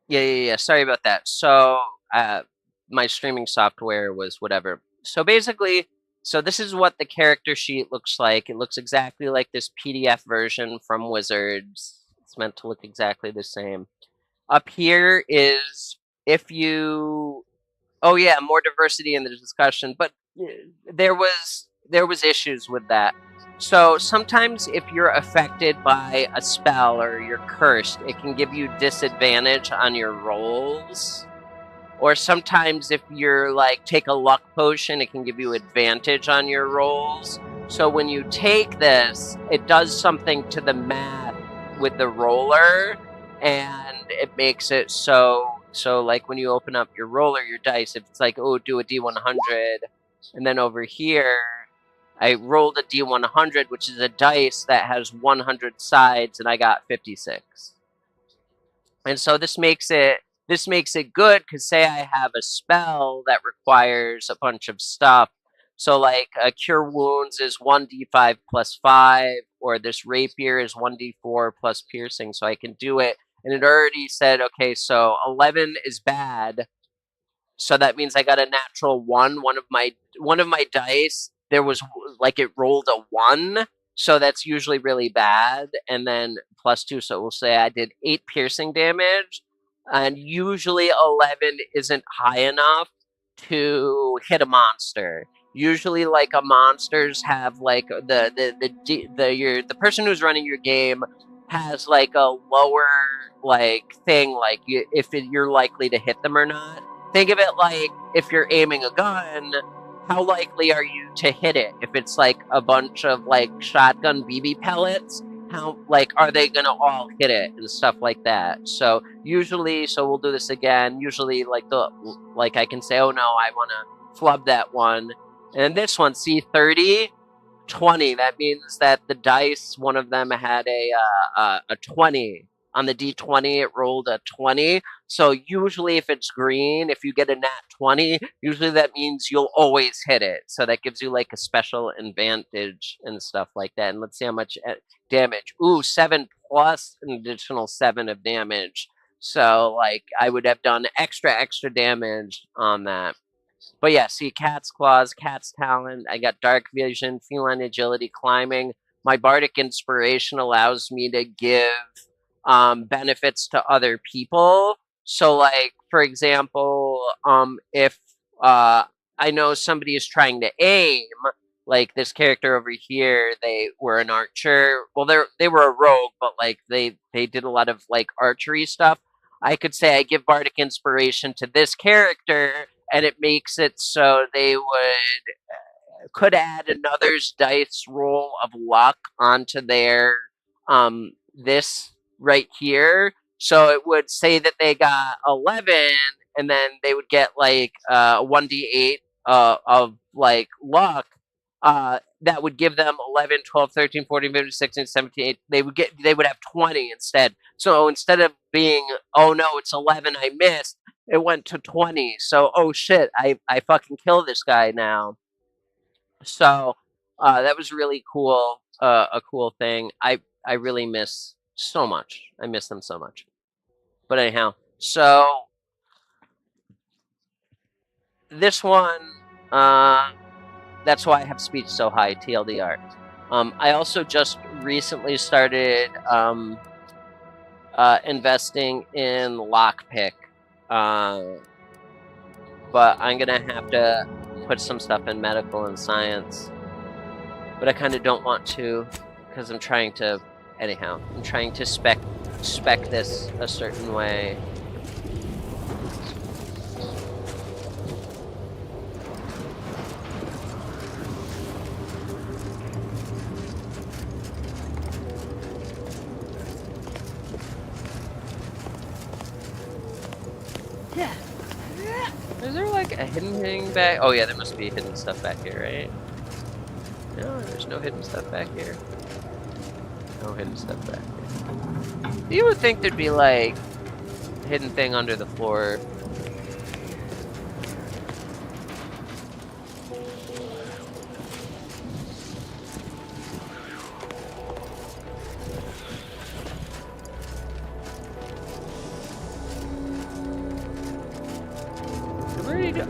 Yeah. Sorry about that. So, my streaming software was whatever. So basically, so this is what the character sheet looks like. It looks exactly like this PDF version from Wizards. It's meant to look exactly the same. Up here is if you, oh yeah, more diversity in the discussion, but there was issues with that. So sometimes if you're affected by a spell or you're cursed, it can give you disadvantage on your rolls. Or sometimes if you're like take a luck potion, it can give you advantage on your rolls. So when you take this, it does something to the math with the roller, and it makes it so like when you open up your roller, your dice, if it's like, oh, do a D100, and then over here I rolled a D100, which is a dice that has 100 sides, and I got 56. And so this makes it good because say I have a spell that requires a bunch of stuff. So like Cure Wounds is 1d5 plus 5, or this Rapier is 1d4 plus piercing, so I can do it. And it already said, okay, so 11 is bad, so that means I got a natural 1. One of my dice, there was like it rolled a 1, so that's usually really bad. And then +2, so we'll say I did 8 piercing damage, and usually 11 isn't high enough to hit a monster. Usually, like a monsters have like the person who's running your game has like a lower like thing, like if you're likely to hit them or not. Think of it like if you're aiming a gun, how likely are you to hit it? If it's like a bunch of like shotgun BB pellets, how like are they gonna all hit it and stuff like that? So usually, so we'll do this again. Usually, like I can say, oh no, I want to flub that one, and this one, see 30. 20. That means that the dice, one of them had a 20. On the d20, it rolled a 20. So usually, if it's green, if you get a nat 20, usually that means you'll always hit it. So that gives you like a special advantage and stuff like that. And let's see how much damage. Ooh, 7 plus an additional 7 of damage. So like I would have done extra damage on that. But yeah, see, Cat's Claws, Cat's Talent. I got Dark Vision, Feline Agility, Climbing. My Bardic Inspiration allows me to give benefits to other people. So, like, for example, if I know somebody is trying to aim, like this character over here, they were an archer. Well, they were a rogue, but like they did a lot of like archery stuff. I could say I give Bardic Inspiration to this character, and it makes it so they could add another's dice roll of luck onto their this right here. So it would say that they got 11, and then they would get like 1d8 of like luck. That would give them 11, 12, 13, 14, 15, 16, 17, 18. They would have 20 instead. So instead of being, oh no, it's 11, I missed, it went to 20. So, oh shit, I fucking kill this guy now. So that was really cool, a cool thing. I really miss so much. I miss them so much. But anyhow, so this one, that's why I have speech so high, TLDR. I also just recently started investing in Lockpick. But I'm gonna have to put some stuff in medical and science. But I kind of don't want to, because I'm trying to, anyhow, I'm trying to spec this a certain way. Is there like a hidden thing back? Oh yeah, there must be hidden stuff back here, right? No, there's no hidden stuff back here. No hidden stuff back here. You would think there'd be like a hidden thing under the floor.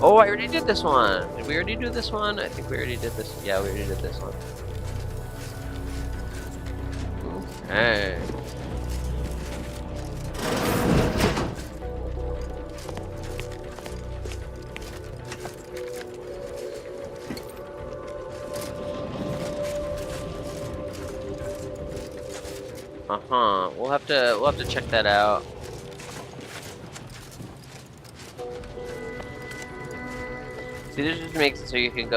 Oh, I already did this one. Did we already do this one? I think we already did this. Yeah, we already did this one. Okay. We'll have to check that out. See, this just makes it so you can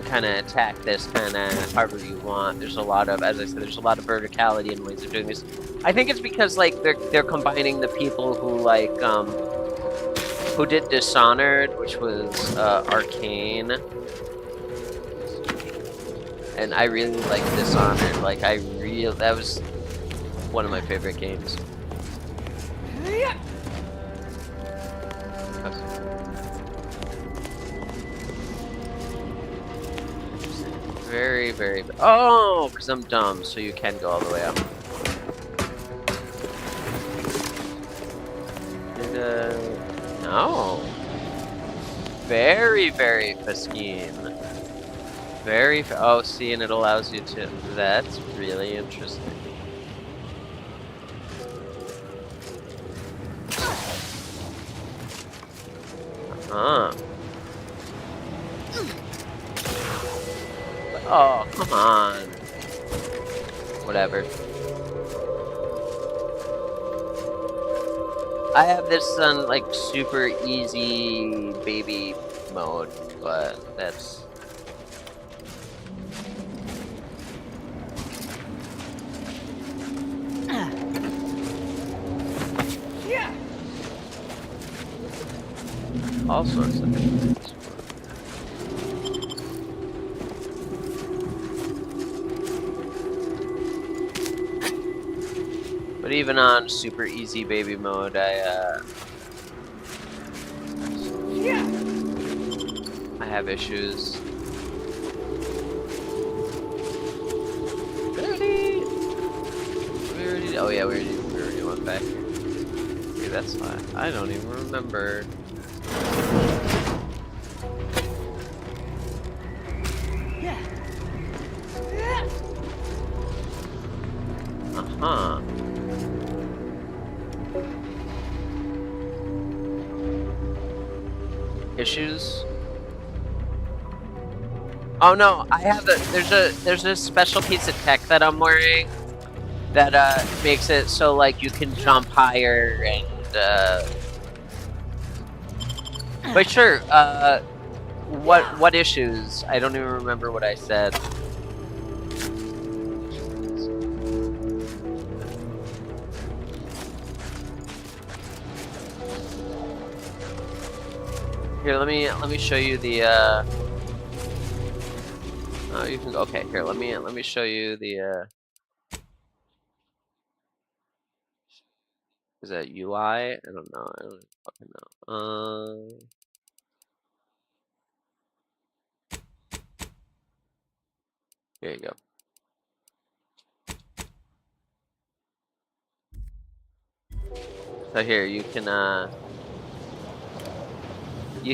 kind of attack this kind of however you want. There's a lot of, as I said, there's a lot of verticality in ways of doing this. I think it's because like they're combining the people who like who did Dishonored, which was Arcane, and I really like Dishonored. Like that was one of my favorite games. Very, very... Oh, because I'm dumb, so you can go all the way up. No. Very, very pristine. Oh, see, and it allows you to... That's really interesting. Oh, come on. Whatever. I have this on like super easy baby mode, but that's... all sorts of things. But even on super easy baby mode, I have issues. Oh yeah, we already went back here. Okay, that's fine. I don't even remember. Issues? Oh no, I have there's a special piece of tech that I'm wearing that makes it so like you can jump higher and but sure, what issues? I don't even remember what I said. Here, let me show you the oh, you can okay, here, let me show you the is that UI? I don't know. I don't fucking know. Here you go. So here you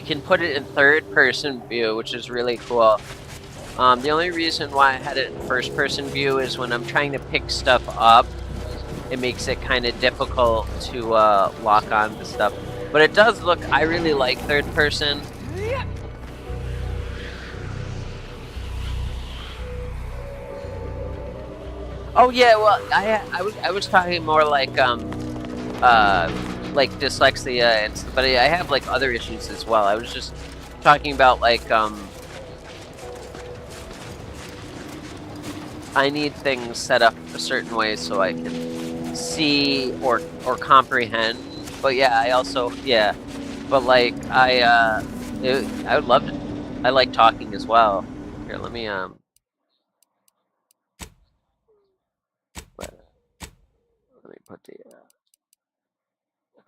can put it in third-person view, which is really cool. The only reason why I had it in first-person view is when I'm trying to pick stuff up, it makes it kind of difficult to lock on to stuff. But it does look, I really like third-person. Oh yeah, well, I was talking more like dyslexia and stuff, but I have like other issues as well. I was just talking about like I need things set up a certain way so I can see or comprehend. But yeah, I also but like I would love to. I like talking as well. Here, let me put the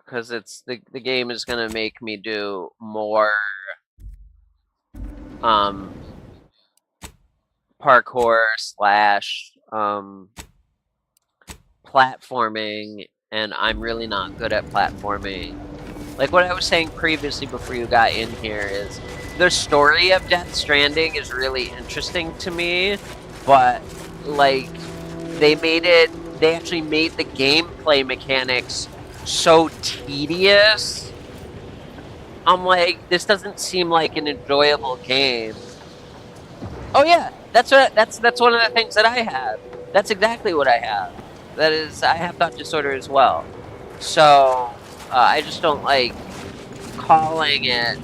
because it's the game is gonna make me do more parkour / platforming, and I'm really not good at platforming. Like what I was saying previously before you got in here is the story of Death Stranding is really interesting to me, but like they actually made the gameplay mechanics so tedious. I'm like, this doesn't seem like an enjoyable game. Oh yeah, that's one of the things that I have. That's exactly what I have. That is, I have thought disorder as well. So I just don't like calling it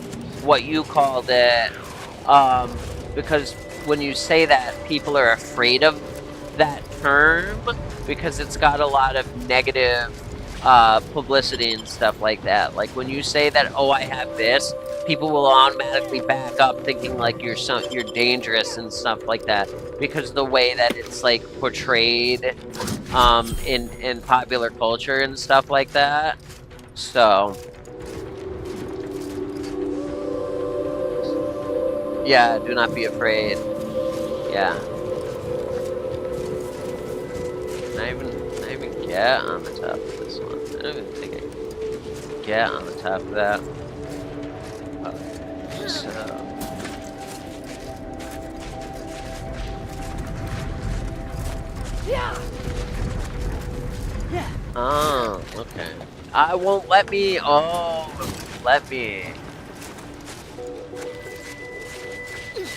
what you called it, because when you say that, people are afraid of that term because it's got a lot of negative publicity and stuff like that. Like when you say that, oh, I have this, people will automatically back up thinking like you're dangerous and stuff like that because the way that it's like portrayed in popular culture and stuff like that. So yeah, do not be afraid. Yeah. Not even get on the top of this one. I don't even think I can get on the top of that. So oh, okay. I won't let me. Oh, it won't let me.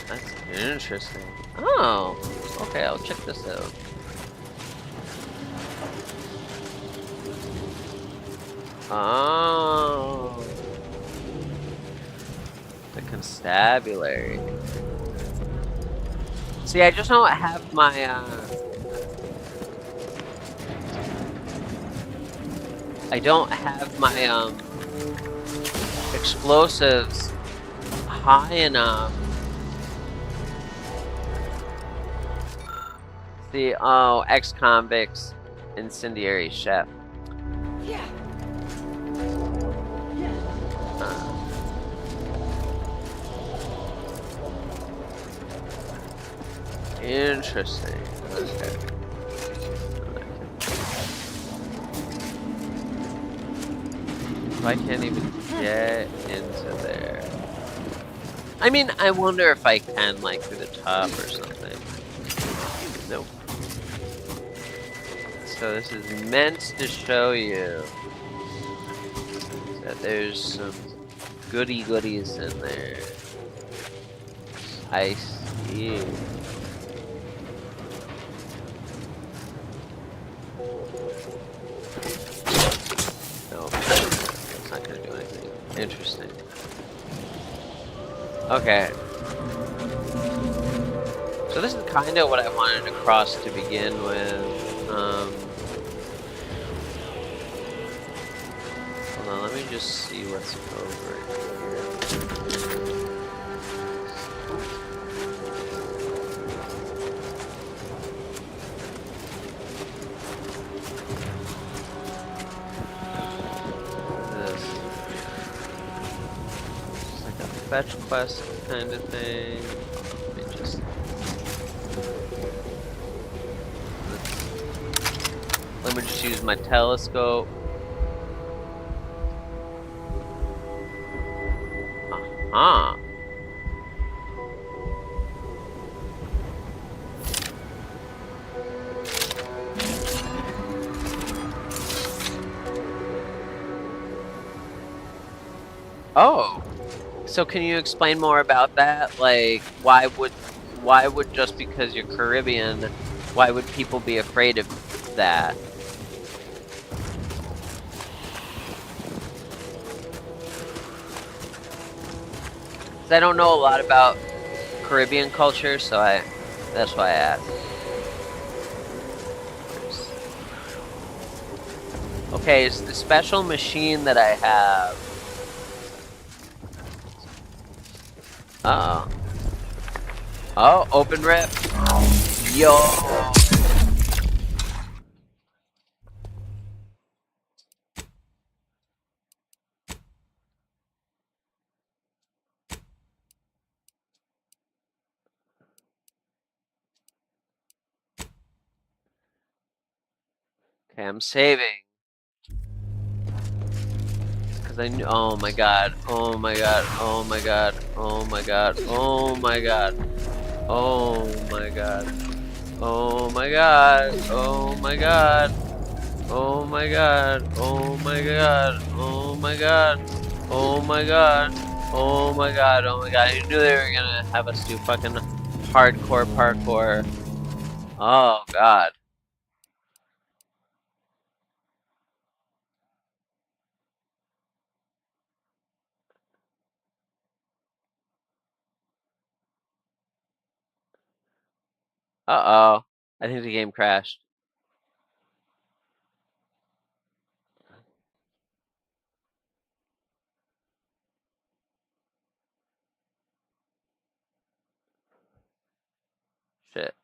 That's interesting. Oh, okay. I'll check this out. Oh, the constabulary. See, I just don't have my I don't have my explosives high enough. See, oh, ex-convicts, incendiary chef. Yeah. Interesting. Okay. I can't even get into there. I mean, I wonder if I can, like, through the top or something. Nope. So this is meant to show you that there's some goodies in there. I see. No, it's not gonna do anything. Interesting. Okay. So this is kind of what I wanted to cross to begin with. Hold on, let me just see what's over here. Fetch quest kind of thing. Let me just use my telescope. Uh-huh. Oh. So can you explain more about that? Like, why would just because you're Caribbean, why would people be afraid of that? Because I don't know a lot about Caribbean culture, so that's why I asked. Okay, it's the special machine that I have. Uh-oh. Oh, open rip. Yo. Okay, I'm saving. Cause I knew. Oh my god. Oh my god. Oh my god. Oh my god. Oh my god. Oh my god. Oh my god. Oh my god. Oh my god. Oh my god. Oh my god. Oh my god. Oh my god. Oh my god. I knew they were gonna have us do fucking hardcore parkour. Oh god. Uh-oh. I think the game crashed. Shit.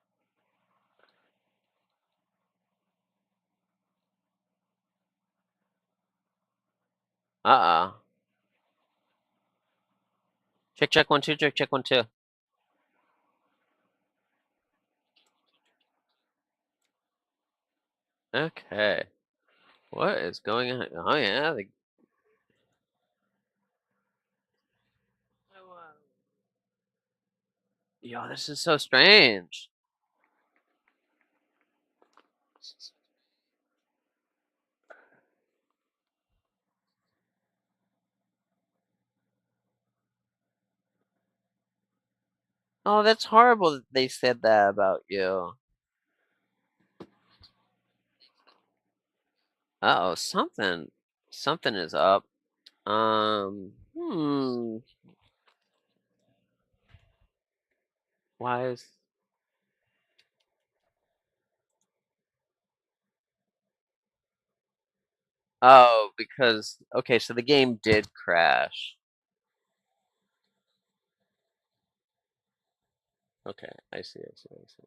Uh-oh. Check 1 2, check 1 2. Okay. What is going on? Oh yeah, yo, this is so strange. Oh, that's horrible that they said that about you. Uh-oh, something is up. Hmm. Why is Oh, because okay, so the game did crash. Okay, I see, I see, I see.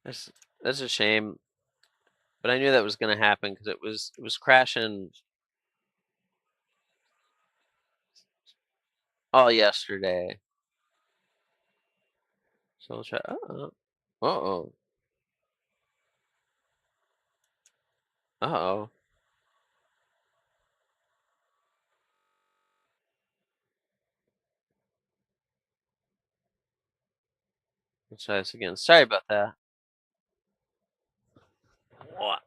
That's that's a shame, but I knew that was gonna happen because it was crashing all yesterday. So we'll try. Uh-oh. Uh-oh. Uh-oh. Let's try this again. Sorry about that. What?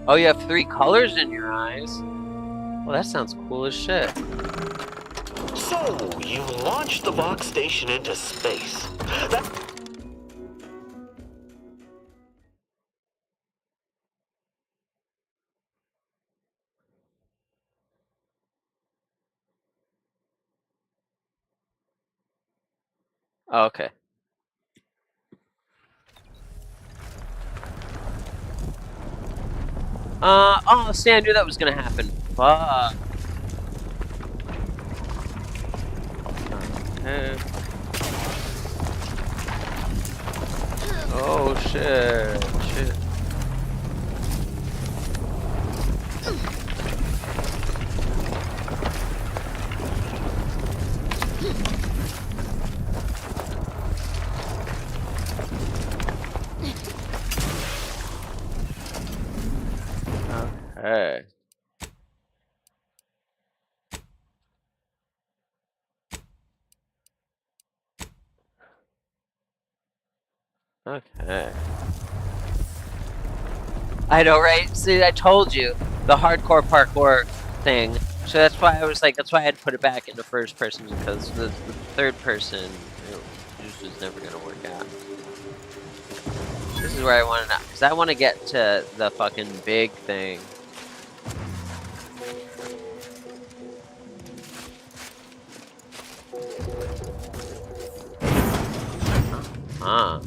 Oh, you have 3 colors in your eyes? Well, that sounds cool as shit. So, you launched the box station into space. Oh, okay. Oh, see, I knew that was gonna happen. Fuck. Okay. Oh, shit. Shit. Okay. Okay. I know, right? See, I told you. The hardcore parkour thing. So that's why I was like, that's why I had to put it back into first person, because the third person, this was never gonna work out. This is where I want to know, because I want to get to the fucking big thing. Huh.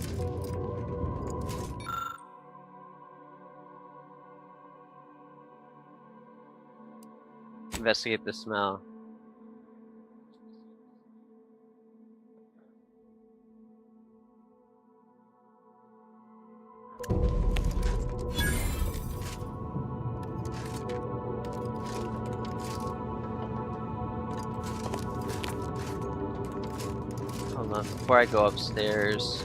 Investigate the smell. Hold on, before I go upstairs.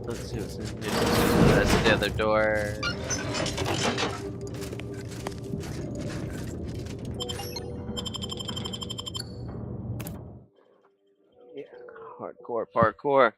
Let's see what's in here. That's the other door. Yeah, hardcore parkour.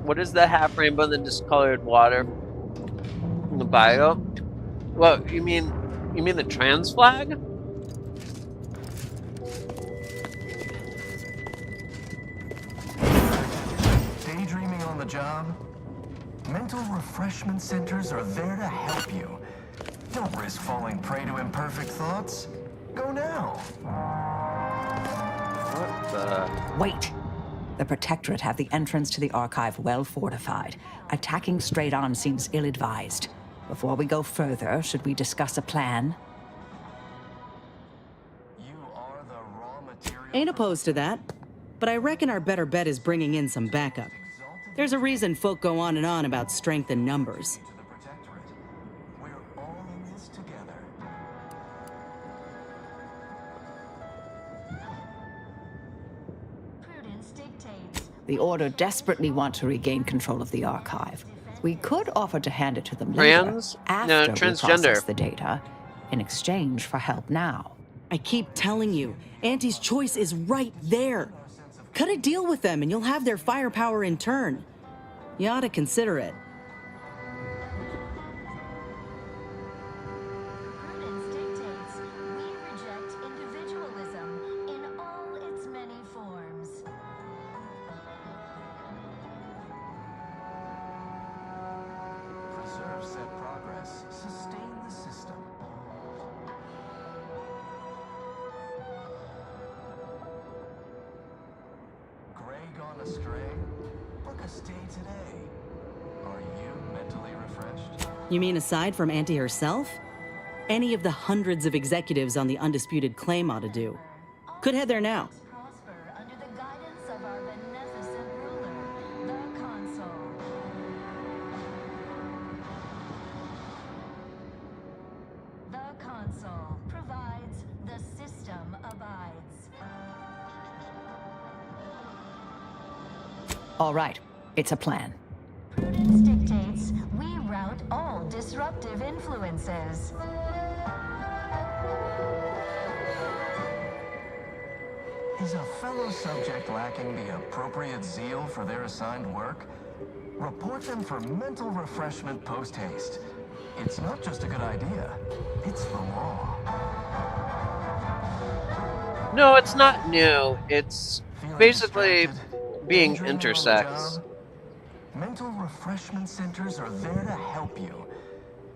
What is the half rainbow in the discolored water in the bio? Well, you mean the trans flag? Daydreaming on the job? Mental refreshment centers are there to help you. Don't risk falling prey to imperfect thoughts. Go now. What the? Wait. The Protectorate have the entrance to the archive well fortified. Attacking straight on seems ill-advised. Before we go further, should we discuss a plan? You are the raw material. Ain't opposed to that, but I reckon our better bet is bringing in some backup. There's a reason folk go on and on about strength in numbers. To the Protectorate. We're all in this together. Prudence dictates. The Order desperately want to regain control of the archive. We could offer to hand it to them later, Trans? after No, we transgender. process the data, in exchange for help now. I keep telling you, Auntie's choice is right there. Cut a deal with them and you'll have their firepower in turn. You ought to consider it. Prudence dictates. We reject individualism in all its many forms. Preserve said progress. Sustain the system. Gray gone astray? Book a stay today. Are you mentally refreshed? You mean aside from Auntie herself? Any of the hundreds of executives on the undisputed claim ought to do. Could head there now. Prosper under the guidance of our beneficent ruler, the Consul. The Consul provides, the system abides. All right, it's a plan. Prudence dictates. We rout all disruptive influences. Is a fellow subject lacking the appropriate zeal for their assigned work? Report them for mental refreshment post-haste. It's not just a good idea, it's the law. No, it's not new. It's Feeling basically distracted? being Daydreaming on the intersex. job? Mental refreshment centers are there to help you.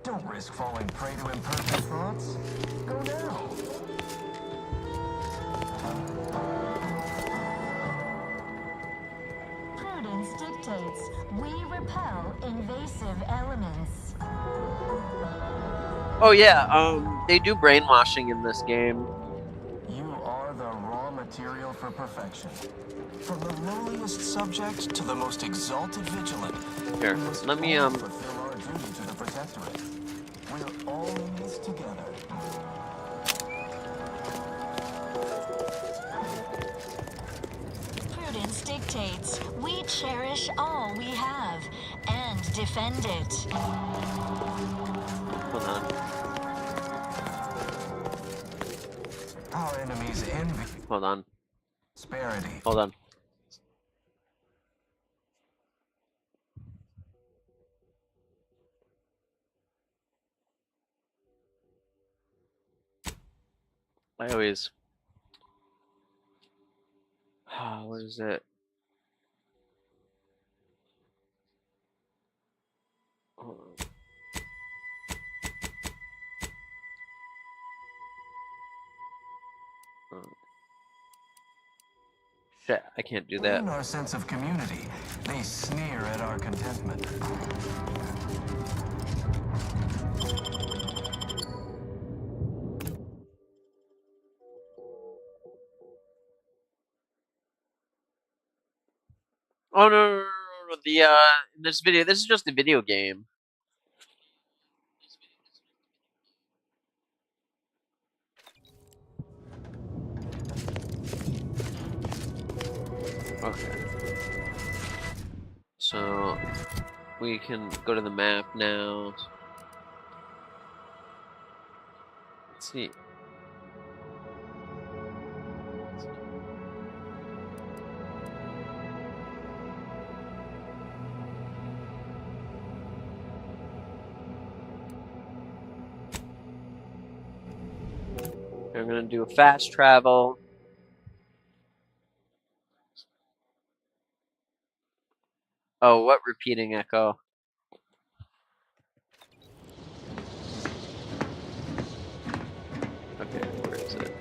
Don't risk falling prey to imperfect thoughts. Go now. dictates we repel invasive elements. Oh yeah, they do brainwashing in this game. You are the raw material for perfection. From the lowliest subject to the most exalted vigilant. Here, we must let me all fulfill our duty to the Protectorate. We're all in this together. Prudence dictates we cherish all we have and defend it. hold on. Our enemies envy Hold on. prosperity. Hold on. I always. What is it? Hold on. Shit, I can't do that. In our sense of community, they sneer at our contentment. Oh no. The in this video, this is just a video game. Okay. So we can go to the map now. Let's see. I'm gonna do a fast travel. Oh, what repeating echo? Okay, where is it?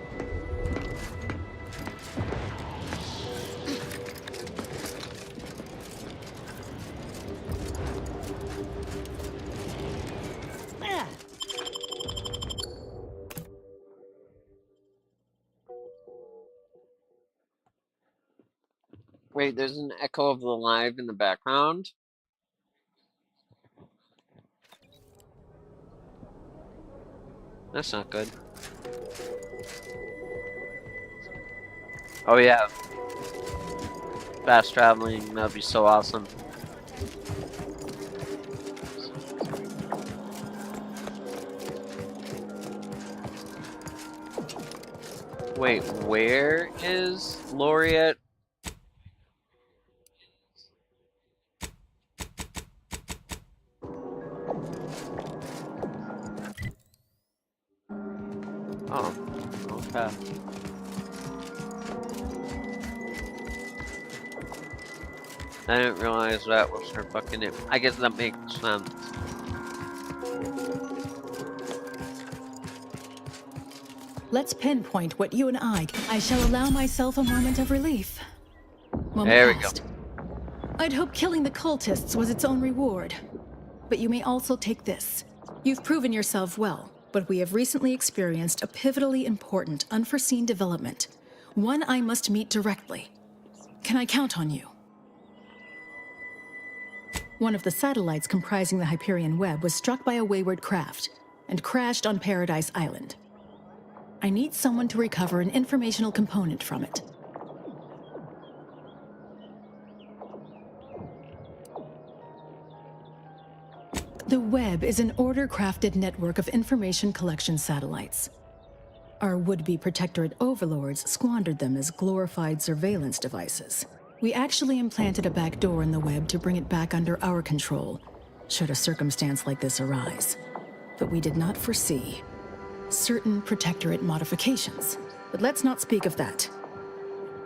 Wait, there's an echo of the live in the background. That's not good. Oh yeah. Fast traveling, that'd be so awesome. Wait, where is Laureate? Oh, okay. I didn't realize that was her fucking name. I guess that makes sense. Let's pinpoint what you and I shall allow myself a moment of relief. Moment There we go. past. I'd hope killing the cultists was its own reward. But you may also take this. You've proven yourself well, but we have recently experienced a pivotally important, unforeseen development. One I must meet directly. Can I count on you? One of the satellites comprising the Hyperion web was struck by a wayward craft and crashed on Paradise Island. I need someone to recover an informational component from it. The web is an order-crafted network of information collection satellites. Our would-be Protectorate overlords squandered them as glorified surveillance devices. We actually implanted a backdoor in the web to bring it back under our control, should a circumstance like this arise. But we did not foresee certain Protectorate modifications. But let's not speak of that.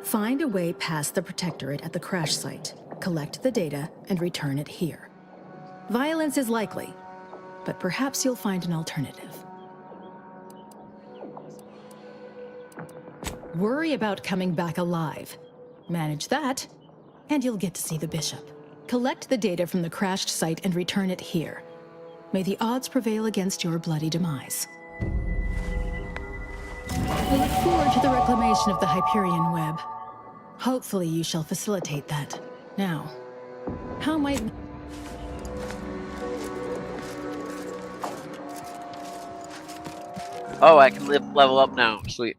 Find a way past the Protectorate at the crash site, collect the data, and return it here. Violence is likely, but perhaps you'll find an alternative. Worry about coming back alive. Manage that, and you'll get to see the bishop. Collect the data from the crashed site and return it here. May the odds prevail against your bloody demise. I look forward to the reclamation of the Hyperion web. Hopefully you shall facilitate that. Now, how might... Oh, I can level up now. Sweet.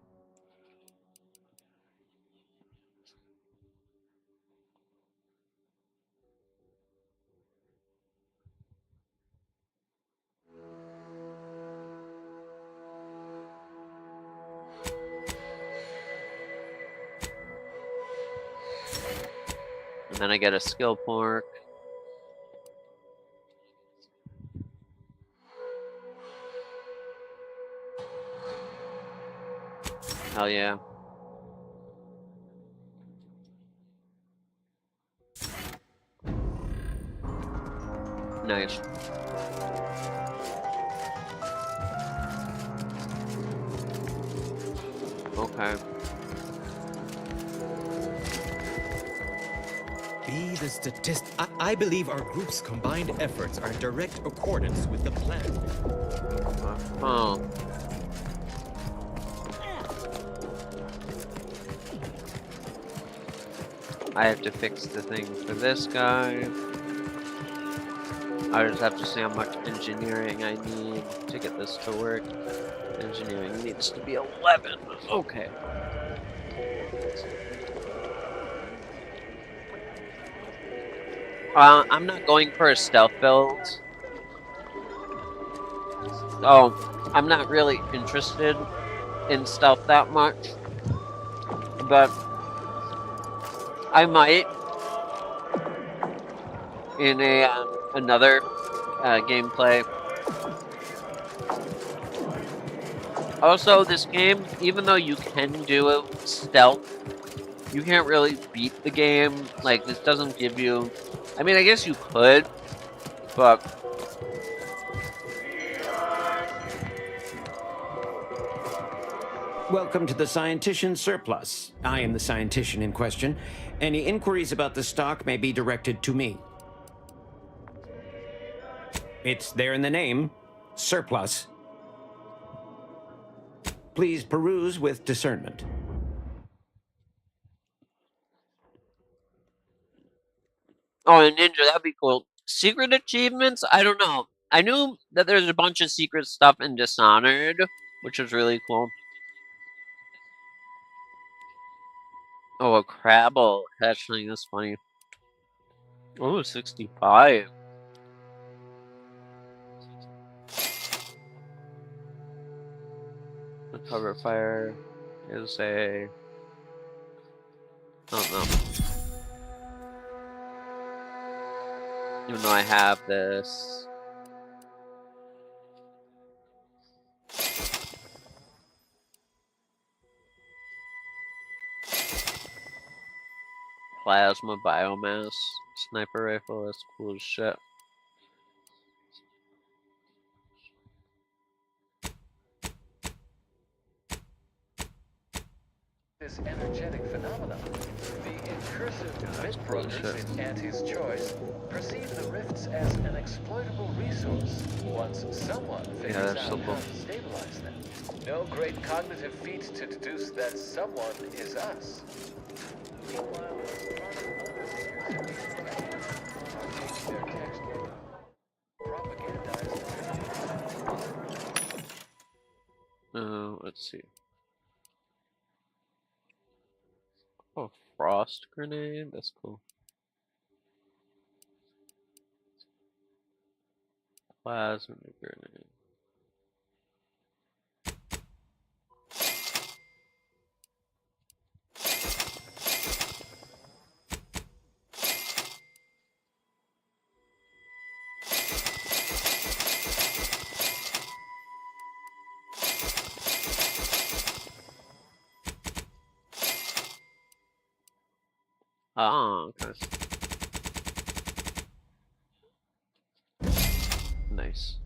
And then I get a skill pork. Hell yeah. Nice. Okay. Be the statist. I believe our group's combined efforts are in direct accordance with the plan. Oh. I have to fix the thing for this guy. I just have to see how much engineering I need to get this to work. Engineering needs to be 11. Okay. I'm not going for a stealth build. So, I'm not really interested in stealth that much. But I might in a another gameplay. Also, this game, even though you can do stealth, you can't really beat the game. Like, this doesn't give you... I mean, I guess you could, but... Welcome to the Scientician Surplus. I am the Scientician in question. Any inquiries about the stock may be directed to me. It's there in the name, Surplus. Please peruse with discernment. Oh, a ninja, that'd be cool. Secret achievements? I don't know. I knew that there's a bunch of secret stuff in Dishonored, which was really cool. Oh, a Crabble hatchling, that's funny. Oh, 65. The cover fire is a... I don't know. Even though I have this. Plasma biomass sniper rifle, that's cool as shit. This energetic phenomenon. The incursive bit brokers in Auntie's Choice perceive the rifts as an exploitable resource once someone figures out so cool. how to stabilize them. No great cognitive feat to deduce that someone is us. Let's see. Oh, frost grenade, that's cool. Plasma grenade. Ah, okay. Nice.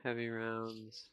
Heavy rounds.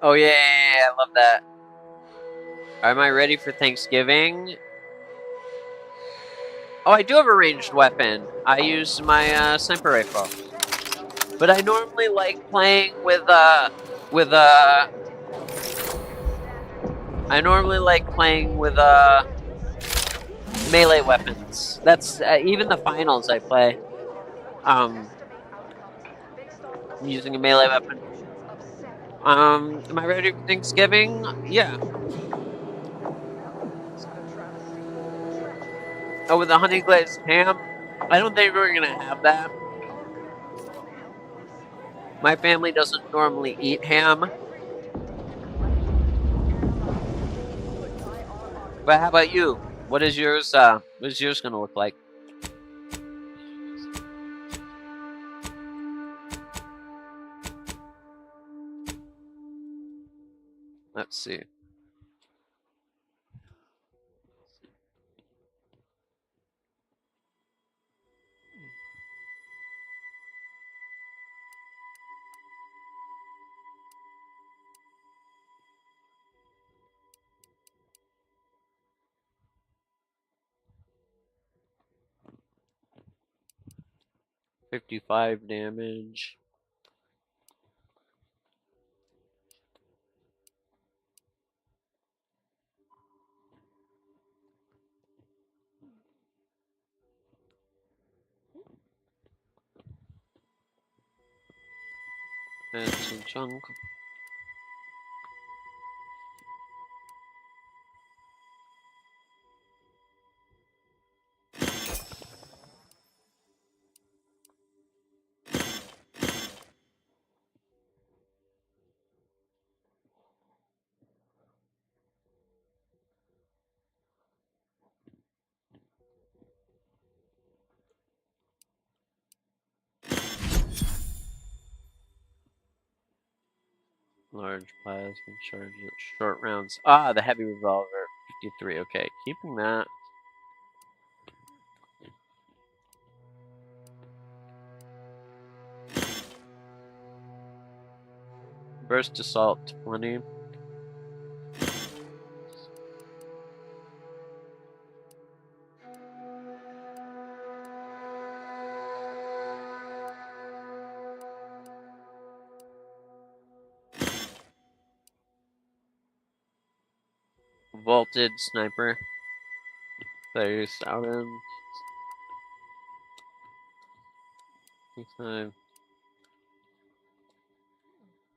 Oh yeah, I love that. Am I ready for Thanksgiving? Oh, I do have a ranged weapon. I use my sniper rifle. But I normally like playing with I normally like playing with melee weapons. That's even the finals I play. Using a melee weapon. Am I ready for Thanksgiving? Yeah. Oh, with the honey glazed ham? I don't think we're gonna have that. My family doesn't normally eat ham. But how about you? What is yours gonna look like? Let's see. $55 damage. And some chunk. Large plasma charges, short rounds. Ah, the heavy revolver, 53. Okay, keeping that. Burst assault, 20. Vaulted sniper. 37. 65.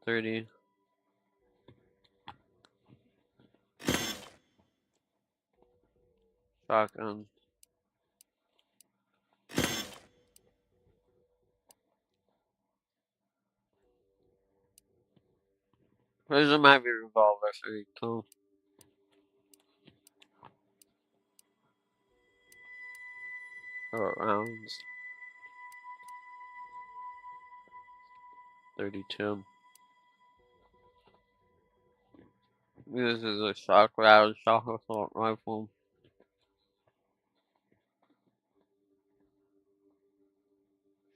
30. Shotgun. Where's my revolver? 32. Short rounds. 32. This is a shock round, shock assault rifle.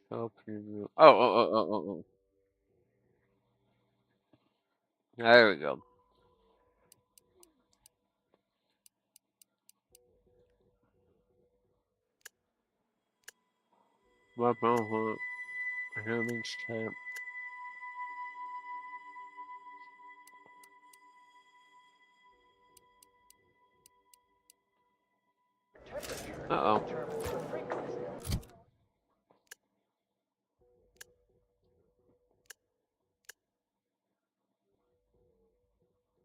Show preview. Oh. There we go. Weapon damage type. Uh-oh.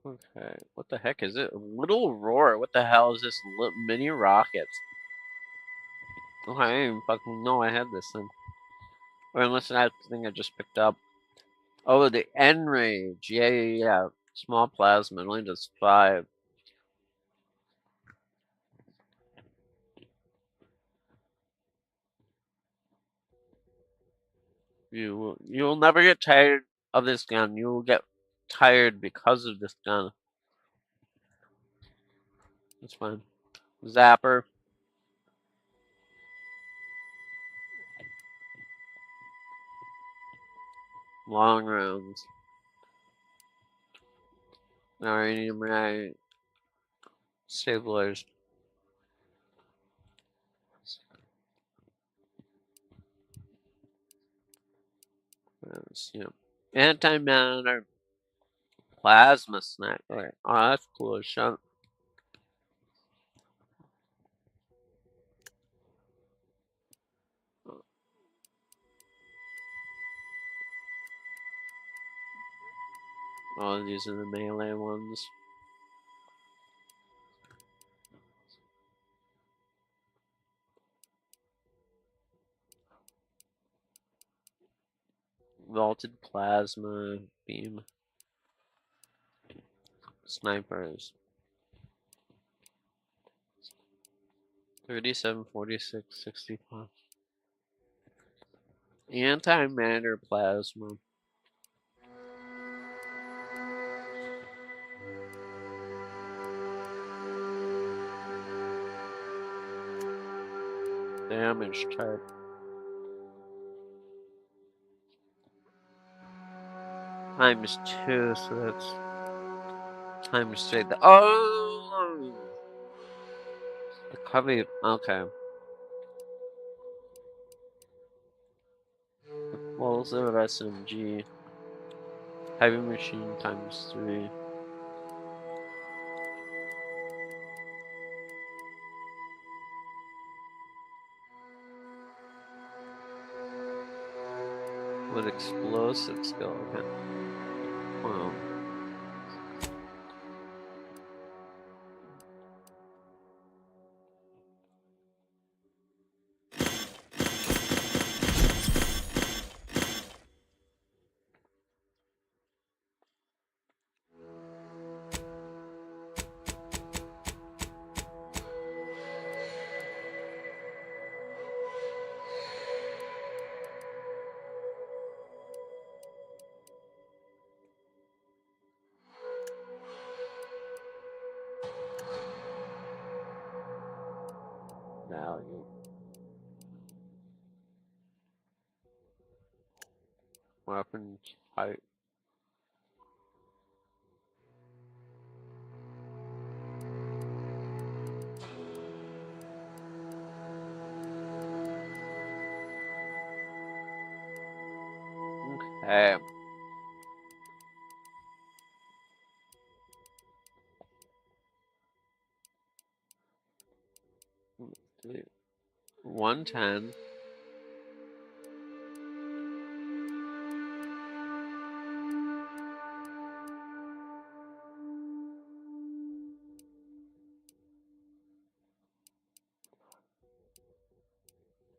Okay, what the heck is it? A little roar. What the hell is this? Mini rockets. Oh, I didn't even fucking know I had this thing. Or unless that's the thing I just picked up. Oh, the Enrage. Yeah. Small plasma. It only does 5. You'll never get tired of this gun. You will get tired because of this gun. That's fine. Zapper. Long rounds. Uranium right. Stabilizers. Yeah. Antimatter plasma snack. Alright. Oh, that's cool as shit. Oh, these are the melee ones. Vaulted plasma beam. Snipers. 37, 46, 65. Antimatter plasma. Damage type. Times 2, so that's times 3. Oh! The cubby. Okay. Explosive SMG. Heavy machine times 3. With explosive skill. Okay. Wow. Value. Weapon type. Okay. 110.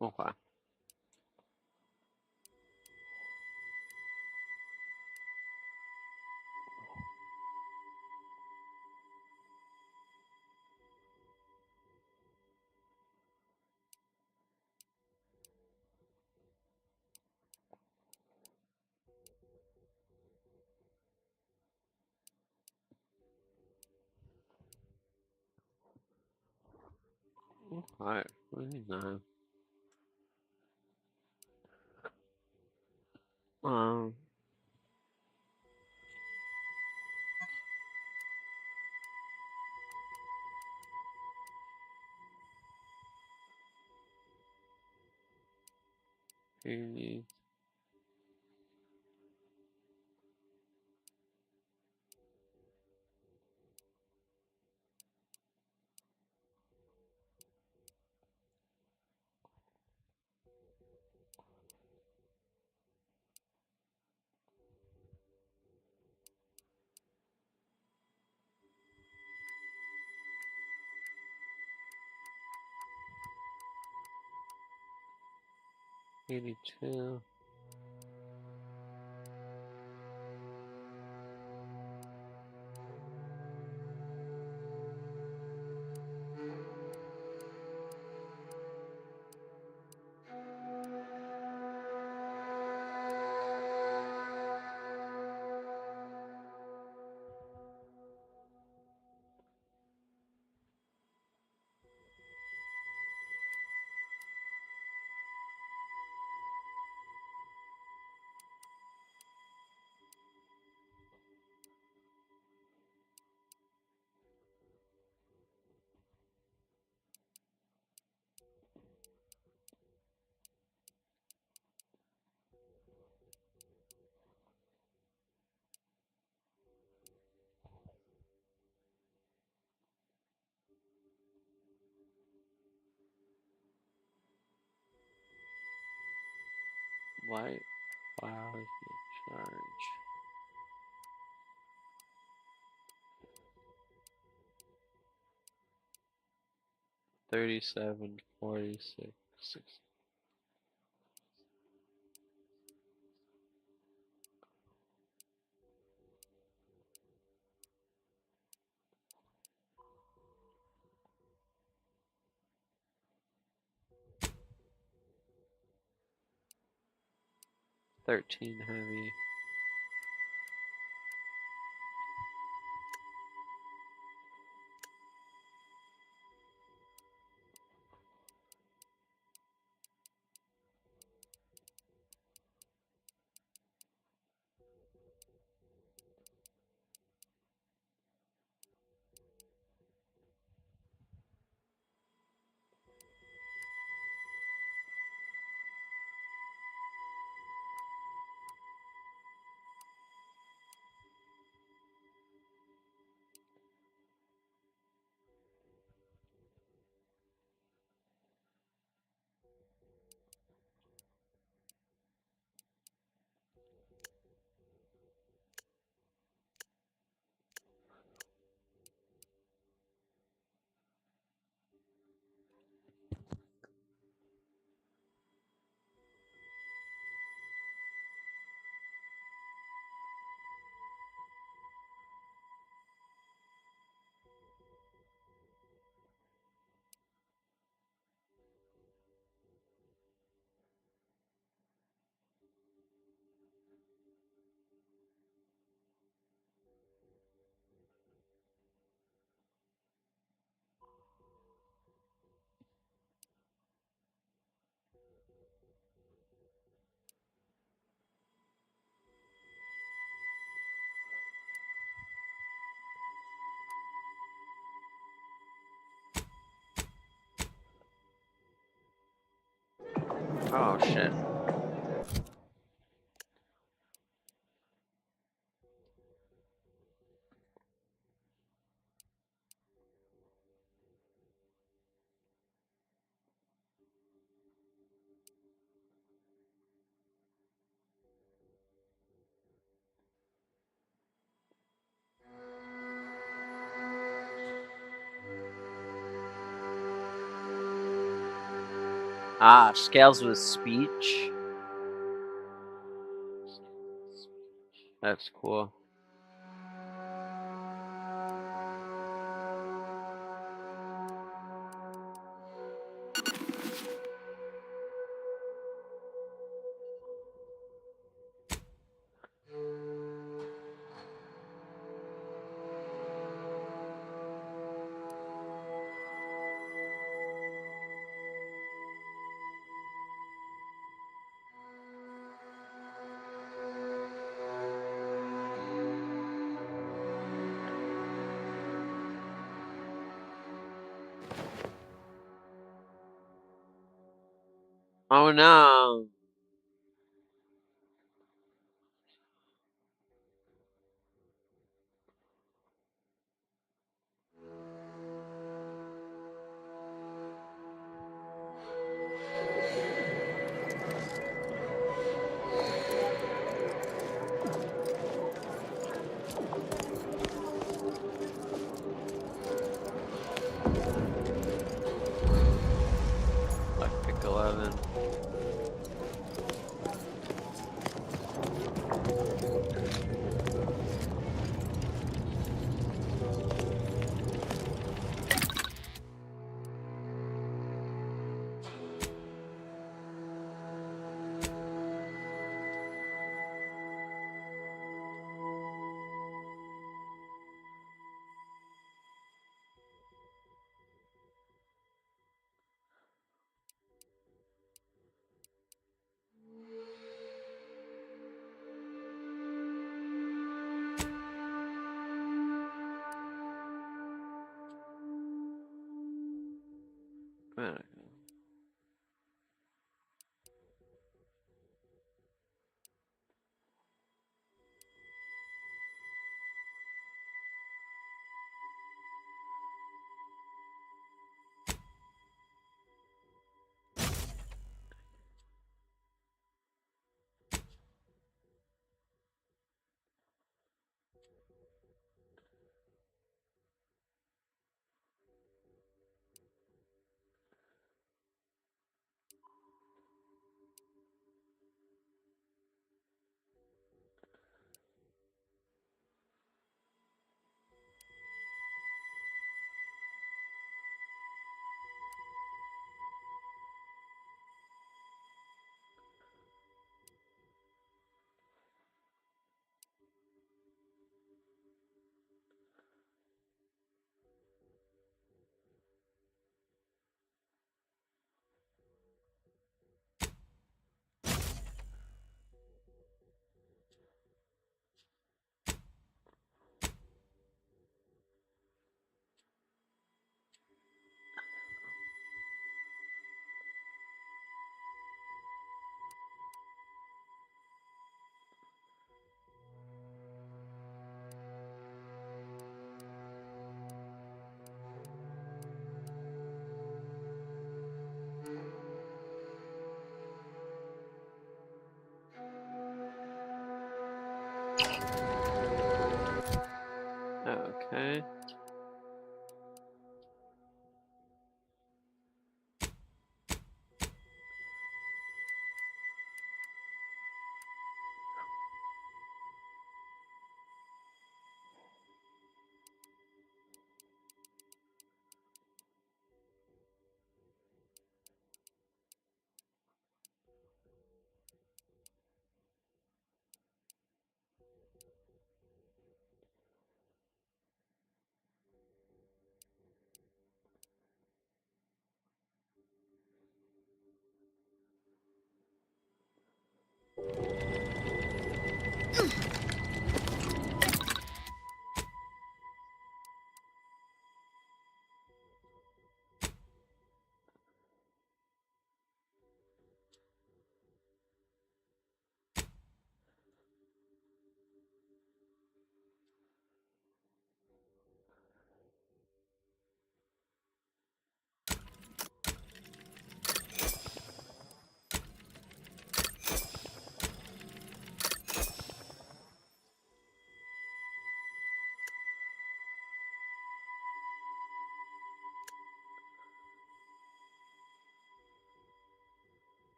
Okay. Alright, 29. Um, 80. 82. White plasma charge. 37, 46, 60. Thirteen heavy. Oh shit. Ah, scales with speech. That's cool. Oh no. Electric 11.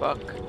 fuck?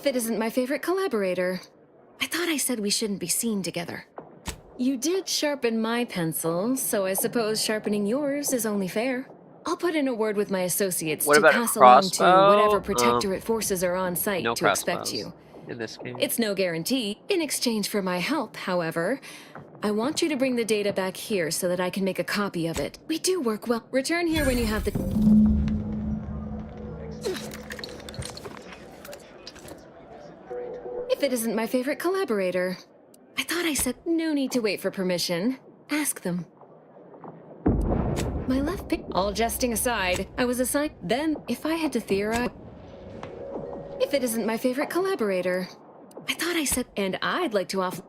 If it isn't my favorite collaborator. I thought I said we shouldn't be seen together. You did sharpen my pencil, so I suppose sharpening yours is only fair. I'll put in a word with my associates What to about a pass along to whatever crossbow? protectorate forces are on site No to expect crossbows you. in this game. It's no guarantee. In exchange for my help, however, I want you to bring the data back here so that I can make a copy of it. We do work well. Return here when you have the... If it isn't my favorite collaborator. I thought I said no need to wait for permission. Ask them. My left pick. All jesting aside, I was assigned. Then, if I had to theorize. If it isn't my favorite collaborator. I thought I said. And I'd like to offer.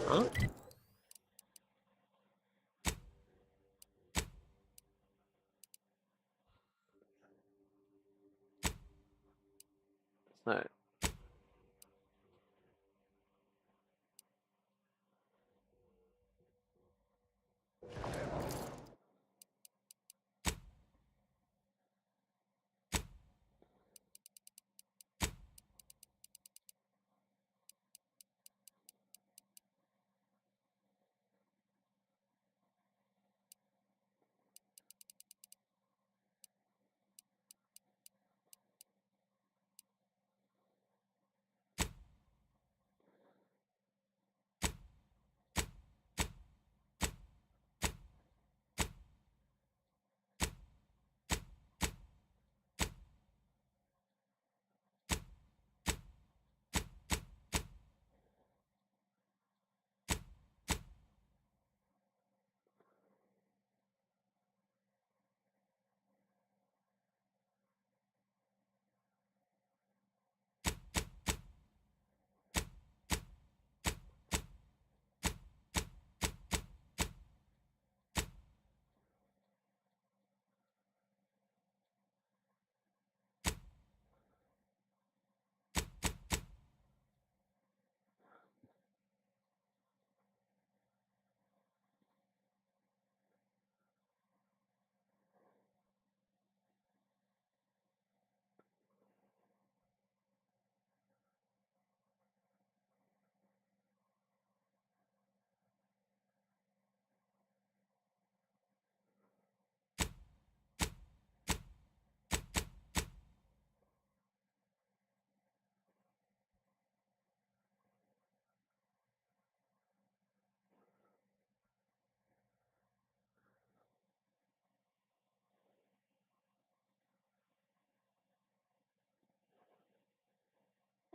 Huh? Alright.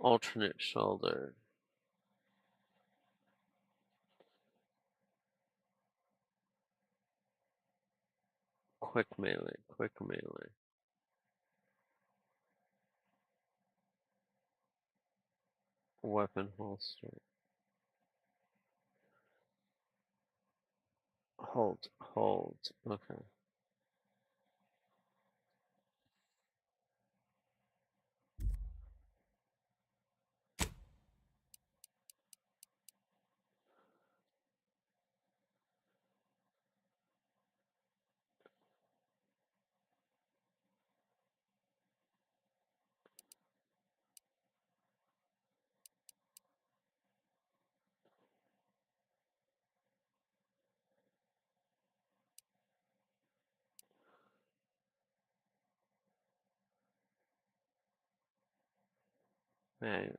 Alternate shoulder. Quick melee, quick melee. Weapon holster. Hold. Okay. Right.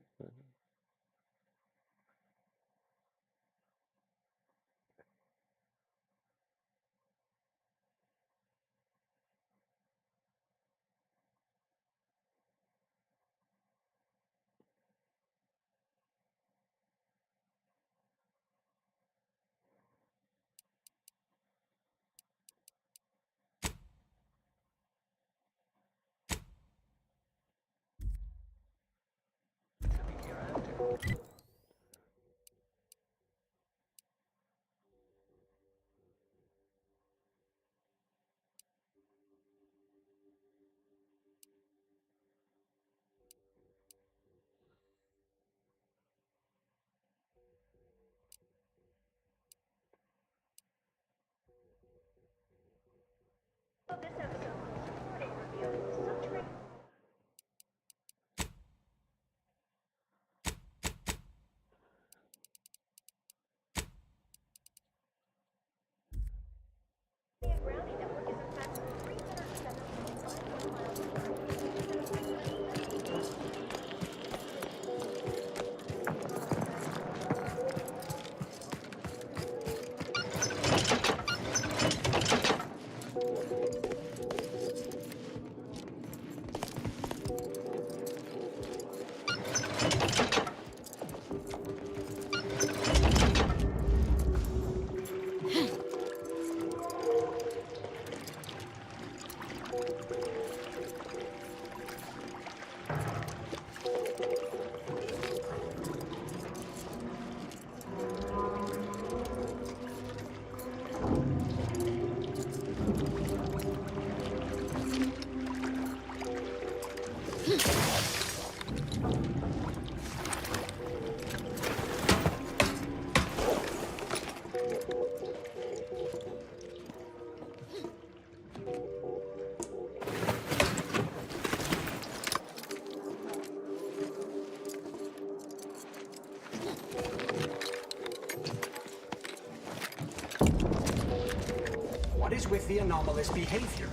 What is with the anomalous behavior?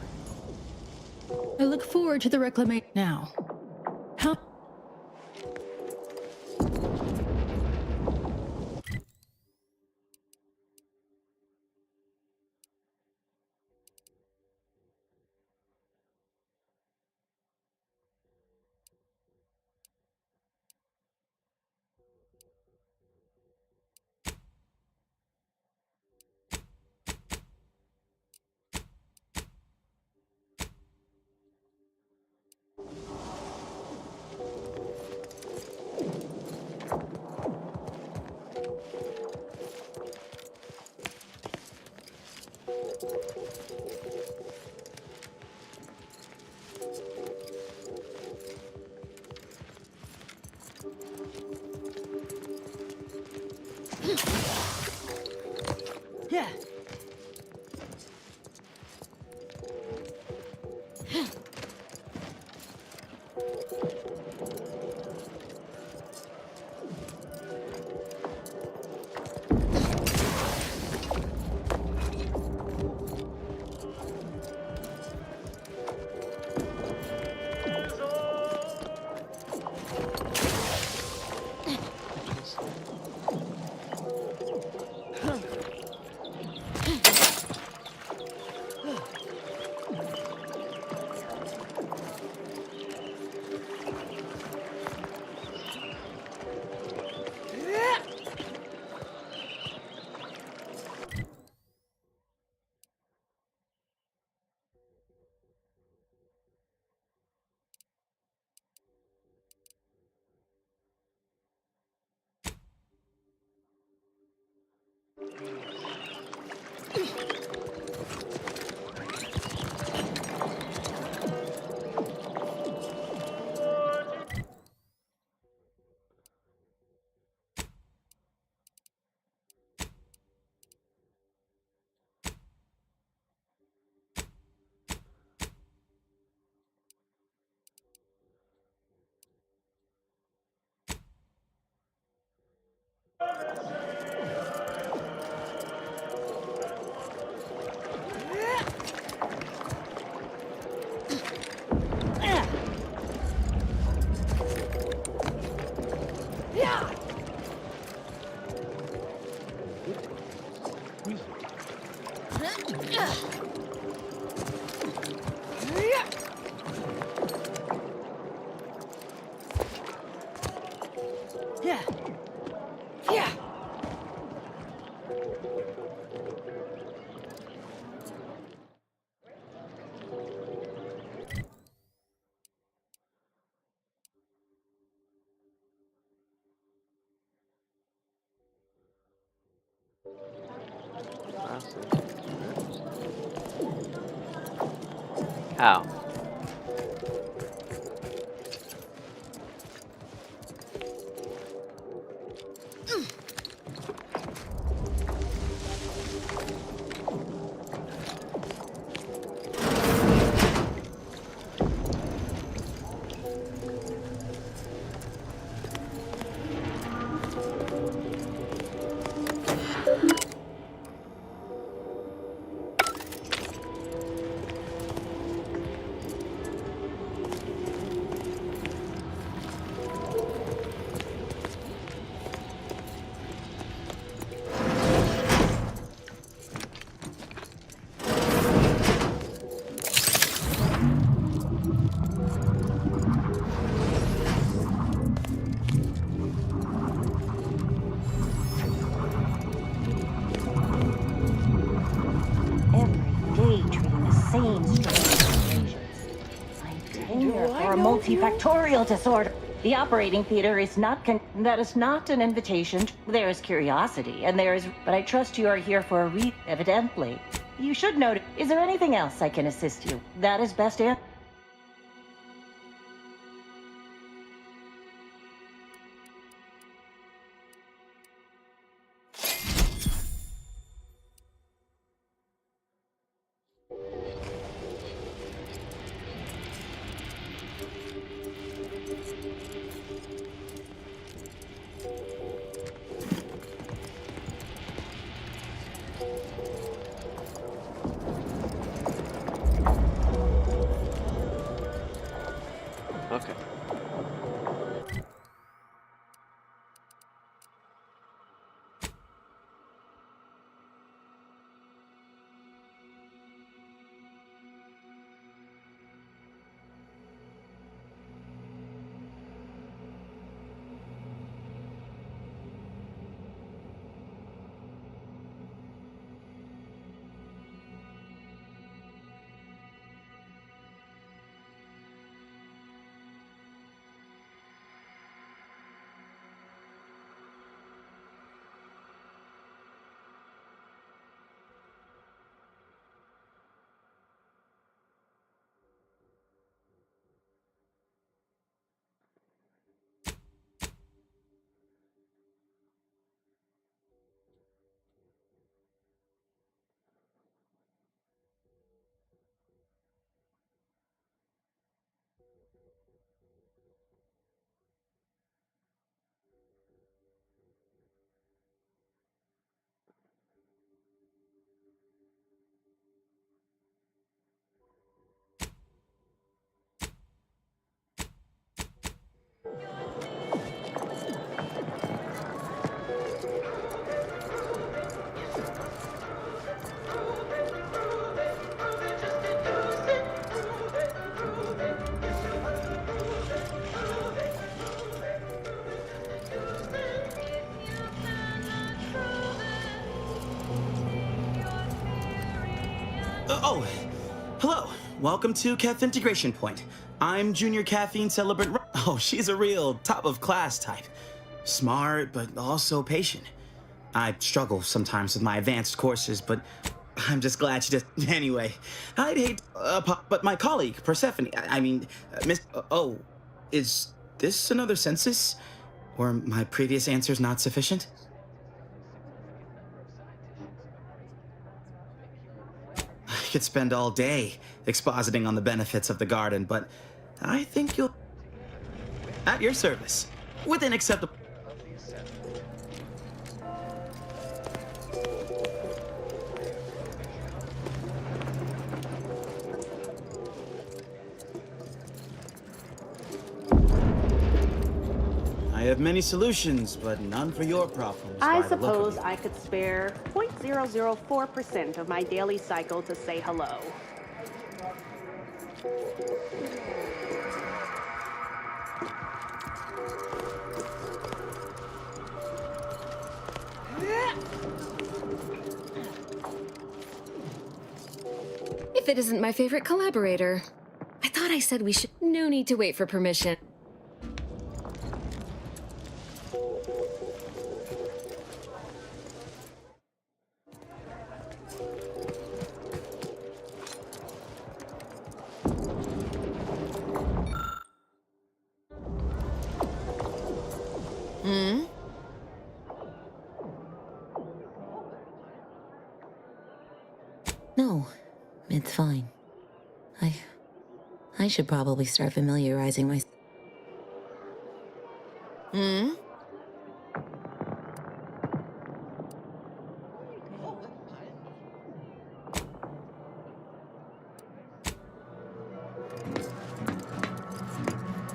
I look forward to the reclamation now. How? How? Every day treating the same strange patients. I'm tenure for a multifactorial disorder. The operating theater is not that is not an invitation. There is curiosity, and there is... But I trust you are here for a evidently. You should note... Is there anything else I can assist you? That is best answer. Okay. Oh, hello. Welcome to Kef Integration Point. I'm Junior Caffeine Celebrant. Oh, she's a real top-of-class type. Smart, but also patient. I struggle sometimes with my advanced courses, but I'm just glad she does. Anyway, I'd hate, but my colleague, Persephone, Miss... oh, is this another census? Were my previous answers not sufficient? I could spend all day expositing on the benefits of the garden, but I think you'll... At your service. Within acceptable... I have many solutions, but none for your problems. I suppose I could spare 0.004% of my daily cycle to say hello. If it isn't my favorite collaborator. I thought I said we should... No need to wait for permission. It's fine. I should probably start familiarizing myself. Hmm?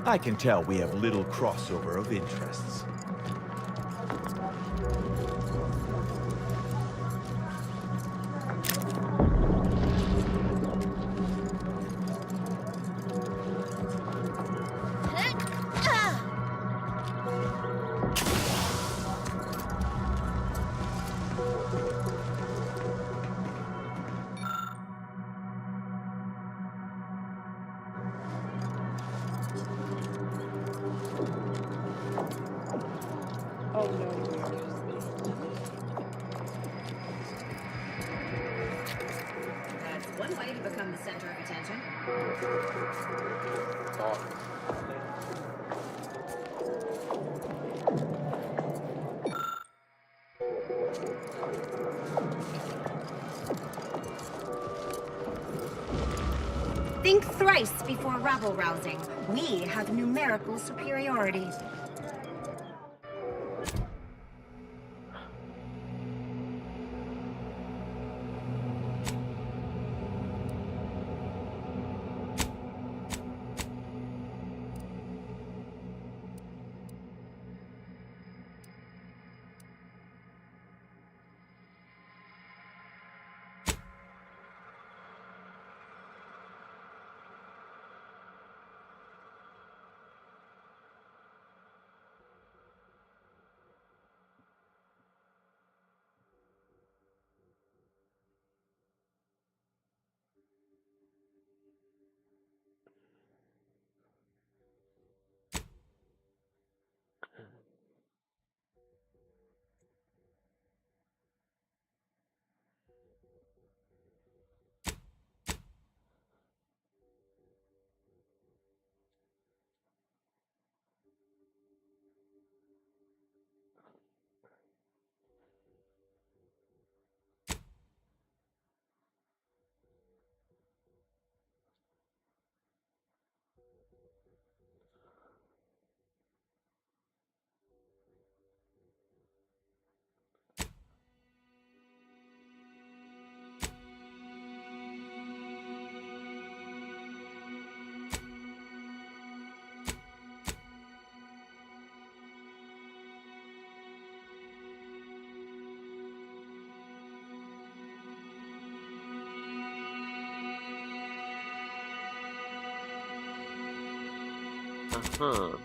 I can tell we have little crossover of interests. Oh no. That's one way to become the center of attention. Think thrice before rabble-rousing. We have numerical superiority. Uh-huh.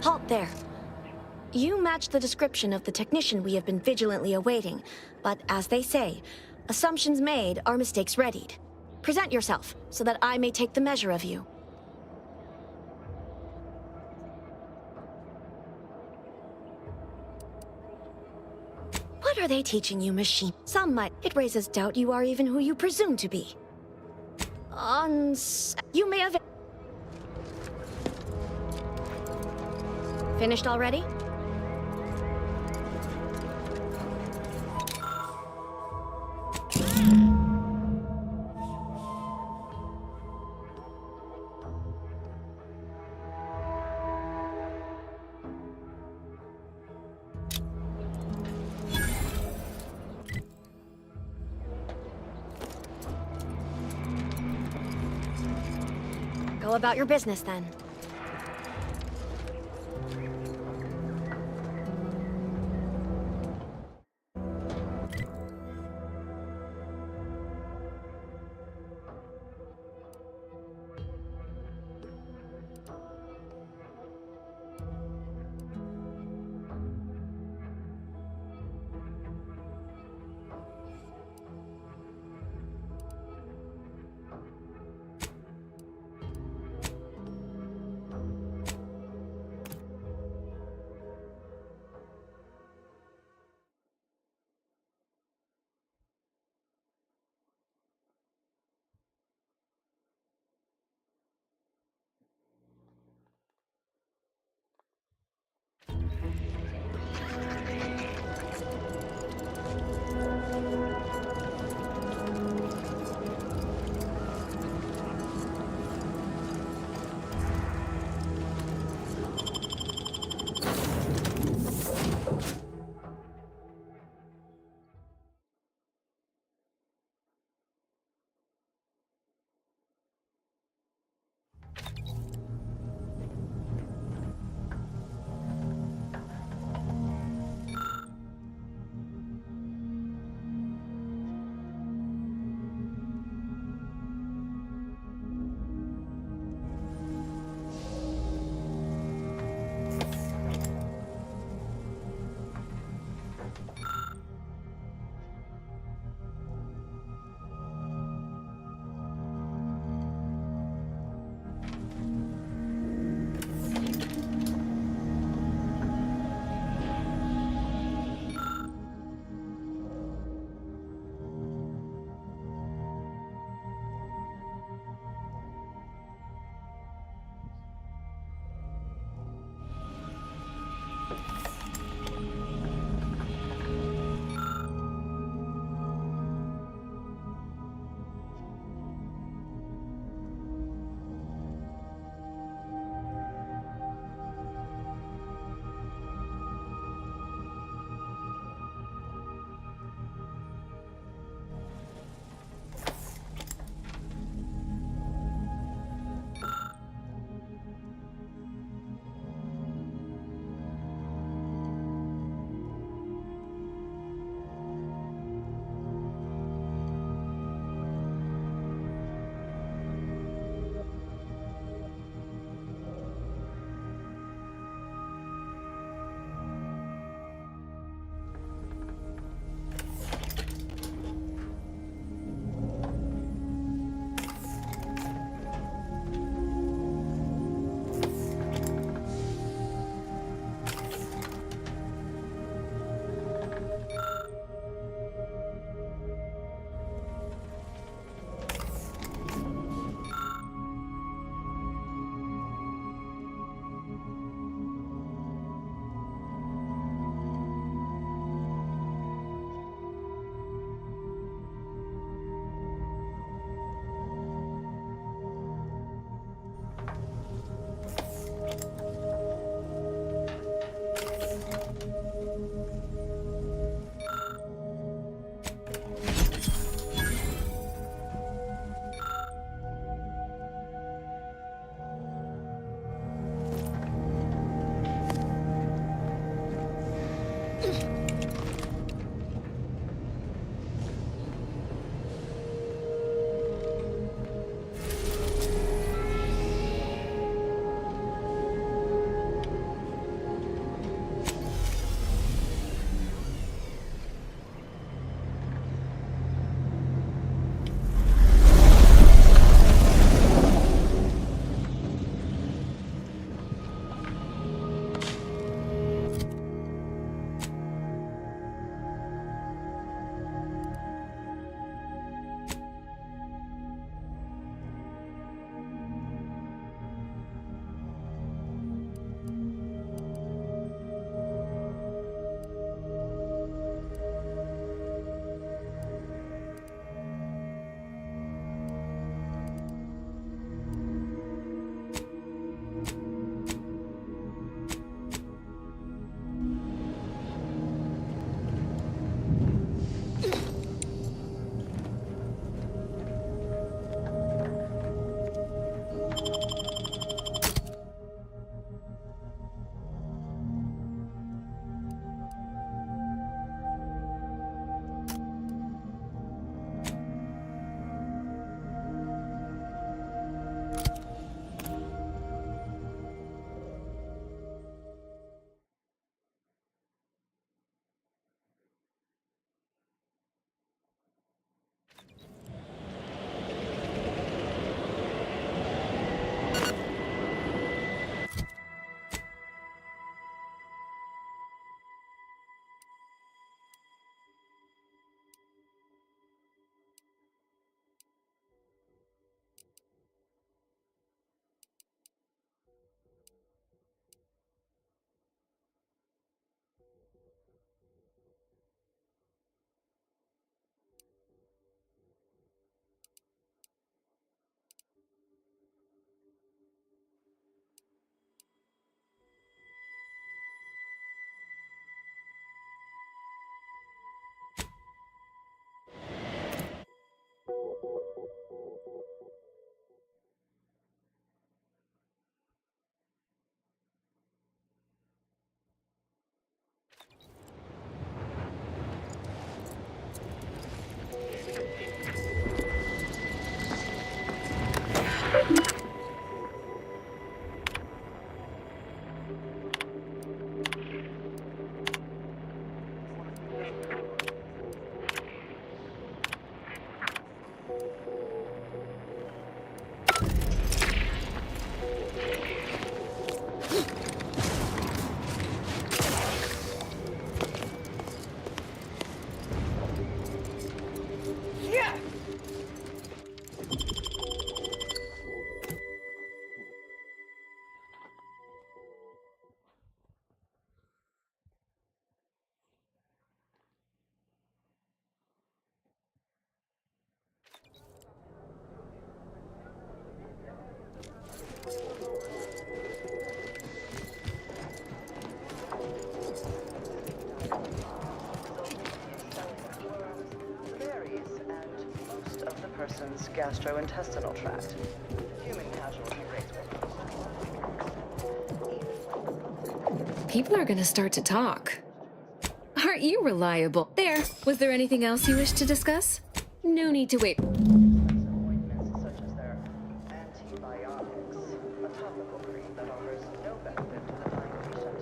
Halt there. You match the description of the technician we have been vigilantly awaiting, but as they say, assumptions made are mistakes readied. Present yourself, so that I may take the measure of you. What are they teaching you, machine? Some might. It raises doubt you are even who you presume to be. You may have... Finished already? Go about your business then. person's gastrointestinal tract. Human casualty rates. People are gonna start to talk. Aren't you reliable? There. Was there anything else you wish to discuss? No need to wait. Such as their antibiotics, a topical cream that offers no benefit to the dying patient.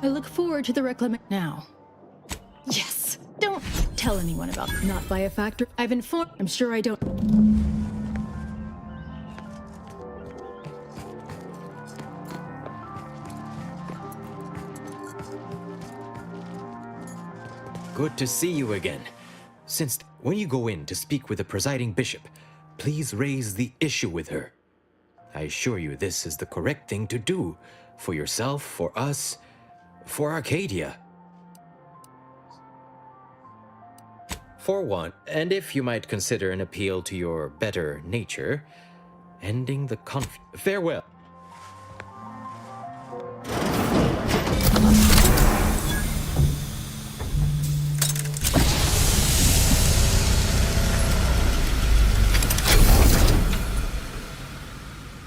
I look forward to the reclamation now. Yes! Don't tell anyone about not by a factor. I've informed. I'm sure I don't. Good to see you again. Since when you go in to speak with the presiding bishop, please raise the issue with her. I assure you this is the correct thing to do. For yourself, for us, for Arcadia. For one, and if you might consider an appeal to your better nature, ending the conflict. Farewell.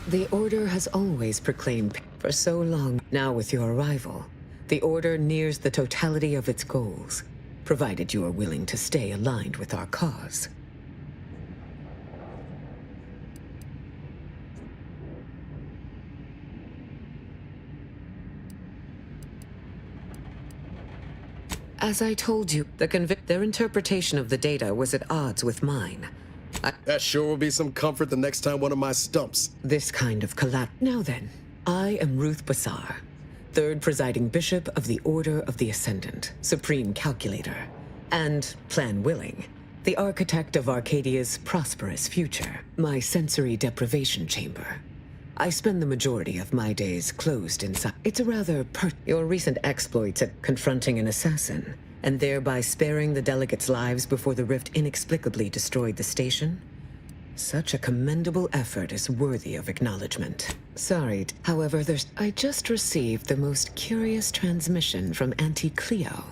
The Order has always proclaimed for so long. Now with your arrival, the Order nears the totality of its goals, provided you are willing to stay aligned with our cause. As I told you, their interpretation of the data was at odds with mine. That sure will be some comfort the next time one of my stumps. This kind of Now then, I am Ruth Bassar, third presiding bishop of the Order of the Ascendant, supreme calculator, and, plan willing, the architect of Arcadia's prosperous future, my sensory deprivation chamber. I spend the majority of my days closed inside. It's a rather your recent exploits at confronting an assassin, and thereby sparing the delegates' lives before the rift inexplicably destroyed the station. Such a commendable effort is worthy of acknowledgement. Sorry, however, I just received the most curious transmission from Auntie Cleo.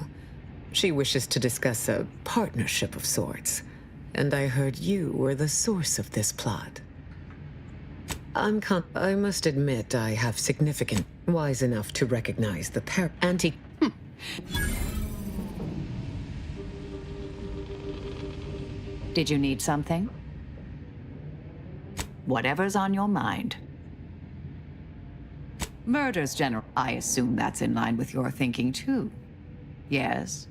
She wishes to discuss a partnership of sorts, and I heard you were the source of this plot. I must admit I have significant wise enough to recognize the Auntie. Did you need something? Whatever's on your mind. Murders, General. I assume that's in line with your thinking, too. Yes?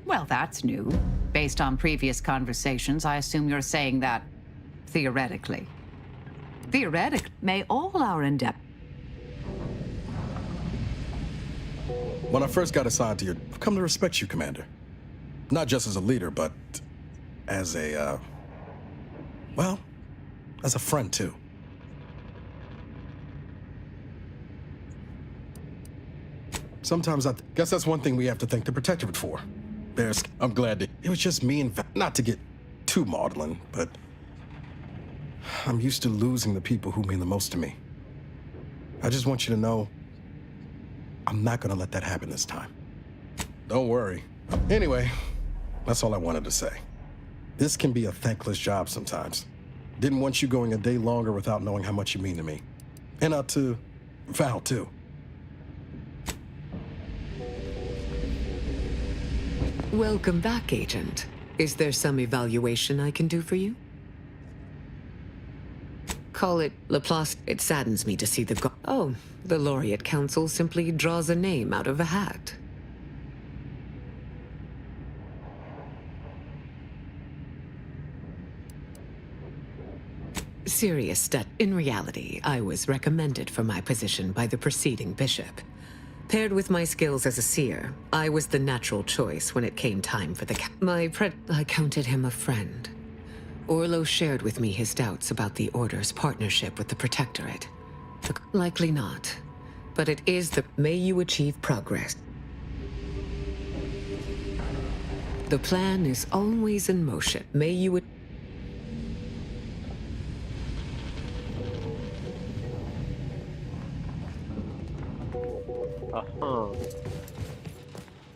Well, that's new. Based on previous conversations, I assume you're saying that theoretically. Theoretically, may all our endeavors. When I first got assigned to you, I've come to respect you, Commander. Not just as a leader, but as a, well, as a friend, too. Sometimes I guess that's one thing we have to thank the Protectorate for. I'm glad that it was just me and not to get too maudlin, but I'm used to losing the people who mean the most to me. I just want you to know I'm not gonna let that happen this time. Don't worry. Anyway, that's all I wanted to say. This can be a thankless job sometimes. Didn't want you going a day longer without knowing how much you mean to me. And to Val, too. Welcome back, Agent. Is there some evaluation I can do for you? Call it Laplace. It saddens me to see Oh, the Laureate Council simply draws a name out of a hat. Serious stat. In reality, I was recommended for my position by the preceding bishop. Paired with my skills as a seer, I was the natural choice when it came time for I counted him a friend. Orlo shared with me his doubts about the Order's partnership with the Protectorate. Likely not, but it is may you achieve progress. The plan is always in motion. May you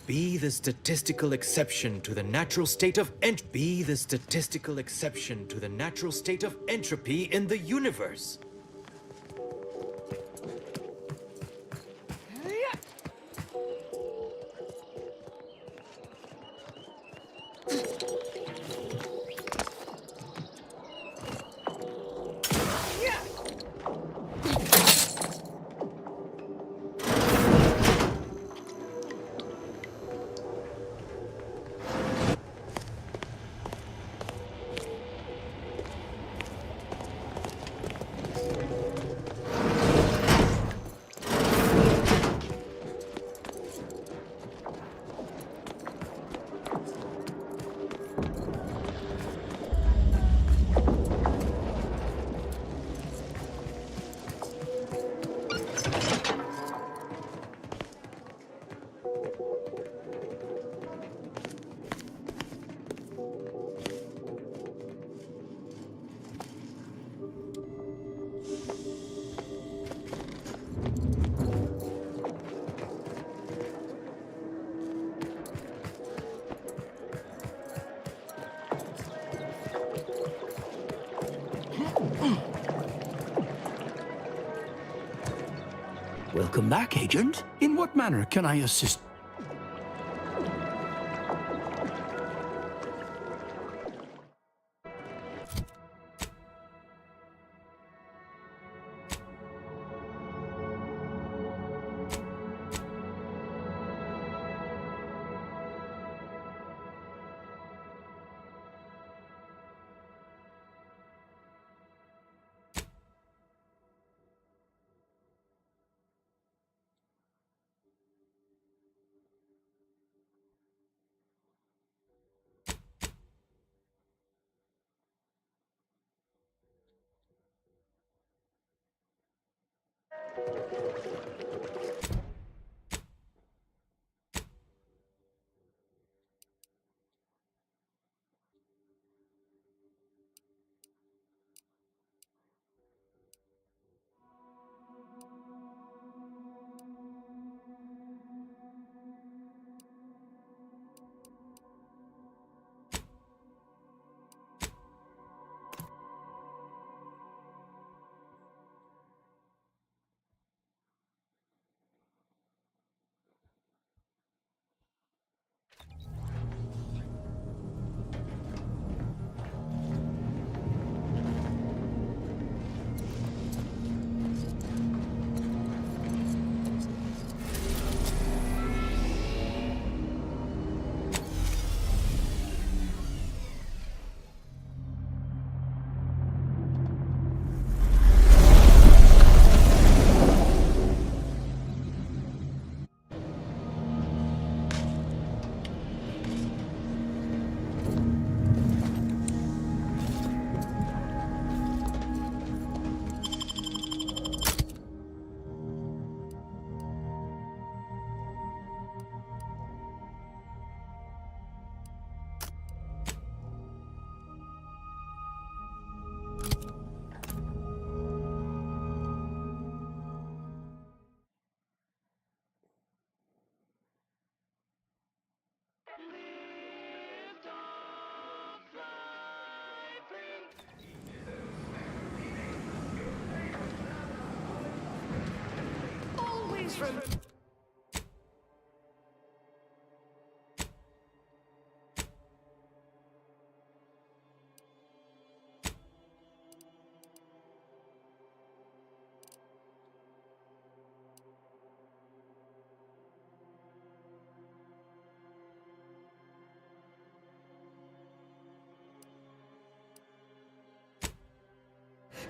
Be the statistical exception to the natural state of Be the statistical exception to the natural state of entropy in the universe. Welcome back, Agent. In what manner can I assist? Always remember.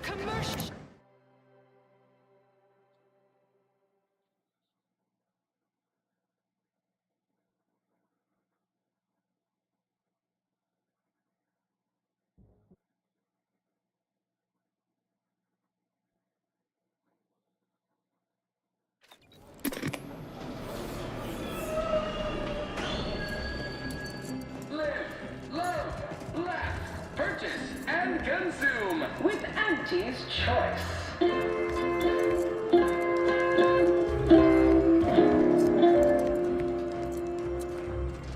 Commercial. Purchase and consume with Auntie's Choice.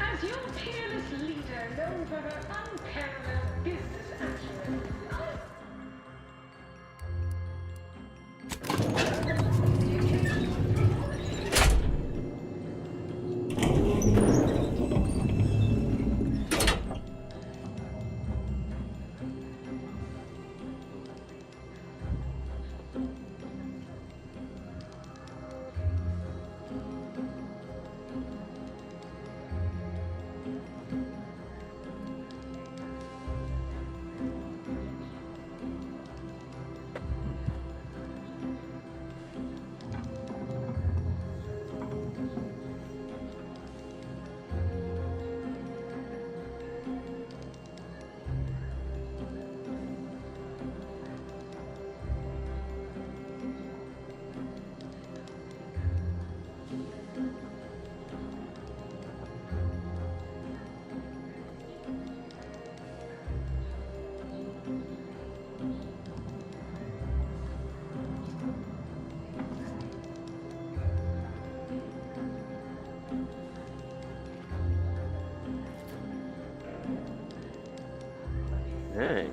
As your peerless leader, known for her unparalleled business acumen, Hey.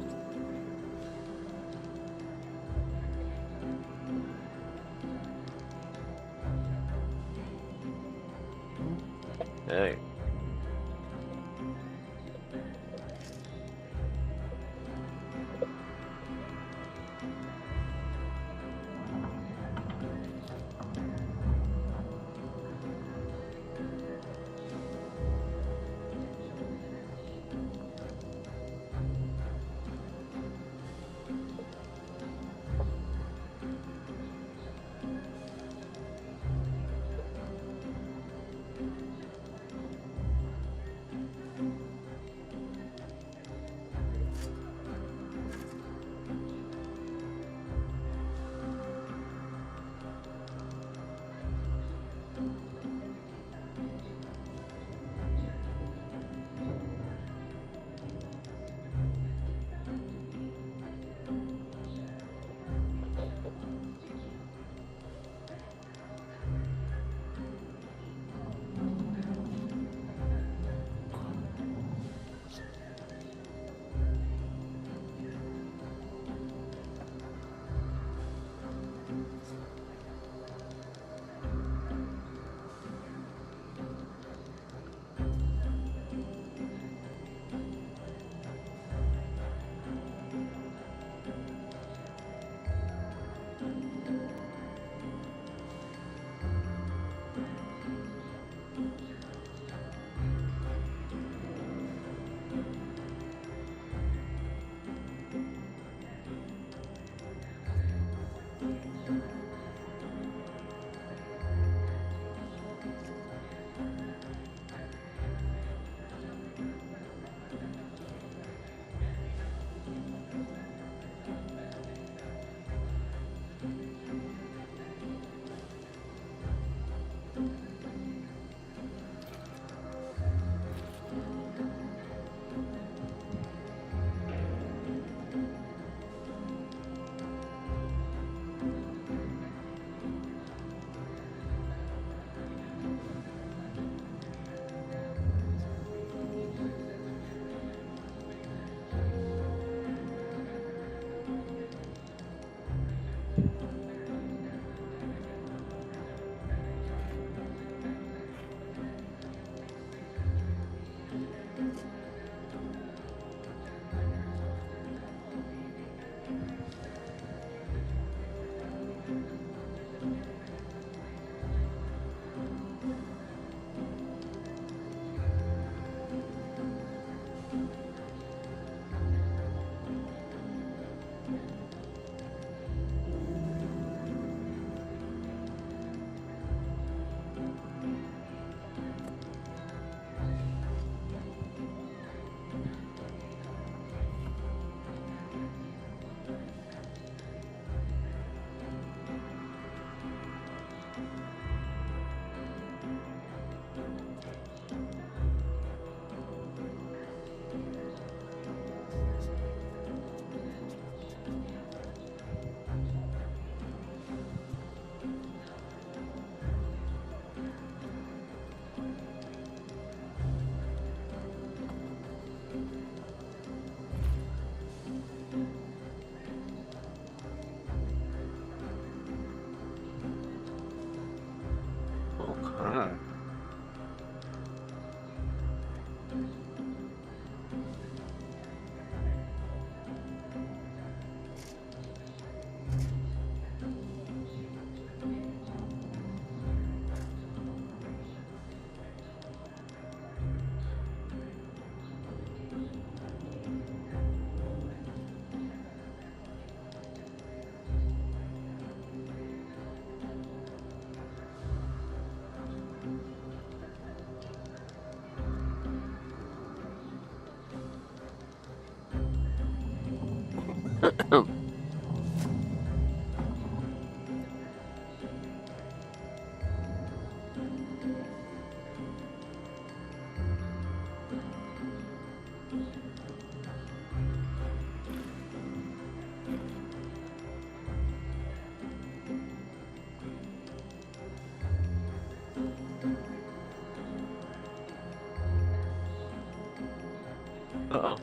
Uh-oh.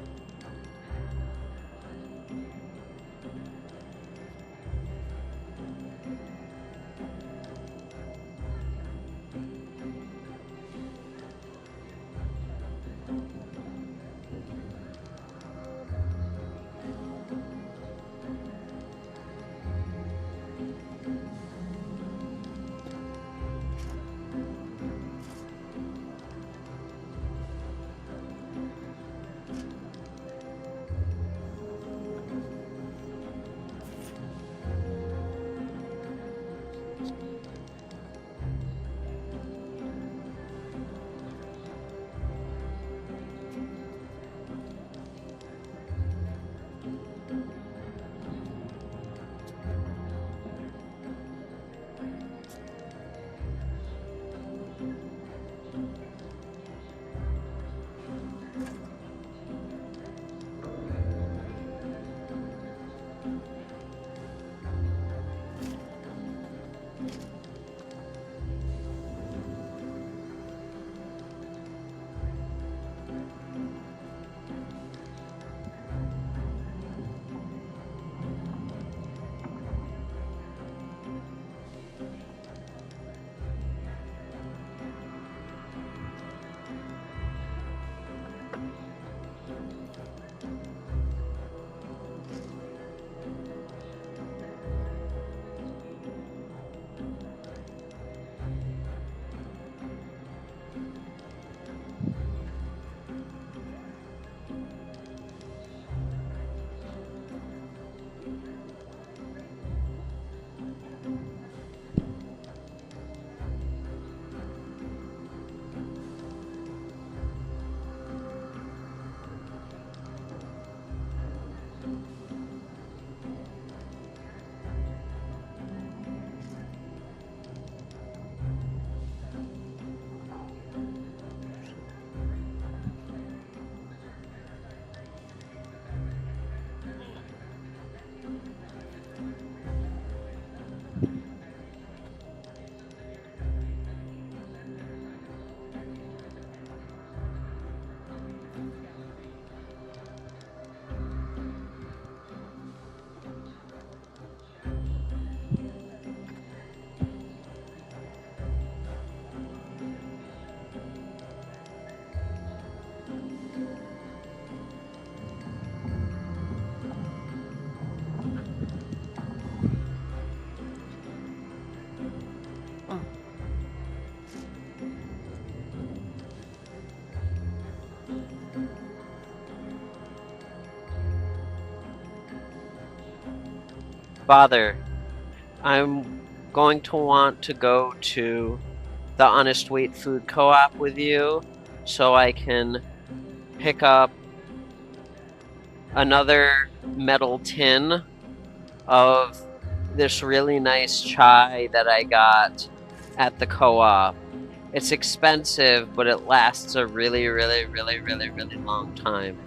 Father, I'm going to want to go to the Honest Wheat Food Co-op with you so I can pick up another metal tin of this really nice chai that I got at the co-op. It's expensive, but it lasts a really, really, really, really, really long time.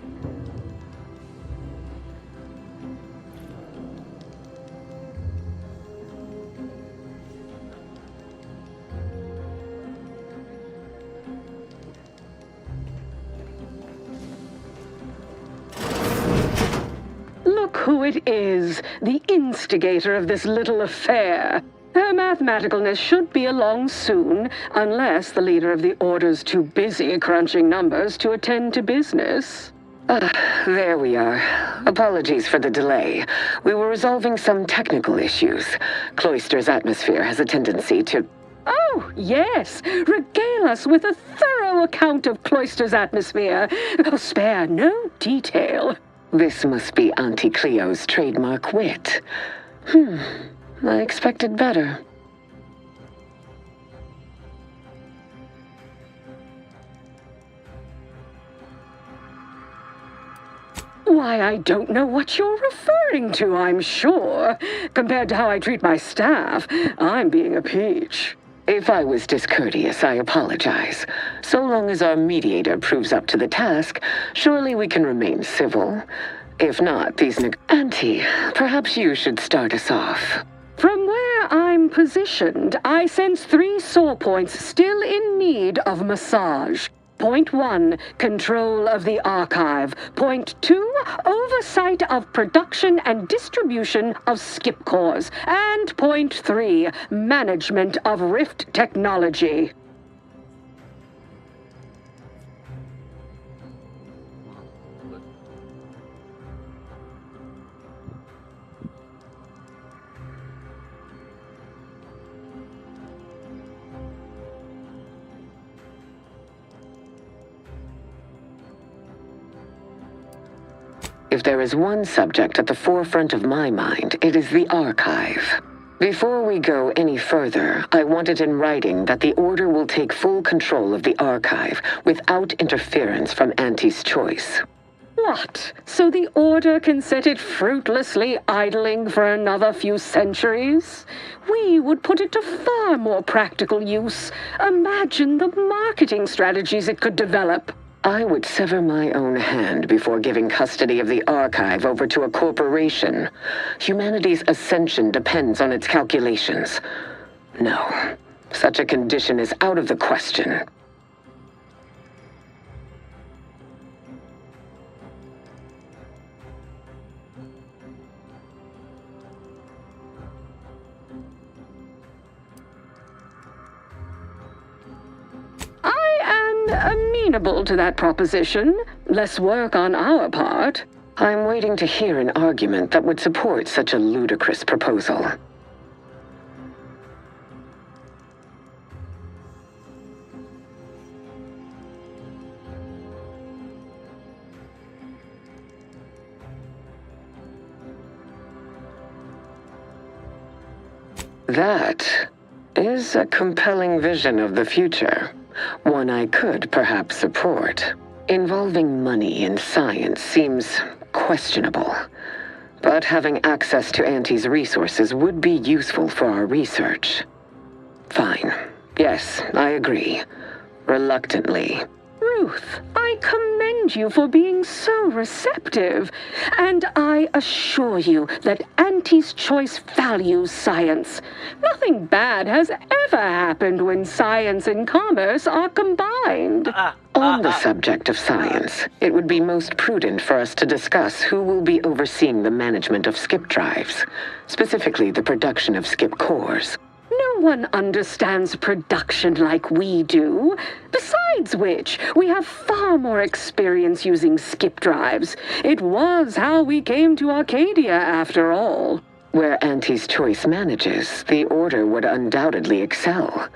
Look who it is, the instigator of this little affair. Her mathematicalness should be along soon, unless the leader of the Order's too busy crunching numbers to attend to business. There we are. Apologies for the delay. We were resolving some technical issues. Cloister's atmosphere has a tendency to... Oh, yes. Regale us with a thorough account of Cloister's atmosphere. Spare no detail. This must be Auntie Cleo's trademark wit. I expected better. Why, I don't know what you're referring to, I'm sure. Compared to how I treat my staff, I'm being a peach. If I was discourteous, I apologize. So long as our mediator proves up to the task, surely we can remain civil. If not, Auntie, perhaps you should start us off. From where I'm positioned, I sense 3 sore points still in need of massage. Point 1, control of the archive. Point 2, oversight of production and distribution of skip cores. And point 3, management of Rift technology. If there is one subject at the forefront of my mind, it is the archive. Before we go any further, I want it in writing that the Order will take full control of the archive without interference from Auntie's choice. What? So the Order can set it fruitlessly idling for another few centuries? We would put it to far more practical use. Imagine the marketing strategies it could develop. I would sever my own hand before giving custody of the archive over to a corporation. Humanity's ascension depends on its calculations. No, such a condition is out of the question. I am amenable to that proposition. Less work on our part. I'm waiting to hear an argument that would support such a ludicrous proposal. That is a compelling vision of the future. One I could perhaps support. Involving money in science seems questionable, but having access to Auntie's resources would be useful for our research. Fine. Yes, I agree. Reluctantly. Ruth, I commend you for being so receptive, and I assure you that Auntie's choice values science. Nothing bad has ever happened when science and commerce are combined. On the subject of science, it would be most prudent for us to discuss who will be overseeing the management of skip drives, specifically the production of skip cores. No one understands production like we do. Besides which, we have far more experience using skip drives. It was how we came to Arcadia, after all. Where Auntie's choice manages, the Order would undoubtedly excel.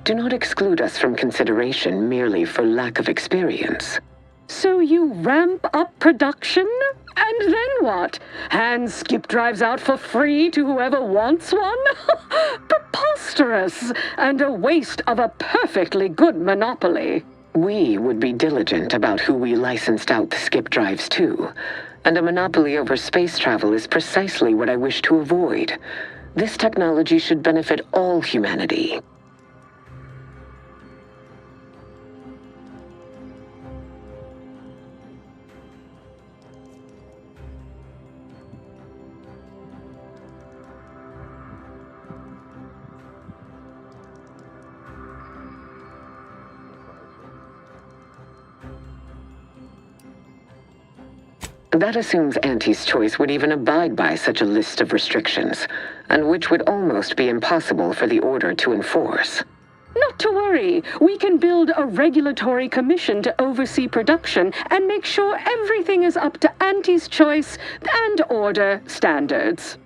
Do not exclude us from consideration merely for lack of experience. So you ramp up production? And then what? Hand skip drives out for free to whoever wants one? Preposterous, and a waste of a perfectly good monopoly. We would be diligent about who we licensed out the skip drives to, and a monopoly over space travel is precisely what I wish to avoid. This technology should benefit all humanity. That assumes Auntie's choice would even abide by such a list of restrictions, and which would almost be impossible for the Order to enforce. Not to worry. We can build a regulatory commission to oversee production and make sure everything is up to Auntie's choice and Order standards.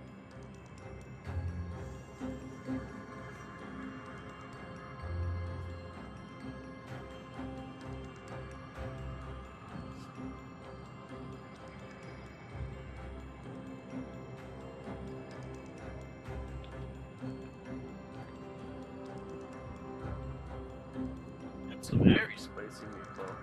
It's a very spicy meatball.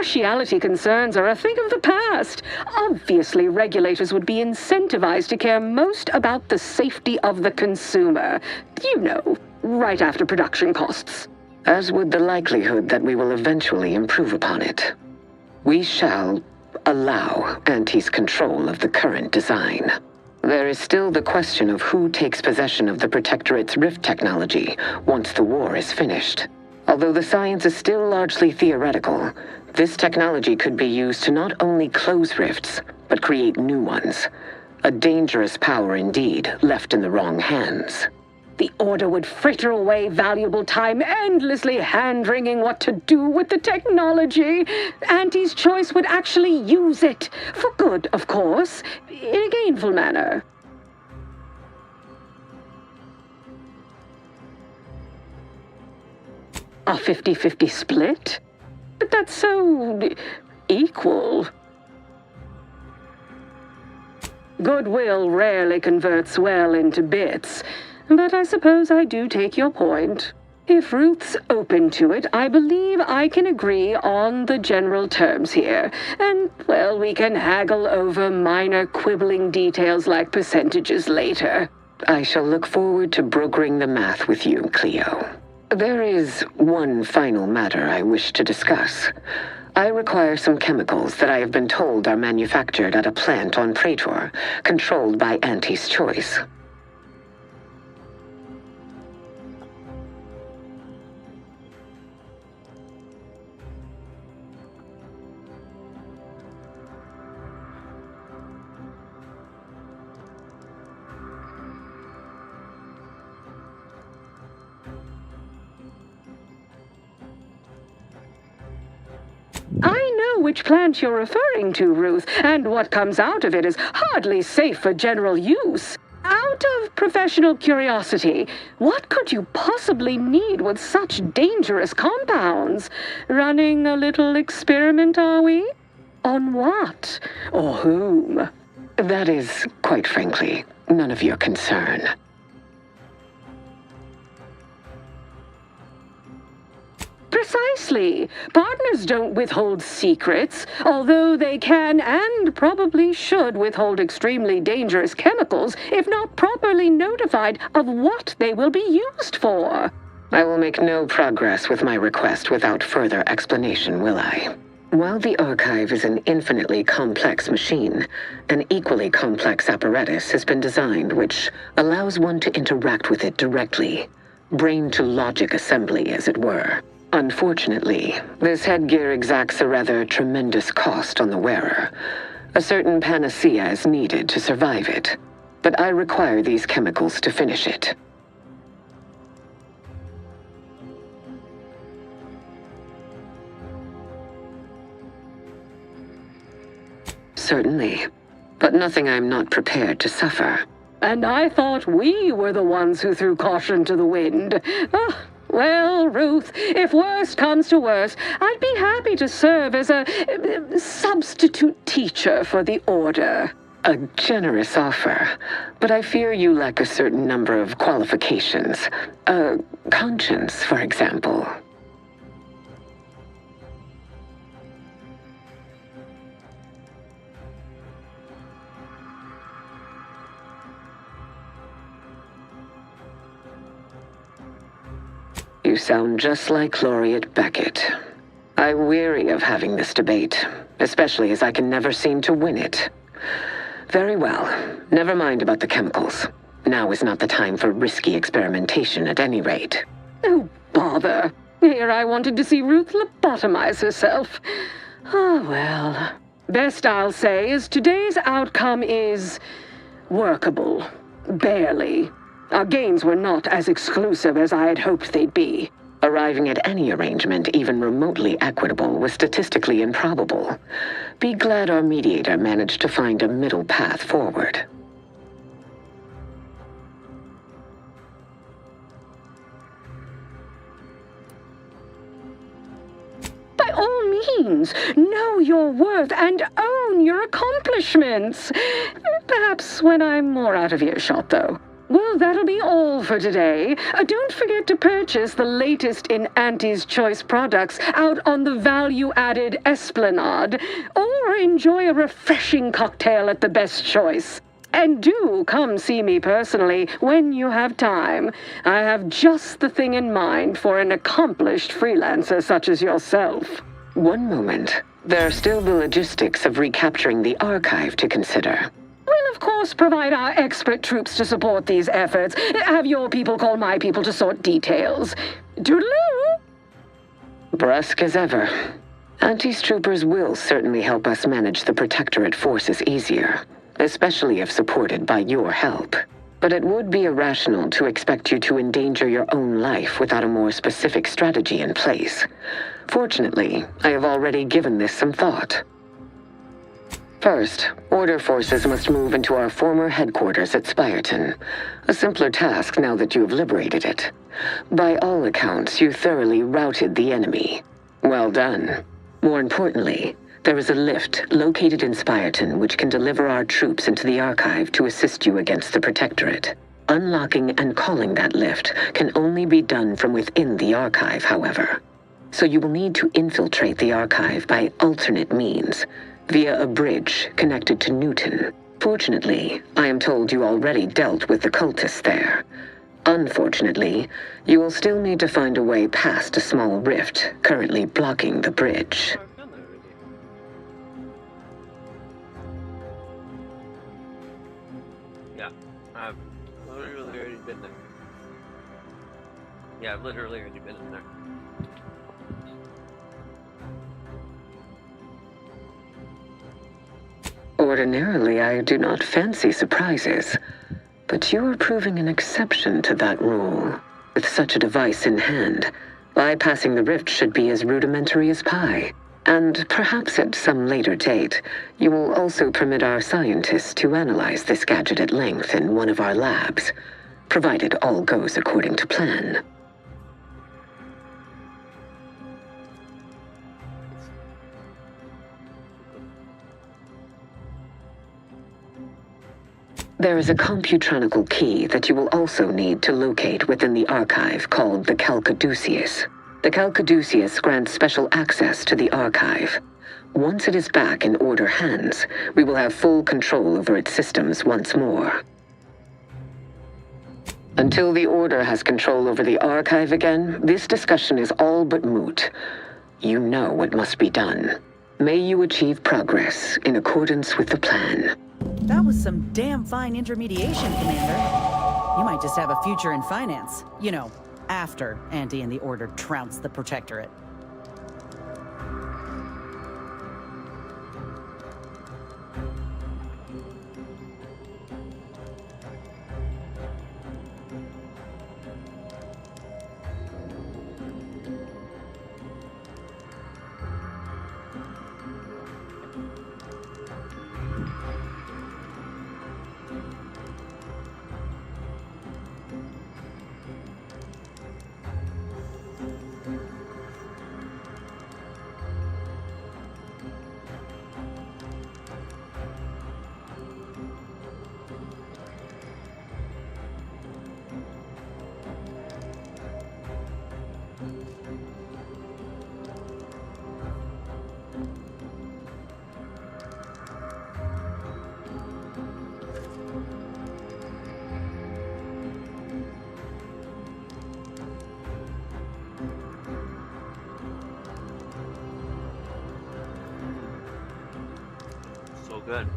partiality concerns are a thing of the past. Obviously, regulators would be incentivized to care most about the safety of the consumer. You know, right after production costs. As would the likelihood that we will eventually improve upon it. We shall allow Auntie's control of the current design. There is still the question of who takes possession of the Protectorate's rift technology once the war is finished. Although the science is still largely theoretical, this technology could be used to not only close rifts, but create new ones. A dangerous power indeed, left in the wrong hands. The Order would fritter away valuable time endlessly hand-wringing what to do with the technology. Auntie's choice would actually use it. For good, of course. In a gainful manner. A 50-50 split? But that's so equal. Goodwill rarely converts well into bits. But I suppose I do take your point. If Ruth's open to it, I believe I can agree on the general terms here. And, well, we can haggle over minor quibbling details like percentages later. I shall look forward to brokering the math with you, Cleo. There is one final matter I wish to discuss. I require some chemicals that I have been told are manufactured at a plant on Praetor, controlled by Auntie's choice. I know which plant you're referring to, Ruth, and what comes out of it is hardly safe for general use. Out of professional curiosity, what could you possibly need with such dangerous compounds? Running a little experiment, are we? On what? Or whom? That is, quite frankly, none of your concern. Precisely. Partners don't withhold secrets, although they can and probably should withhold extremely dangerous chemicals if not properly notified of what they will be used for. I will make no progress with my request without further explanation, will I? While the Archive is an infinitely complex machine, an equally complex apparatus has been designed which allows one to interact with it directly. Brain-to-logic assembly, as it were. Unfortunately, this headgear exacts a rather tremendous cost on the wearer. A certain panacea is needed to survive it, but I require these chemicals to finish it. Certainly, but nothing I'm not prepared to suffer. And I thought we were the ones who threw caution to the wind. Well, Ruth, if worst comes to worst, I'd be happy to serve as a substitute teacher for the Order. A generous offer, but I fear you lack a certain number of qualifications. Conscience, for example. You sound just like Laureate Beckett. I weary of having this debate, especially as I can never seem to win it. Very well. Never mind about the chemicals. Now is not the time for risky experimentation at any rate. Oh, bother. Here I wanted to see Ruth lobotomize herself. Oh, well. Best I'll say is today's outcome is workable. Barely. Our gains were not as exclusive as I had hoped they'd be. Arriving at any arrangement even remotely equitable was statistically improbable. Be glad our mediator managed to find a middle path forward. By all means, know your worth and own your accomplishments. Perhaps when I'm more out of earshot, though. We'll Well, that'll be all for today. Don't forget to purchase the latest in Auntie's Choice products out on the value-added Esplanade, or enjoy a refreshing cocktail at the Best Choice. And do come see me personally when you have time. I have just the thing in mind for an accomplished freelancer such as yourself. One moment. There are still the logistics of recapturing the archive to consider. We'll of course provide our expert troops to support these efforts. Have your people call my people to sort details. Toodaloo! Brusque as ever. Auntie's troopers will certainly help us manage the Protectorate forces easier, especially if supported by your help. But it would be irrational to expect you to endanger your own life without a more specific strategy in place. Fortunately, I have already given this some thought. First, Order forces must move into our former headquarters at Spireton. A simpler task now that you have liberated it. By all accounts, you thoroughly routed the enemy. Well done. More importantly, there is a lift located in Spireton which can deliver our troops into the archive to assist you against the Protectorate. Unlocking and calling that lift can only be done from within the archive, however. So you will need to infiltrate the archive by alternate means, via a bridge connected to Newton. Fortunately, I am told you already dealt with the cultists there. Unfortunately, you will still need to find a way past a small rift currently blocking the bridge. Yeah, I've literally already been there. Yeah, I've literally already been in there. Ordinarily, I do not fancy surprises, but you are proving an exception to that rule. With such a device in hand, bypassing the rift should be as rudimentary as pie. And perhaps at some later date, you will also permit our scientists to analyze this gadget at length in one of our labs, provided all goes according to plan. There is a computronical key that you will also need to locate within the archive called the Calcaduceus. The Calcaduceus grants special access to the archive. Once it is back in Order hands, we will have full control over its systems once more. Until the Order has control over the archive again, this discussion is all but moot. You know what must be done. May you achieve progress in accordance with the plan. That was some damn fine intermediation, Commander. You might just have a future in finance. You know, after Auntie and the Order trounce the Protectorate. So good.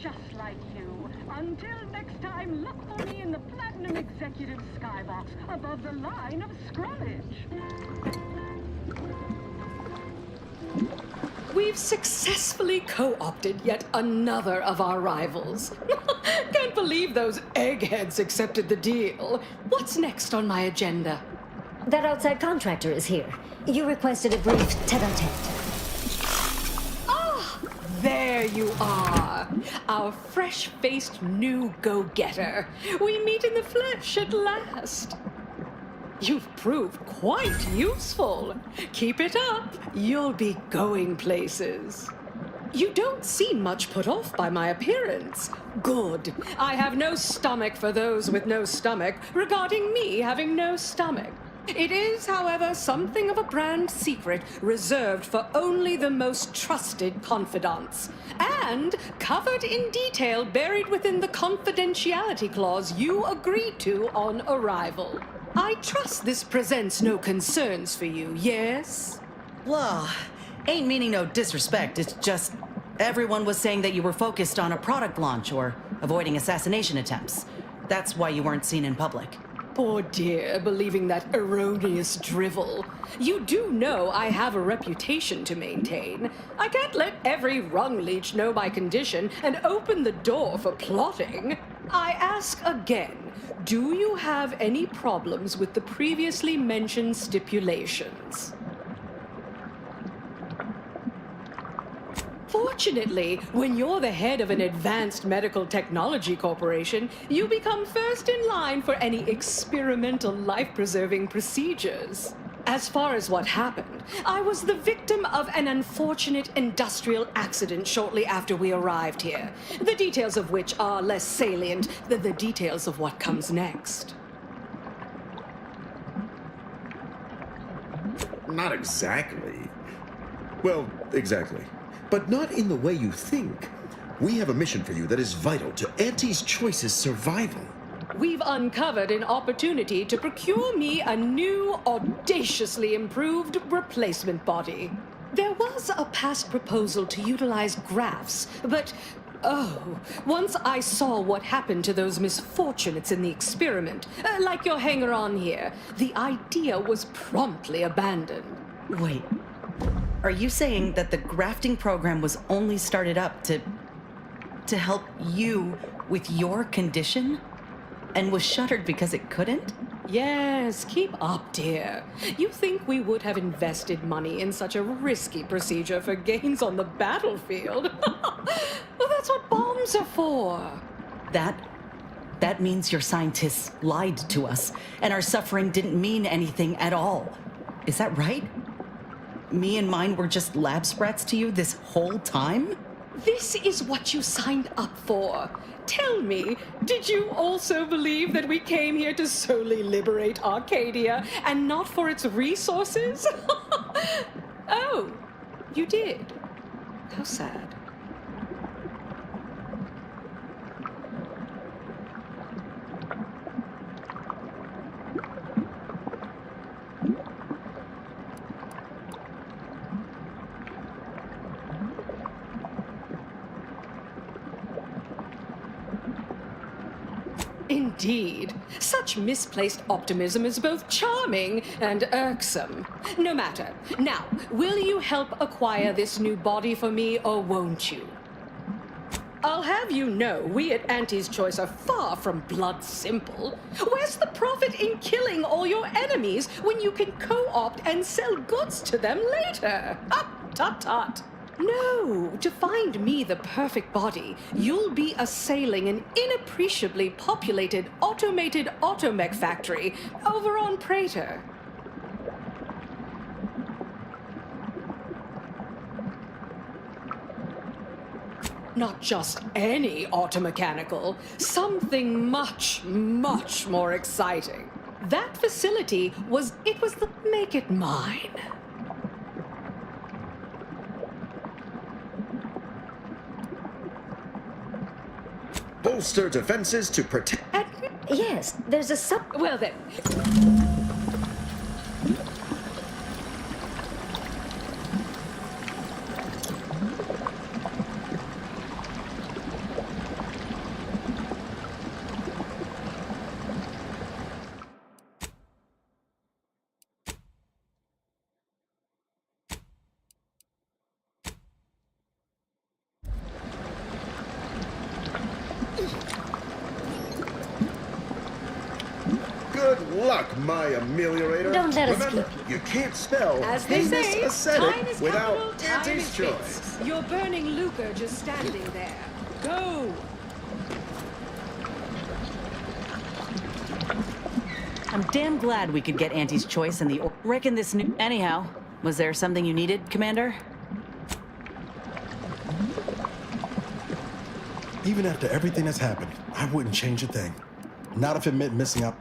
just like you. Until next time, look for me in the Platinum Executive Skybox above the line of scrummage. We've successfully co-opted yet another of our rivals. Can't believe those eggheads accepted the deal. What's next on my agenda? That outside contractor is here. You requested a brief tete-a-tete. Ah, there you are. Our fresh-faced new go-getter. We meet in the flesh at last. You've proved quite useful. Keep it up. You'll be going places. You don't seem much put off by my appearance. Good. I have no stomach for those with no stomach regarding me having no stomach. It is, however, something of a brand secret reserved for only the most trusted confidants, and covered in detail buried within the confidentiality clause you agreed to on arrival. I trust this presents no concerns for you, yes? Well, ain't meaning no disrespect. It's just everyone was saying that you were focused on a product launch or avoiding assassination attempts. That's why you weren't seen in public. Poor dear, believing that erroneous drivel. You do know I have a reputation to maintain. I can't let every rung leech know my condition and open the door for plotting. I ask again, do you have any problems with the previously mentioned stipulations? Fortunately, when you're the head of an advanced medical technology corporation, you become first in line for any experimental life-preserving procedures. As far as what happened, I was the victim of an unfortunate industrial accident shortly after we arrived here, the details of which are less salient than the details of what comes next. Not exactly. Well, exactly. But not in the way you think. We have a mission for you that is vital to Auntie's Choice's survival. We've uncovered an opportunity to procure me a new, audaciously improved replacement body. There was a past proposal to utilize grafts, but once I saw what happened to those misfortunates in the experiment, like your hanger-on here, the idea was promptly abandoned. Wait. Are you saying that the grafting program was only started up to help you with your condition? And was shuttered because it couldn't? Yes, keep up, dear. You think we would have invested money in such a risky procedure for gains on the battlefield? Well, that's what bombs are for. That means your scientists lied to us, and our suffering didn't mean anything at all. Is that right? Me and mine were just lab sprats to you this whole time? This is what you signed up for. Tell me, did you also believe that we came here to solely liberate Arcadia and not for its resources? Oh, you did. How sad. Indeed. Such misplaced optimism is both charming and irksome. No matter. Now, will you help acquire this new body for me, or won't you? I'll have you know, we at Auntie's Choice are far from blood simple. Where's the profit in killing all your enemies when you can co-opt and sell goods to them later? Ah, tut-tut. No, to find me the perfect body, you'll be assailing an inappreciably populated automated automech factory over on Praetor. Not just any automechanical, something much, much more exciting. That facility was the make it mine. Bolster defenses to protect... Yes, there's a Well then... luck, my ameliorator. Don't let us Remember, keep you can't spell As they heinous say, ascetic time is without capital, time Auntie's is choice. bits. You're burning lucre just standing there. Go! I'm damn glad we could get Auntie's choice in the reckon this new. Anyhow, was there something you needed, Commander? Even after everything that's happened, I wouldn't change a thing. Not if it meant missing out.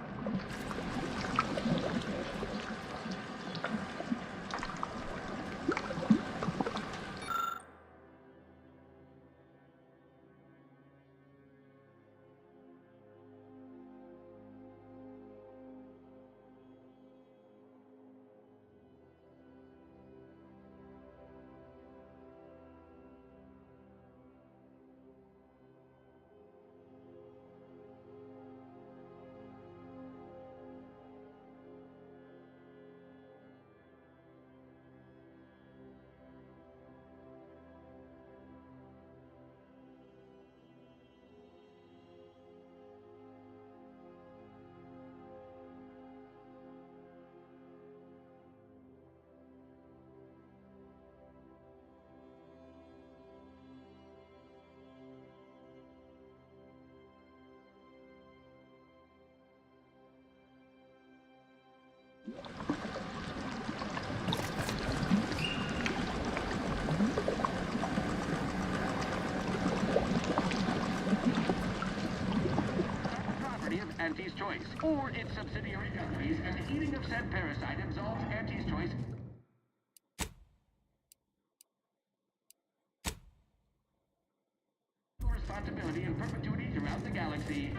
Auntie's Choice, or its subsidiary companies, and the eating of said parasite absolves Auntie's Choice responsibility in perpetuity throughout the galaxy.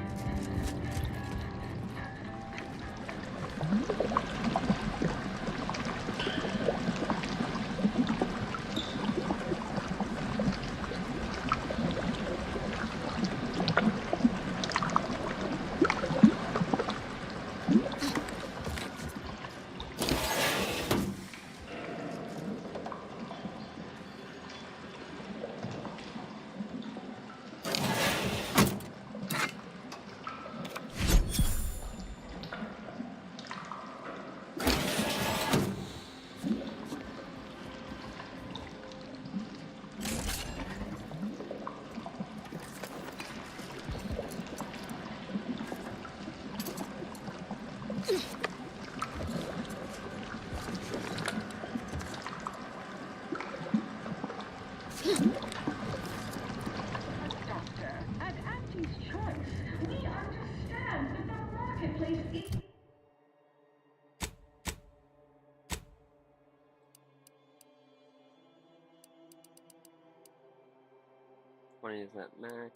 What is that, Mac?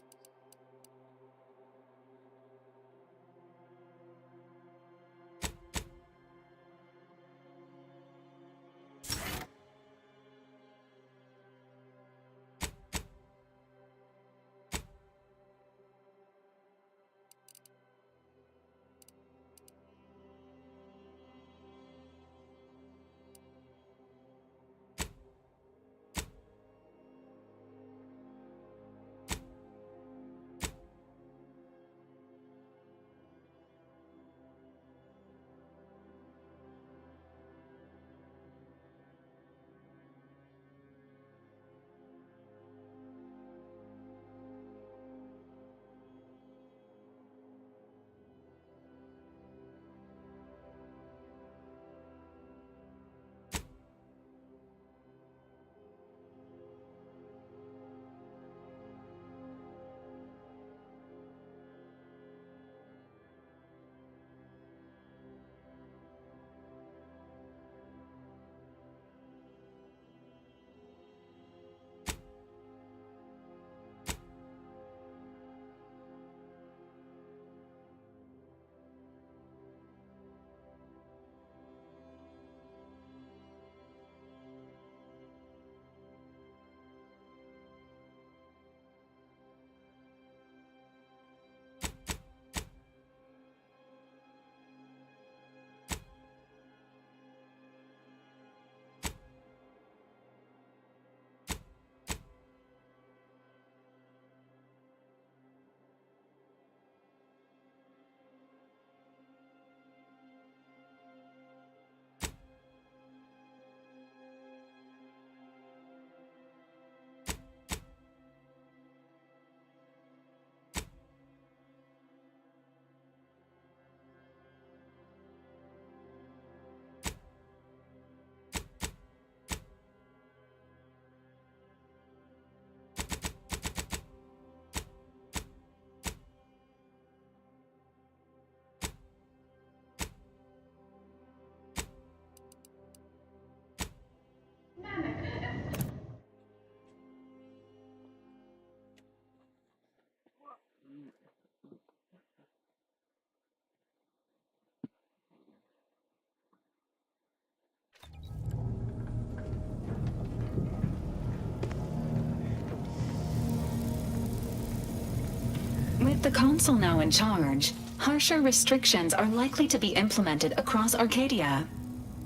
the Council now in charge, harsher restrictions are likely to be implemented across Arcadia,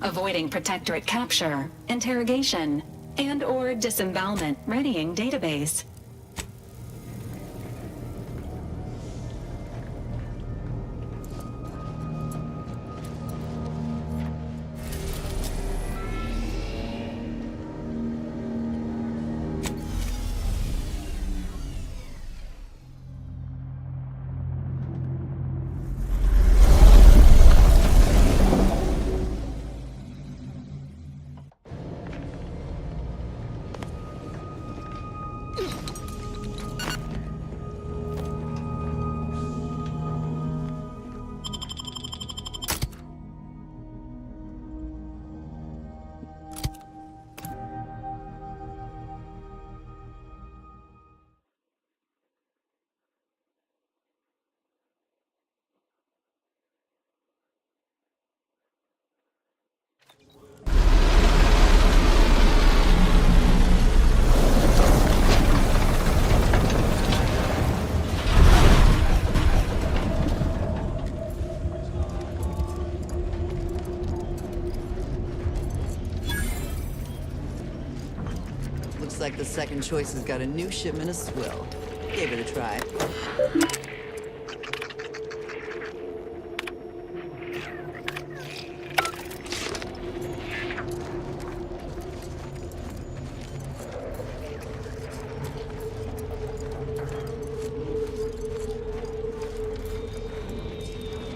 avoiding Protectorate capture, interrogation, and/or disembowelment, readying database. Looks like the second choice has got a new shipment of swill. Gave it a try.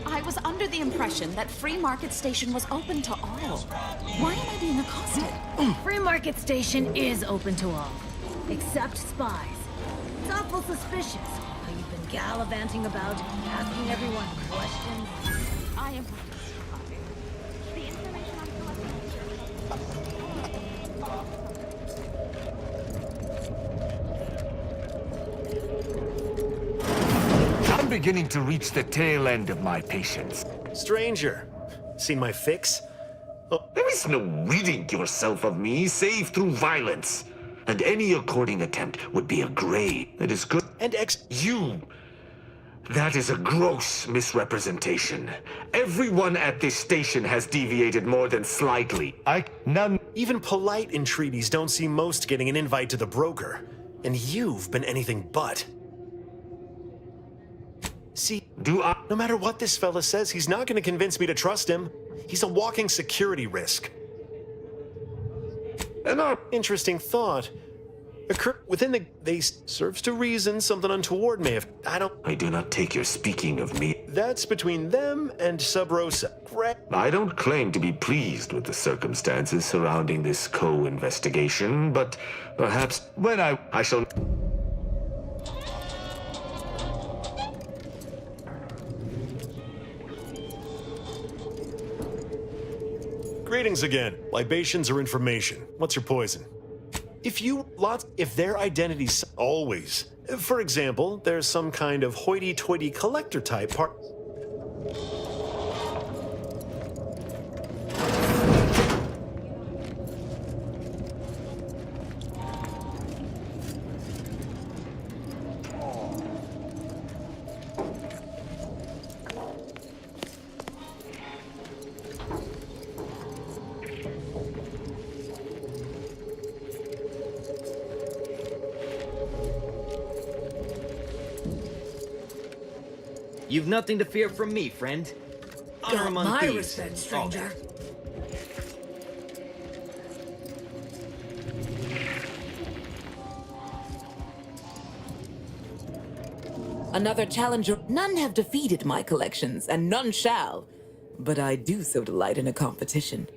I was under the impression that Free Market Station was open to all. Why am I being accosted? Free Market Station is open to all, except spies. It's awful suspicious how you've been gallivanting about, asking everyone questions. I am... I'm beginning to reach the tail end of my patience. Stranger, seen my fix? Oh. There is no ridding yourself of me save through violence. And any according attempt would be a grave. It is good. And You! That is a gross misrepresentation. Everyone at this station has deviated more than slightly. None. Even polite entreaties don't see most getting an invite to the broker. And you've been anything but. See, no matter what this fella says, he's not going to convince me to trust him. He's a walking security risk. Interesting thought. They serves to reason something untoward may have. I do not take your speaking of me. That's between them and Sub Rosa. I don't claim to be pleased with the circumstances surrounding this co-investigation, but perhaps when I shall... Greetings again. Libations or information? What's your poison? If their identities always. For example, there's some kind of hoity-toity collector type part. You've nothing to fear from me, friend. Honor among my thieves. respect, stranger. Another challenger. None have defeated my collections, and none shall. But I do so delight in a competition.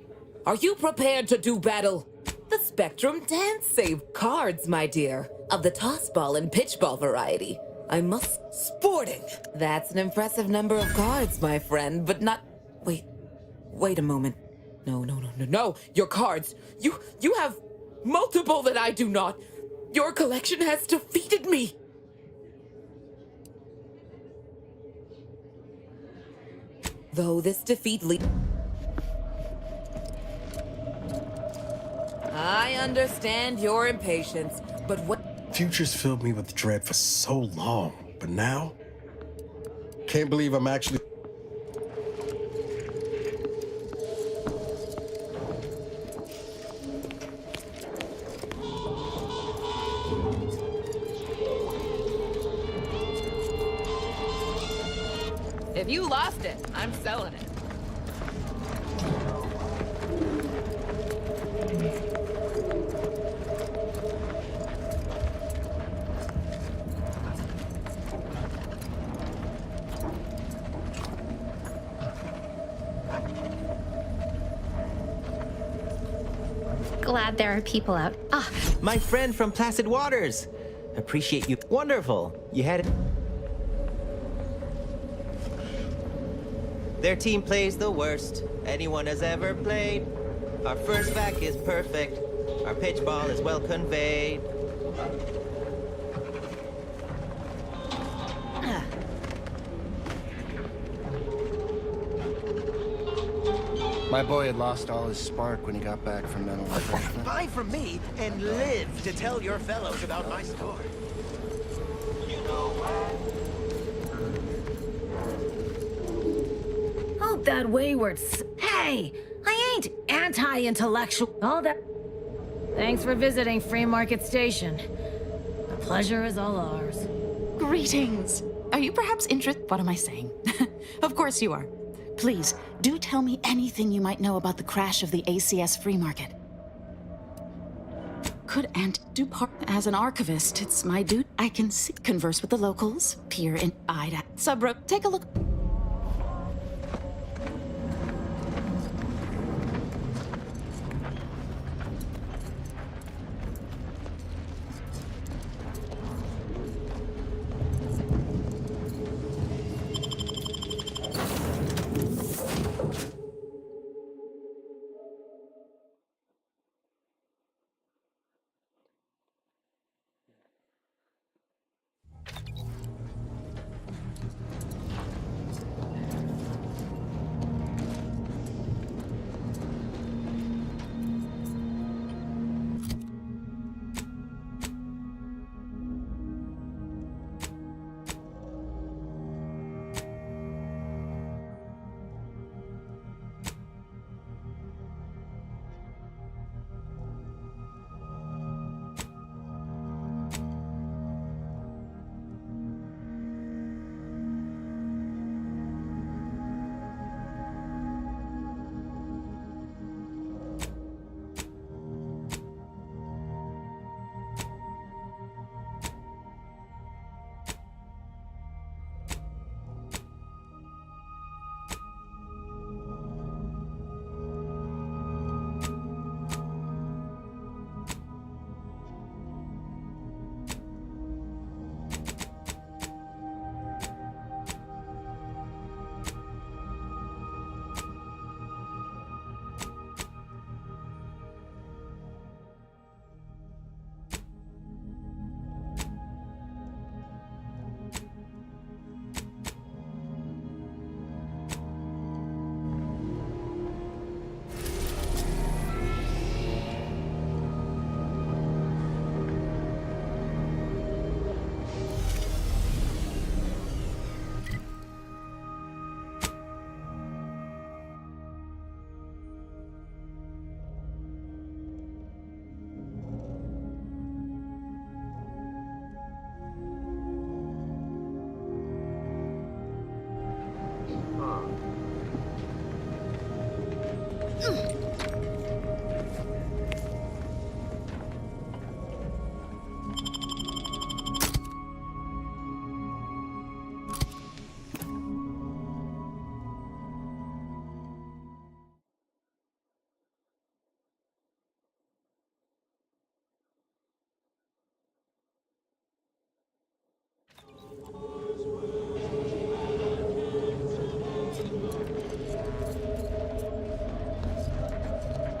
Are you prepared to do battle? The Spectrum Dance save cards, my dear, of the toss ball and pitch ball variety. I must... Sporting! That's an impressive number of cards, my friend, but not... Wait a moment. No, your cards. You have multiple that I do not. Your collection has defeated me. Though this defeat I understand your impatience, but what... Futures filled me with dread for so long, but now, Can't believe I'm actually... If you lost it, I'm selling it. Glad there are people out. Ah, my friend from Placid Waters. Appreciate you. Wonderful. You had it. Their team plays the worst anyone has ever played. Our first vac is perfect. Our pitch ball is well conveyed. My boy had lost all his spark when he got back from mental refreshment. Buy from me and live to tell your fellows about my score. Oh, that wayward Hey! I ain't anti-intellectual. All that... Thanks for visiting Free Market Station. The pleasure is all ours. Greetings. Are you perhaps interested? What am I saying? Of course you are. Please, do tell me anything you might know about the crash of the ACS Free Market. Could Aunt do part as an archivist? It's my duty. I can converse with the locals, peer in Ida. Subro, take a look.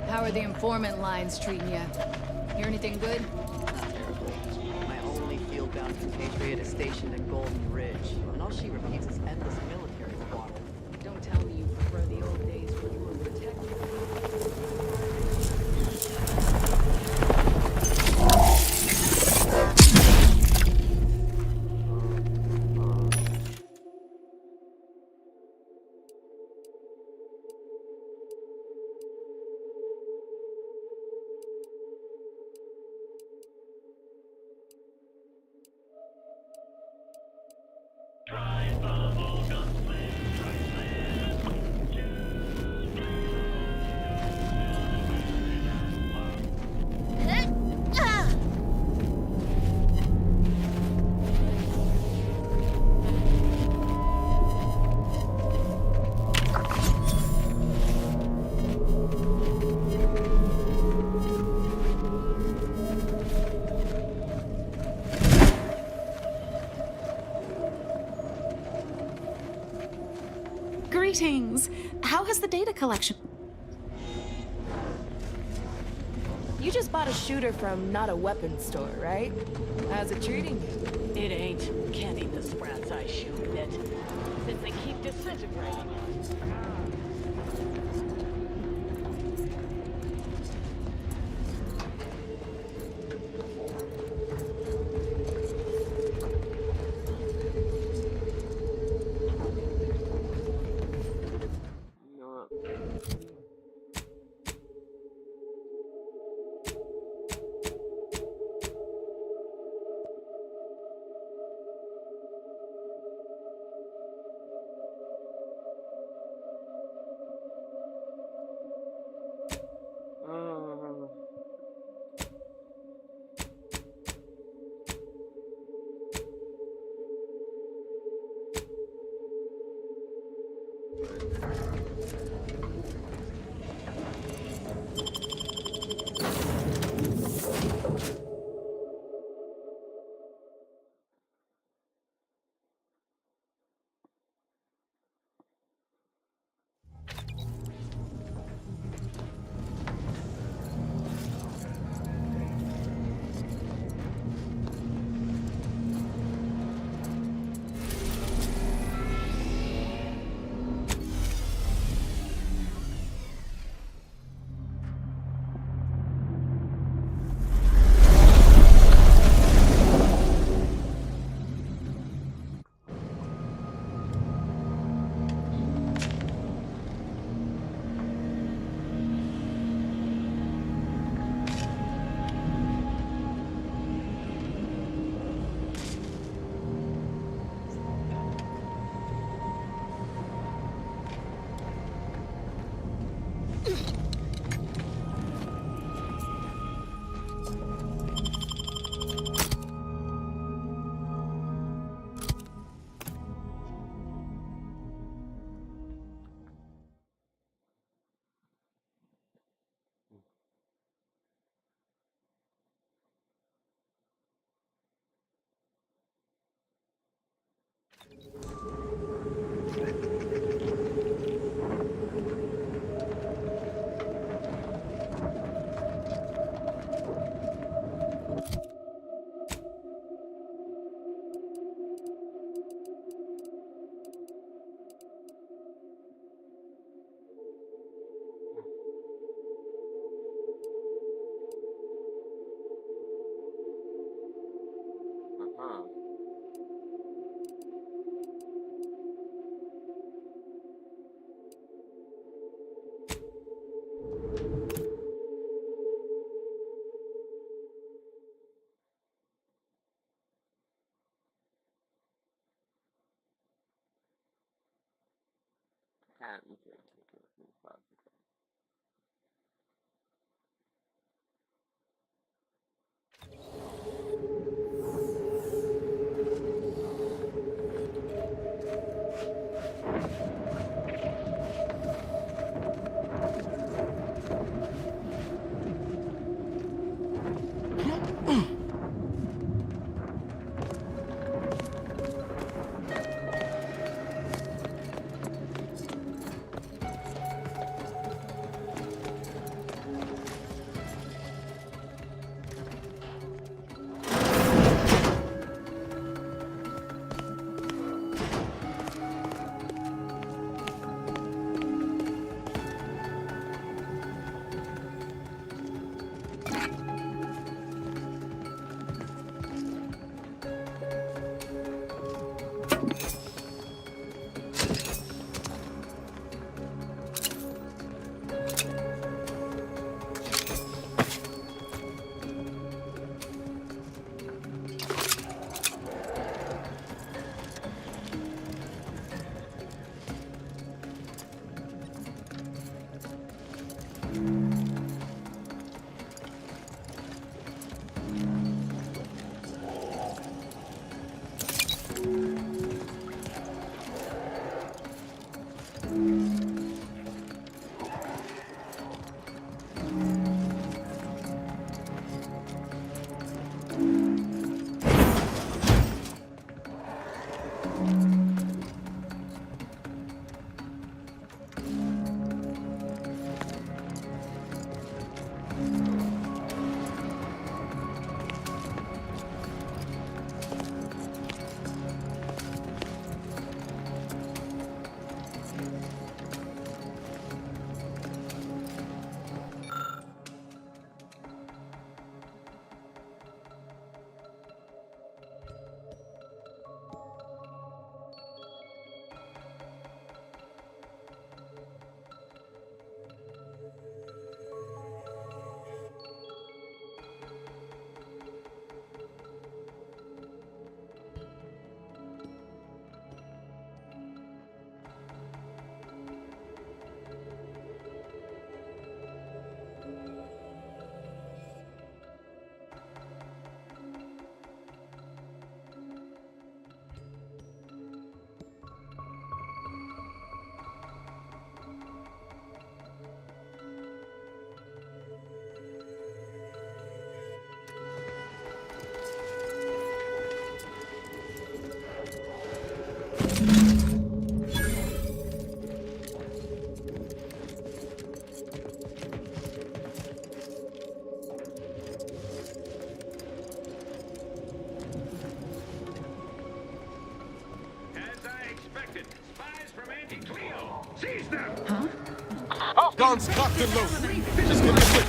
How are the informant lines treating you? Hear anything good? Not terrible. My only field-bound compatriot is stationed at Golden Ridge, and all she repeats is endless military squabble. Don't tell me you prefer the old days when you were protected. Greetings. How has the data collection? You just bought a shooter from not a weapons store, right? How's it treating you? It ain't. Can't eat the sprats I shoot with it. Since they keep disintegrating it. Guns cocked and loaded. Just give me a click.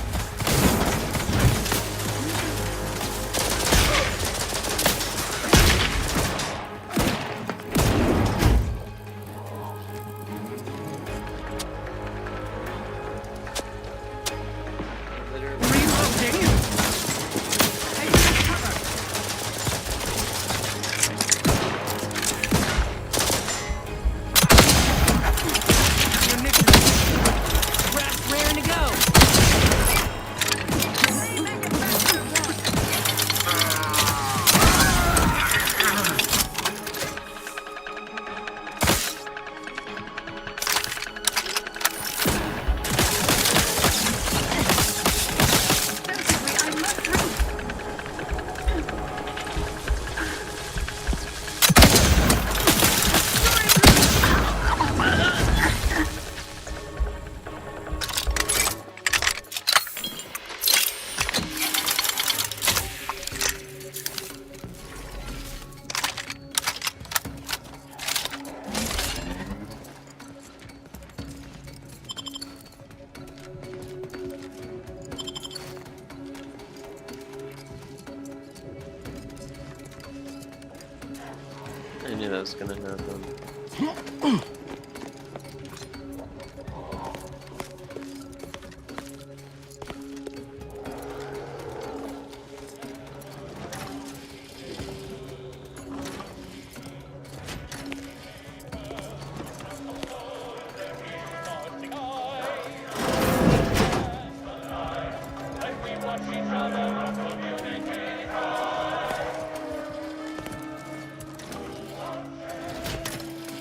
I knew that was gonna happen.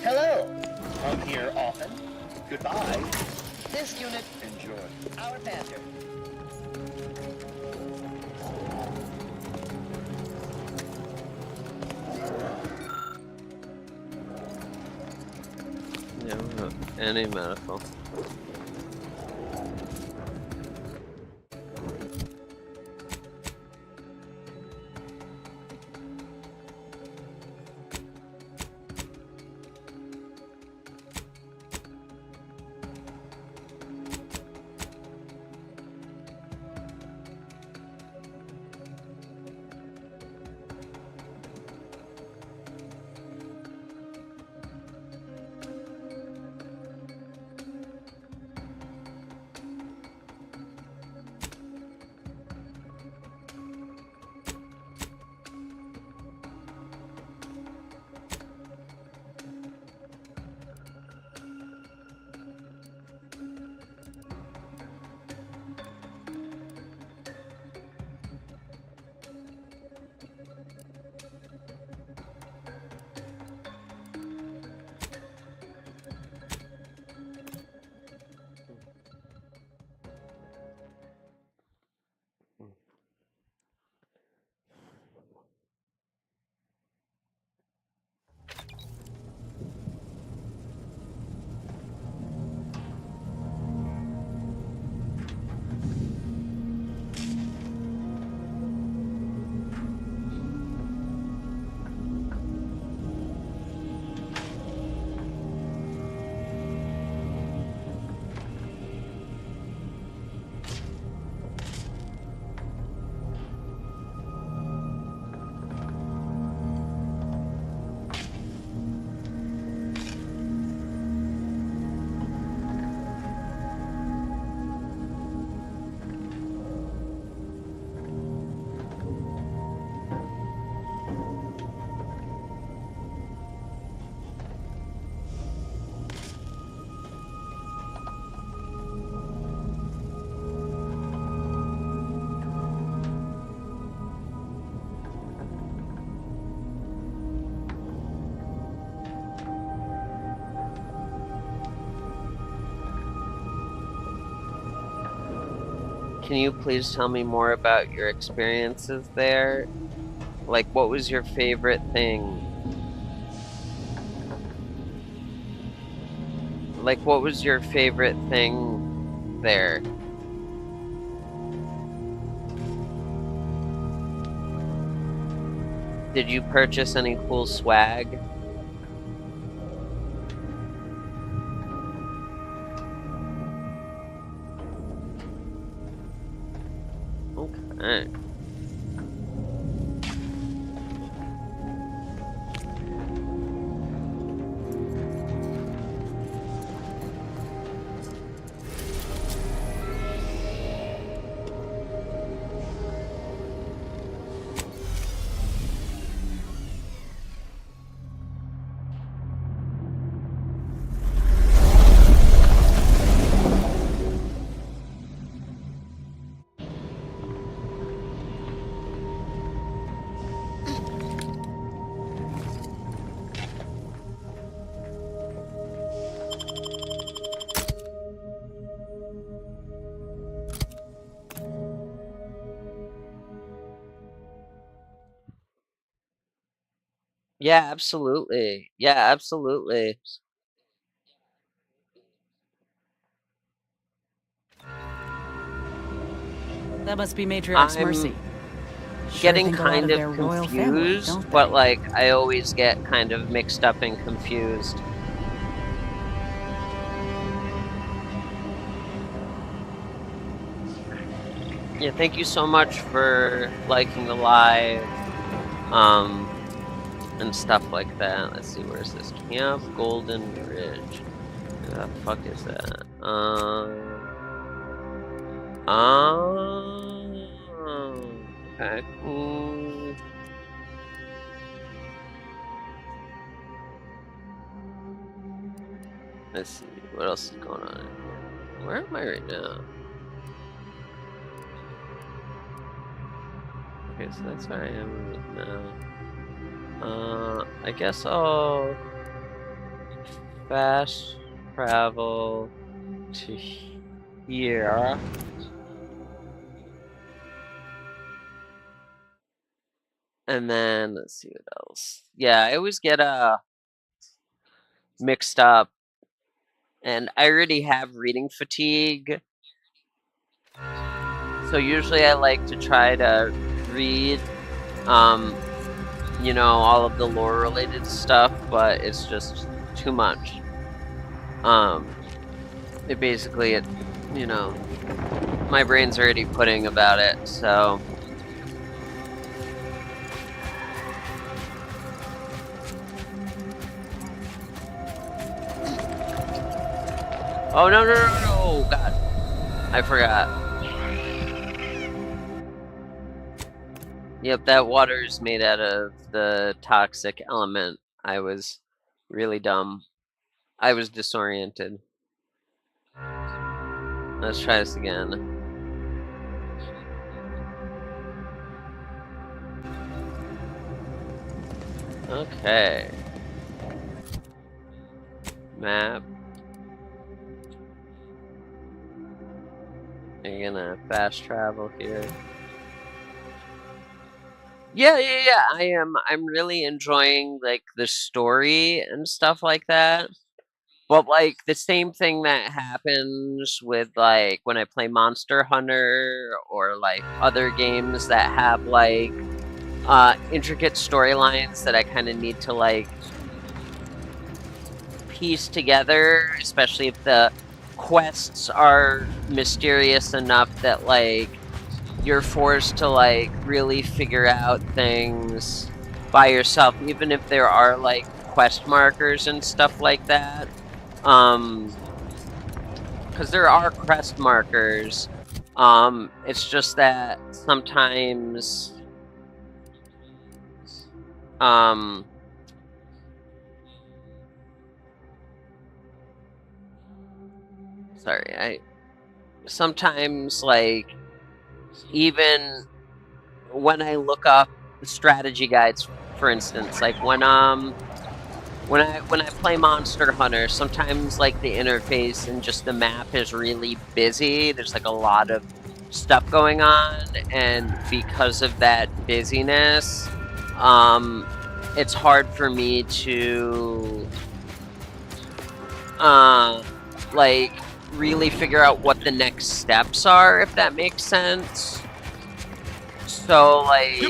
Hello. Come here often. Goodbye. This unit, enjoy. Our banter. Yeah, we don't have any medical. Can you please tell me more about your experiences there? Like, what was your favorite thing? Like, what was your favorite thing there? Did you purchase any cool swag? Yeah, absolutely. Yeah, absolutely. That must be Matriarch's mercy. I'm Sure getting think a lot kind of of their royal family, confused, don't but they? like I always get kind of mixed up and confused. Yeah, thank you so much for liking the live, and stuff like that. Let's see, where's this Camp Golden Ridge? Where the fuck is that? Okay. Let's see, what else is going on in here? Where am I right now? Okay, so that's where I am right now. I guess I'll fast travel to here. And then let's see what else. Yeah, I always get mixed up, and I already have reading fatigue. So usually I like to try to read you know, all of the lore related stuff, but it's just too much. It basically you know, my brain's already pudding about it, so oh no, God. I forgot. Yep, that water is made out of the toxic element. I was really dumb. I was disoriented. Let's try this again. Okay. Map. I'm gonna fast travel here. Yeah. I am. I'm really enjoying like the story and stuff like that. But like the same thing that happens with like when I play Monster Hunter or like other games that have like intricate storylines that I kind of need to like piece together, especially if the quests are mysterious enough that like you're forced to like really figure out things by yourself, even if there are like quest markers and stuff like that. Because there are quest markers. It's just that sometimes sorry, sometimes like even when I look up the strategy guides, for instance, like when I play Monster Hunter, sometimes like the interface and just the map is really busy. There's like a lot of stuff going on, and because of that busyness, it's hard for me to like really figure out what the next steps are, if that makes sense. So like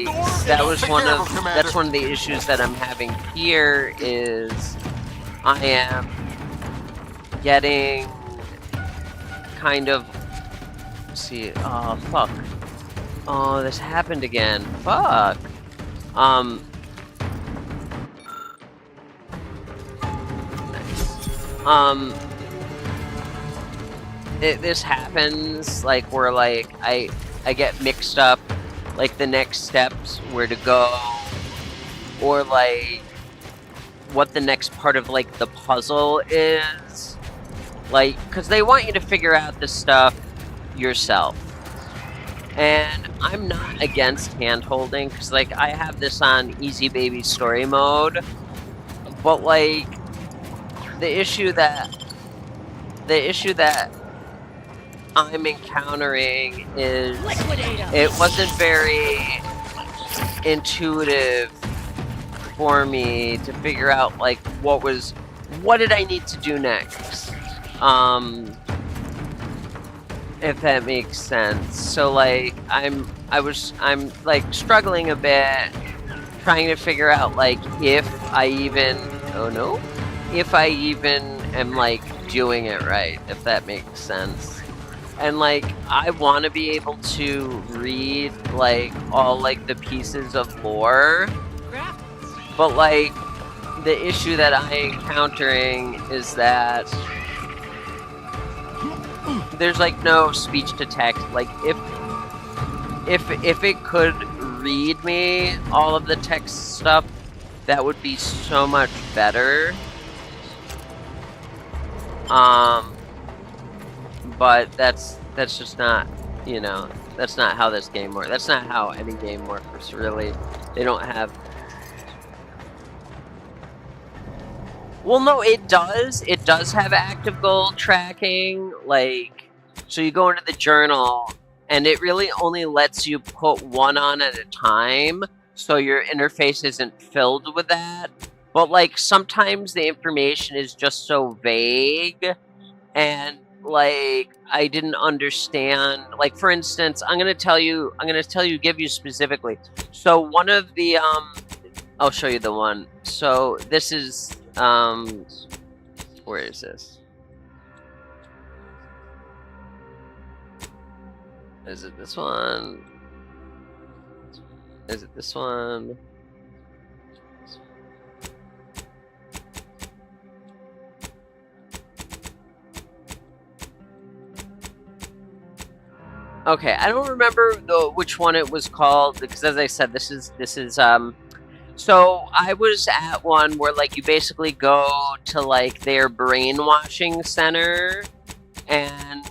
that's one of the issues that I'm having here is I am getting kind of see oh fuck. Oh, this happened again. Fuck. This happens like where like I get mixed up like the next steps, where to go, or like what the next part of like the puzzle is, like because they want you to figure out this stuff yourself. And I'm not against hand-holding, because like I have this on easy baby story mode, but like the issue that I'm encountering is it wasn't very intuitive for me to figure out like what did I need to do next. If that makes sense. So like I'm like struggling a bit trying to figure out like if I even am like doing it right, if that makes sense. And like I want to be able to read like all like the pieces of lore, but like the issue that I'm encountering is that there's like no speech to text. Like if it could read me all of the text stuff, that would be so much better. But that's just not, you know, that's not how this game works. That's not how any game works, really. They don't have... Well, no, it does. It does have active goal tracking. Like, so you go into the journal, and it really only lets you put one on at a time, so your interface isn't filled with that. But, like, sometimes the information is just so vague, and, like, I didn't understand. Like, for instance, I'm gonna give you specifically. So one of the, I'll show you the one. So this is, where is this? Is it this one? Is it this one? Okay, I don't remember which one it was called, because as I said, this is so I was at one where like you basically go to like their brainwashing center, and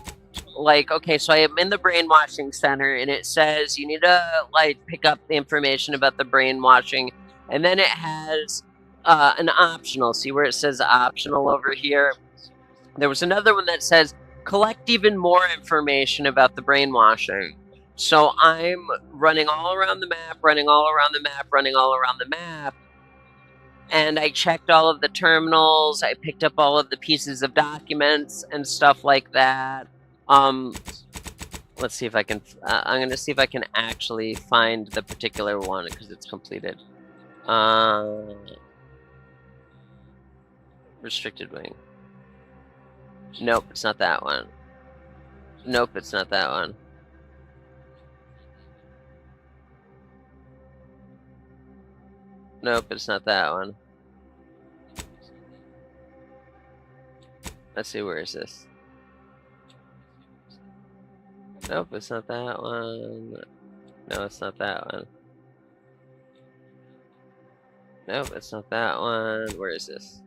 like, okay, so I am in the brainwashing center, and it says you need to like pick up the information about the brainwashing, and then it has an optional. See where it says optional over here? There was another one that says collect even more information about the brainwashing. So I'm running all around the map, and I checked all of the terminals, I picked up all of the pieces of documents and stuff like that. Let's see if I can, I'm gonna see if I can actually find the particular one, because it's completed. Restricted wing. Nope, it's not that one. Nope, it's not that one. Nope, it's not that one. Let's see, where is this? Nope, it's not that one. No, it's not that one. Nope, it's not that one. Where is this?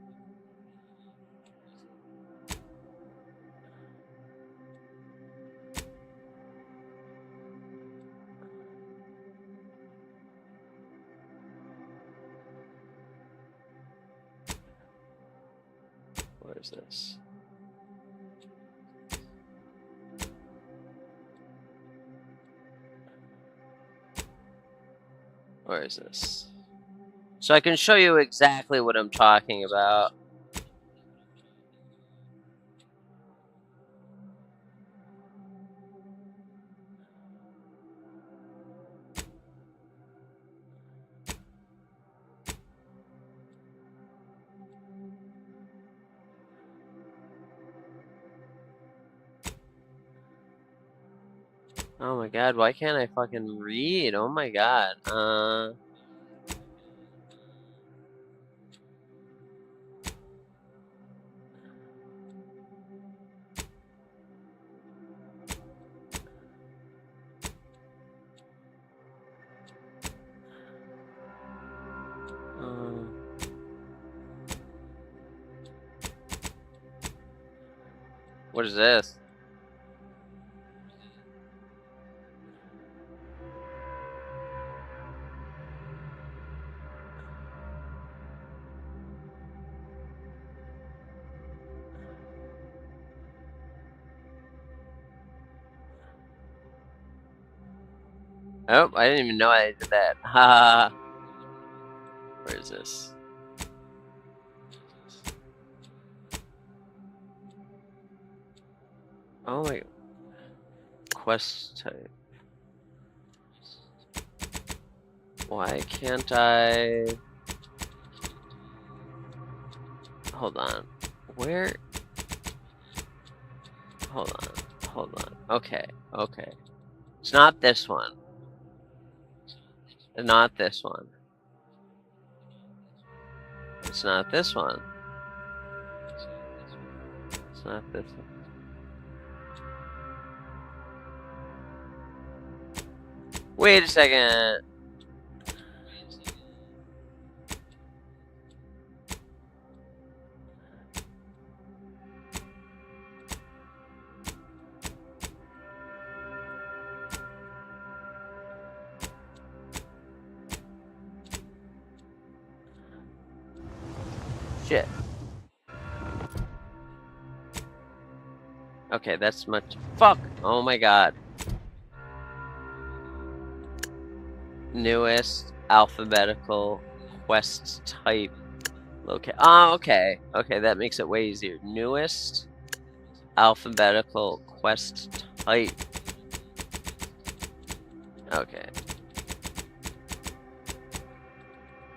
Where is this? Where is this? So I can show you exactly what I'm talking about. Oh my god, why can't I fucking read? Oh my god. What is this? Oh, I didn't even know I did that. Ha. Where is this? Oh my. Quest type. Why can't I? Hold on. Where? Hold on. Hold on. Okay. Okay. It's not this one. It's not this one. It's not this one. It's not this one. Wait a second. Shit. Okay, that's much. Fuck! Oh my god. Newest alphabetical quest type. Okay. Oh, okay. Okay, that makes it way easier. Newest alphabetical quest type. Okay.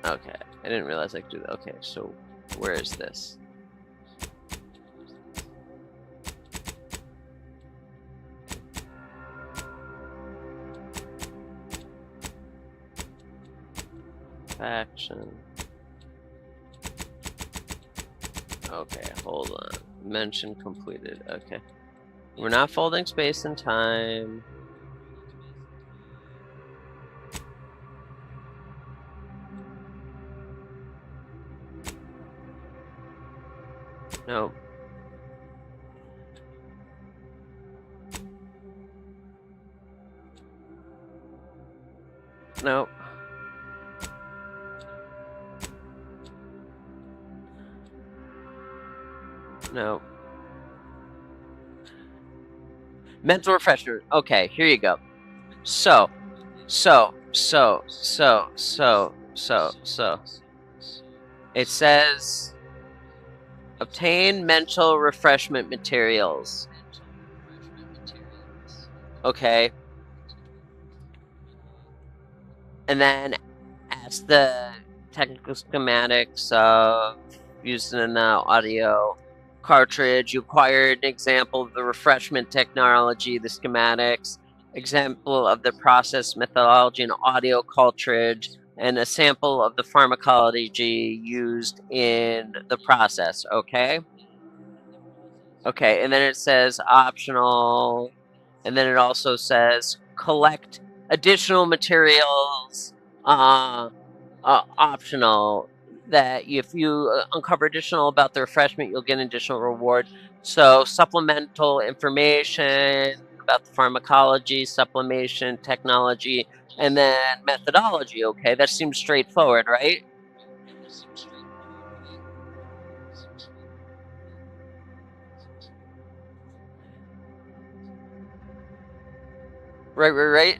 Okay. I didn't realize I could do that. Okay, so where is this? Faction. Okay, hold on. Mention completed. Okay. We're not folding space and time. Nope. Nope. Nope. Mental refresher. Okay, here you go. So. It says obtain mental refreshment materials. Okay. And then ask the technical schematics of using an audio cartridge. You acquired an example of the refreshment technology, the schematics, example of the process methodology, an audio cartridge, and a sample of the pharmacology used in the process, okay? Okay, and then it says optional, and then it also says collect additional materials, optional, that if you uncover additional about the refreshment, you'll get an additional reward. So supplemental information about the pharmacology, supplementation technology, and then methodology. Okay, that seems straightforward, right? Right.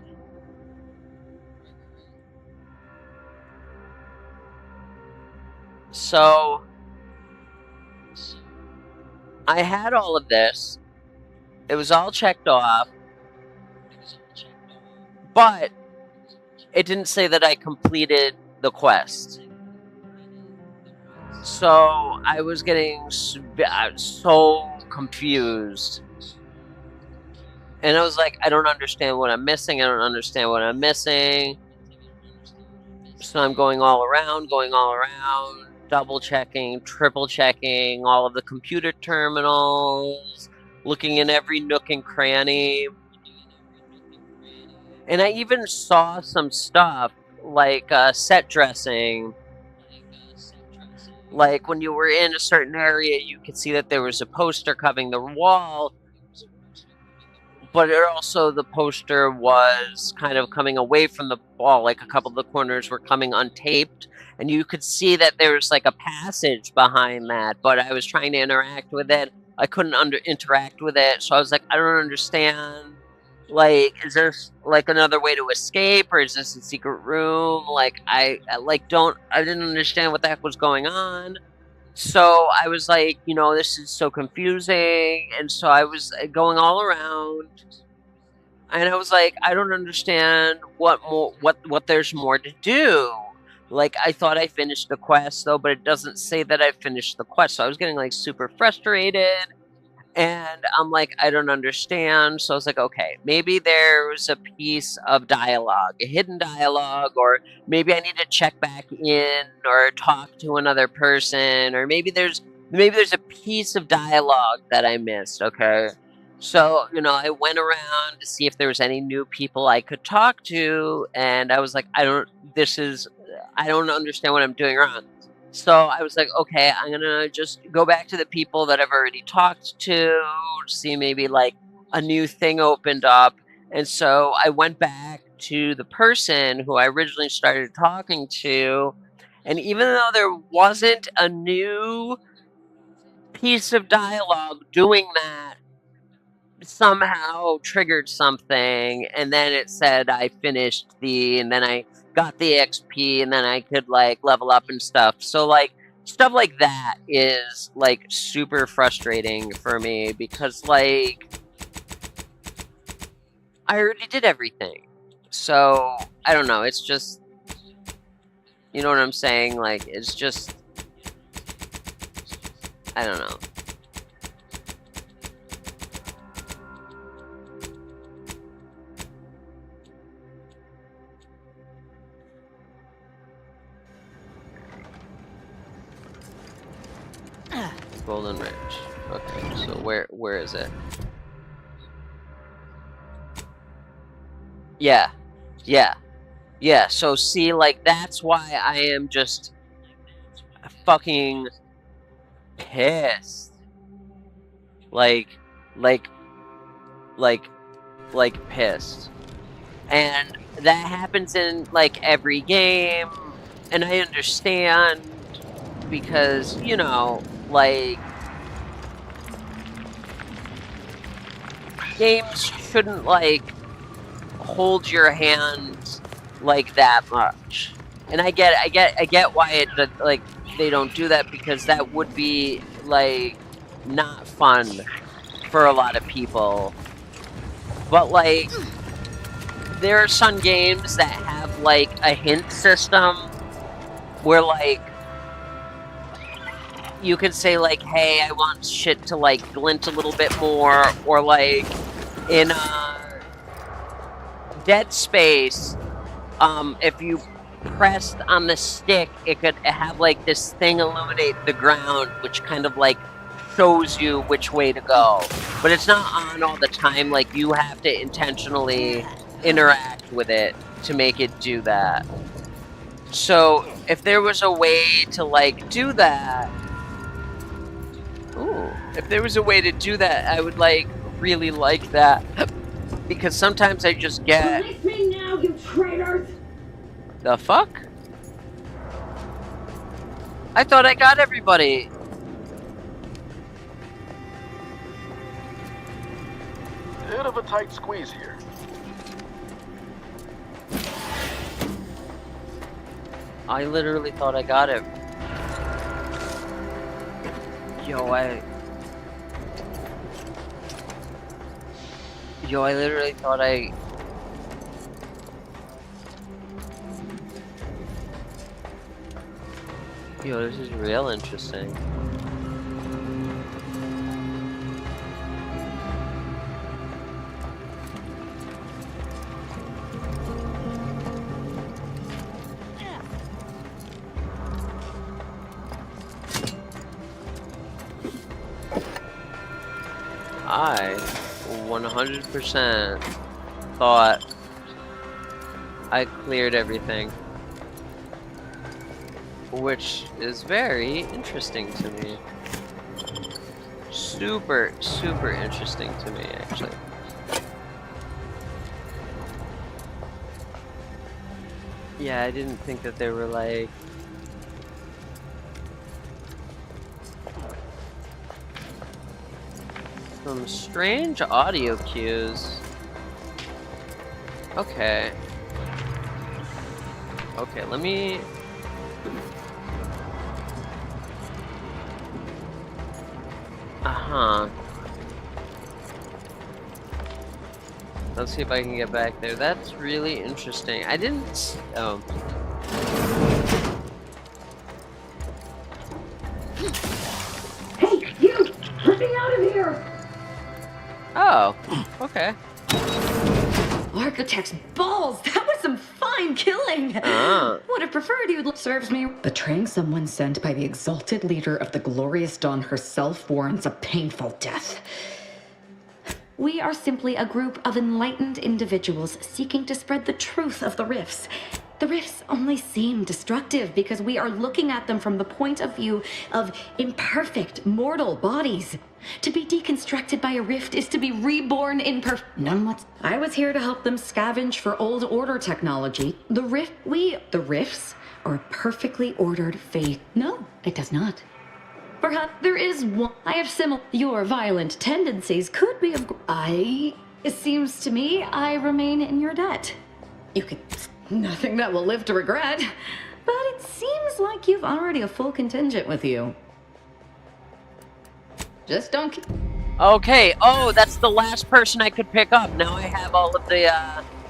So I had all of this. It was all checked off. But it didn't say that I completed the quest. So I was getting so confused. And I was like, I don't understand what I'm missing. I don't understand what I'm missing. So I'm going all around, double checking, triple checking all of the computer terminals, looking in every nook and cranny. And I even saw some stuff like set dressing. Like when you were in a certain area, you could see that there was a poster covering the wall, but it also, the poster was kind of coming away from the wall, like a couple of the corners were coming untaped, and you could see that there was like a passage behind that, but I was trying to interact with it. I couldn't interact with it, so I was like, I don't understand Like, is this like another way to escape, or is this a secret room? Like, I didn't understand what the heck was going on. So I was like, you know, this is so confusing, and so I was going all around, and I was like, I don't understand what there's more to do. Like, I thought I finished the quest though, but it doesn't say that I finished the quest. So I was getting like super frustrated. And I'm like, I don't understand. So I was like, okay, maybe there's a piece of dialogue, a hidden dialogue, or maybe I need to check back in or talk to another person, or maybe there's a piece of dialogue that I missed, okay? So, you know, I went around to see if there was any new people I could talk to, and I was like, I don't understand what I'm doing wrong. So I was like, okay, I'm gonna just go back to the people that I've already talked to, see maybe like a new thing opened up. And so I went back to the person who I originally started talking to. And even though there wasn't a new piece of dialogue doing that, somehow triggered something, and then it said I finished and then I got the XP, and then I could like level up and stuff. So like stuff like that is like super frustrating for me, because like I already did everything. So I don't know, it's just, you know what I'm saying? Like, it's just, I don't know. Golden Ridge. Okay, so where is it? Yeah. So see, like, that's why I am just fucking pissed. Like pissed. And that happens in like every game, and I understand, because, you know, like, games shouldn't like hold your hand like that much. And I get why like they don't do that, because that would be like not fun for a lot of people. But like, there are some games that have like a hint system where like you could say like, hey, I want shit to like glint a little bit more, or like in Dead Space, if you pressed on the stick, it could have like this thing illuminate the ground, which kind of like shows you which way to go. But it's not on all the time, like you have to intentionally interact with it to make it do that. So if there was a way to like do that, if there was a way to do that, I would like really like that, because sometimes I just get. Release me now, you traitors! The fuck? I thought I got everybody. Bit of a tight squeeze here. I literally thought I got it. Yo, I literally thought I... Yo, this is real interesting. I 100% thought I cleared everything, which is very interesting to me. Super interesting to me, actually. Yeah, I didn't think that there were like... some strange audio cues. Okay. Okay, let me... Uh-huh. Let's see if I can get back there. That's really interesting. I didn't... Oh. Hey, you! Let me out of here! Oh, okay. Architect's balls! That was some fine killing! Would have preferred you'd serves me. Betraying someone sent by the exalted leader of the glorious dawn herself warrants a painful death. We are simply a group of enlightened individuals seeking to spread the truth of the rifts. The rifts only seem destructive because we are looking at them from the point of view of imperfect, mortal bodies. To be deconstructed by a rift is to be reborn in I was here to help them scavenge for old order technology. The rifts are a perfectly ordered fate. No, it does not. Perhaps there is one. I have your violent tendencies could be of... It seems to me I remain in your debt. You could... Nothing that will live to regret. But it seems like you've already a full contingent with you. Just don't... Okay, oh, that's the last person I could pick up. Now I have all of the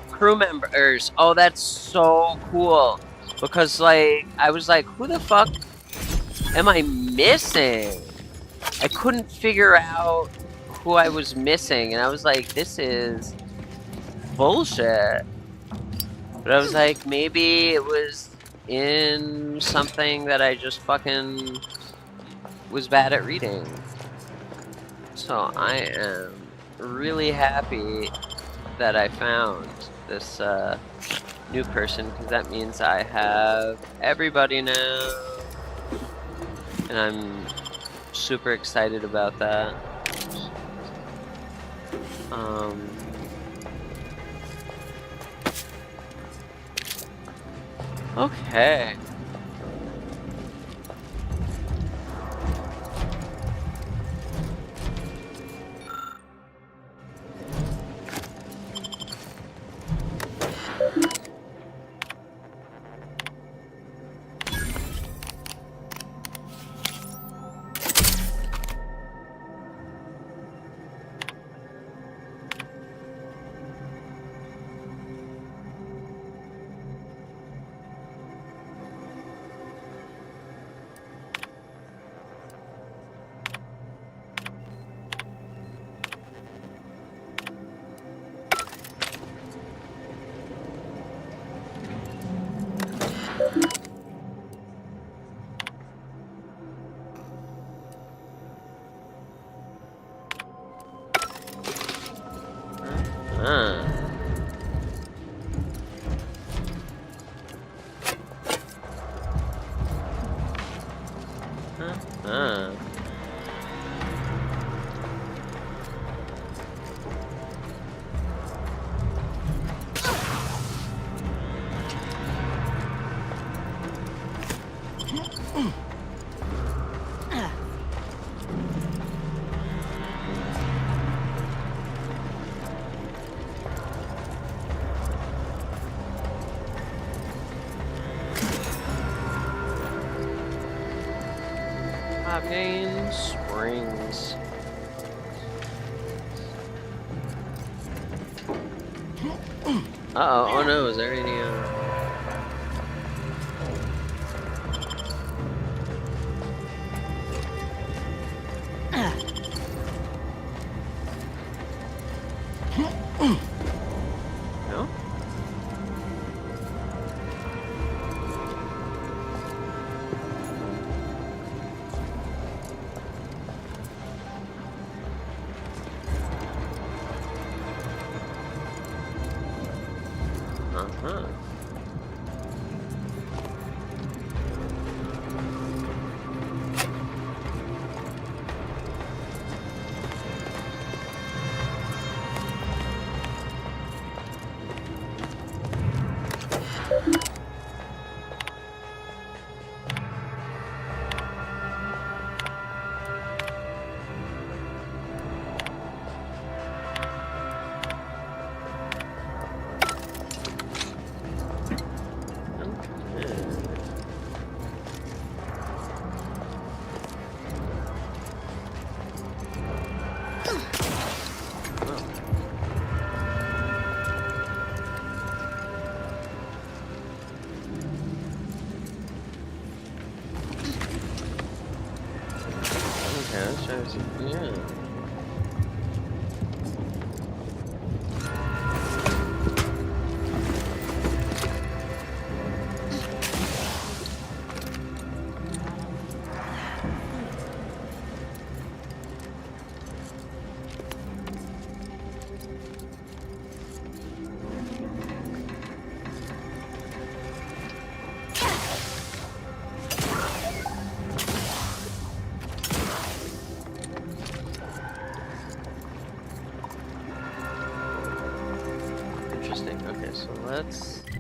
crew members. Oh, that's so cool. Because, like, I was like, who the fuck am I missing? I couldn't figure out who I was missing. And I was like, this is bullshit. But I was like, maybe it was in something that I just fucking was bad at reading. So I am really happy that I found this new person, because that means I have everybody now. And I'm super excited about that. Okay. Main Springs. Uh-oh, oh no, is there any, No? Uh-huh. Yeah. Interesting. Okay, so let's see.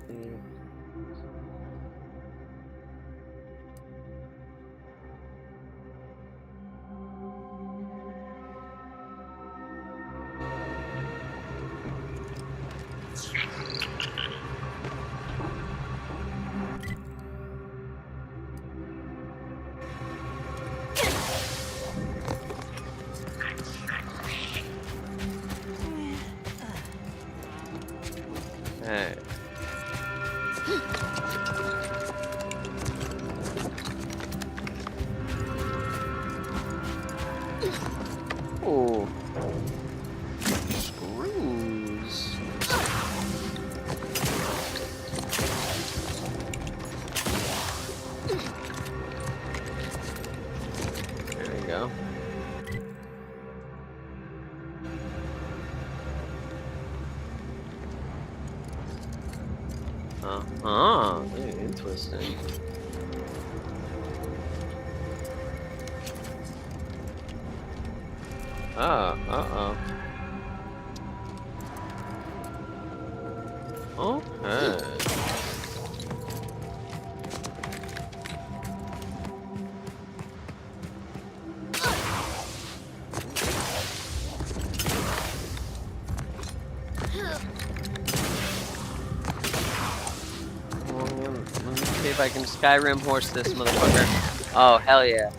Hey. Oh. Screws. There we go. Very interesting. Uh-oh. Okay. Let me see if I can Skyrim horse this motherfucker. Oh, hell yeah.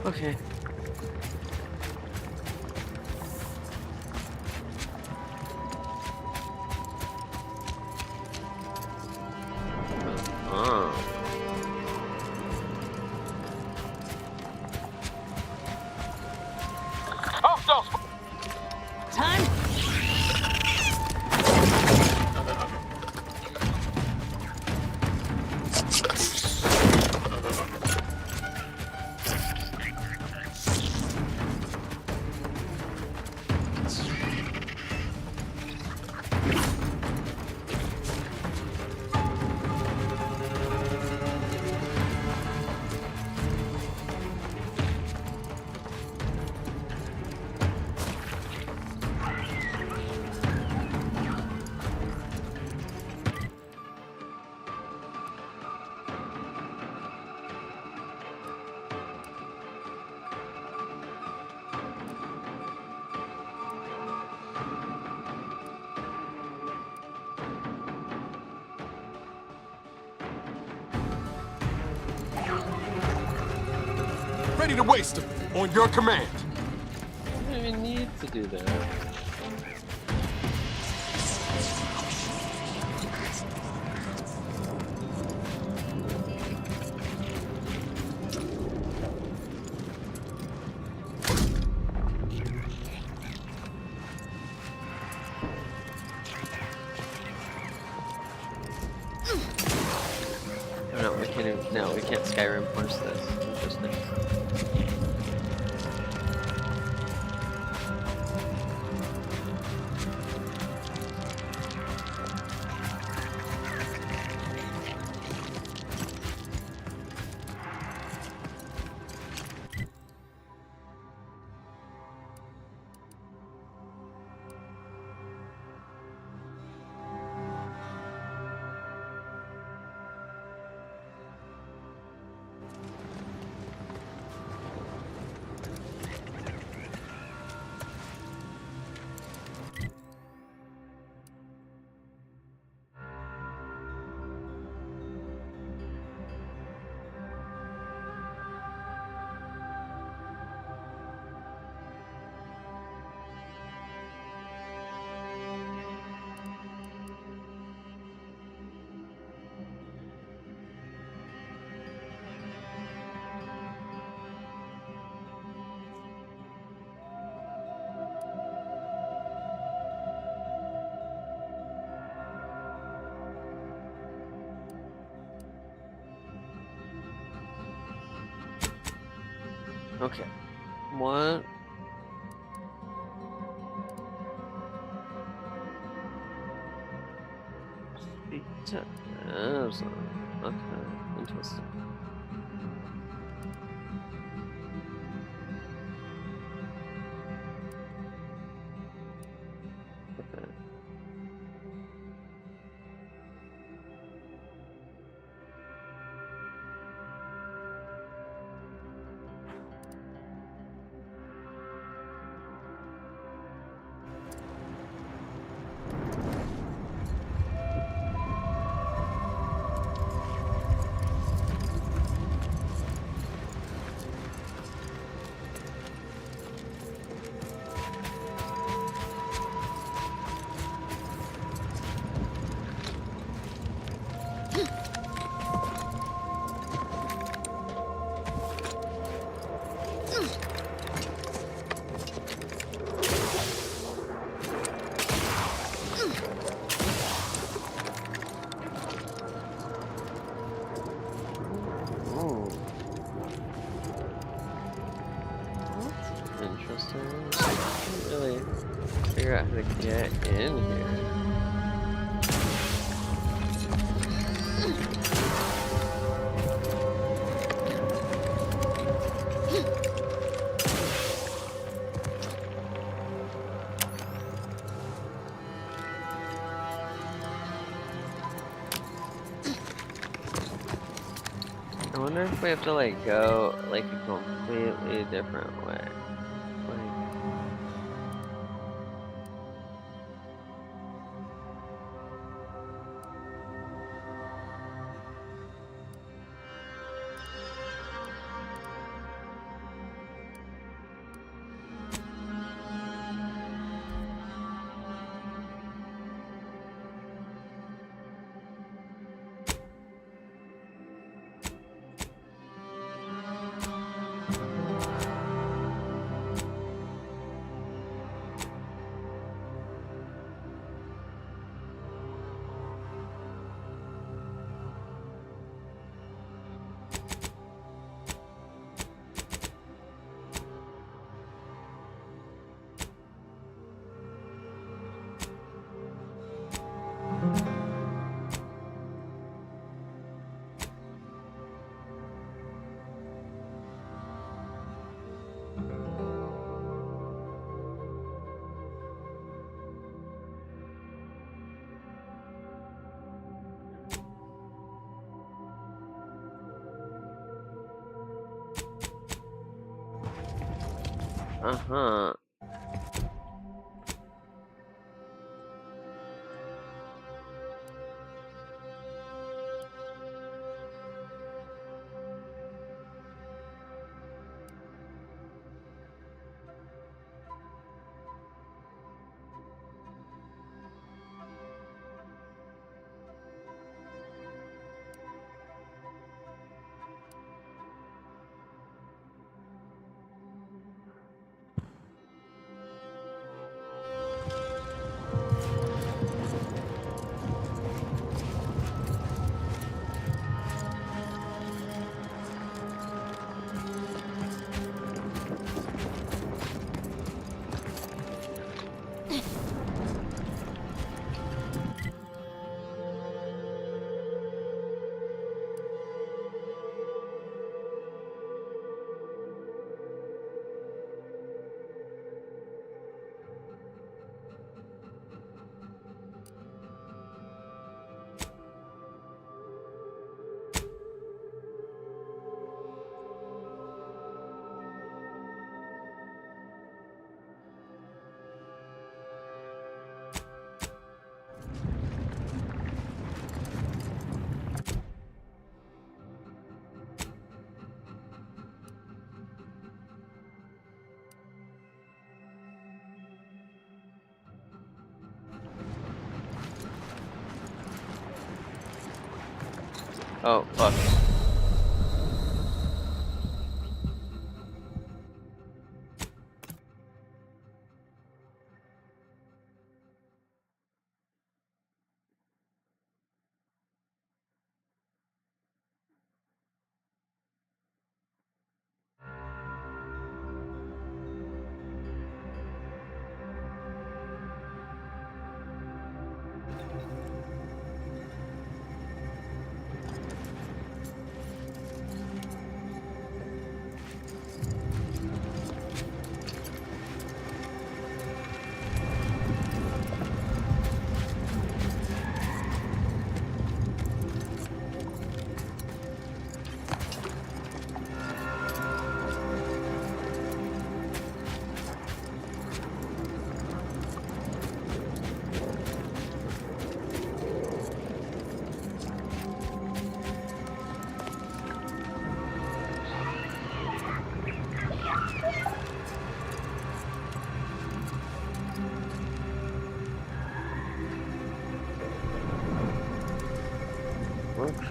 Okay. Time. Ready to waste them on your command. I don't even need to do that. Oh, no, we can't even, no, we can't Skyrim force this. Interesting. Okay. What? Speak to Amazon. Okay, interesting. Okay. Interesting. I can't really figure out how to get in here. I wonder if we have to like go like a completely different way. Uh-huh. Oh, fuck.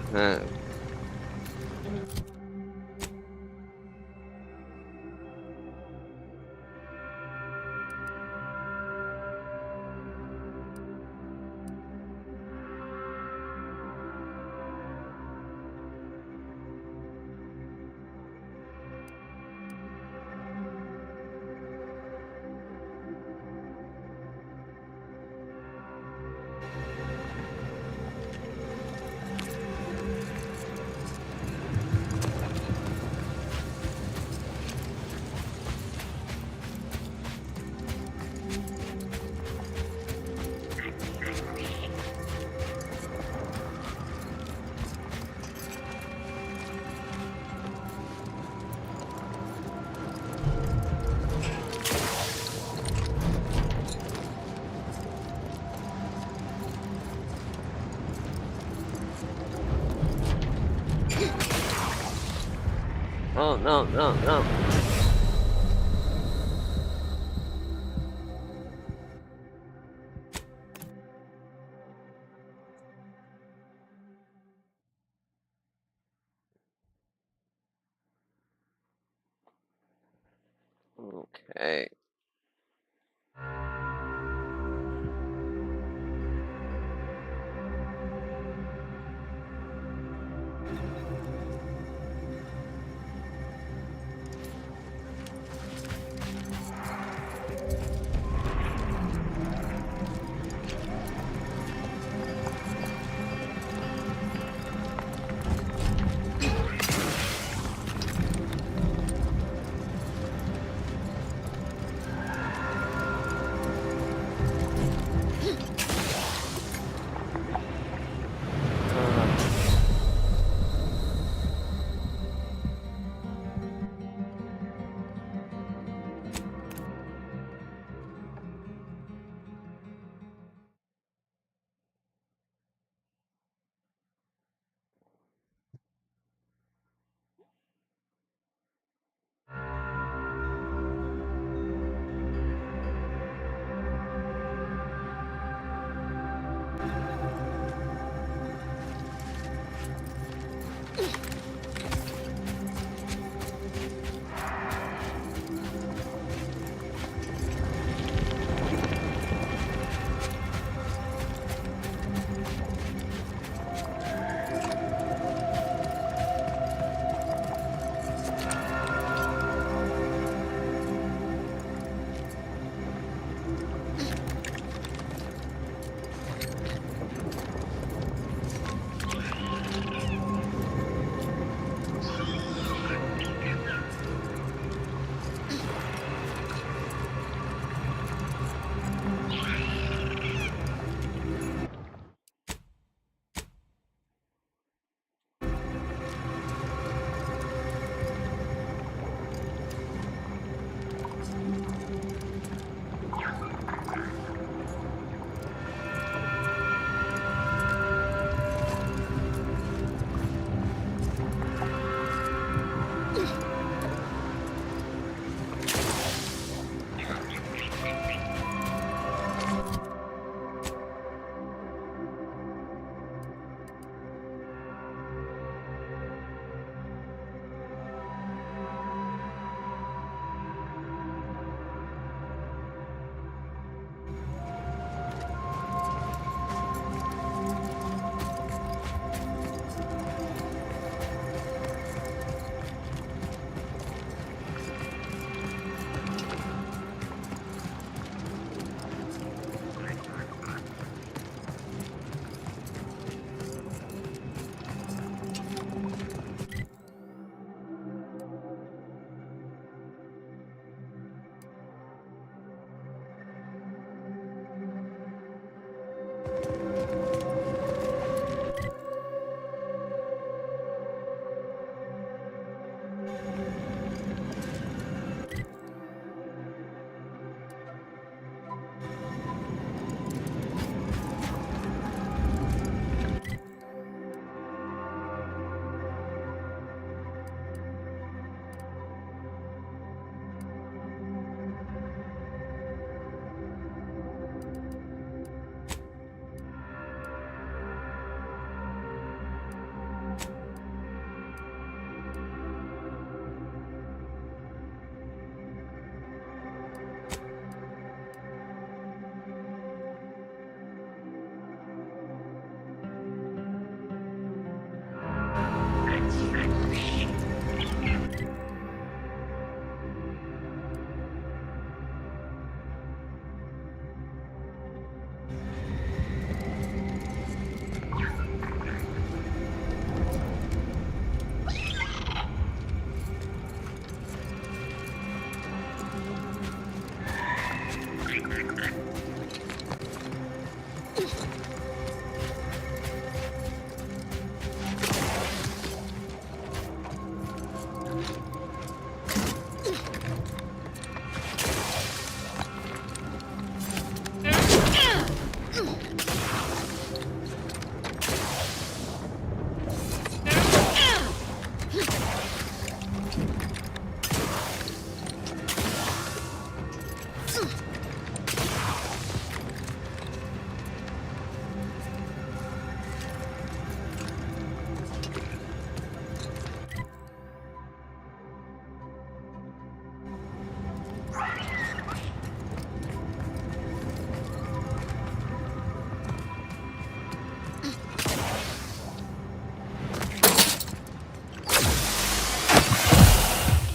Okay. Oh, no, no, no. Okay.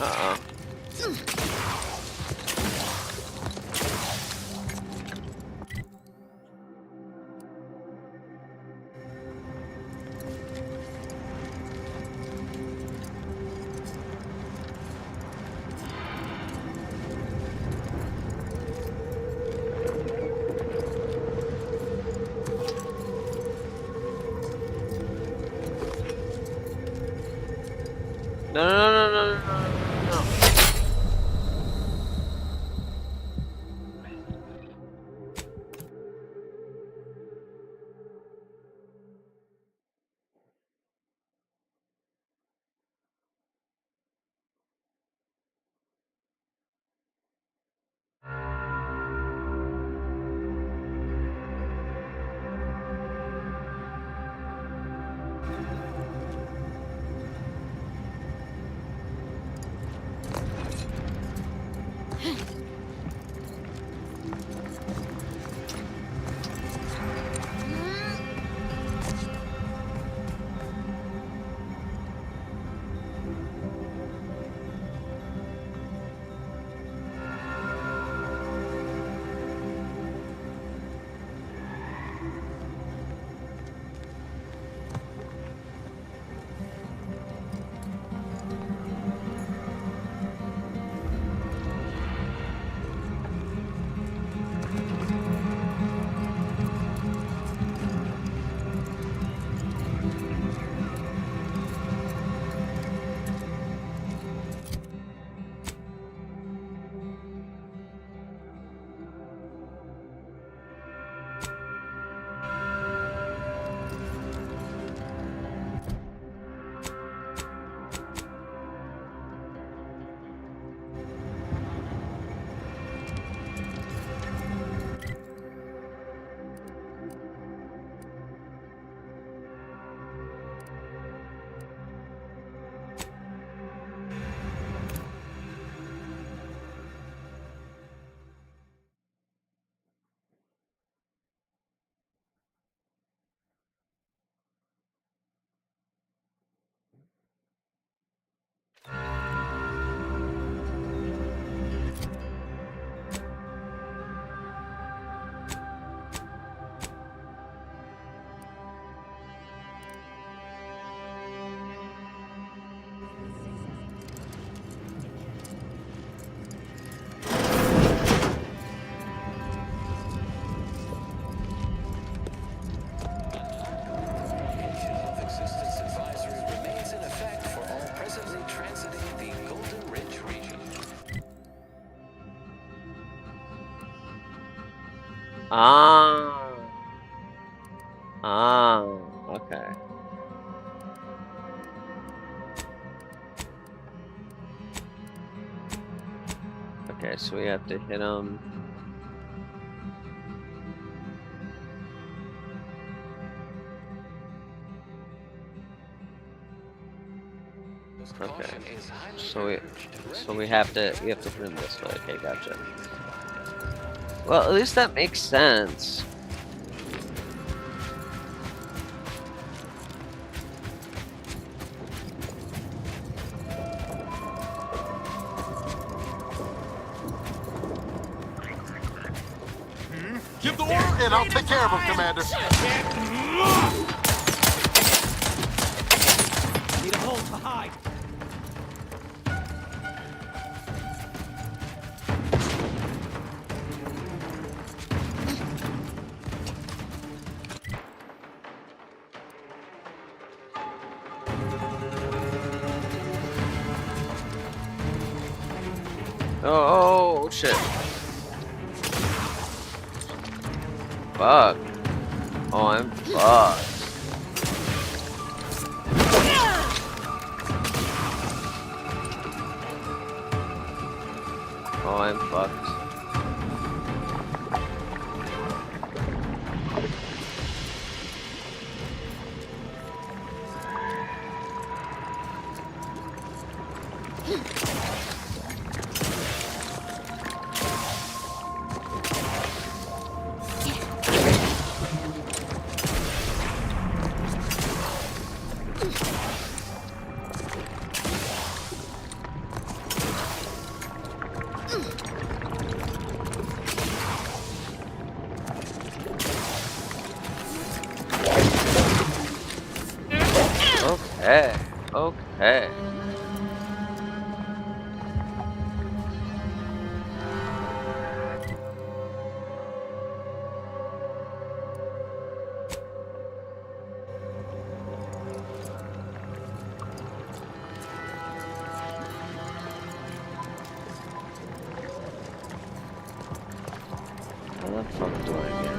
Uh-oh. No, no, no, no, no, no, no, no. Ah. Ah, okay. Okay, so we have to hit him. Okay. So we have to hit him this way. Okay, gotcha. Well, at least that makes sense. Give the order and I'll take care of him, Commander. Need a hole to hide. Oh, shit. Fuck. Oh, I'm fucked. Oh, I'm fucked. Okay. Okay. How the fuck do I get?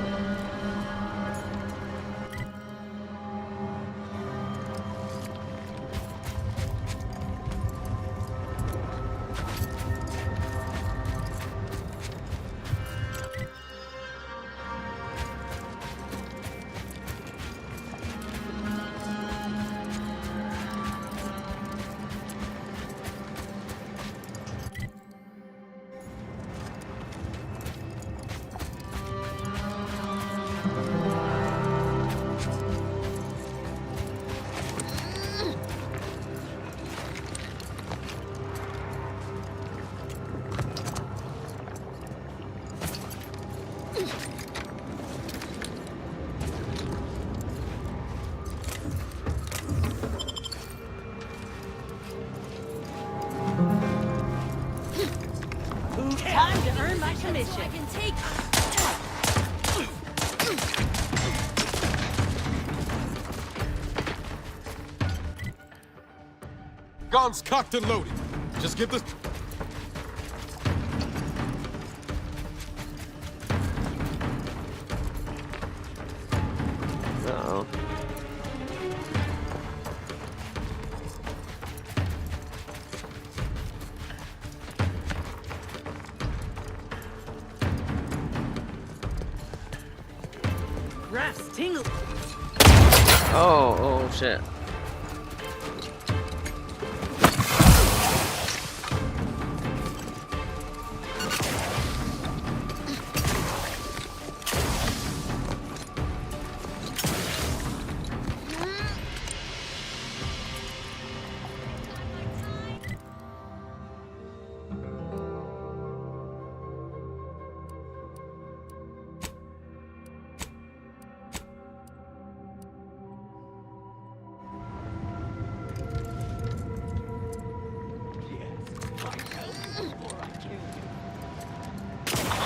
Time to earn my commission. I can take. Guns cocked and loaded. Just give this. Uh-oh. Grass tingle. Oh shit.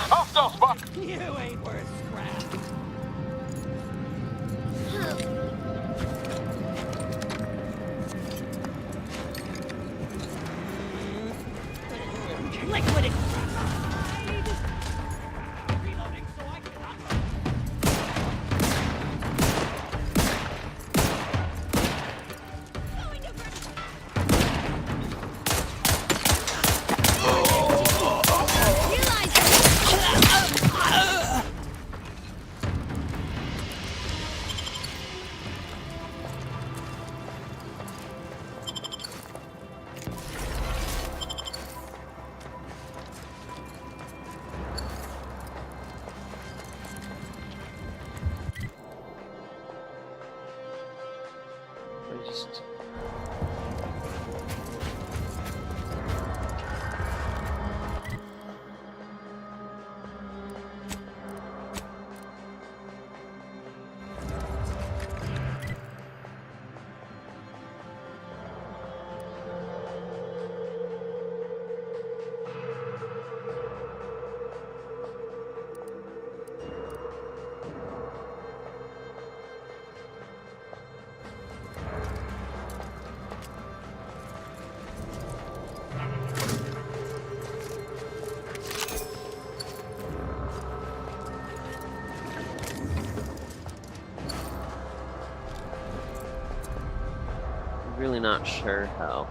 Hostile spot! You ain't worth scrap. Liquid reloading so I cannot. Just... Really not sure how.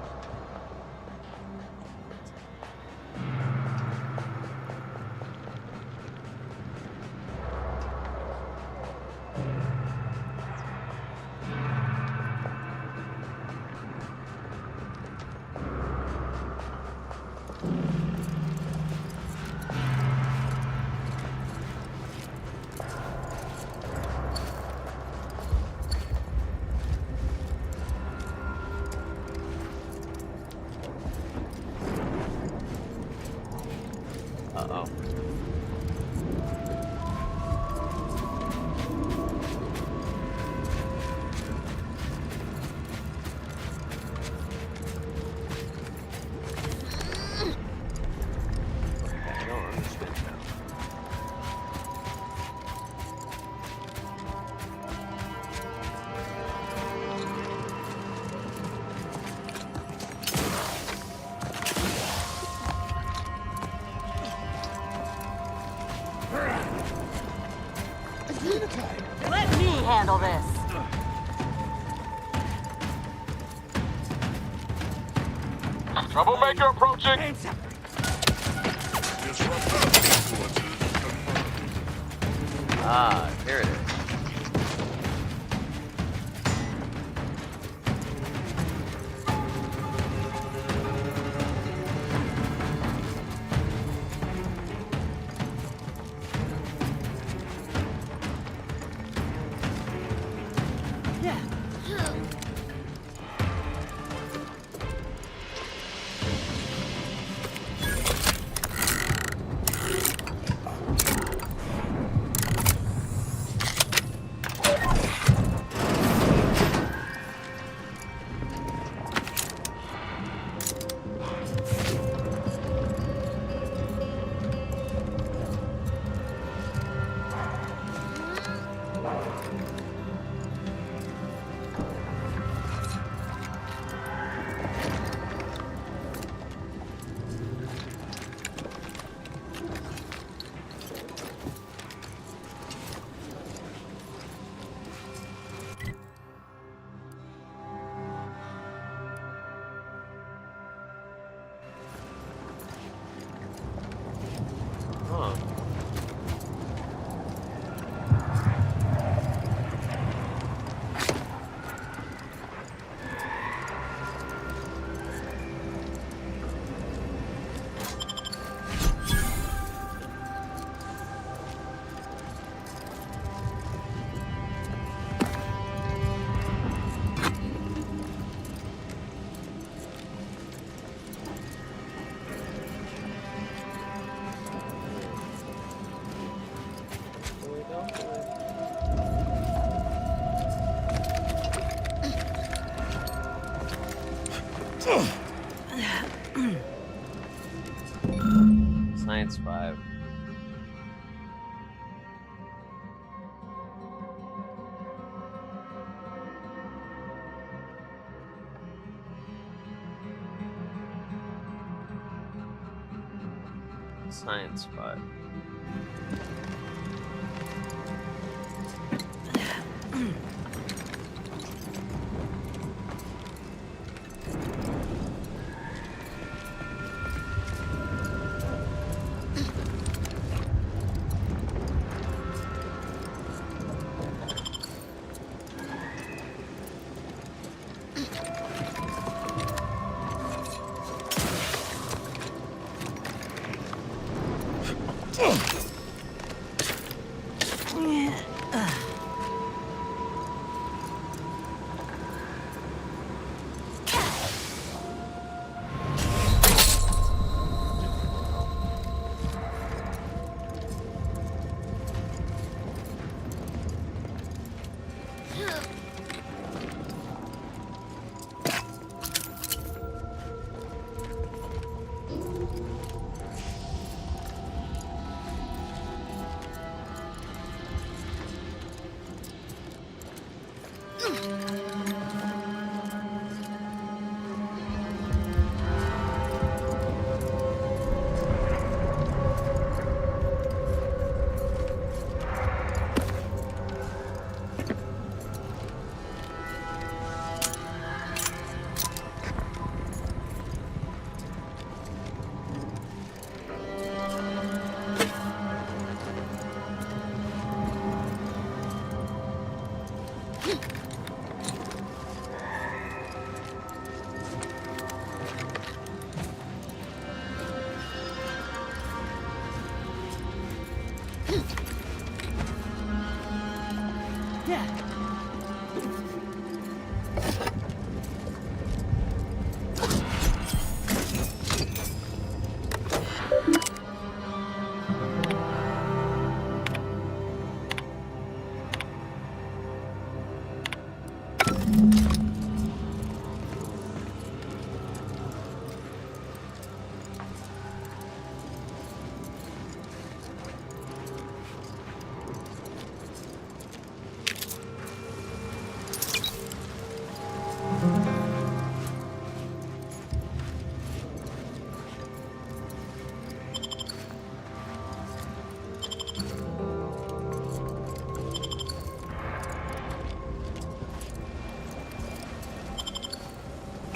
handle this. Troublemaker approaching. Ah, here it is. Huh. Science 5. Science 5.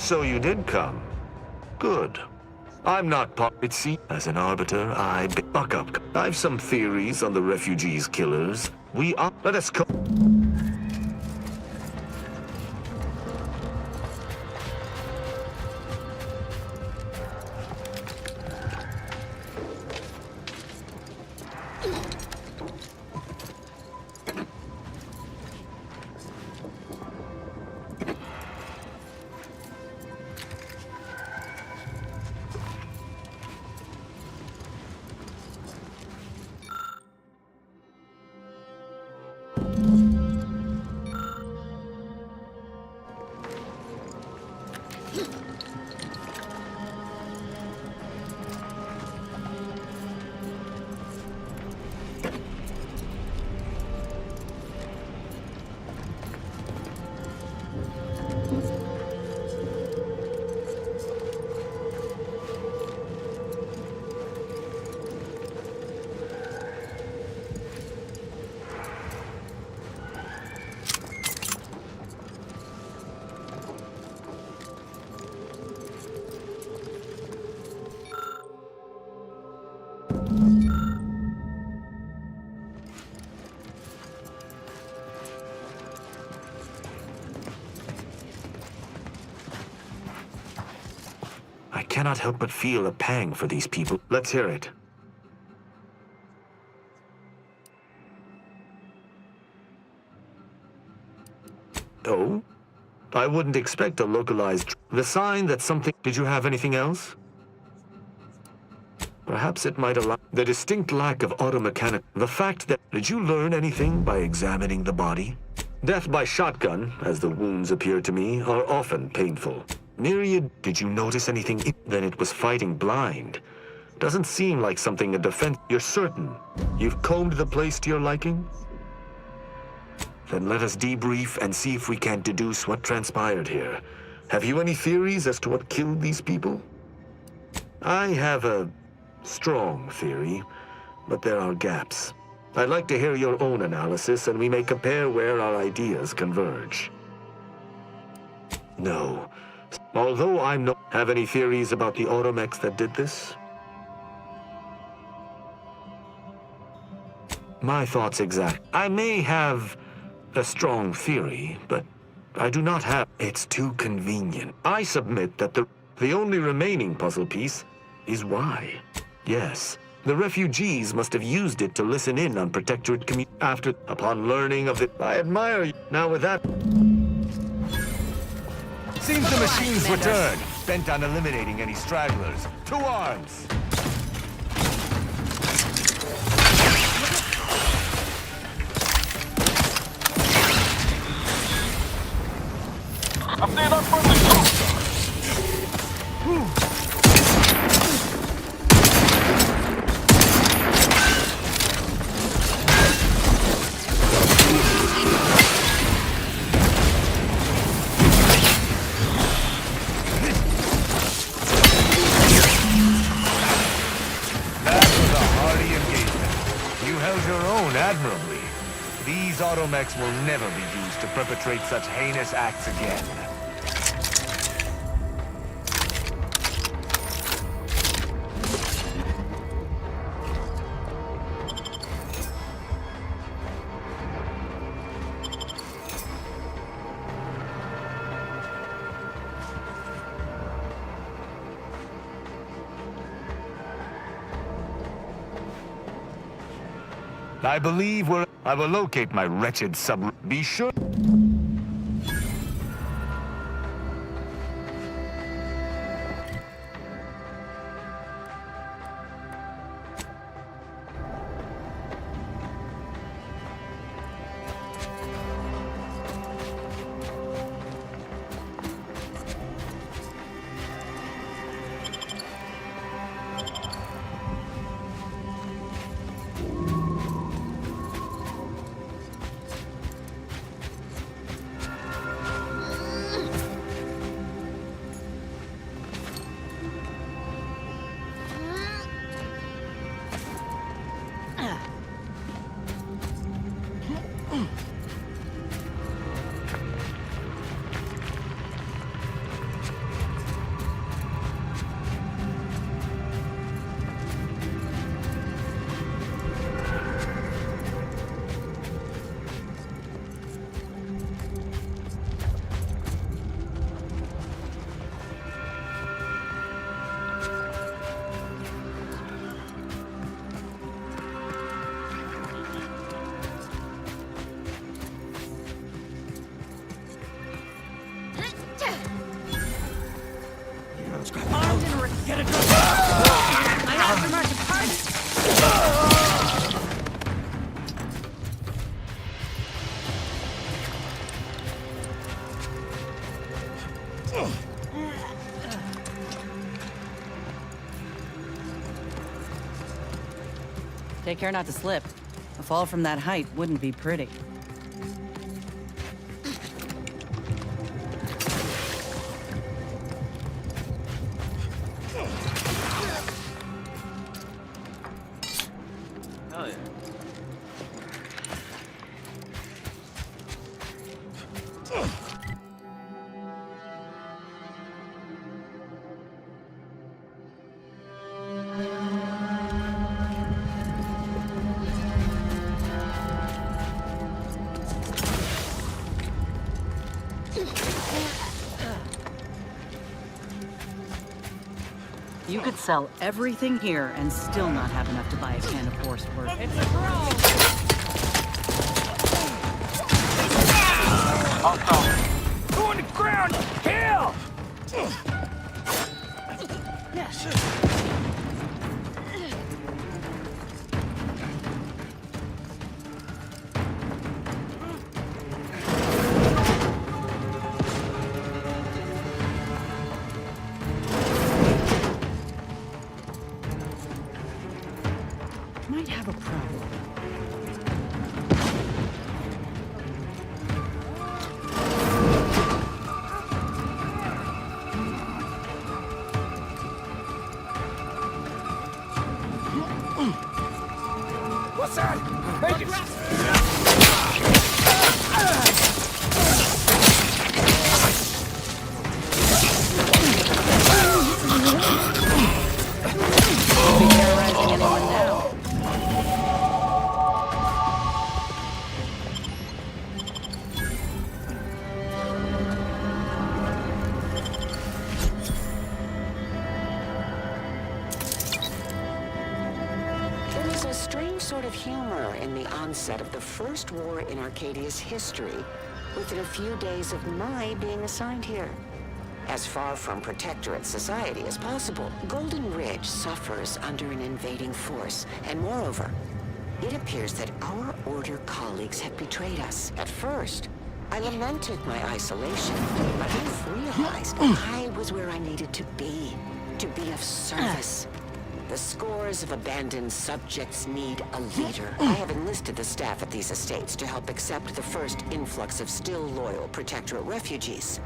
So you did come. Good. I'm not as an arbiter, buck up. I've some theories on the refugees killers. Let us go. I cannot help but feel a pang for these people. Let's hear it. Oh? I wouldn't expect a localized... The sign that something... Did you have anything else? Perhaps it might allow... The distinct lack of automechanic... The fact that... Did you learn anything by examining the body? Death by shotgun, as the wounds appear to me, are often painful. Myriad, did you notice anything? Then it was fighting blind. Doesn't seem like something a defense... You're certain? You've combed the place to your liking? Then let us debrief and see if we can deduce what transpired here. Have you any theories as to what killed these people? I have a strong theory, but there are gaps. I'd like to hear your own analysis, and we may compare where our ideas converge. No. Although I'm no... Have any theories about the automechs that did this? My thoughts exact. I may have a strong theory, but I do not have... It's too convenient. I submit that the only remaining puzzle piece is why. Yes, the refugees must have used it to listen in on Protectorate upon learning of the... I admire you. Now with that... Seems the machines return, bent on eliminating any stragglers. To arms! I'm staying up front of the Admirably. These automechs will never be used to perpetrate such heinous acts again. I believe I will locate my wretched sub... Be sure... Take care not to slip. A fall from that height wouldn't be pretty. Oh yeah. You could sell everything here and still not have enough to buy a can of horse worth. It's a growl! Also, go on the ground! Kill! Yes. Might have a problem. What's that? Make it... Be terrorizing anyone now. There is a strange sort of humor in the onset of the first war in Arcadia's history, within a few days of my being assigned here. As far from Protectorate society as possible, Golden Ridge suffers under an invading force, and moreover, it appears that our Order colleagues have betrayed us. At first, I lamented my isolation, but I've realized I was where I needed to be of service. The scores of abandoned subjects need a leader. I have enlisted the staff at these estates to help accept the first influx of still loyal Protectorate refugees.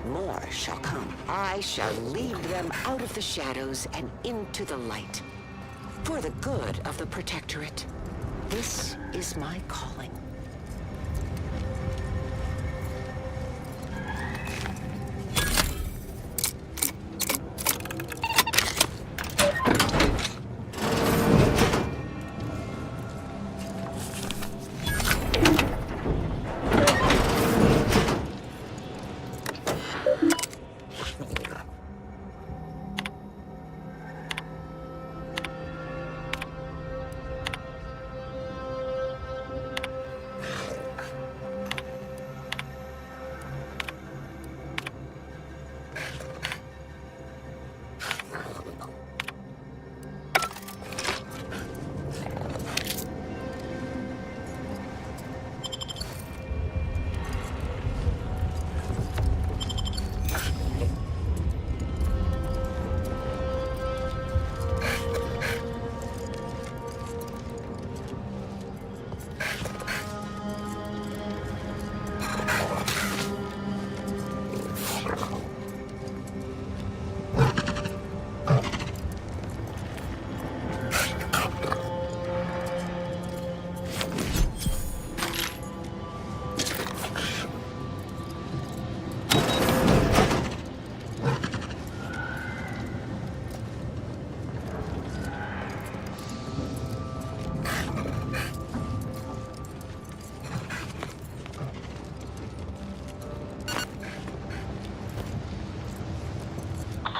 More shall come. I shall lead them out of the shadows and into the light. For the good of the Protectorate. This is my calling.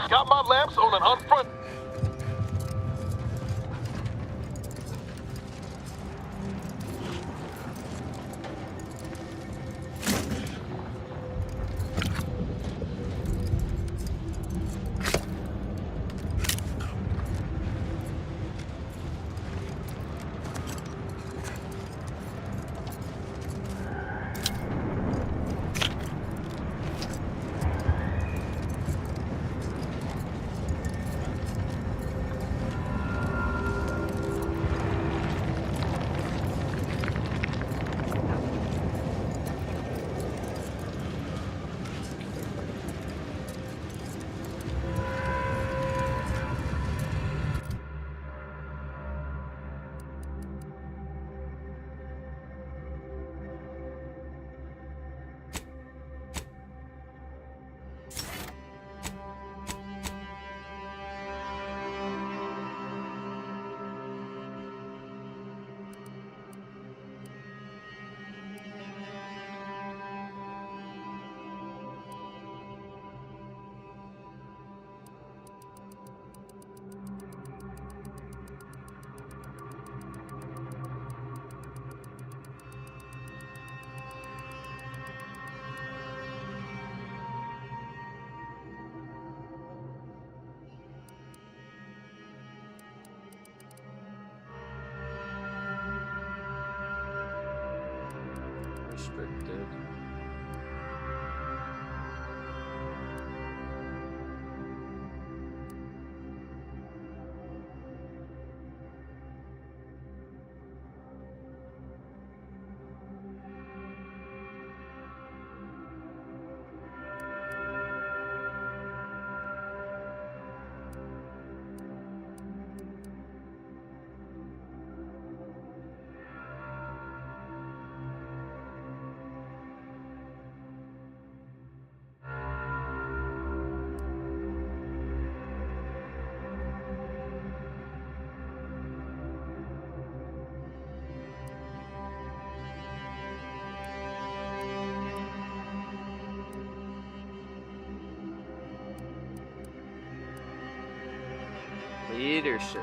Got my lamps on an unfront. Restricted. Leadership.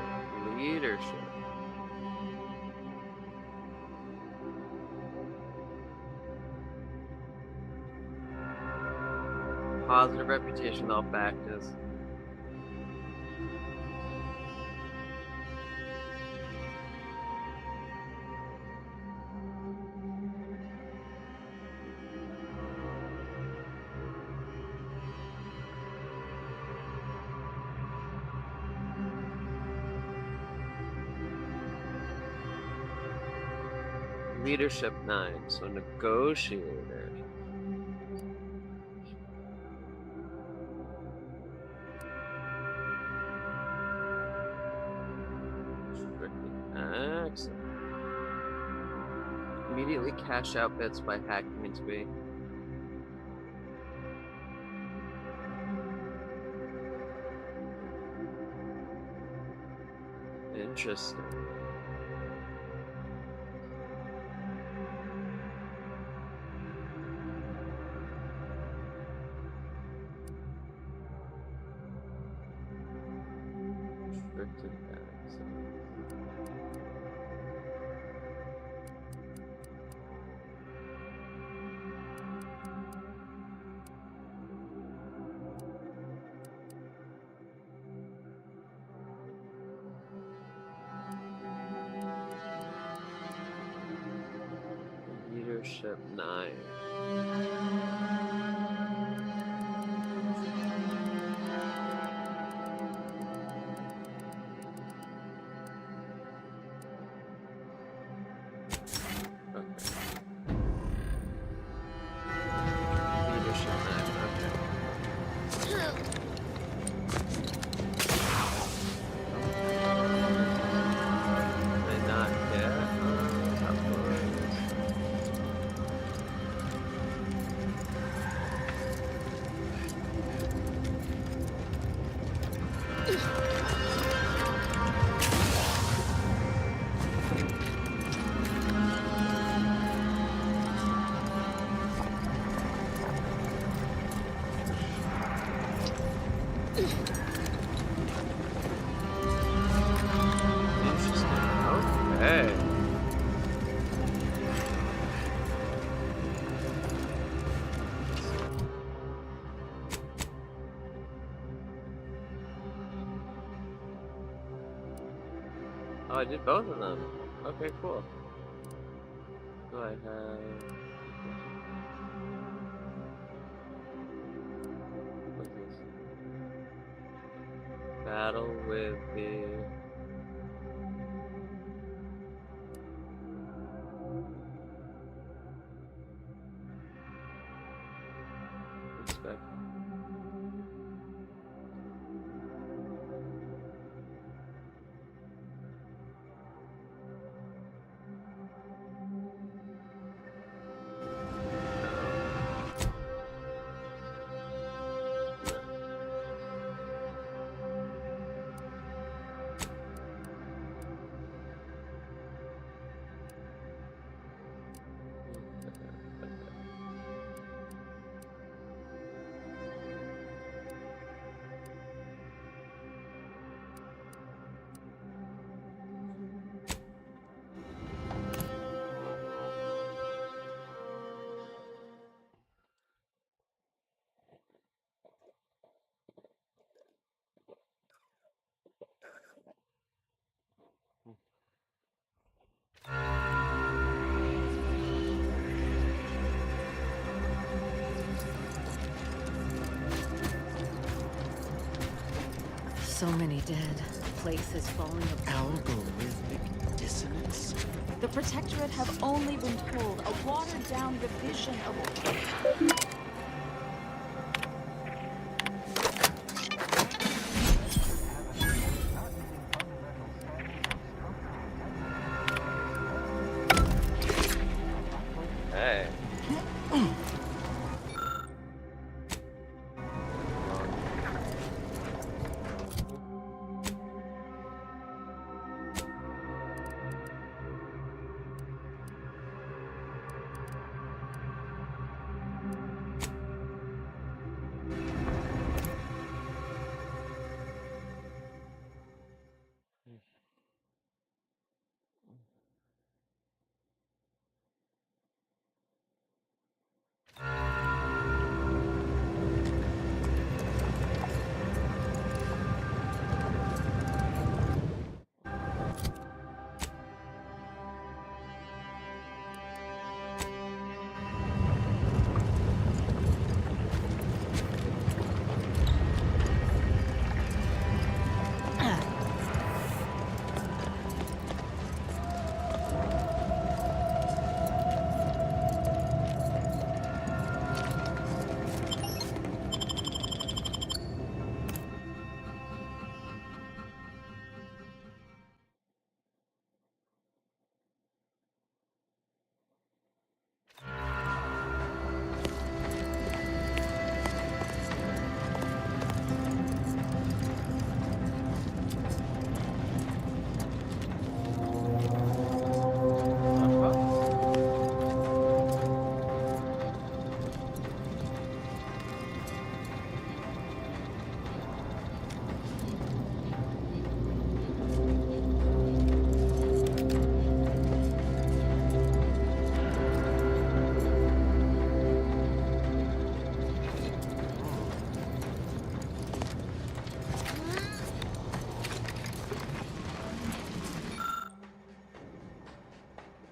Positive reputation with all factors. Leadership 9, so negotiator. Excellent. Immediately cash out bits by hacking into me. Interesting. Restricted access. Leadership 9. Oh, I did both of them. Okay, cool. Do I have... What's this? Battle with the... Inspect. So many dead. Places falling apart. Algorithmic dissonance? The Protectorate have only been told a watered-down revision of... Hey.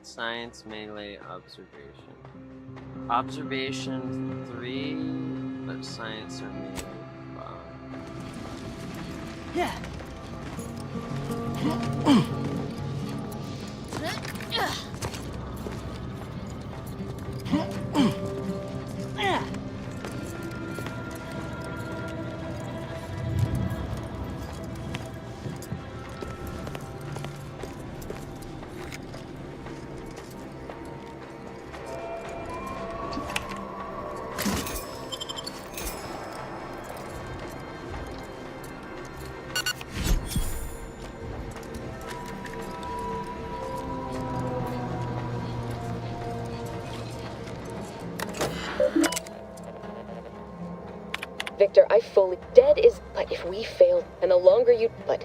Science melee observation. Observation 3, but science or melee 5. Yeah. Victor, I fully... Dead is... But if we fail, and the longer you... But...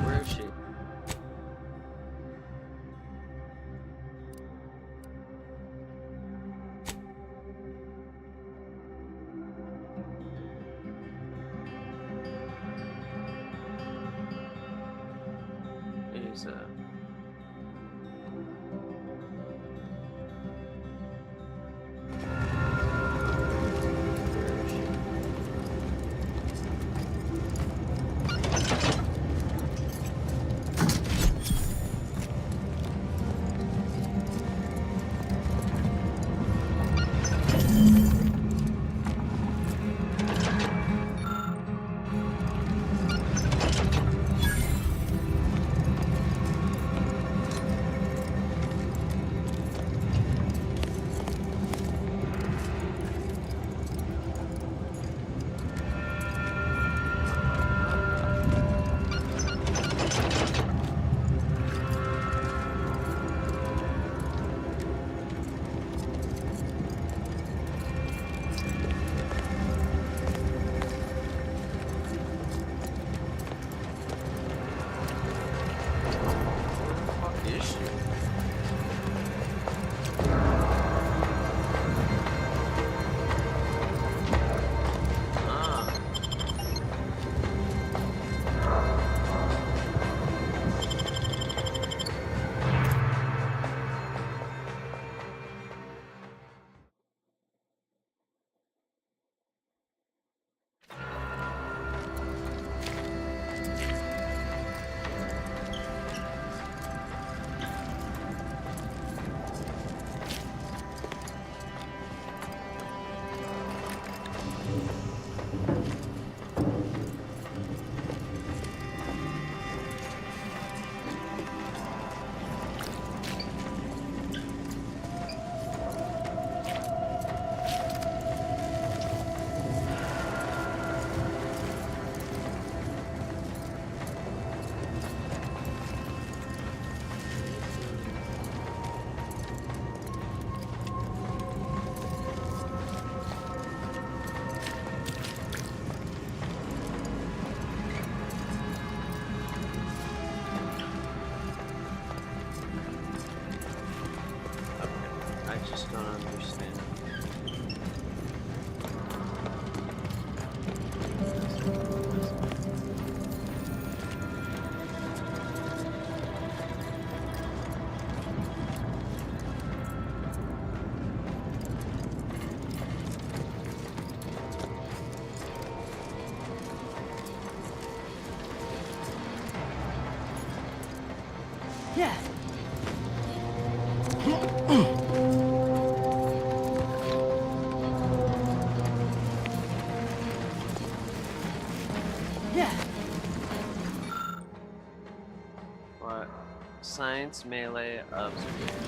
Where is she? He's Yeah. Yeah. What? Science melee observation.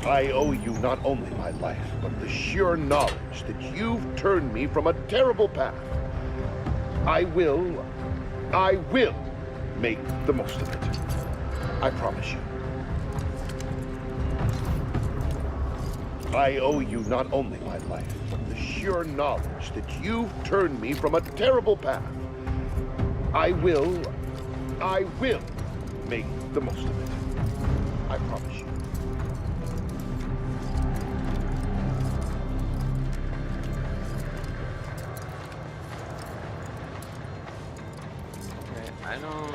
I owe you not only my life, but the sheer knowledge that you've turned me from a terrible path. I will make the most of it. I promise you. I owe you not only my life, but the sheer knowledge that you've turned me from a terrible path. I will make the most of it. I promise you. I don't...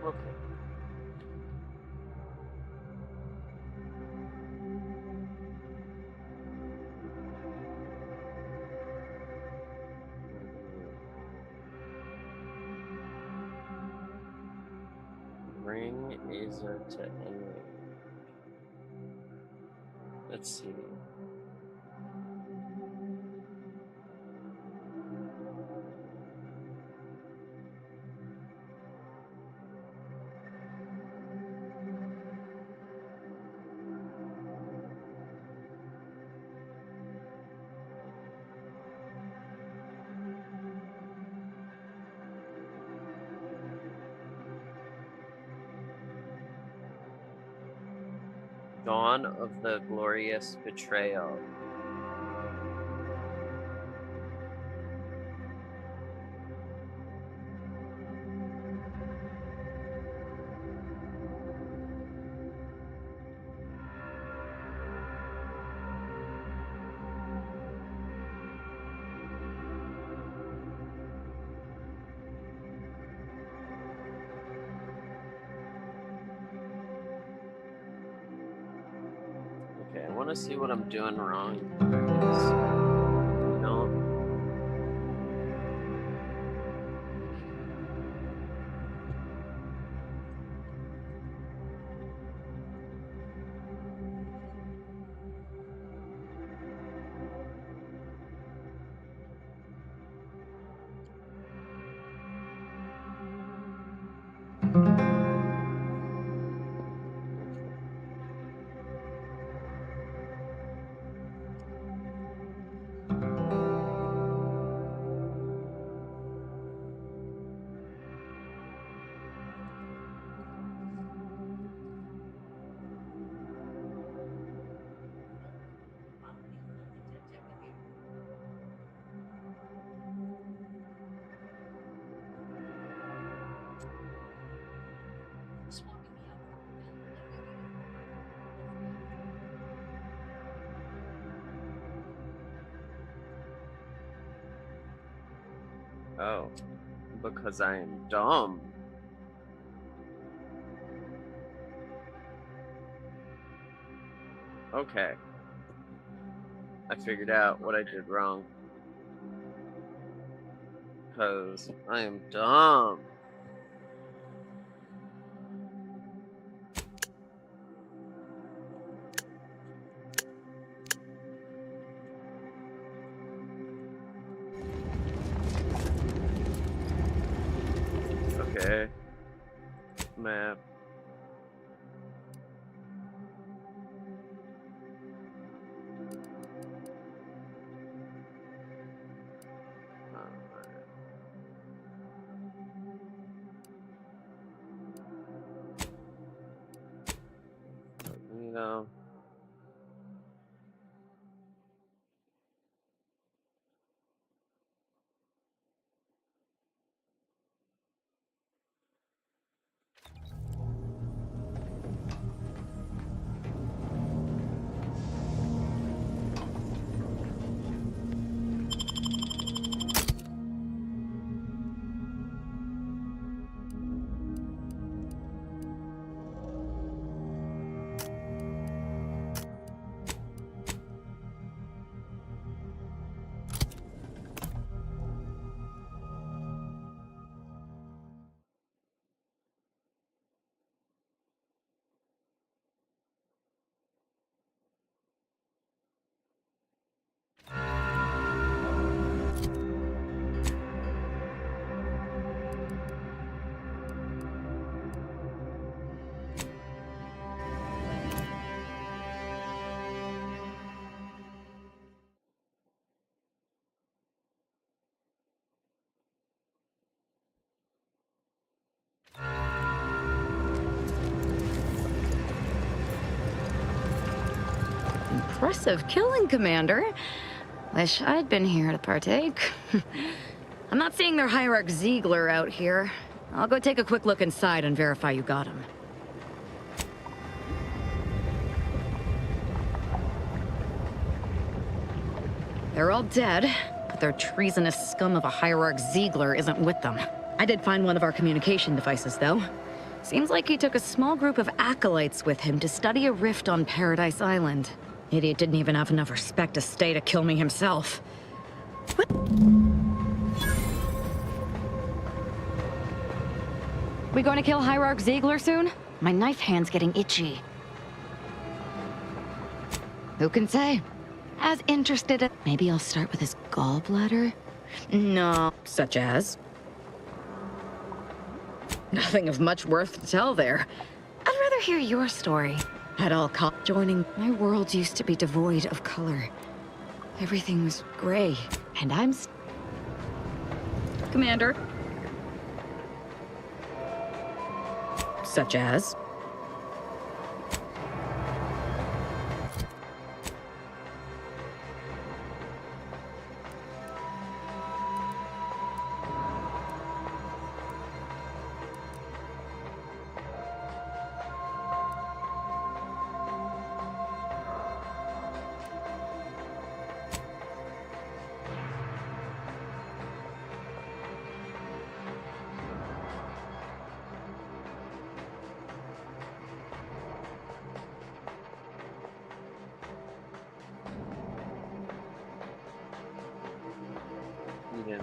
Okay. Bring Asa to Enron. Let's see. Dawn of the Glorious Betrayal. Okay, I want to see what I'm doing wrong. You know. Oh, because I am dumb. Okay. I figured out what I did wrong. Because I am dumb. Okay. Map. You know. Impressive killing, Commander. Wish I'd been here to partake. I'm not seeing their hierarch Ziegler out here. I'll go take a quick look inside and verify you got him. They're all dead, but their treasonous scum of a hierarch Ziegler isn't with them. I did find one of our communication devices, though. Seems like he took a small group of acolytes with him to study a rift on Paradise Island. Idiot didn't even have enough respect to stay to kill me himself. What? We going to kill Hierarch Ziegler soon? My knife hand's getting itchy. Who can say? As interested. Maybe I'll start with his gallbladder? No. Such as? Nothing of much worth to tell there. I'd rather hear your story. At all joining, my world used to be devoid of color. Everything was gray, and I'm Commander. Such as? Yeah.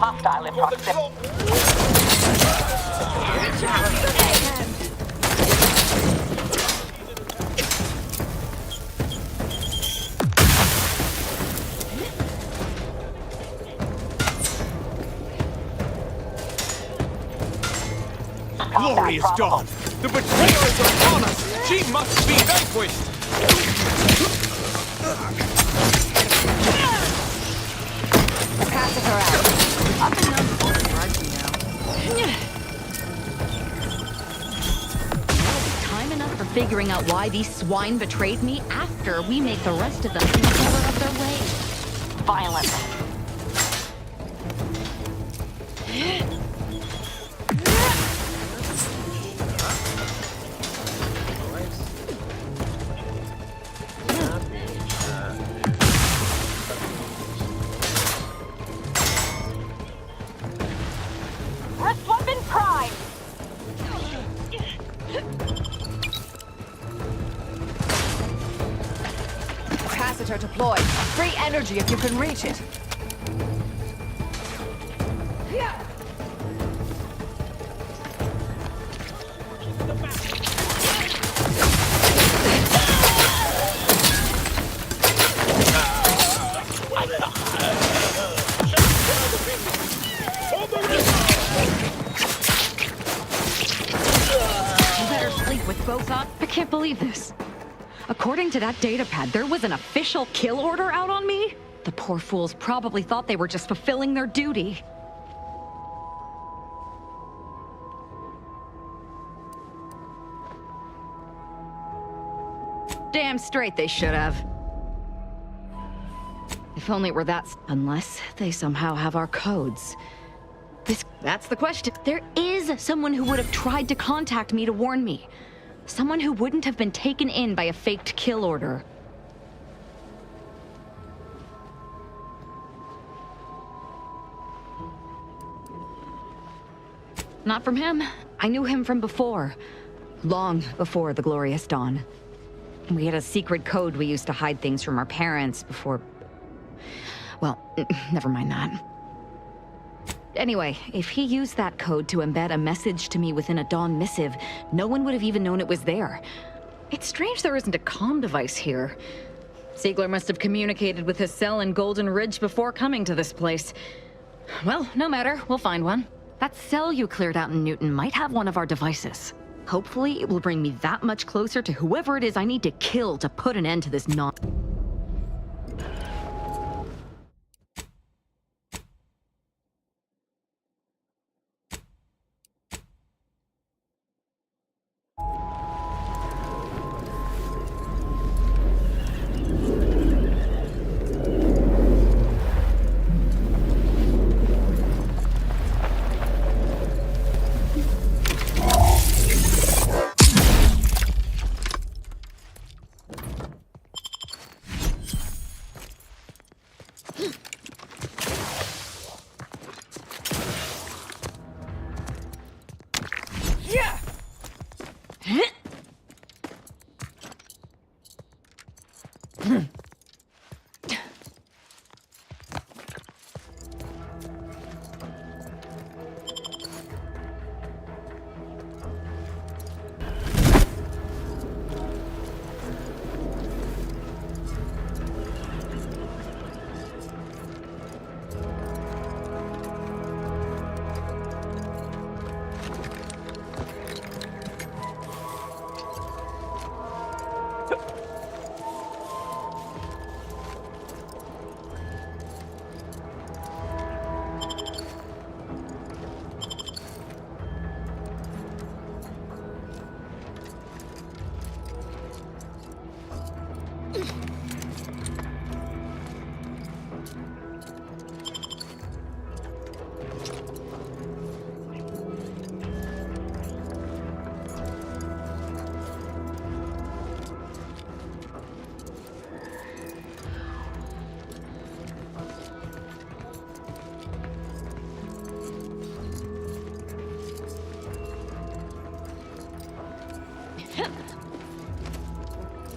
Hostile in proximity. Glorious dawn! The betrayer is upon us! She must be vanquished! Passing her out. I've been known to hold it hard, Time enough for figuring out why these swine betrayed me after we make the rest of them discover of their ways. Violence. Wrist weapon prime. Capacitor deployed. Free energy if you can reach it. I can't believe this. According to that datapad, there was an official kill order out on me? The poor fools probably thought they were just fulfilling their duty. Damn straight they should have. If only it were that... Unless they somehow have our codes. That's the question. There is someone who would have tried to contact me to warn me. Someone who wouldn't have been taken in by a faked kill order. Not from him. I knew him from before. Long before the Glorious Dawn. We had a secret code we used to hide things from our parents before... Well, never mind that. Anyway, if he used that code to embed a message to me within a Dawn missive, no one would have even known it was there. It's strange there isn't a comm device here. Ziegler must have communicated with his cell in Golden Ridge before coming to this place. Well, no matter, we'll find one. That cell you cleared out in Newton might have one of our devices. Hopefully, it will bring me that much closer to whoever it is I need to kill to put an end to this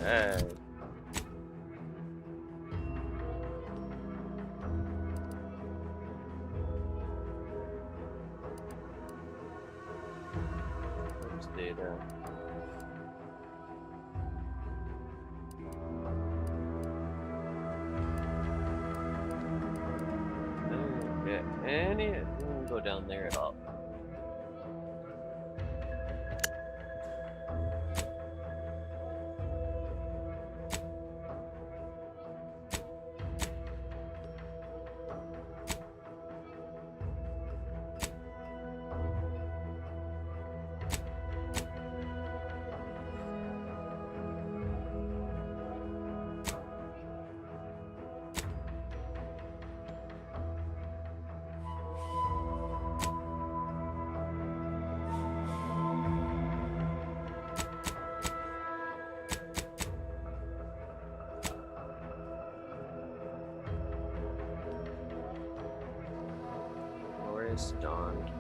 Alright. Where's data? Any go down there at all. Glorious Dawn.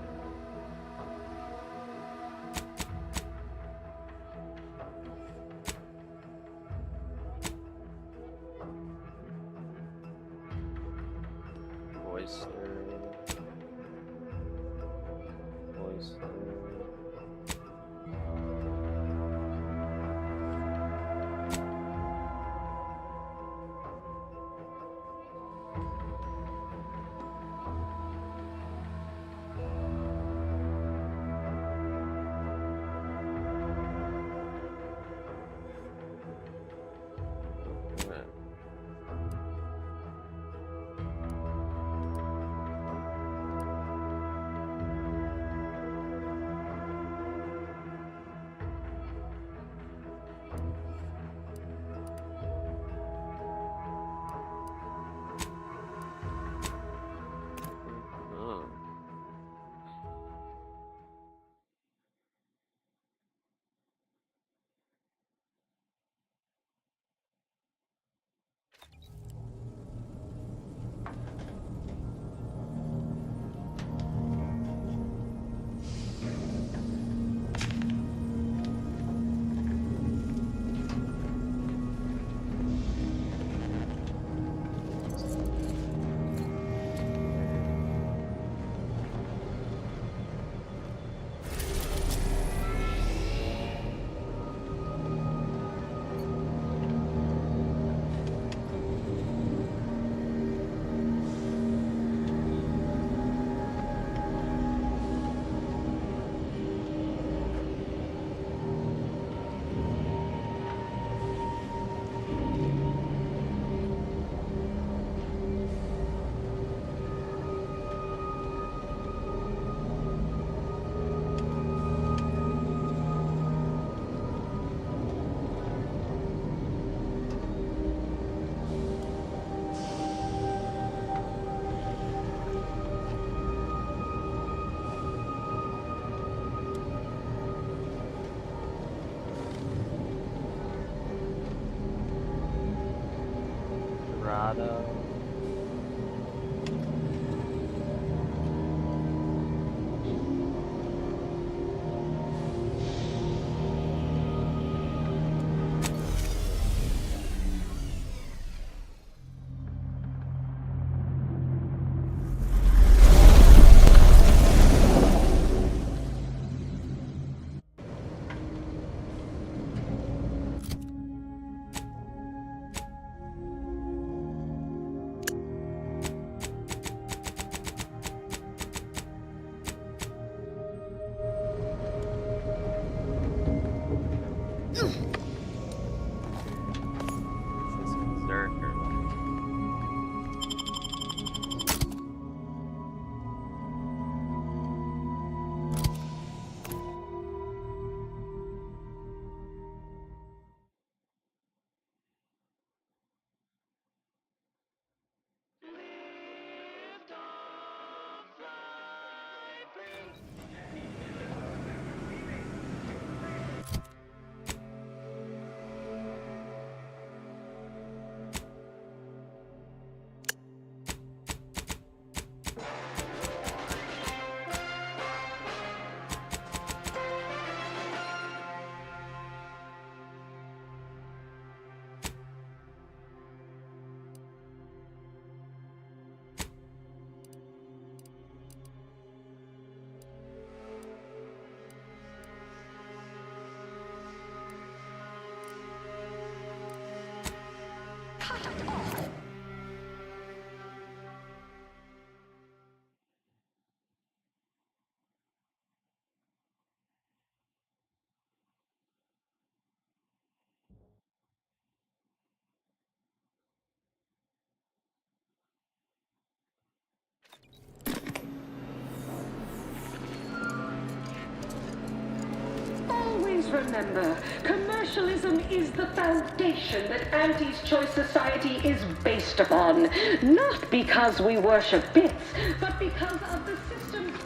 Always remember, commercialism is the foundation that Auntie's Choice Society is based upon. Not because we worship bits, but because of the system's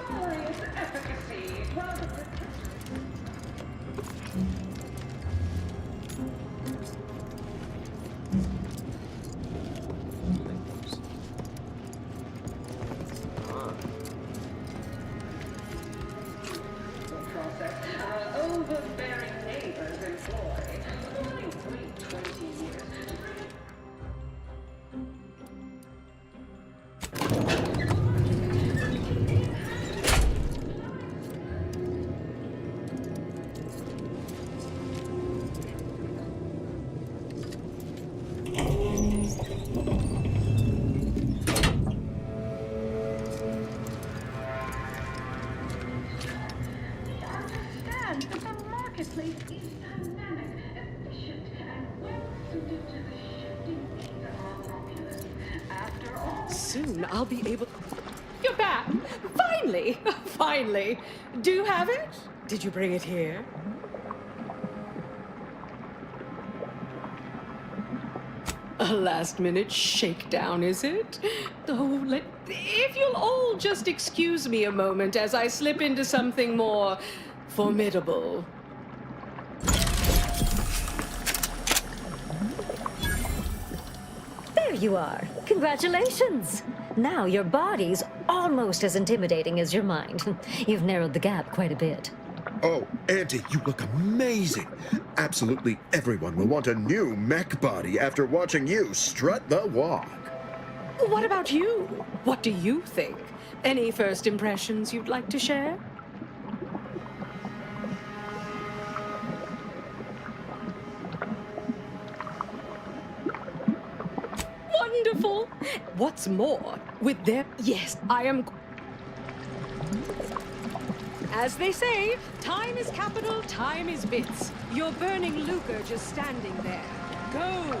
glorious efficacy. While the overbearing neighbors employ. Why wait 20 years to bring understand that the marketplace is dynamic, efficient, and well suited to the shifting needs of our populace. After all, Soon I'll be able. You're back! Finally! Finally! Do you have it? Did you bring it here? A last-minute shakedown, is it? Oh, if you'll all just excuse me a moment as I slip into something more formidable. There you are. Congratulations. Now your body's almost as intimidating as your mind. You've narrowed the gap quite a bit. Oh, Auntie, you look amazing. Absolutely everyone will want a new mech body after watching you strut the walk. What about you? What do you think? Any first impressions you'd like to share? Wonderful! What's more, with their... Yes, I am... As they say, time is capital, time is bits. You're burning lucre just standing there. Go!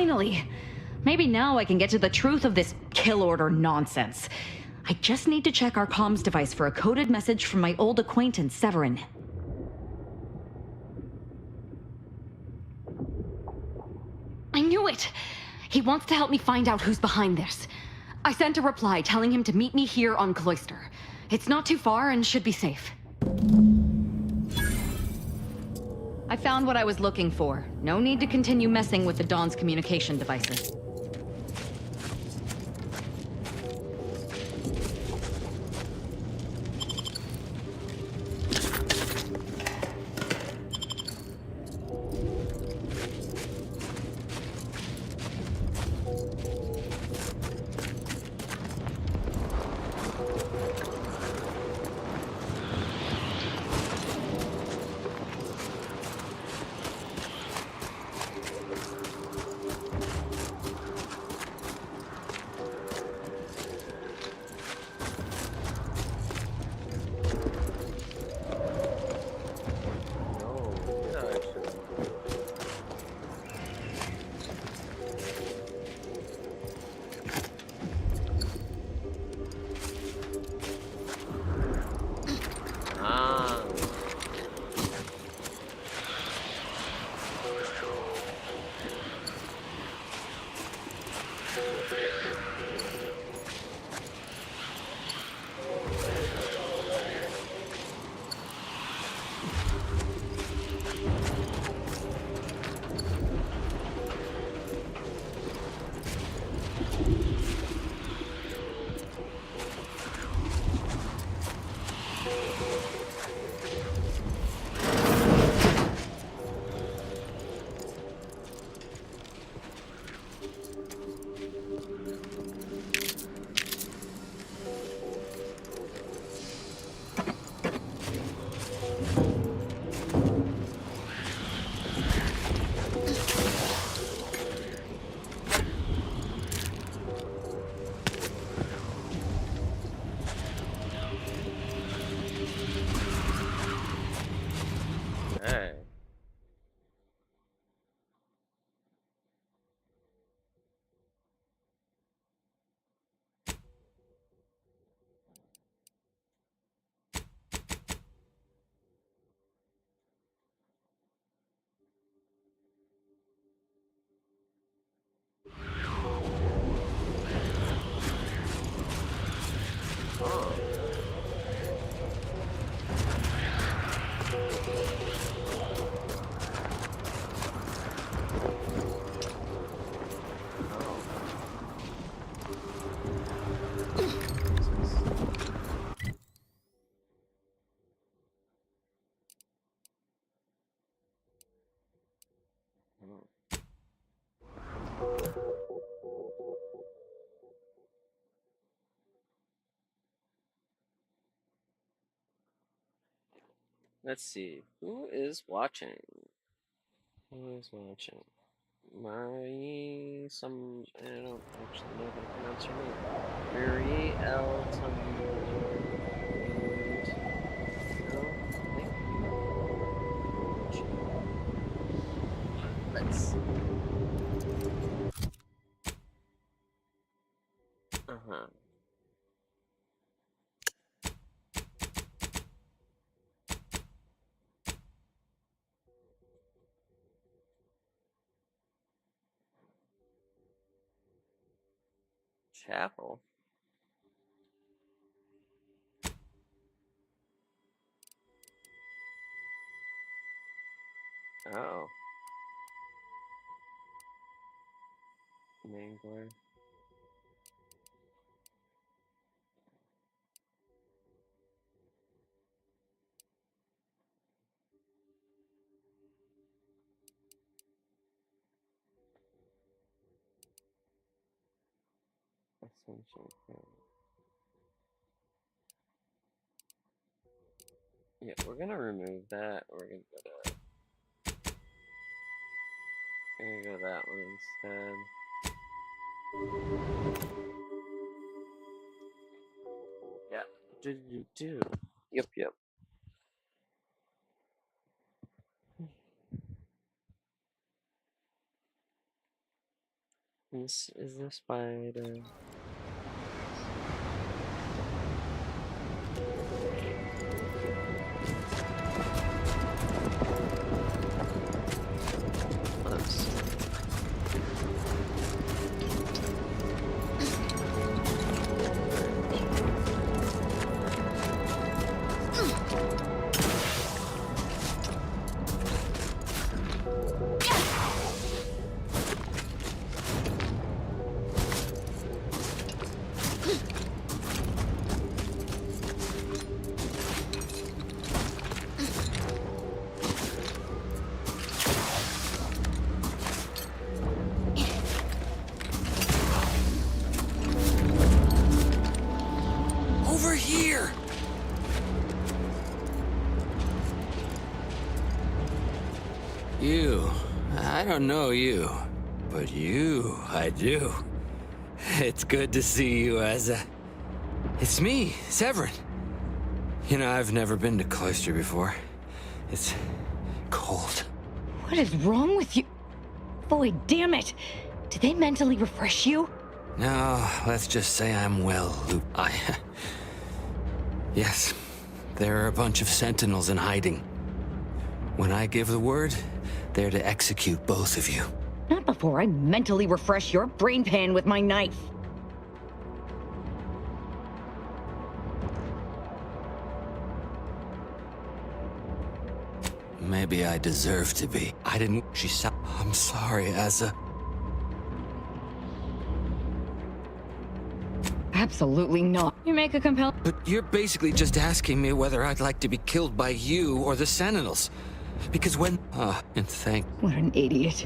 Finally! Maybe now I can get to the truth of this kill order nonsense. I just need to check our comms device for a coded message from my old acquaintance, Severin. I knew it! He wants to help me find out who's behind this. I sent a reply telling him to meet me here on Cloister. It's not too far and should be safe. I found what I was looking for. No need to continue messing with the Dawn's communication devices. Let's see. Who is watching? Who is watching? Marie, I don't actually know how to pronounce her name. Marie L. Let's see. Chapel. Oh. Mangler. Yeah, we're gonna remove that. We're gonna go that one instead. Yeah. Do. Yep. This is the spider. Let's Over here! You. I don't know you. But you, I do. It's good to see you, Asa. It's me, Severin. You know, I've never been to Cloister before. It's cold. What is wrong with you? Boy, damn it! Did they mentally refresh you? No, let's just say I'm well, Yes, there are a bunch of sentinels in hiding. When I give the word, they're to execute both of you. Not before I mentally refresh your brain pan with my knife. Maybe I deserve to be. I didn't. She said, I'm sorry, Asa. Absolutely not. You make a compelling. But you're basically just asking me whether I'd like to be killed by you or the Sentinels. Because when... and thank... What an idiot.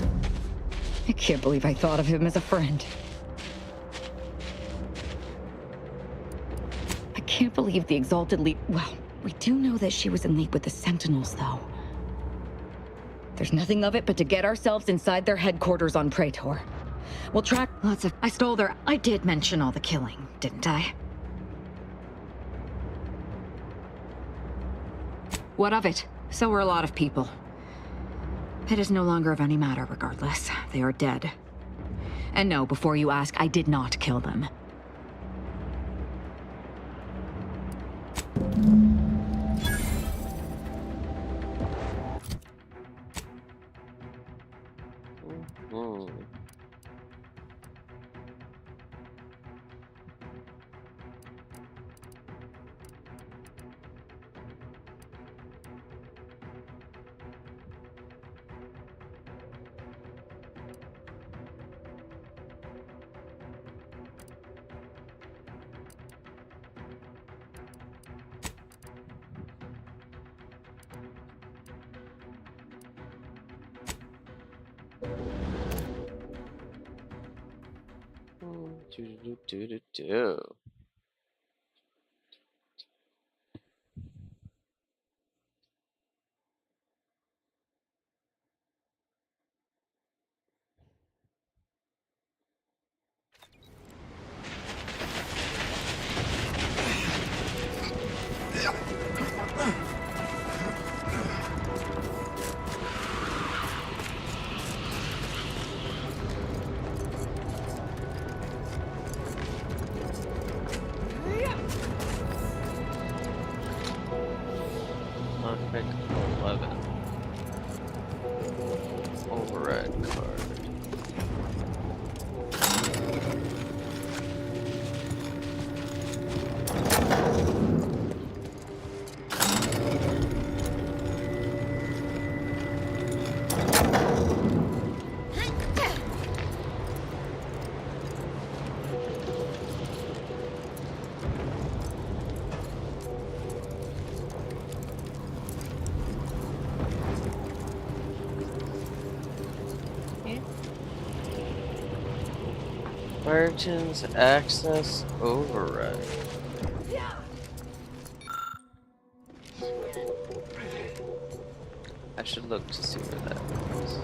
I can't believe I thought of him as a friend. I can't believe the Exalted Lead... Well, we do know that she was in league with the Sentinels, though. There's nothing of it but to get ourselves inside their headquarters on Praetor. We'll track lots of... I stole their... I did mention all the killing, didn't I? What of it? So were a lot of people. It is no longer of any matter, regardless. They are dead. And no, before you ask, I did not kill them. Do. Pick 11. Override card. Origins access override. I should look to see where that is.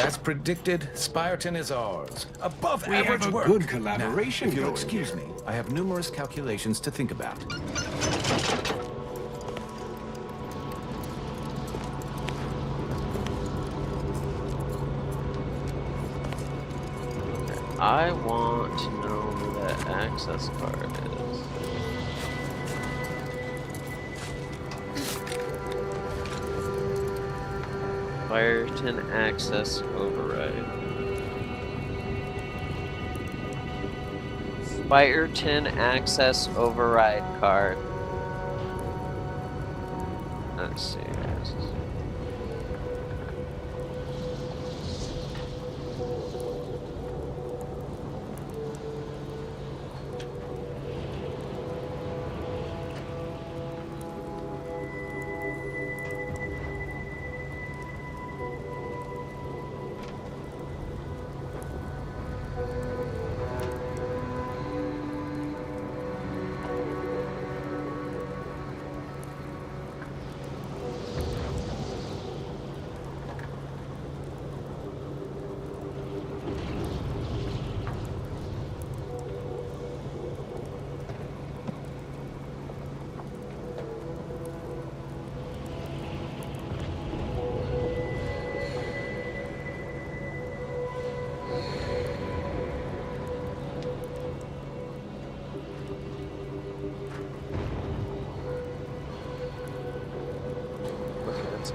As predicted, Spyreton is ours. Above We average have a work. good collaboration Now, if you'll going excuse here. me, I have numerous calculations to think about. I want to know where that access card is. Spyreton access override. Spyreton access override card. Let's see.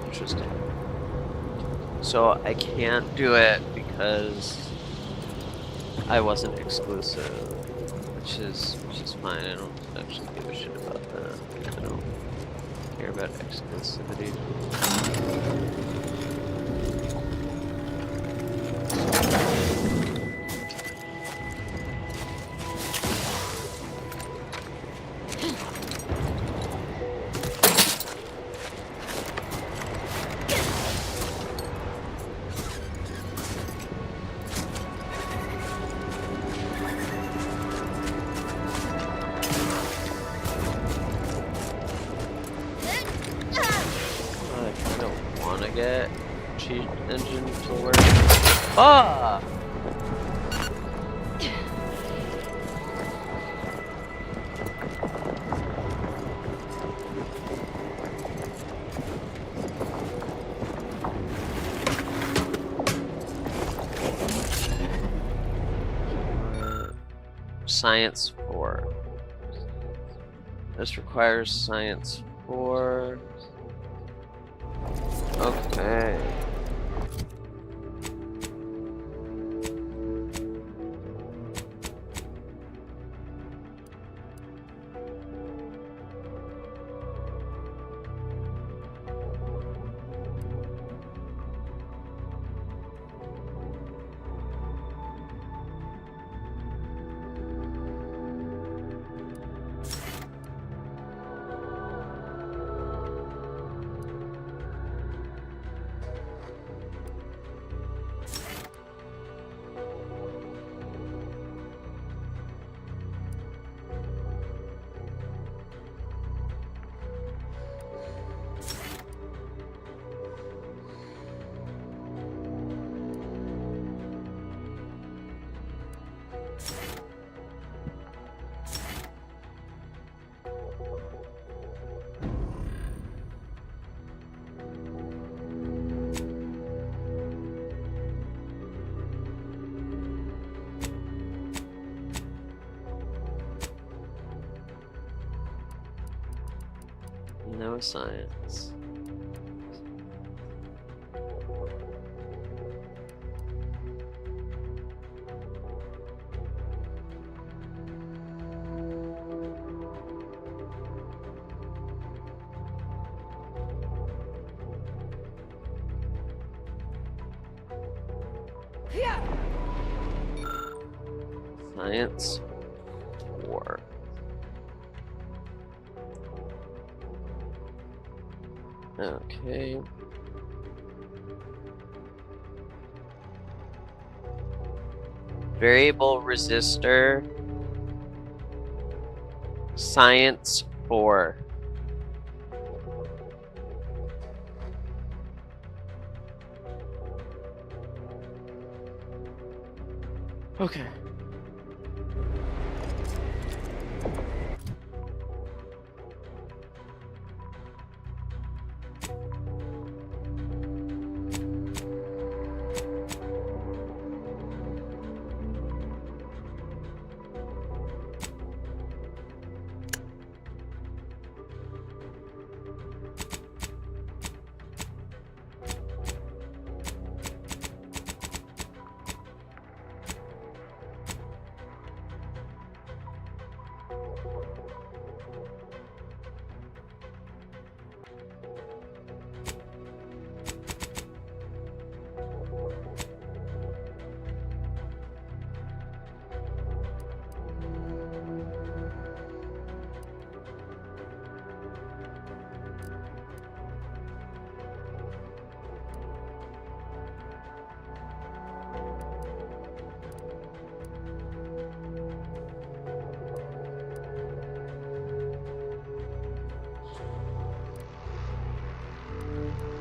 Interesting. So I can't do it because I wasn't exclusive, which is fine. I don't actually give a shit about that. I don't care about exclusivity. Get cheat engine to work. Ah! Science 4. This requires Science 4. Okay. No science. Science 4. Okay. Variable resistor. Science 4. Okay.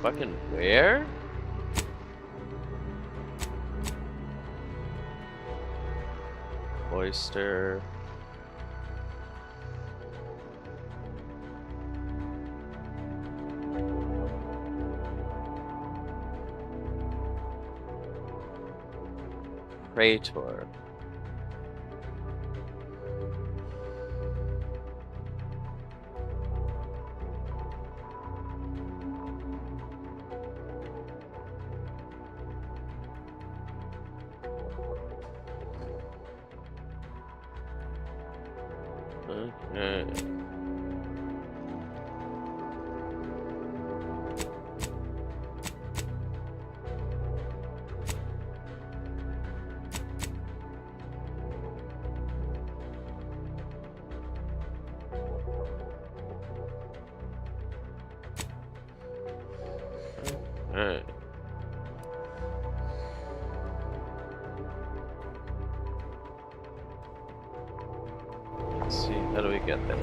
Fucking where? Oyster. Praetor. Okay. Alright. Let's see, how do we get there?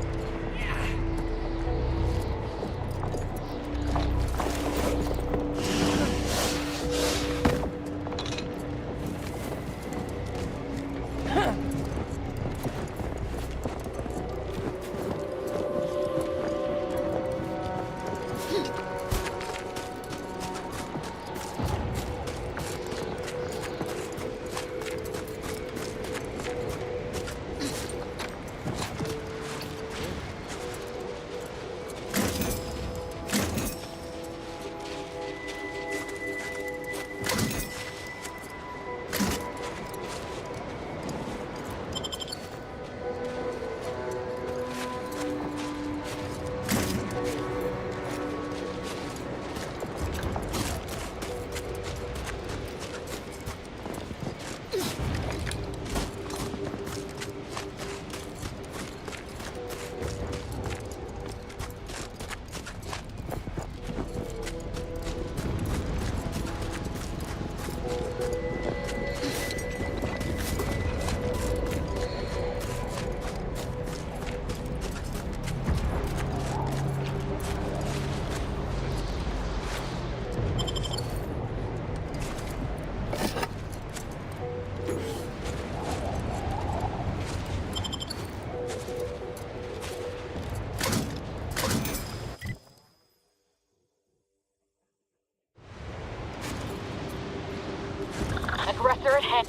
Aggressor ahead.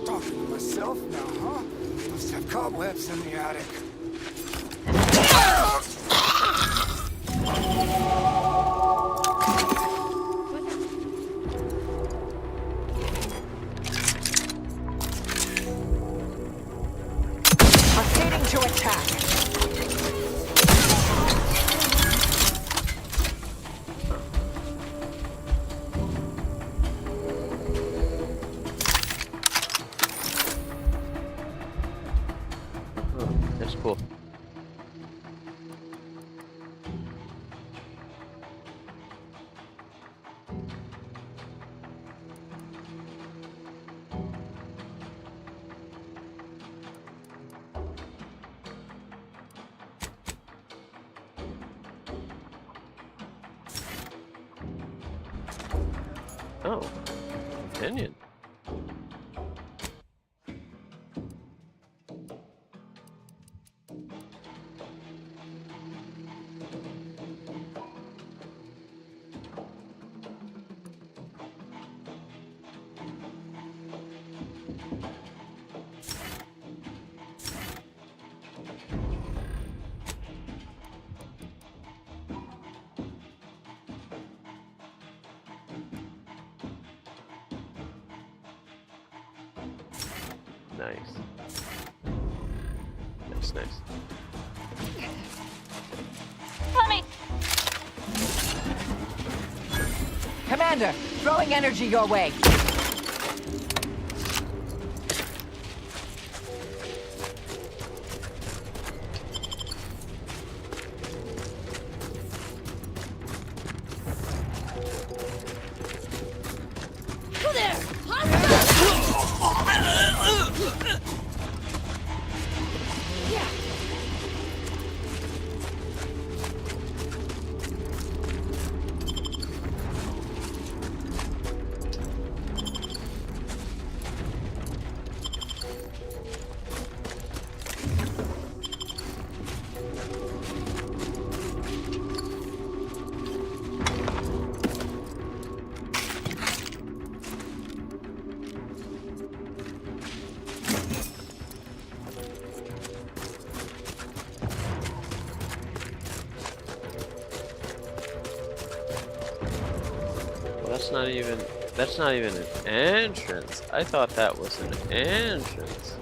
Talking to myself now, huh? Must have cobwebs in the attic. Oh, opinion. Nice. Nice. Let me. Commander, throwing energy your way. Go there! Yeah. Well, that's not even an entrance. I thought that was an entrance.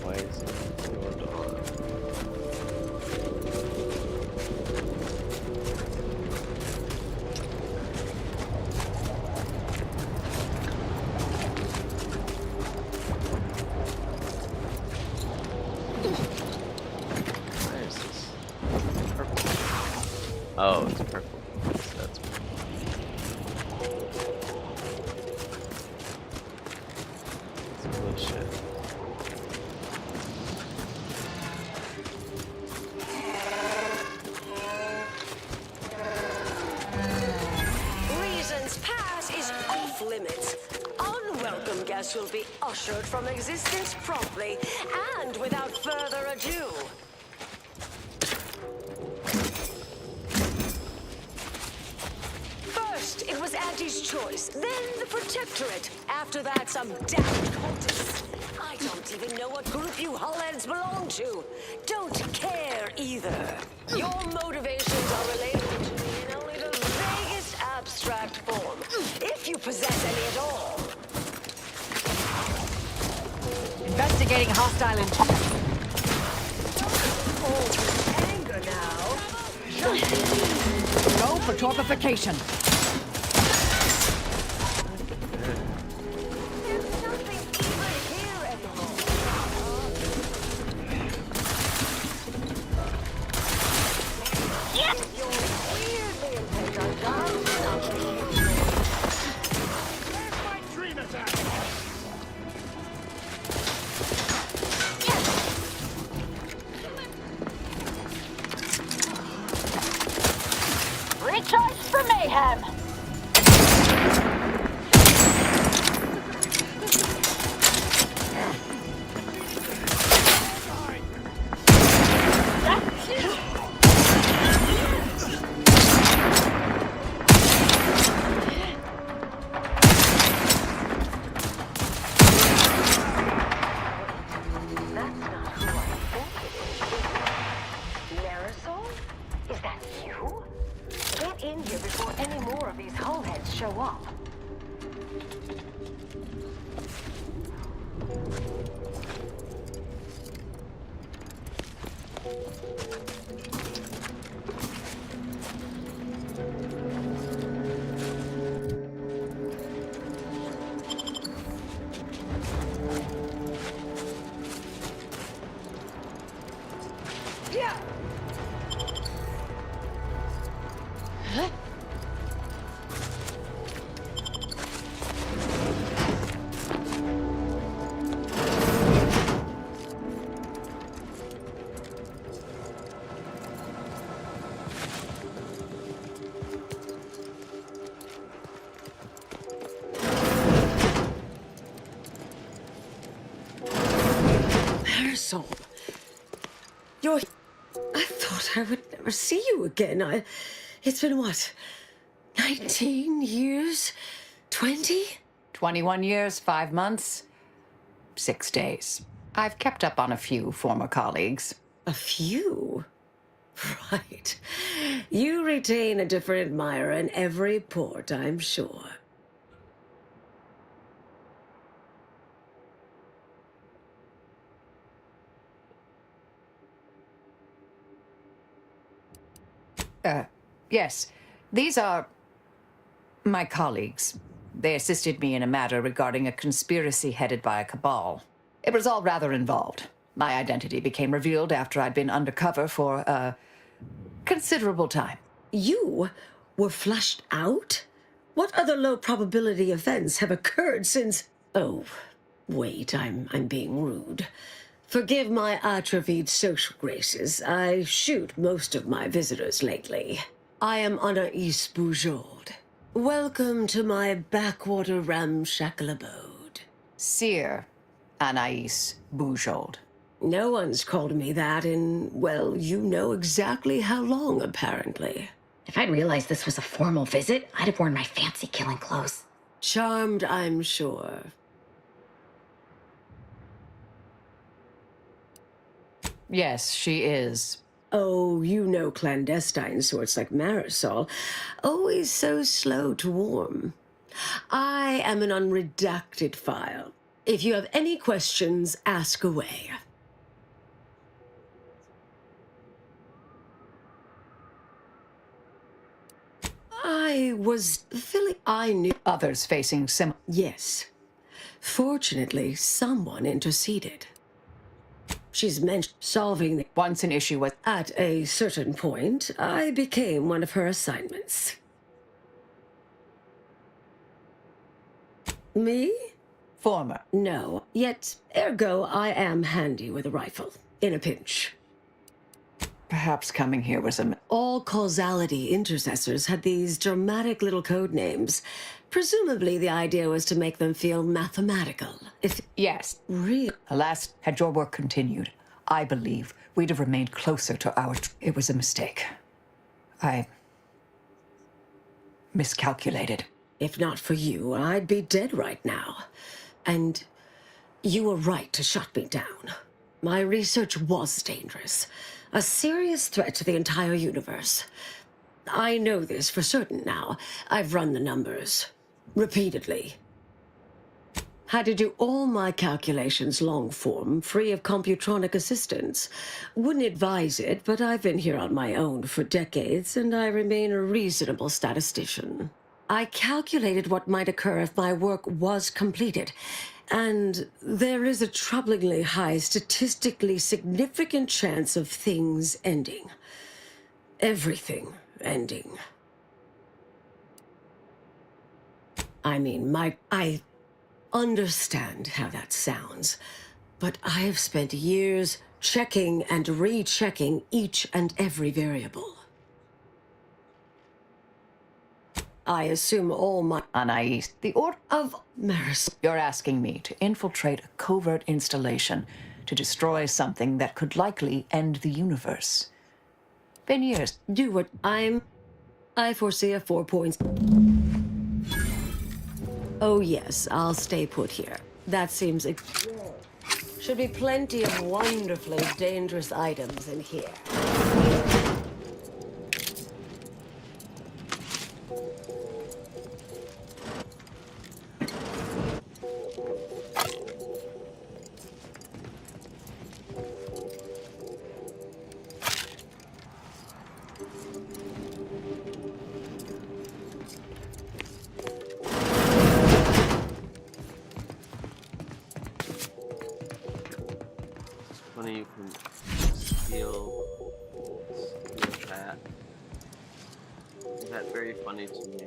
Why is it going on? Why is this purple? Oh, it's purple. That's bullshit. Reason's Pass is off limits. Unwelcome guests will be ushered from existence promptly and without further ado. First, it was Auntie's choice, then the Protectorate. After that, some damned cultists. I don't even know what group you hullheads belong to. Don't care either. Your motivations are relatable to me in only the vaguest abstract form, if you possess any at all. Investigating hostile intrusion. Oh, anger now. Go for torpification. Recharge for mayhem! Marisol. You're... I thought I would never see you again. It's been what? 19 years? 20? 21 years, 5 months, 6 days. I've kept up on a few former colleagues. A few? Right. You retain a different admirer in every port, I'm sure. Yes. These are my colleagues. They assisted me in a matter regarding a conspiracy headed by a cabal. It was all rather involved. My identity became revealed after I'd been undercover for a considerable time. You were flushed out? What other low-probability events have occurred since... Oh, wait, I'm being rude. Forgive my atrophied social graces. I shoot most of my visitors lately. I am Anais Boujold. Welcome to my backwater ramshackle abode. Seer Anais Boujold. No one's called me that in, well, you know exactly how long, apparently. If I'd realized this was a formal visit, I'd have worn my fancy killing clothes. Charmed, I'm sure. Yes, she is. Oh, you know clandestine sorts like Marisol. Always so slow to warm. I am an unredacted file. If you have any questions, ask away. I was feeling I knew Others facing Yes. Fortunately, someone interceded. She's mentioned solving the... Once an issue was... At a certain point, I became one of her assignments. Me? Former. No. Yet, ergo, I am handy with a rifle. In a pinch. Perhaps coming here was a... All causality intercessors had these dramatic little code names. Presumably, the idea was to make them feel mathematical. Yes. Really? Alas, had your work continued, I believe we'd have remained closer to our... It was a mistake. I... miscalculated. If not for you, I'd be dead right now. And you were right to shut me down. My research was dangerous. A serious threat to the entire universe. I know this for certain now. I've run the numbers. Repeatedly. Had to do all my calculations long form, free of computronic assistance. Wouldn't advise it, but I've been here on my own for decades, and I remain a reasonable statistician. I calculated what might occur if my work was completed, and there is a troublingly high, statistically significant chance of things ending. Everything ending. I mean, I understand how that sounds, but I have spent years checking and rechecking each and every variable. I assume all my... Anais, the order of Maris. You're asking me to infiltrate a covert installation to destroy something that could likely end the universe. Been years. Do what I foresee a 4 points. Oh yes, I'll stay put here. That seems... Should be plenty of wonderfully dangerous items in here. Funny you can steal that. That's very funny to me.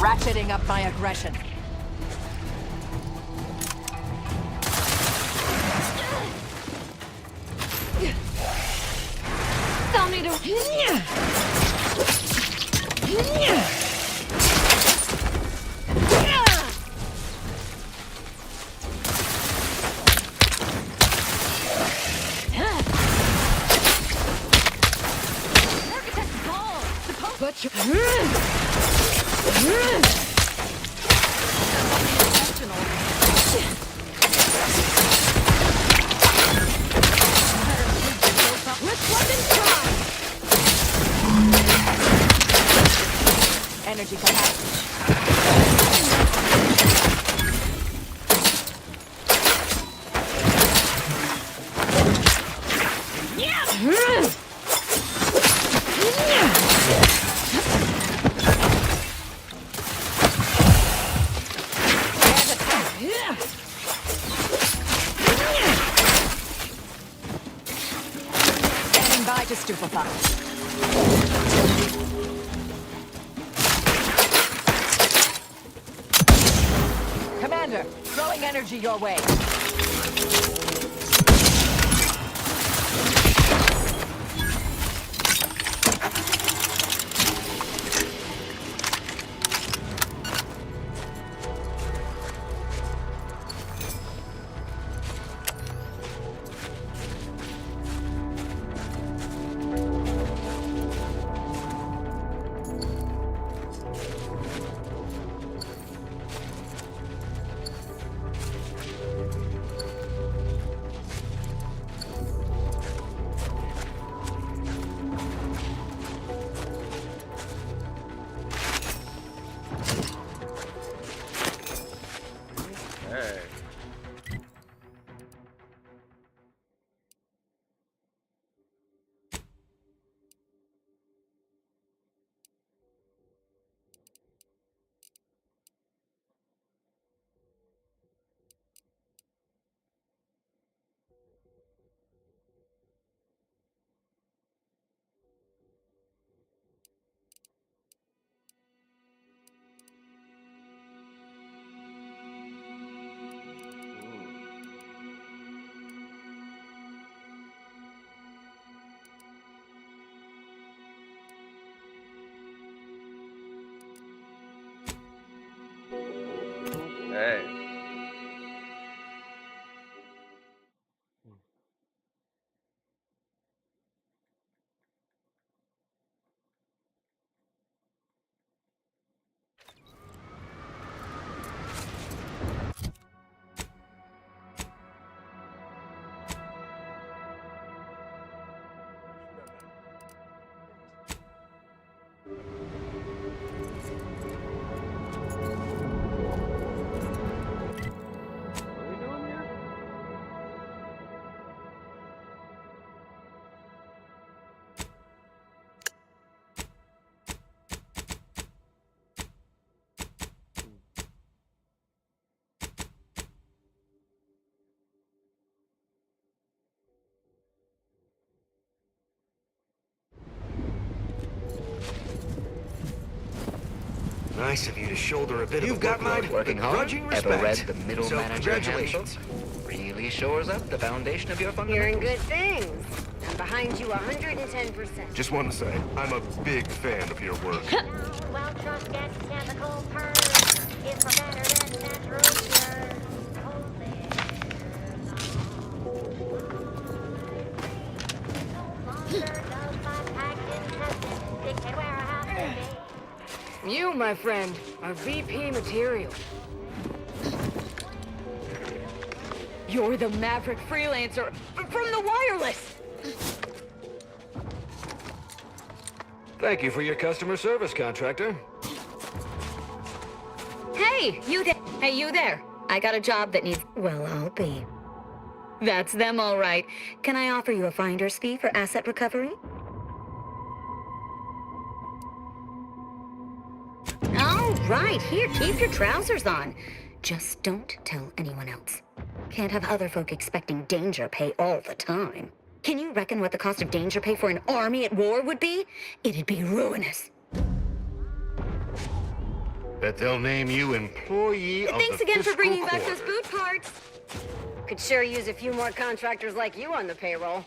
ratcheting up my aggression. Tell me to... But you... Energy capacity. Standing by to stupefy. Commander, throwing energy your way. Hey. Nice of you to shoulder a bit You've of a got my workload. working hard. Begrudging Ever read respect. the middle So, manager congratulations. handbook? Really shores up the foundation of your Hearing fundamentals. good things. I'm behind you 110%. Just want to say, I'm a big fan of your work. Well, trust gets chemical purrs. It's better than natural cures. You, my friend, are VP material. You're the maverick freelancer from the wireless! Thank you for your customer service, contractor. Hey, you there. Hey, you there. I got a job that needs... Well, I'll be. That's them, all right. Can I offer you a finder's fee for asset recovery? All right, here, keep your trousers on. Just don't tell anyone else. Can't have other folk expecting danger pay all the time. Can you reckon what the cost of danger pay for an army at war would be? It'd be ruinous. Bet they'll name you employee of Thanks the again for fiscal bringing back quarter. those boot parts. Could sure use a few more contractors like you on the payroll.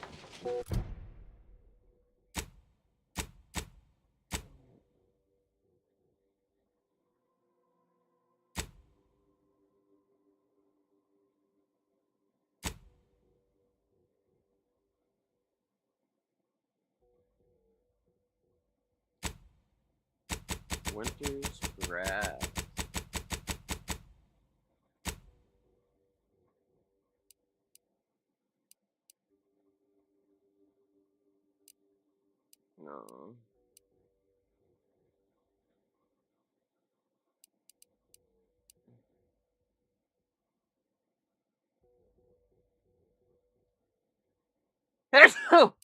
Winter's grass. No. There's no.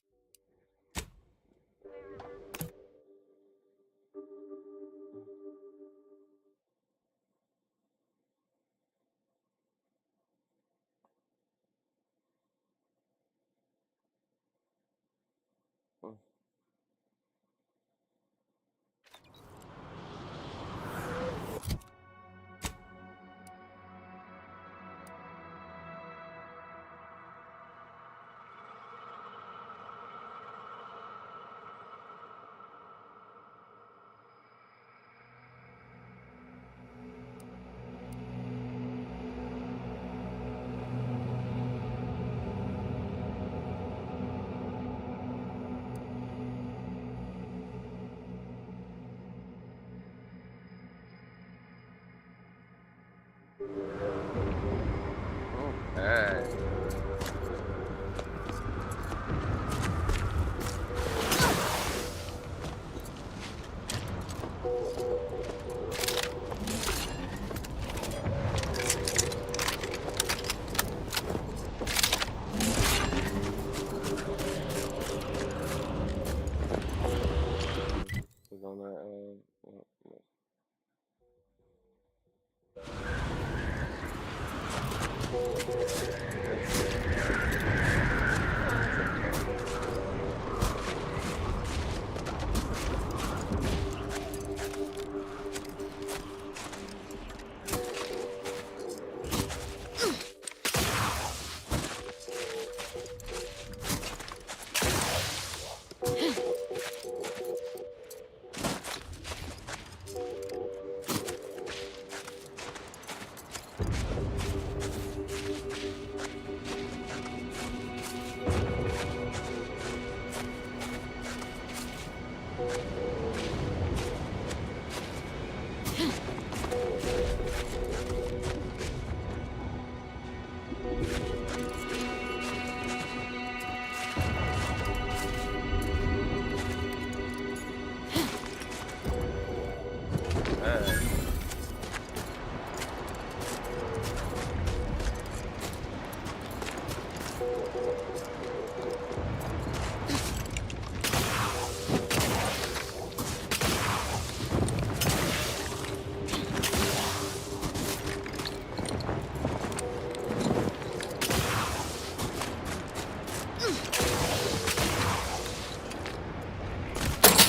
Okay. We're gonna,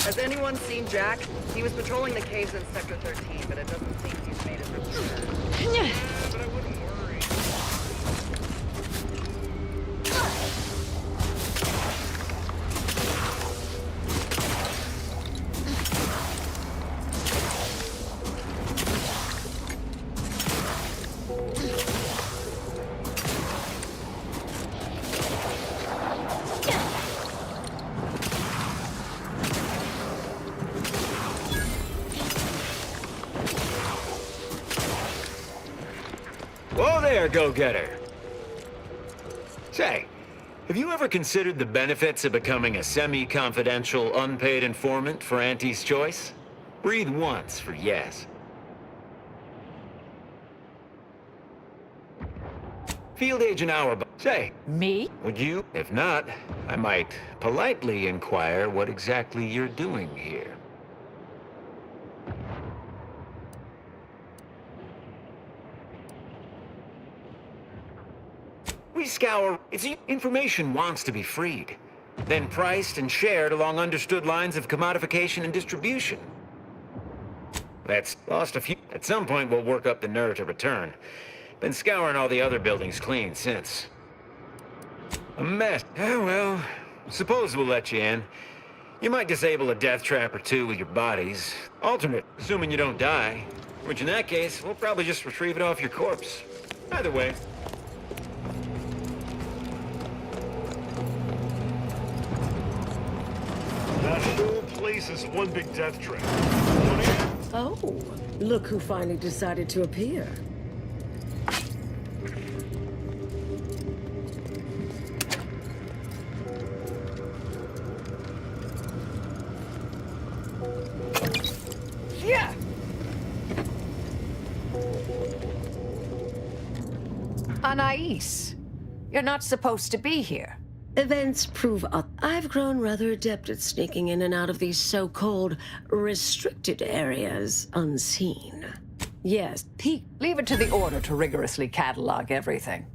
Has anyone seen Jack? He was patrolling the caves in Sector 13, but it doesn't seem he's made it through. Yeah, but I wouldn't worry. Whoa there, go-getter. Say, have you ever considered the benefits of becoming a semi-confidential, unpaid informant for Auntie's Choice? Breathe once for yes. Field Agent Auerbach. Say. Me? Would you? If not, I might politely inquire what exactly you're doing here. We scour. Information wants to be freed, then priced and shared along understood lines of commodification and distribution. That's lost a few. At some point, we'll work up the nerve to return. Been scouring all the other buildings clean since. A mess. Oh, well, suppose we'll let you in. You might disable a death trap or two with your bodies. Alternate, assuming you don't die. Which in that case, we'll probably just retrieve it off your corpse. Either way. That whole place is one big death trap. Oh, look who finally decided to appear. Yeah. Anais, you're not supposed to be here. Events prove I've grown rather adept at sneaking in and out of these so-called restricted areas unseen. Yes, Leave it to the Order to rigorously catalog everything.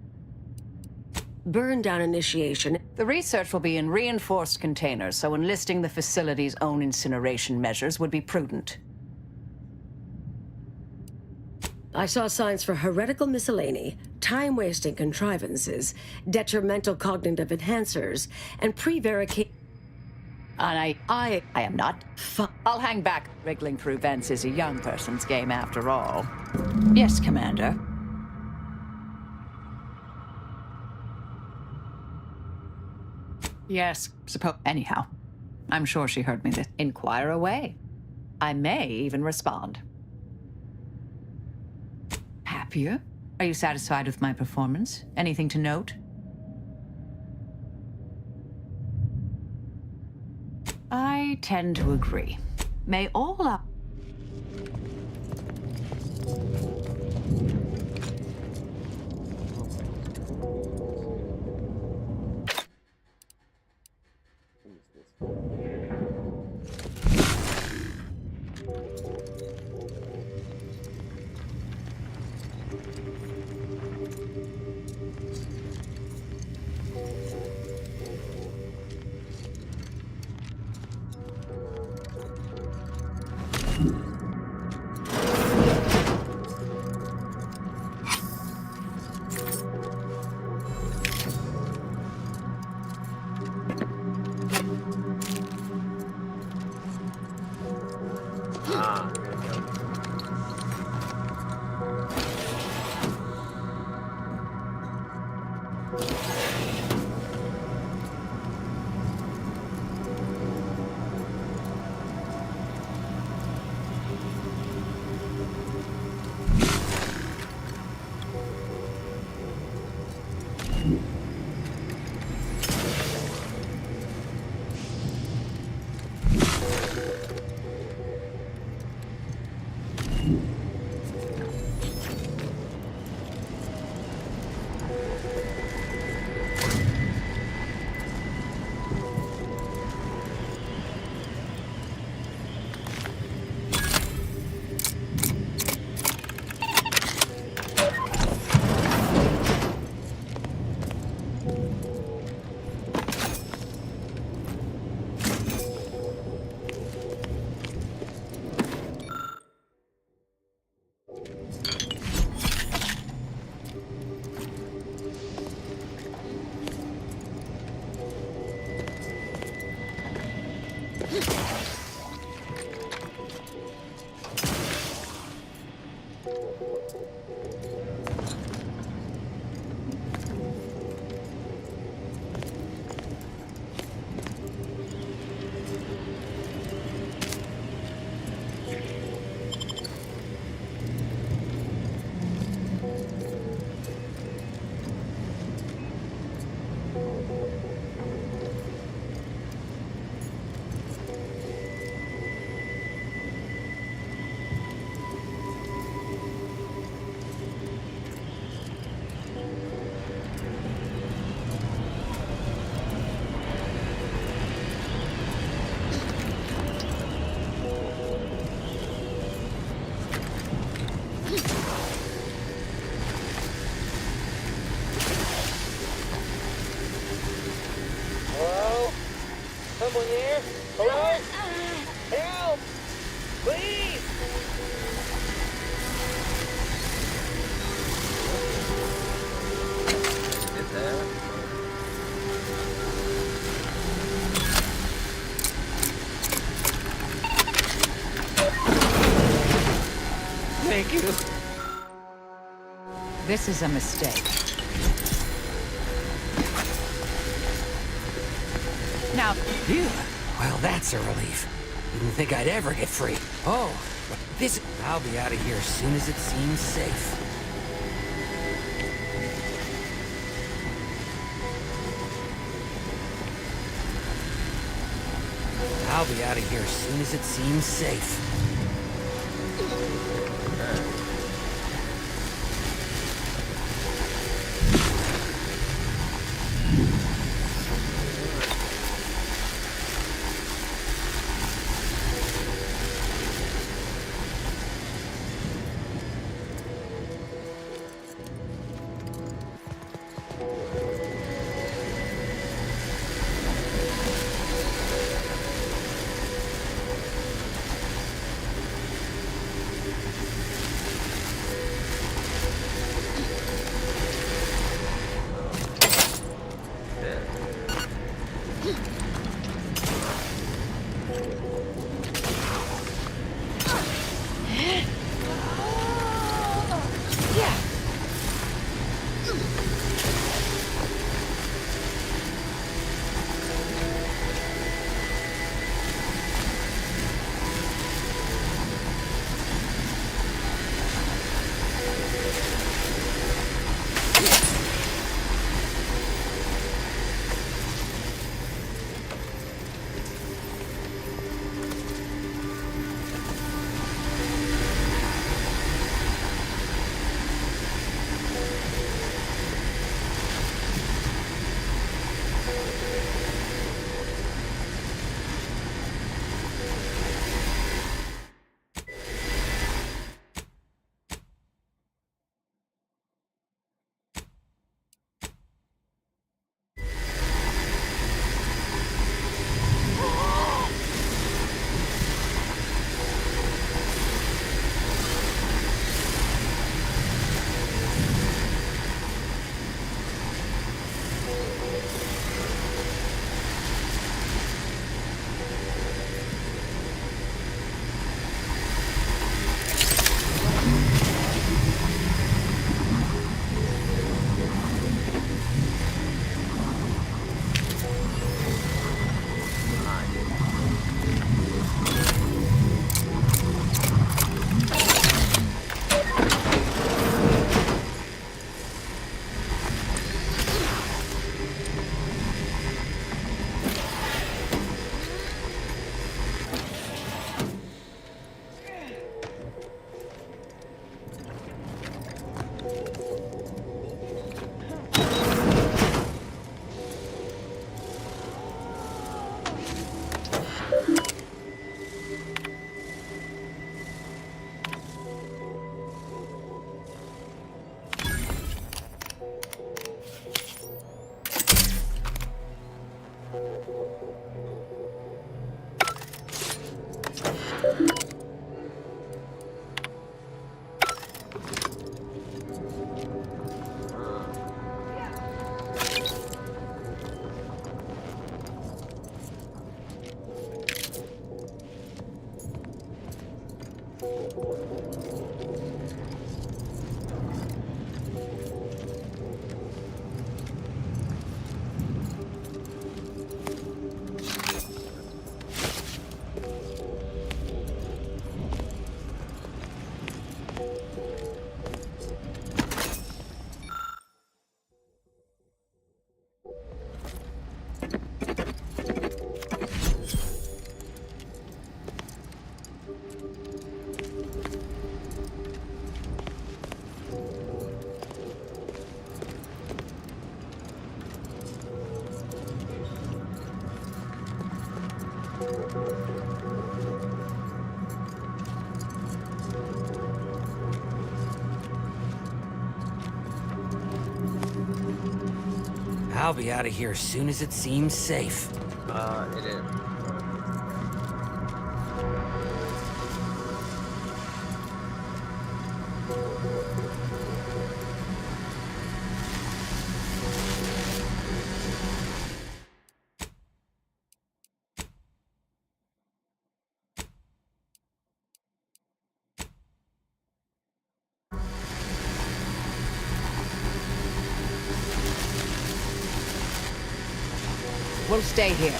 Burn down initiation. The research will be in reinforced containers, so enlisting the facility's own incineration measures would be prudent. I saw signs for heretical miscellany, time-wasting contrivances, detrimental cognitive enhancers, and prevarication. And I am not. I'll hang back. Wriggling through vents is a young person's game after all. Yes, Commander. Yes, anyhow, I'm sure she heard me. Inquire away. I may even respond. Happier? Are you satisfied with my performance? Anything to note? I tend to agree. May all our... Someone here? Hello? Help! Please! Thank you. This is a mistake. Now, phew. Well, that's a relief. Didn't think I'd ever get free. Oh, this... I'll be out of here as soon as it seems safe. I'll be out of here as soon as it seems safe. I'll be out of here as soon as it seems safe. It is. We'll stay here.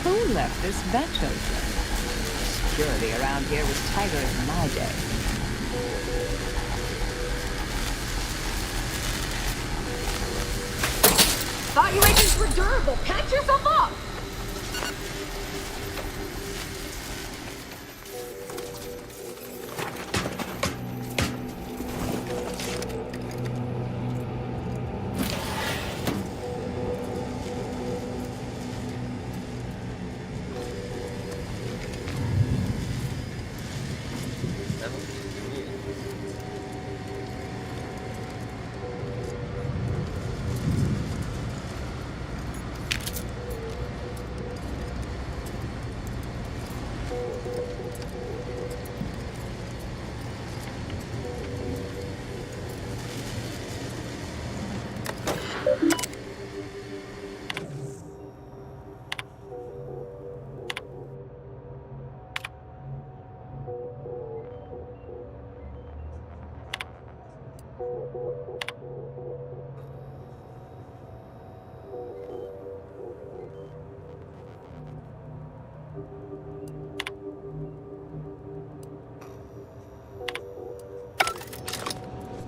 Who left this vent open? Security around here was tighter in my day. Thought your agents were durable. Patch yourself up!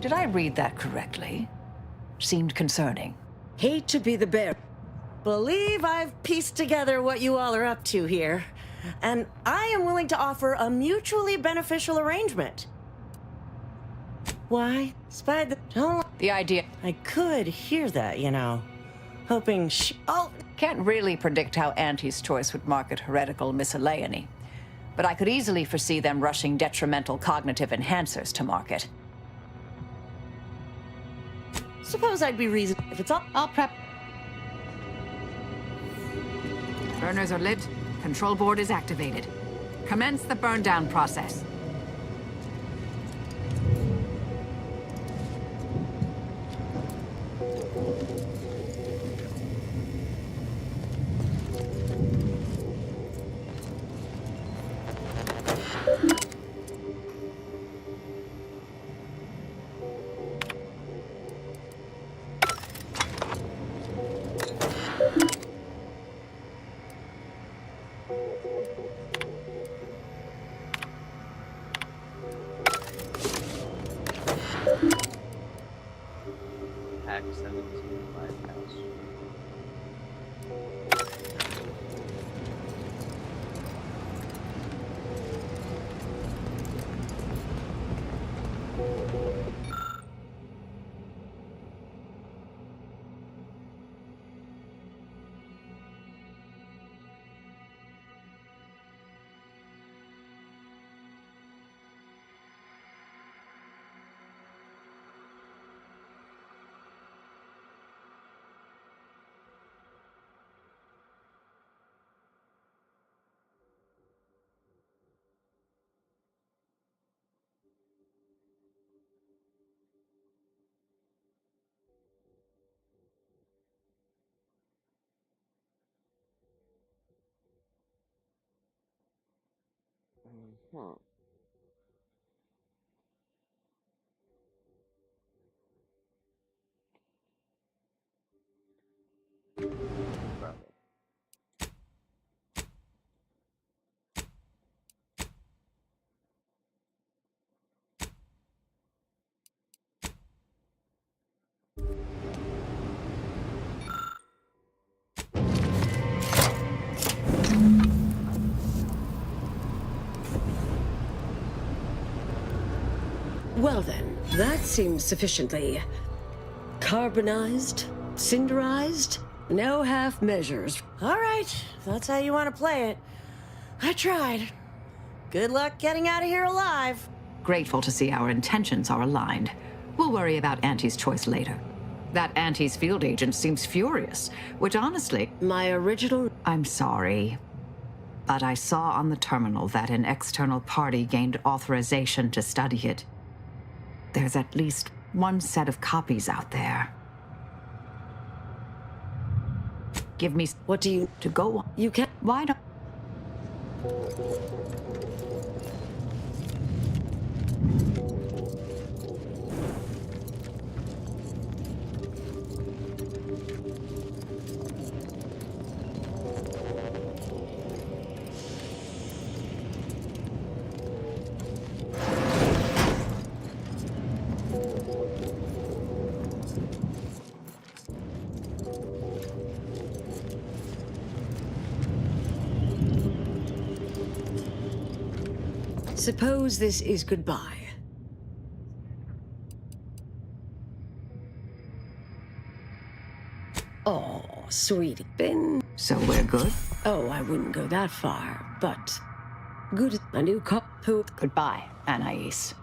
Did I read that correctly? Seemed concerning. Hate to be the bearer. Believe I've pieced together what you all are up to here. And I am willing to offer a mutually beneficial arrangement. Why? Spied the... The idea... I could hear that, you know. Hoping Oh! Can't really predict how Auntie's Choice would market heretical miscellany. But I could easily foresee them rushing detrimental cognitive enhancers to market. Suppose I'd be reasonable if it's all... I'll prep. Burners are lit. Control board is activated. Commence the burn down process. Pack 17 bypass. Hmm. Well then, that seems sufficiently... carbonized? Cinderized? No half measures. All right, if that's how you want to play it. I tried. Good luck getting out of here alive. Grateful to see our intentions are aligned. We'll worry about Auntie's Choice later. That Auntie's field agent seems furious, which honestly... My original... I'm sorry. But I saw on the terminal that an external party gained authorization to study it. There's at least one set of copies out there. Give me... What do you... To go on. You can't... Why don't... Suppose this is goodbye. Oh, sweetie. Been. So we're good? Oh, I wouldn't go that far, but. Good. A new cup poop. Goodbye, Anais.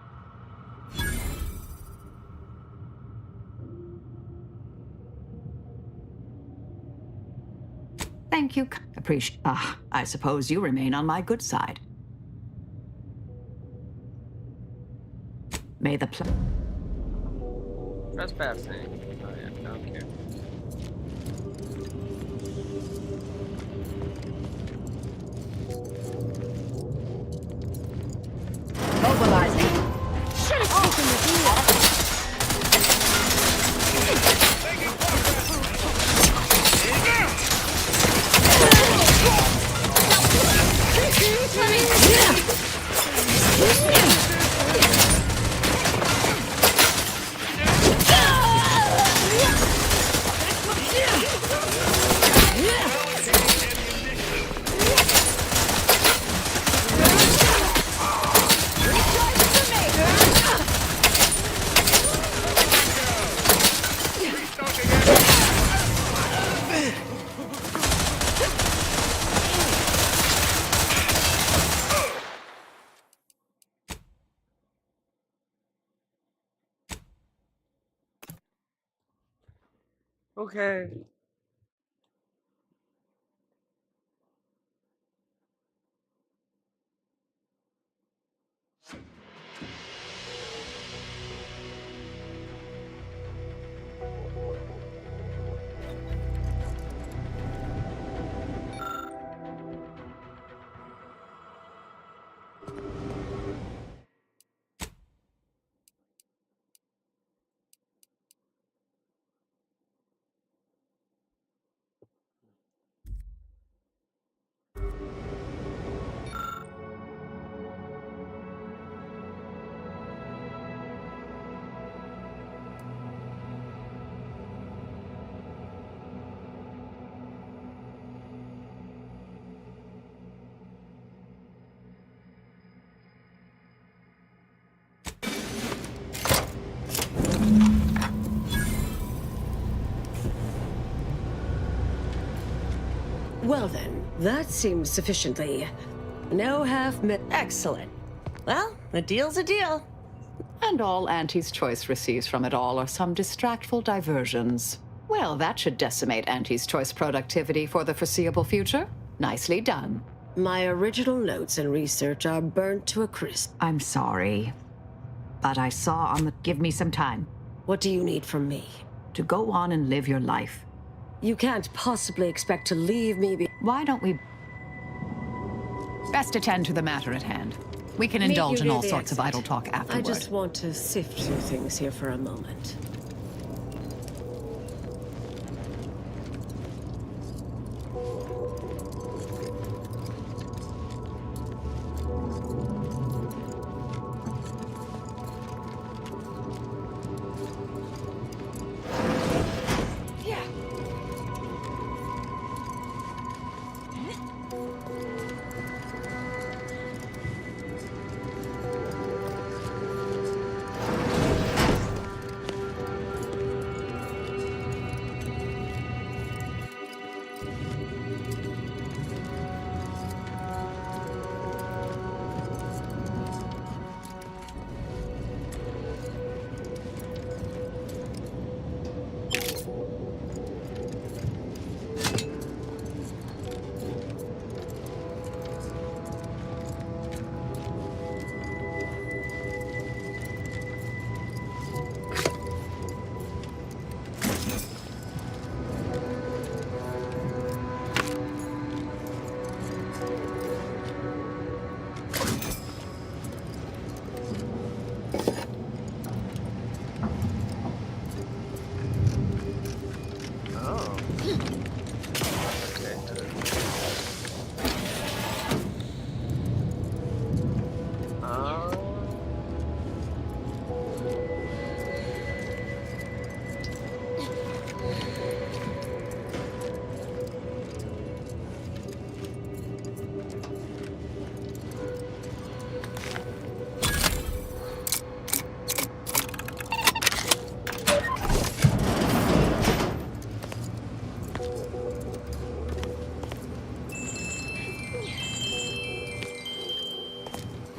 Thank you. Appreciate. I suppose you remain on my good side. May the Trespassing. Oh yeah, I don't care. mobilizing. Should have taken the deal. Okay. Well then, that seems sufficiently. No Excellent. Well, a deal's a deal. And all Auntie's Choice receives from it all are some distractful diversions. Well, that should decimate Auntie's Choice productivity for the foreseeable future. Nicely done. My original notes and research are burnt to a crisp. I'm sorry, but I saw on the... Give me some time. What do you need from me? To go on and live your life. You can't possibly expect to leave me Why don't we... Best attend to the matter at hand. We can indulge in all sorts of idle talk afterward. I just want to sift through things here for a moment.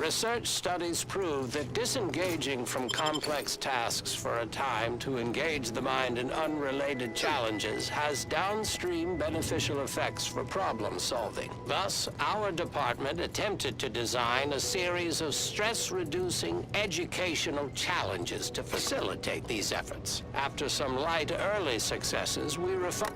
Research studies prove that disengaging from complex tasks for a time to engage the mind in unrelated challenges has downstream beneficial effects for problem solving. Thus, our department attempted to design a series of stress-reducing educational challenges to facilitate these efforts. After some light early successes, we refined...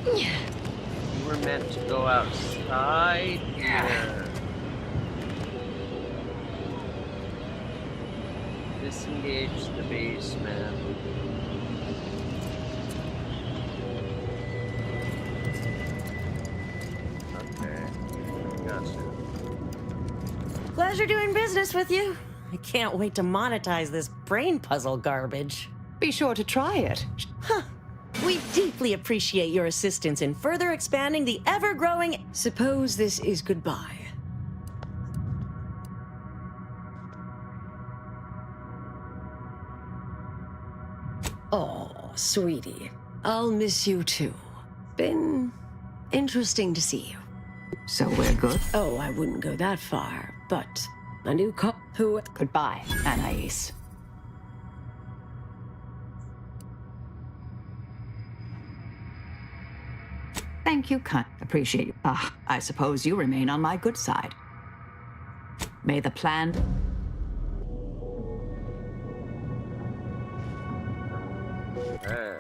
You were meant to go outside here. Disengage the basement. Okay. Gotcha. Pleasure doing business with you. I can't wait to monetize this brain puzzle garbage. Be sure to try it. Huh. We deeply appreciate your assistance in further expanding the ever-growing... Suppose this is goodbye. Oh, sweetie. I'll miss you too. Been interesting to see you. So we're good? Oh, I wouldn't go that far, but a new cop who... Goodbye, Anais. Thank you, cunt. Appreciate you. I suppose you remain on my good side. May the plan... Really?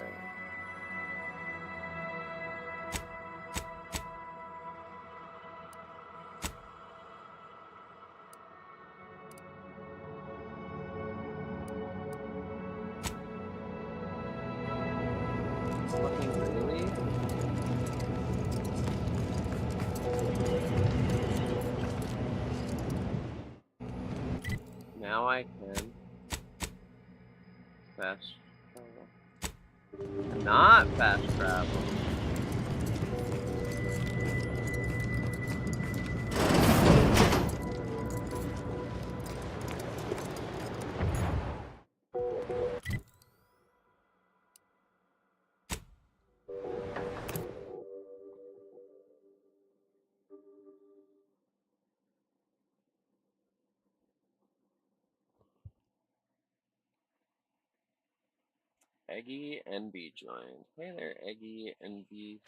Now I can fast travel. Not fast travel. Eggy and B joined. Hey there, Eggy and B.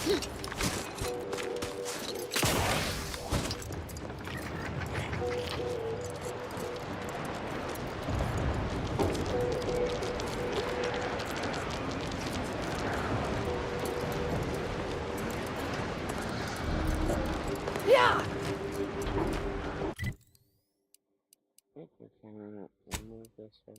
Yeah. We can remove this one.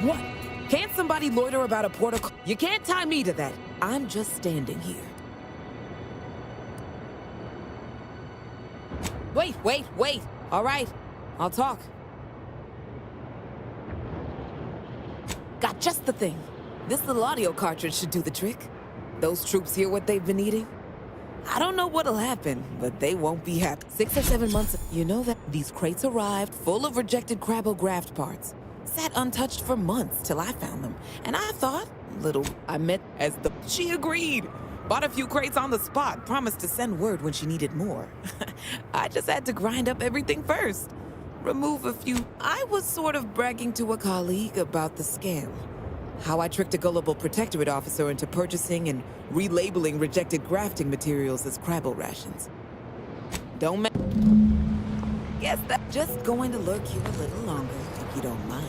What? Can't somebody loiter about a portal? You can't tie me to that. I'm just standing here. Wait. All right, I'll talk. Got just the thing. This little audio cartridge should do the trick. Those troops hear what they've been eating. I don't know what'll happen, but they won't be happy. 6 or 7 months, you know that these crates arrived full of rejected Crabble-Graft parts. Sat untouched for months till I found them. And I thought, I met as the... She agreed. Bought a few crates on the spot, promised to send word when she needed more. I just had to grind up everything first. Remove a few... I was sort of bragging to a colleague about the scam. How I tricked a gullible protectorate officer into purchasing and relabeling rejected grafting materials as Crabble rations. Don't ma- Guess that's just going to lurk you a little longer, if you don't mind.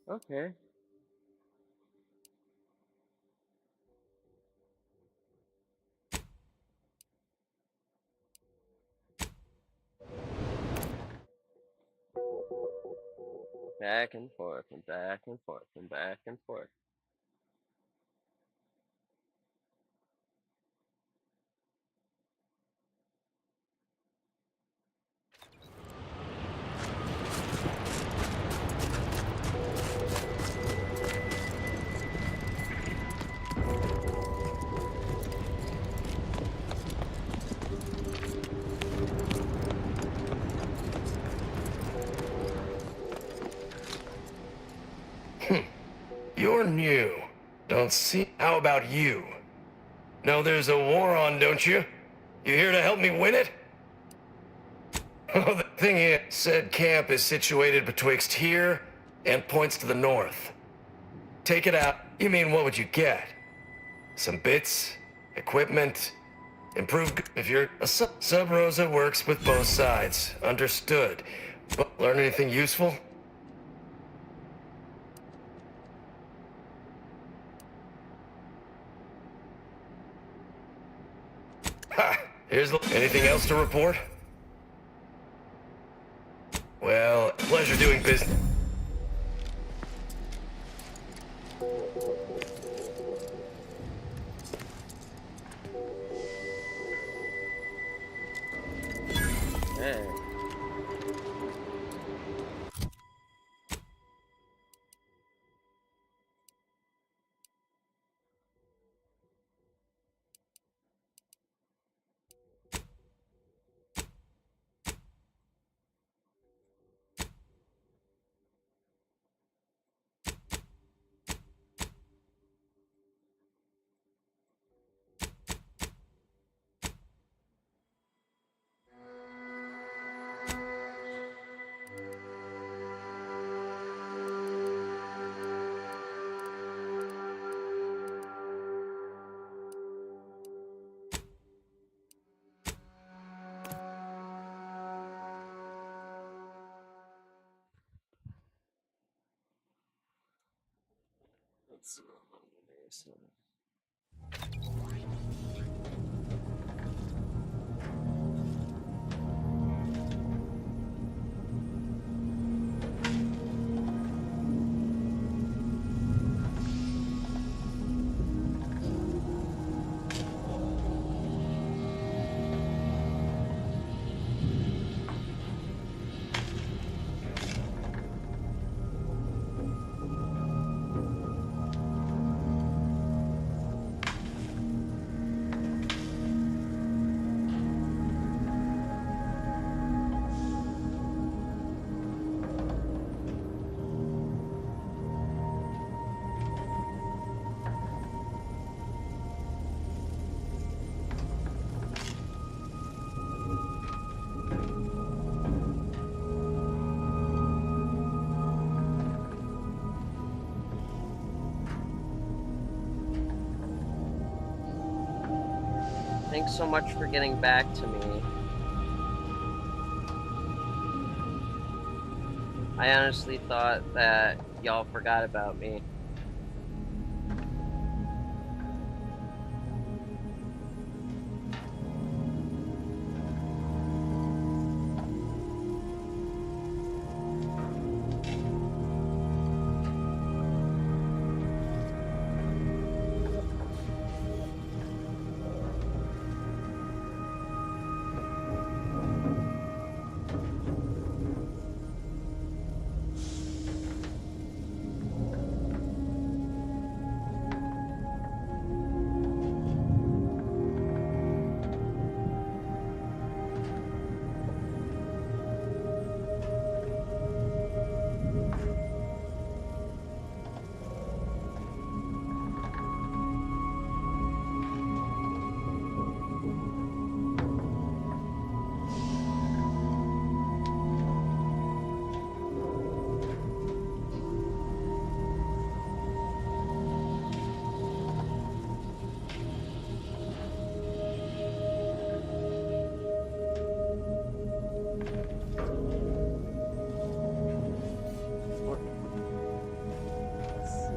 Okay. Back and forth and back and forth and back and forth. You're new. Don't see. How about you? Know there's a war on, don't you? You here to help me win it? Oh, the thing is, said camp is situated betwixt here and points to the north. Take it out. You mean, what would you get? Some bits, equipment, improved. If you're a Sub Rosa works with both sides. Understood. But learn anything useful? Ha! Anything else to report? Well, pleasure doing business. Hey. Let's see. Thanks so much for getting back to me. I honestly thought that y'all forgot about me.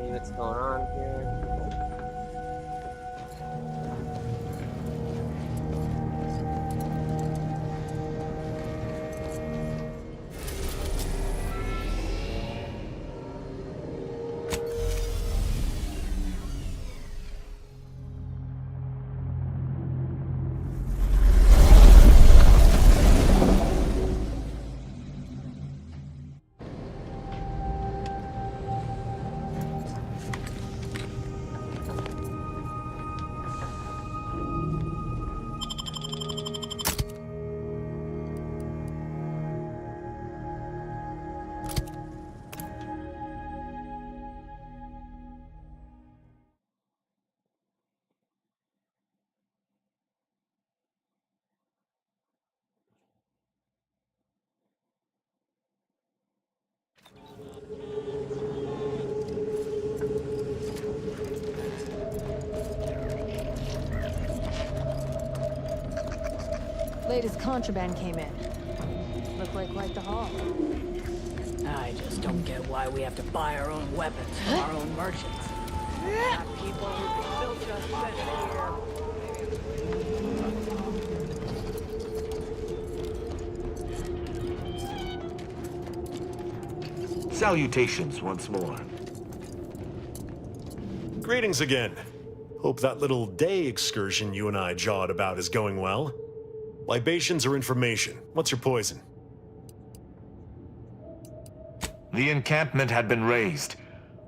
What's going on here? Latest contraband came in. Looked like quite the haul. I just don't get why we have to buy our own weapons from our own merchants. People who can build just better here. Salutations once more. Greetings again. Hope that little day excursion you and I jawed about is going well. Libations or information? What's your poison? The encampment had been razed.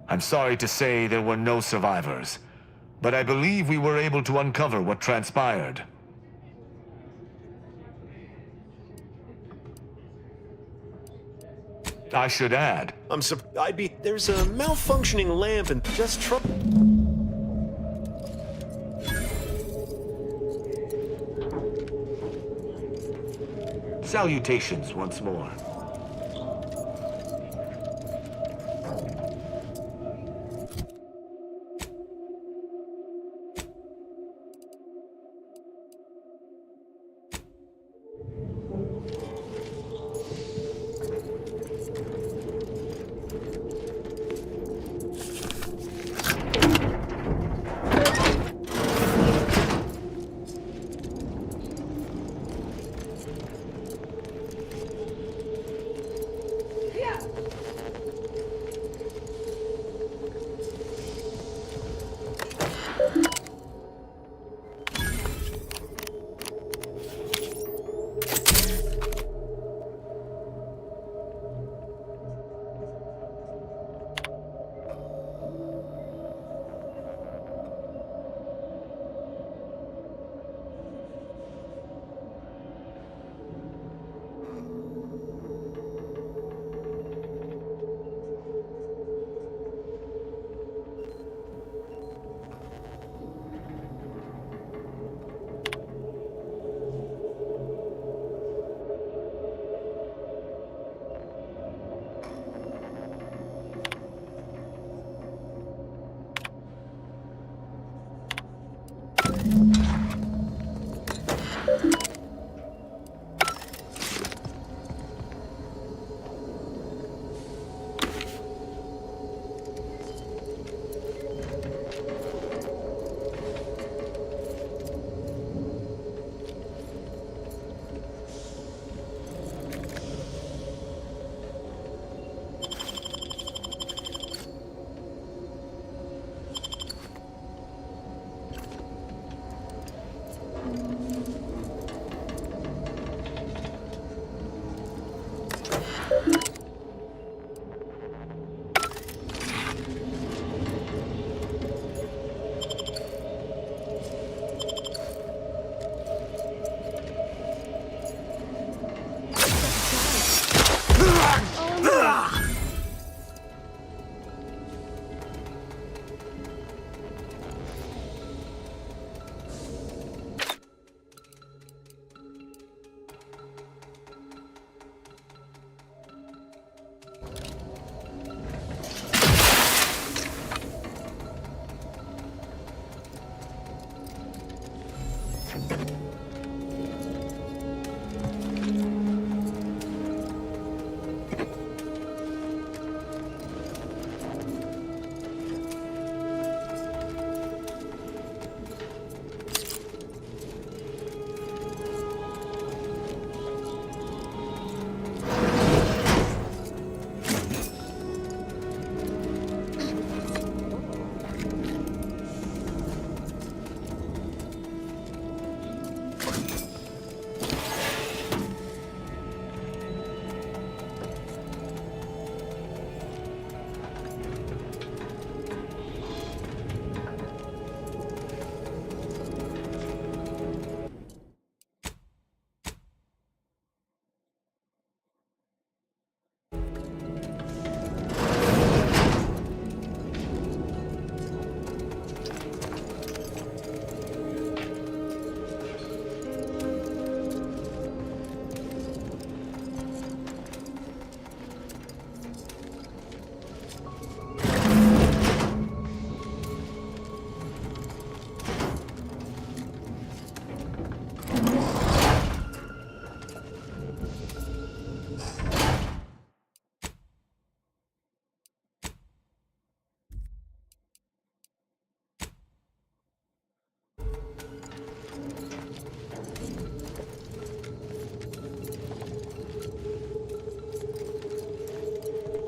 I'm sorry to say there were no survivors, but I believe we were able to uncover what transpired. I should add. There's a malfunctioning lamp and just try. Salutations once more.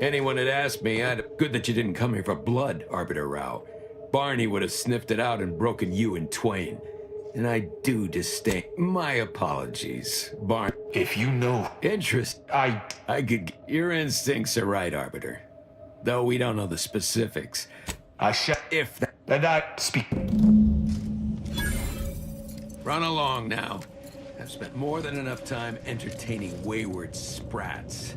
Anyone had asked me, good that you didn't come here for blood, Arbiter Rao. Barney would have sniffed it out and broken you in twain. And I do disdain. My apologies, Barney. If you know... Interest. I could... Your instincts are right, Arbiter. Though we don't know the specifics. If that... And I speak... Run along now. I've spent more than enough time entertaining wayward sprats.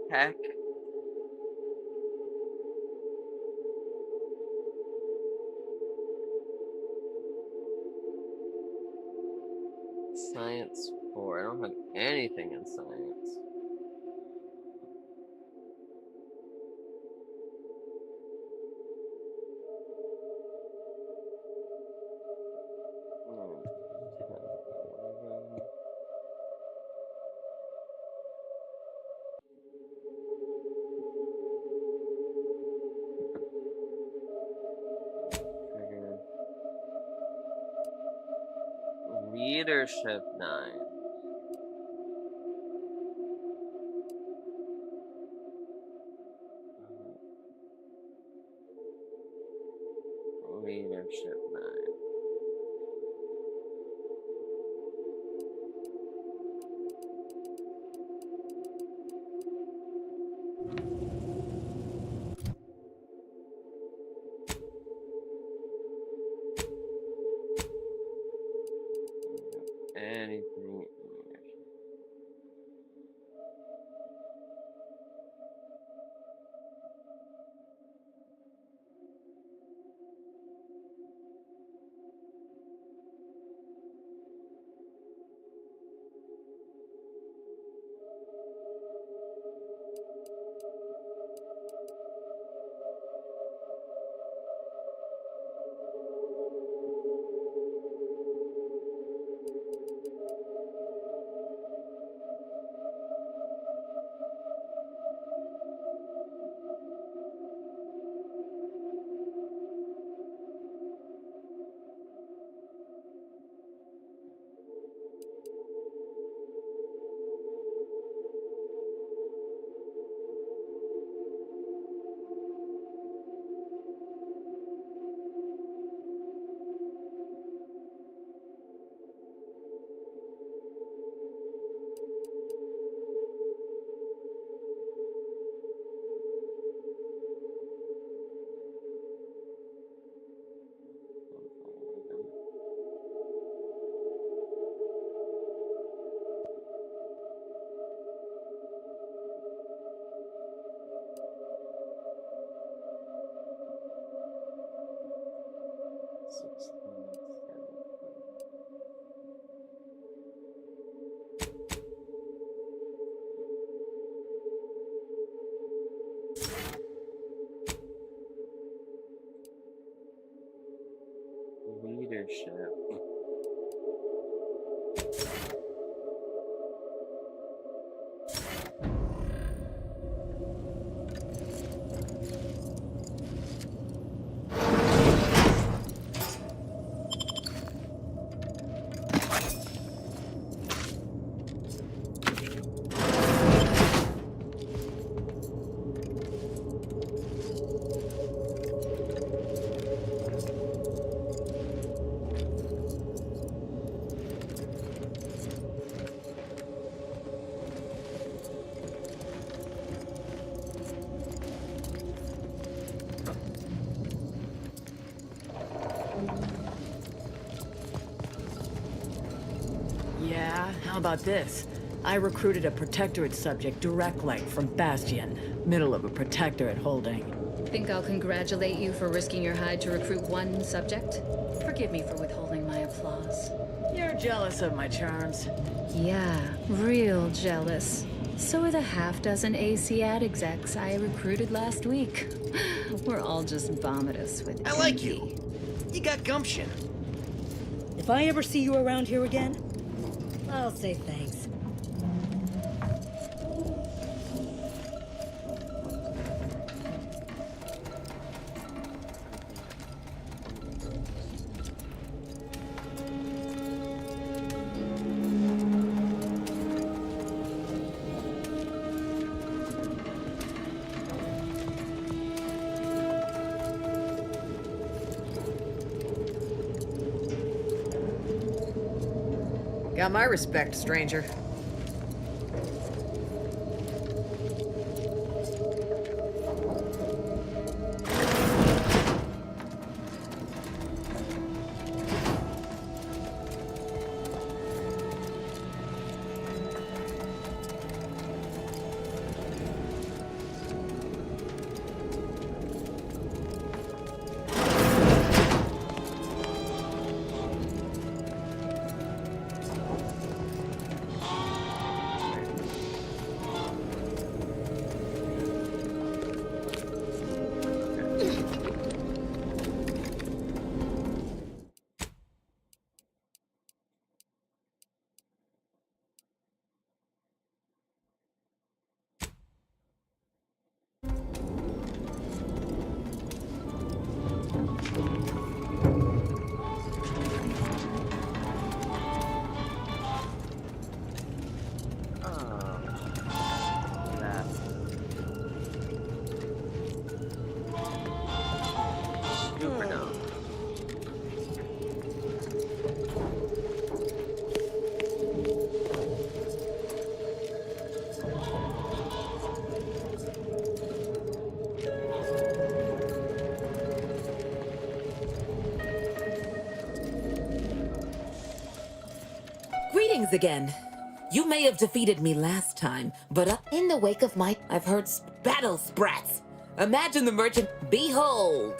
Heck. Science 4. I don't have anything in science. Leadership 9. Leadership 9. Anything. Leadership. How about this? I recruited a Protectorate subject direct light from Bastion, middle of a Protectorate holding. Think I'll congratulate you for risking your hide to recruit one subject? Forgive me for withholding my applause. You're jealous of my charms. Yeah, real jealous. So are the half-dozen AC-ad execs I recruited last week. We're all just vomitous with I like you. You got gumption. If I ever see you around here again, I'll say thanks. Got my respect, stranger. Greetings again. You may have defeated me last time, but in the wake of I've heard battle sprats. Imagine the merchant. Behold!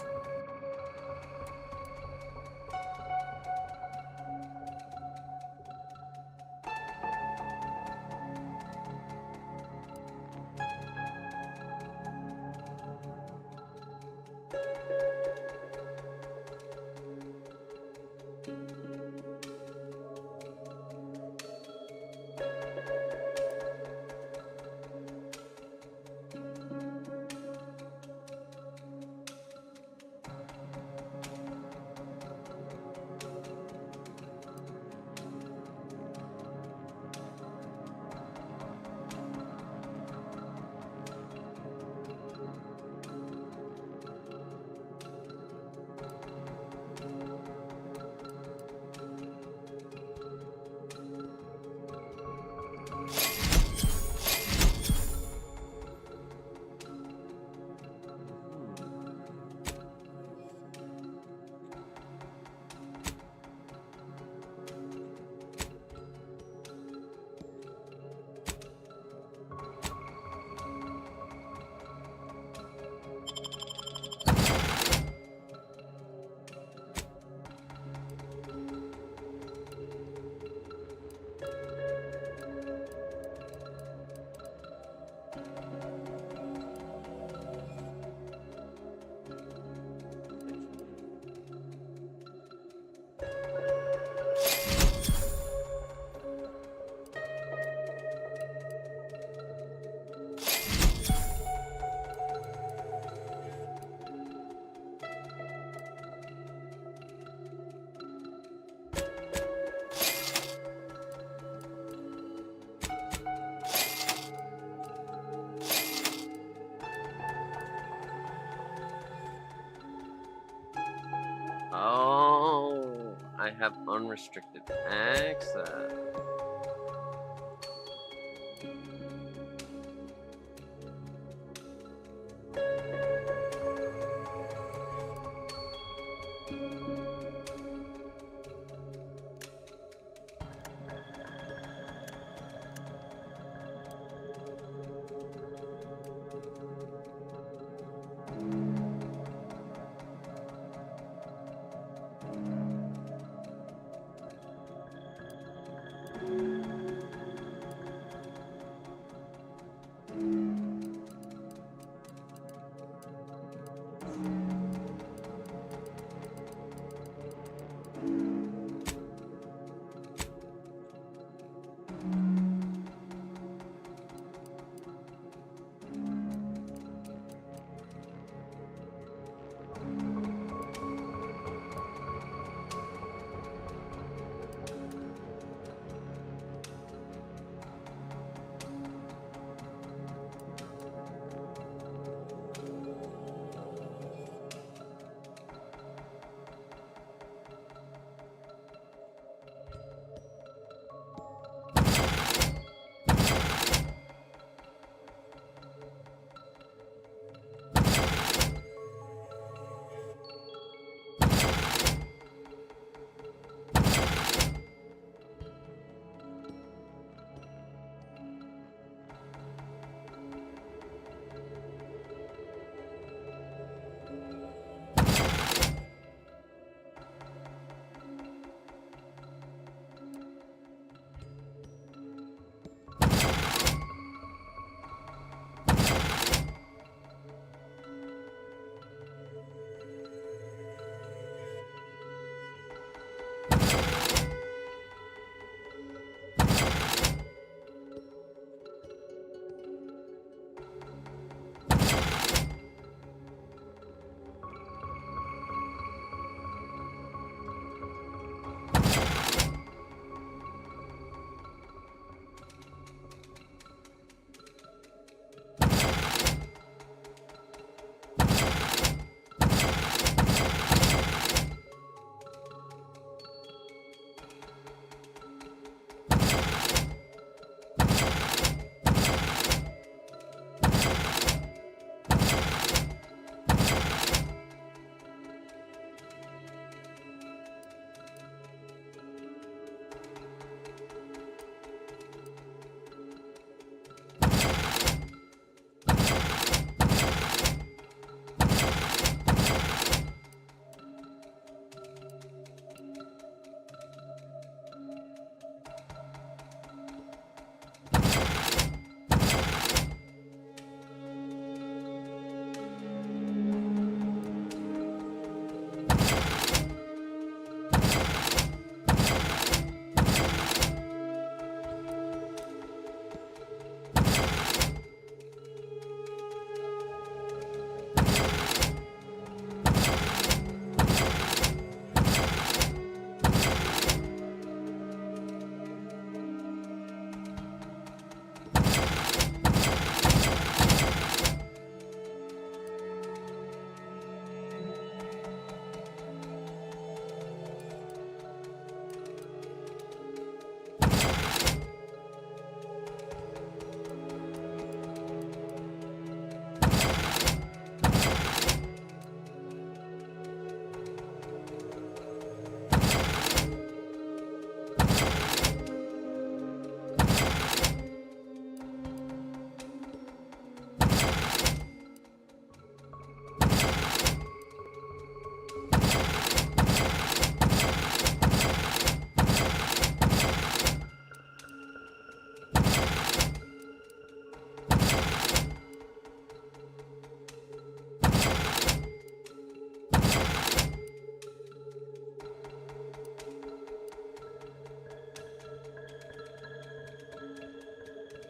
Oh, I have unrestricted access.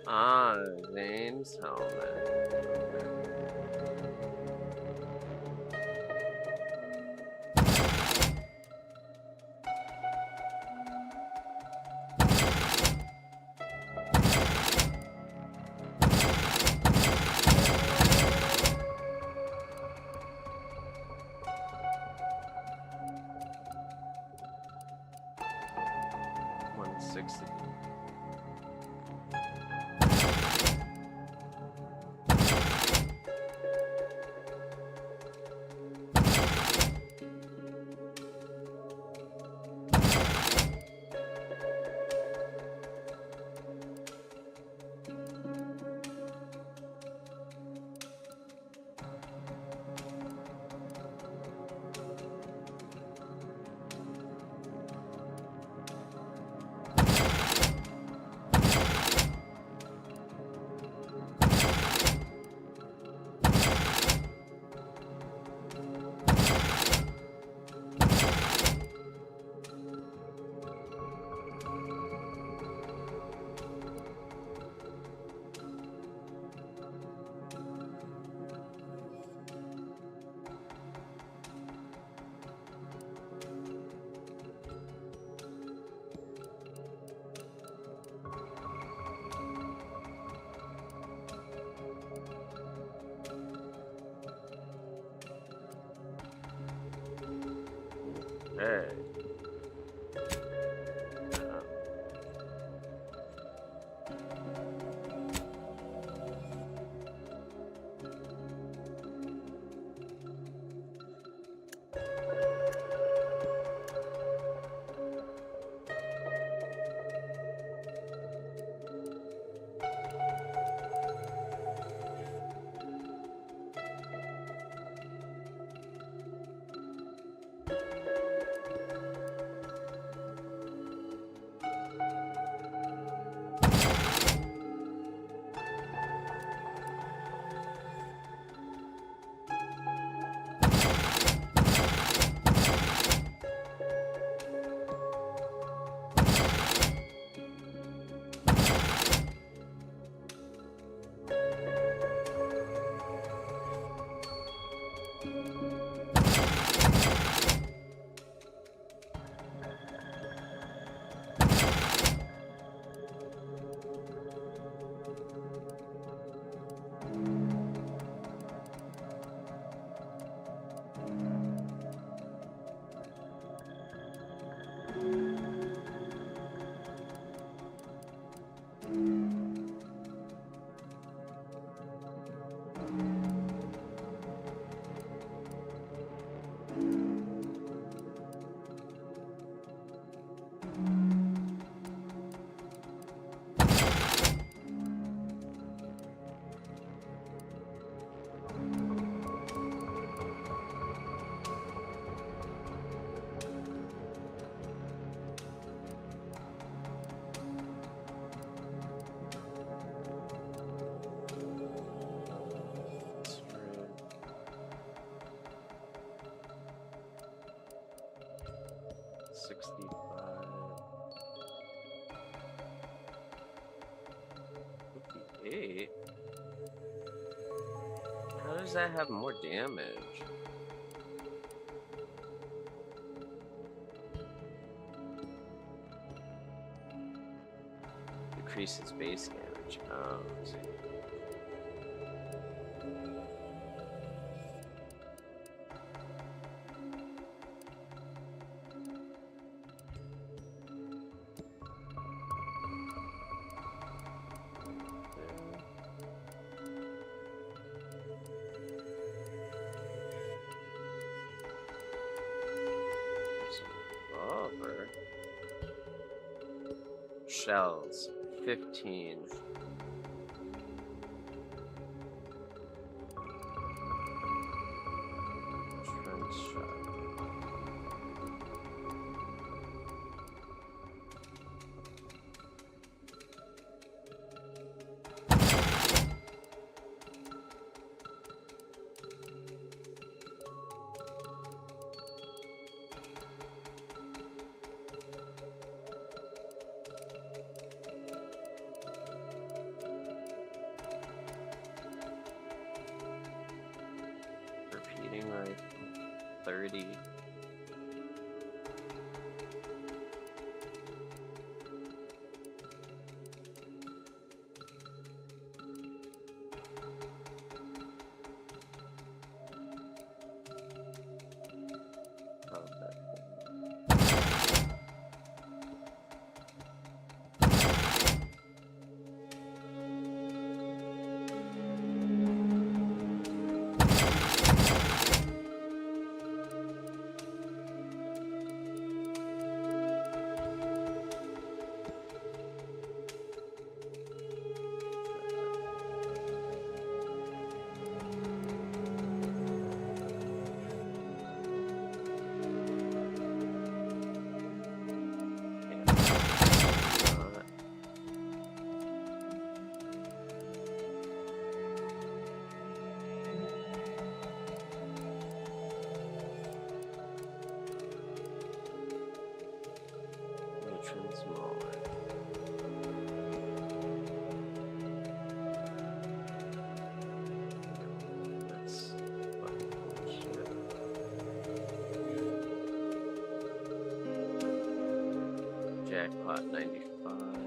Ah, Zane's helmet. Hey. How does that have more damage? Decreases base damage. Oh, let's see. Revolver. Shells. 15. Trench shot. Repeating rifle. 30. Jackpot 95.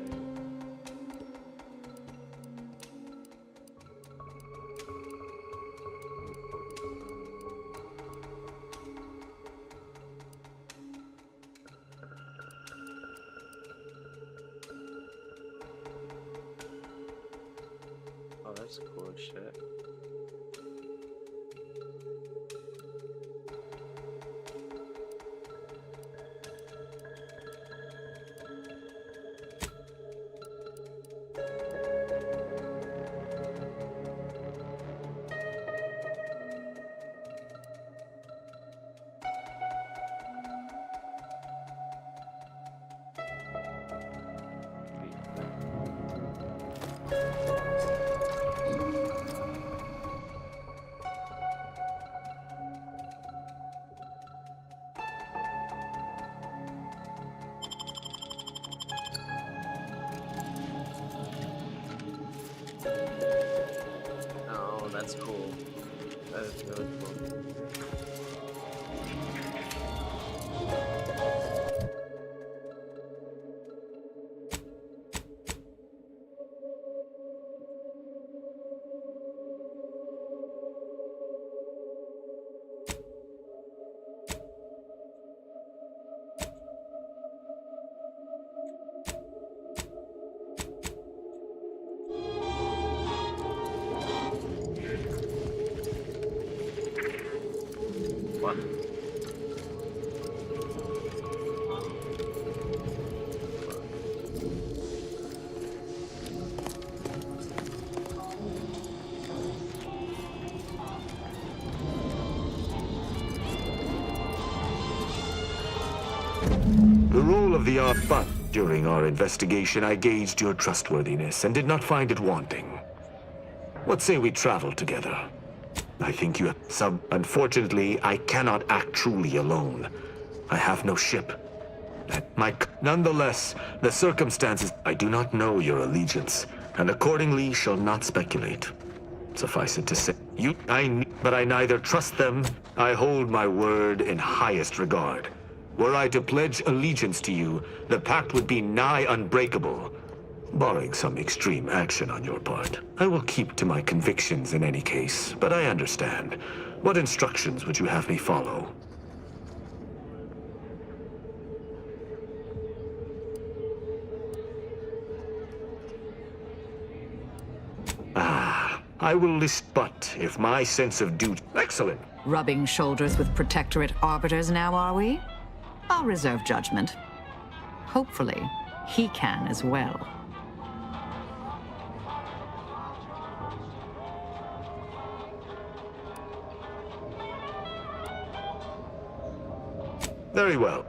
That's cool shit. Oh, that's cool. That is really cool. What? The role of the but during our investigation, I gauged your trustworthiness and did not find it wanting. What say we travel together? I think you have Unfortunately, I cannot act truly alone. I have no ship. Nonetheless, the circumstances, I do not know your allegiance, and accordingly shall not speculate. Suffice it to say, but I neither trust them, I hold my word in highest regard. Were I to pledge allegiance to you, the pact would be nigh unbreakable, barring some extreme action on your part. I will keep to my convictions in any case, but I understand. What instructions would you have me follow? I will list, but if my sense of duty... Excellent. Rubbing shoulders with Protectorate arbiters now, are we? I'll reserve judgment. Hopefully, he can as well. Very well.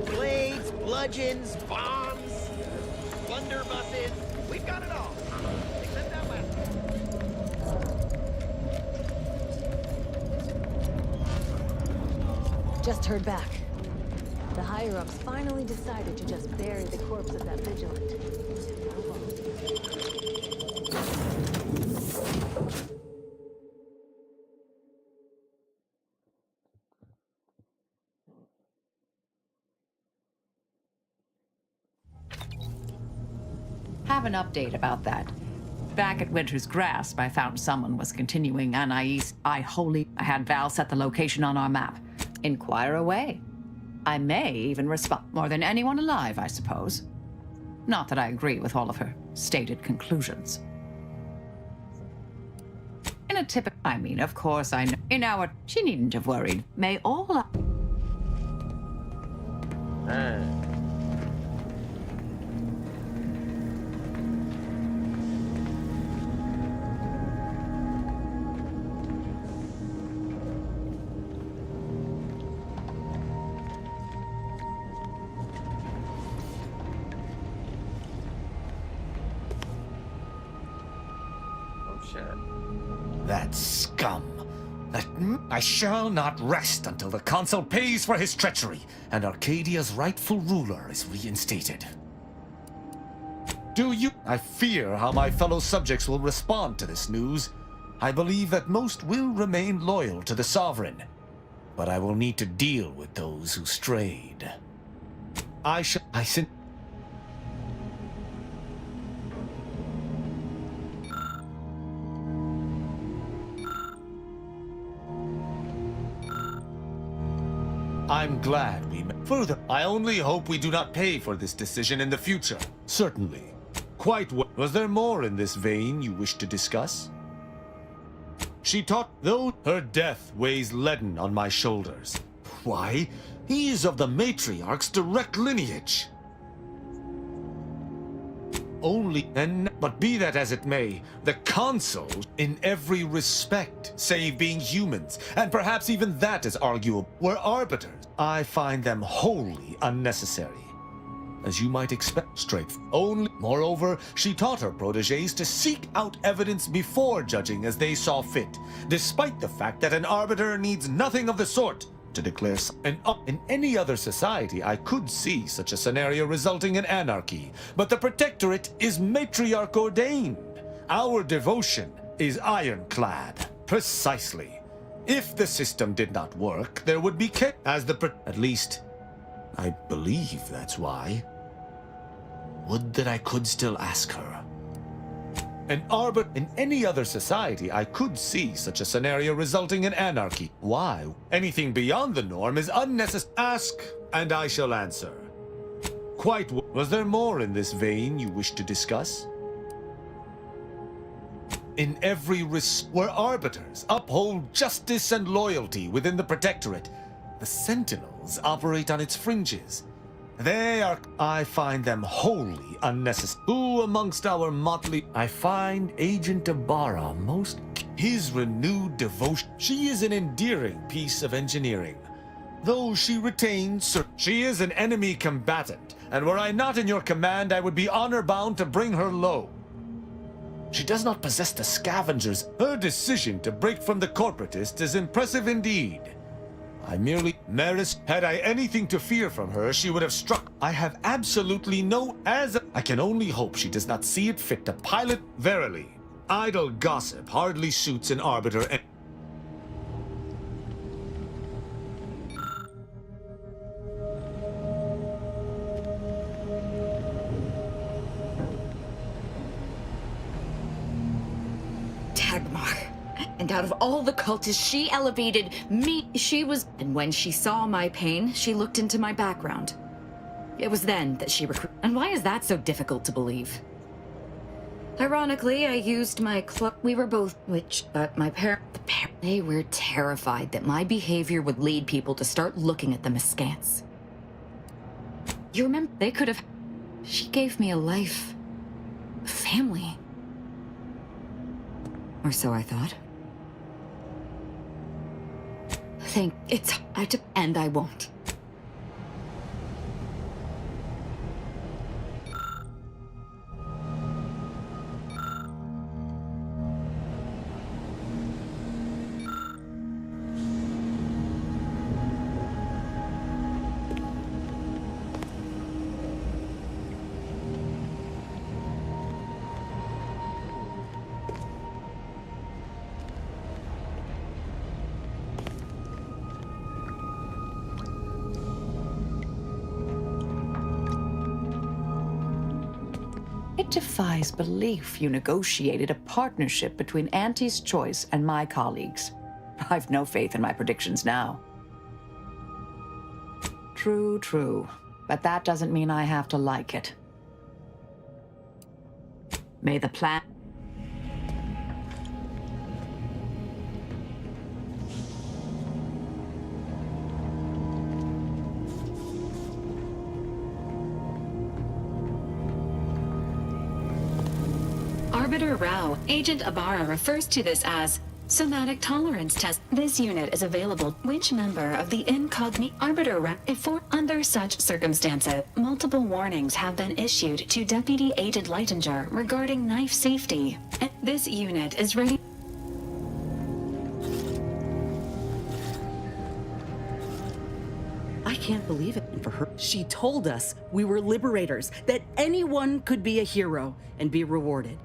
Blades, bludgeons, bombs, blunderbusses. We've got it all. Except that last one. Just heard back. The higher-ups finally decided to just bury the corpse of that vigilant. Have an update about that. Back at Winter's Grasp, I found someone was continuing Anais. I had Val set the location on our map. Inquire away. I may even respond more than anyone alive, I suppose. Not that I agree with all of her stated conclusions. In a typical... I mean, of course I know. In our... She needn't have worried. May all... shit. That scum. I shall not rest until the Consul pays for his treachery, and Arcadia's rightful ruler is reinstated. I fear how my fellow subjects will respond to this news. I believe that most will remain loyal to the Sovereign, but I will need to deal with those who strayed. I'm glad we met. Further, I only hope we do not pay for this decision in the future. Certainly. Quite well. Was there more in this vein you wish to discuss? She taught, though her death weighs leaden on my shoulders. Why? He is of the matriarch's direct lineage. But be that as it may, the Consul, in every respect, save being humans, and perhaps even that is arguable, were arbiters. I find them wholly unnecessary. As you might expect, Moreover, she taught her protégés to seek out evidence before judging as they saw fit, despite the fact that an arbiter needs nothing of the sort to declare. In any other society, I could see such a scenario resulting in anarchy, but the Protectorate is matriarch ordained. Our devotion is ironclad. Precisely. If the system did not work, there would be at least, I believe that's why. Would that I could still ask her. In any other society, I could see such a scenario resulting in anarchy. Why? Anything beyond the norm is unnecessary. Ask, and I shall answer. Was there more in this vein you wish to discuss? In every where arbiters uphold justice and loyalty within the Protectorate, the Sentinels operate on its fringes. I find them wholly unnecessary. Who amongst our motley... I find Agent Ibarra most... His renewed devotion... She is an endearing piece of engineering. Though she retains... She is an enemy combatant, and were I not in your command, I would be honor-bound to bring her low. She does not possess the scavengers. Her decision to break from the corporatists is impressive indeed. Had I anything to fear from her, she would have struck. I have absolutely I can only hope she does not see it fit to pilot. Verily, idle gossip hardly suits an arbiter. Dagmar. And out of all the cultists, she elevated me. And when she saw my pain, she looked into my background. It was then that she recruited. And why is that so difficult to believe? Ironically, I used my we were both witch, but they were terrified that my behavior would lead people to start looking at them askance. You remember, they could have... She gave me a life. A family. Or so I thought. And I won't. It defies belief you negotiated a partnership between Auntie's Choice and my colleagues. I've no faith in my predictions now. True. But that doesn't mean I have to like it. May the plan... Arbiter Rao, Agent Ibarra refers to this as Somatic tolerance test. This unit is available. Which member of the incognito arbiter rep if for under such circumstances? Multiple warnings have been issued to Deputy Agent Leitinger regarding knife safety. This unit is ready. I can't believe it for her. She told us we were liberators, that anyone could be a hero and be rewarded.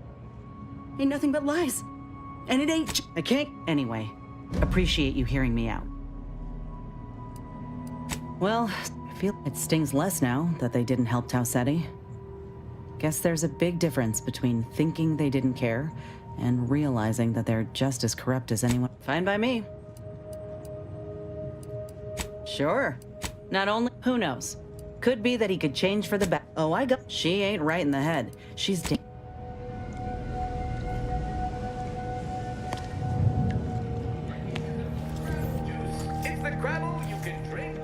Ain't nothing but lies. And it ain't. I can't. Anyway, appreciate you hearing me out. Well, I feel it stings less now that they didn't help Tausetti. Guess there's a big difference between thinking they didn't care and realizing that they're just as corrupt as anyone. Fine by me. Sure. Not only, who knows? Could be that he could change for the better. Oh, I got. She ain't right in the head. She's. It's the gravel you can drink.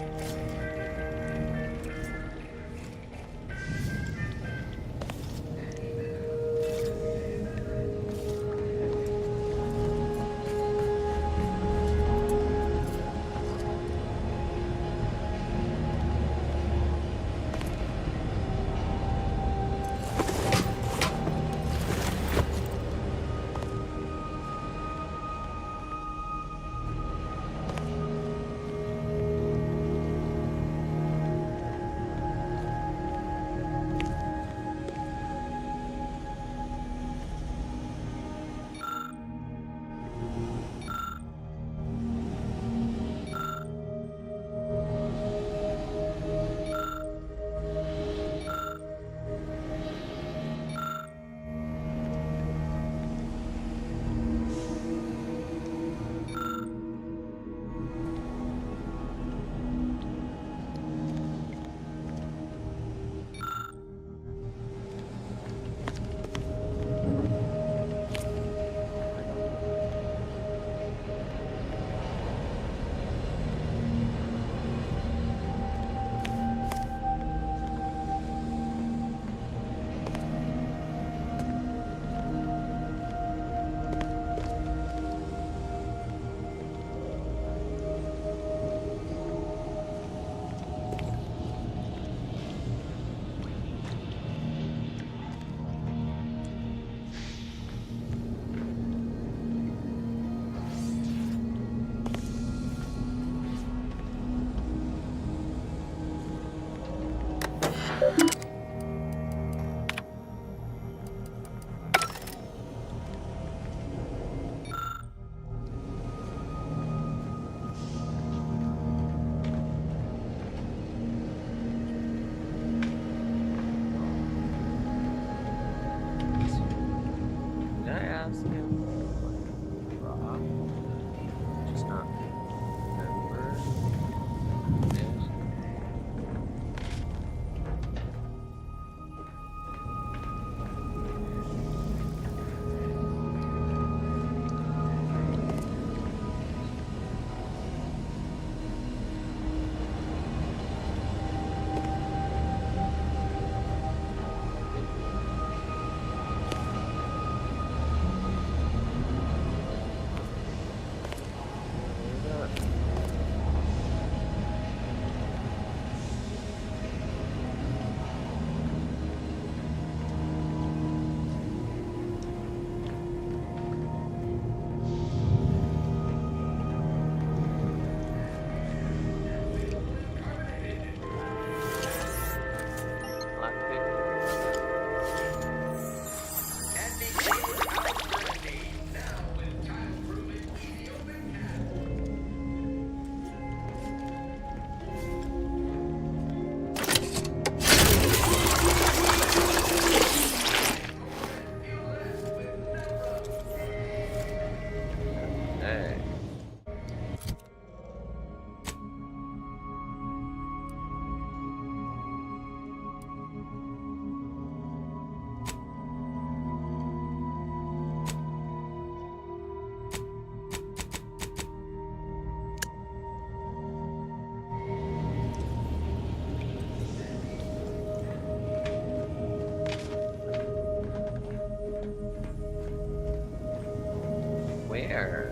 Where?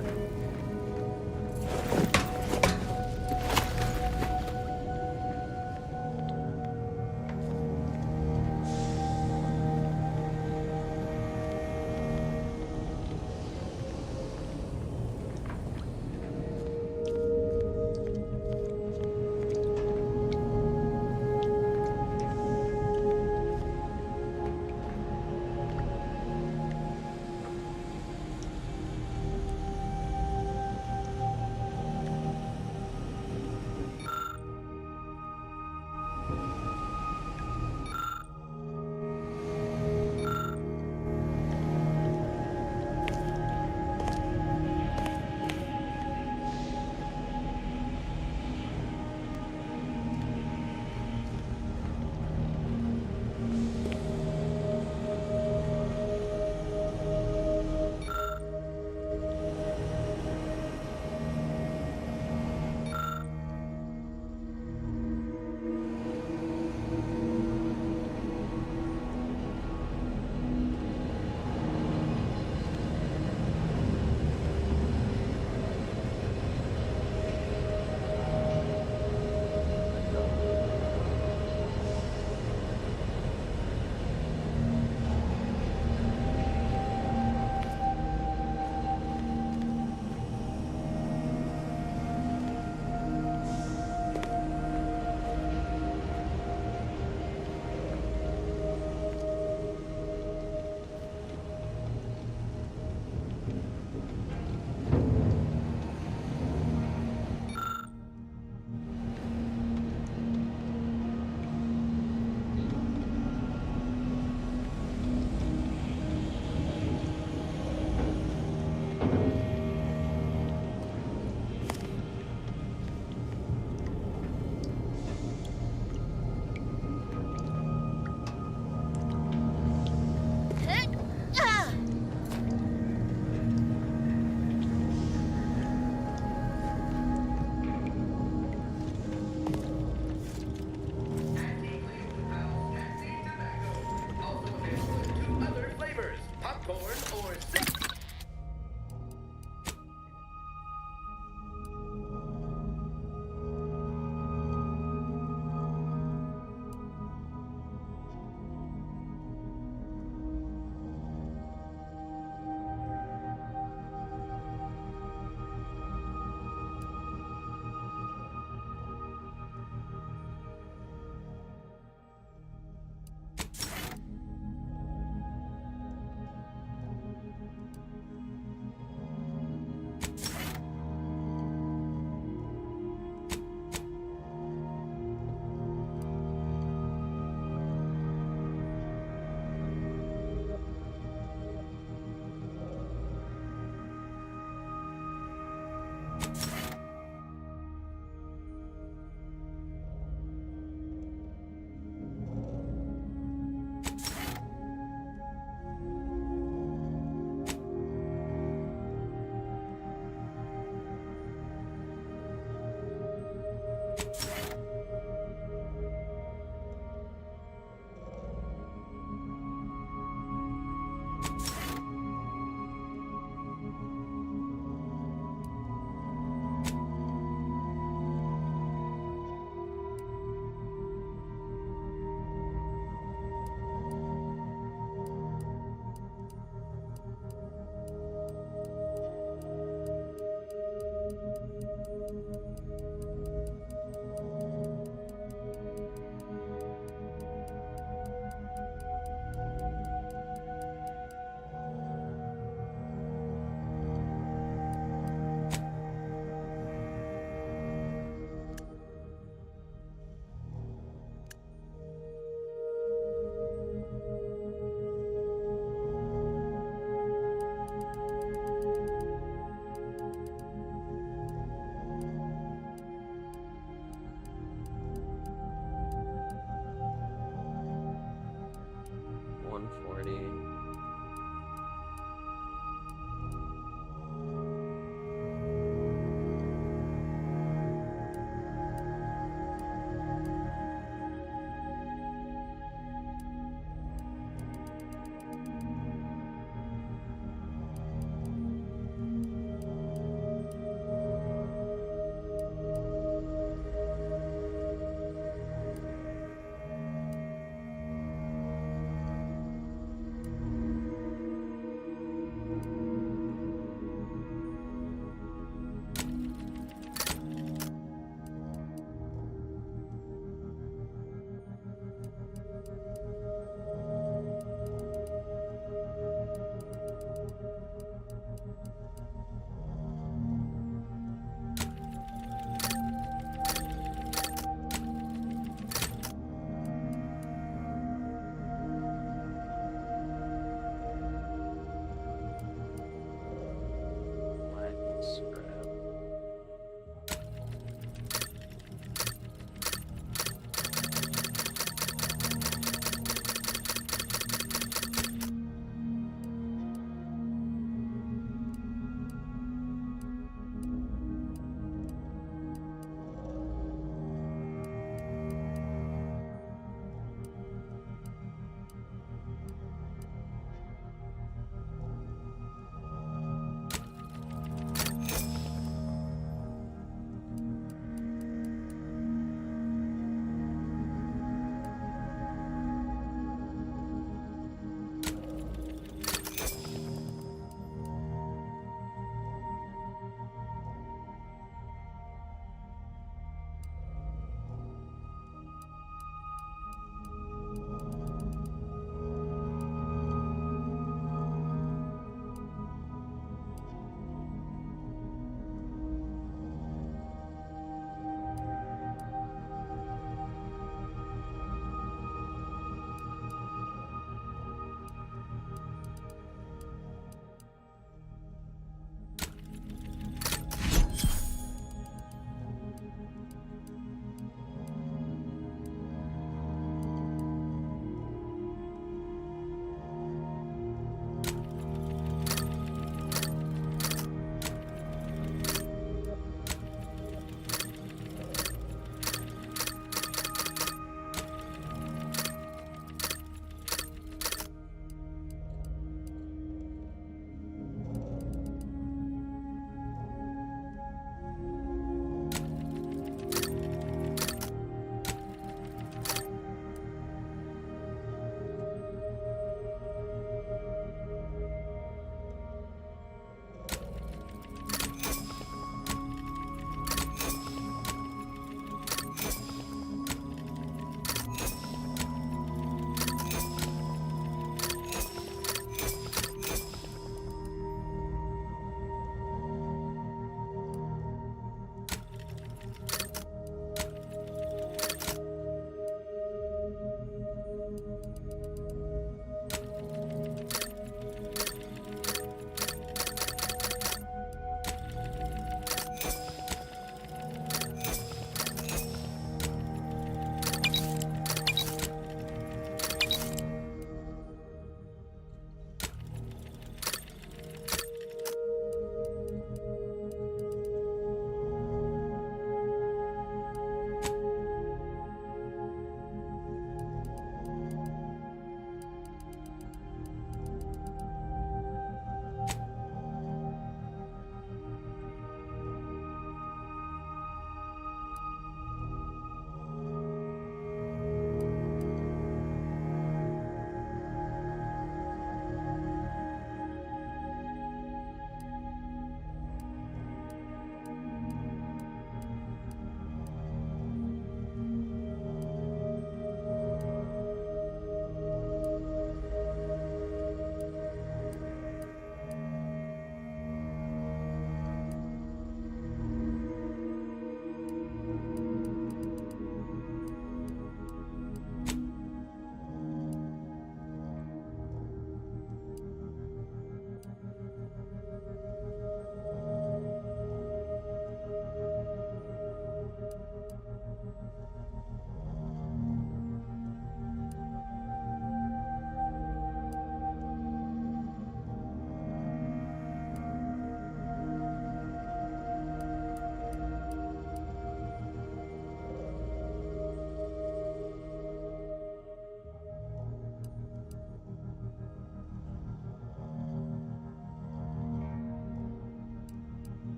popcorn or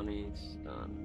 Money's done.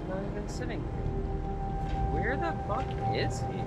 Not even sitting here. Where the fuck is he?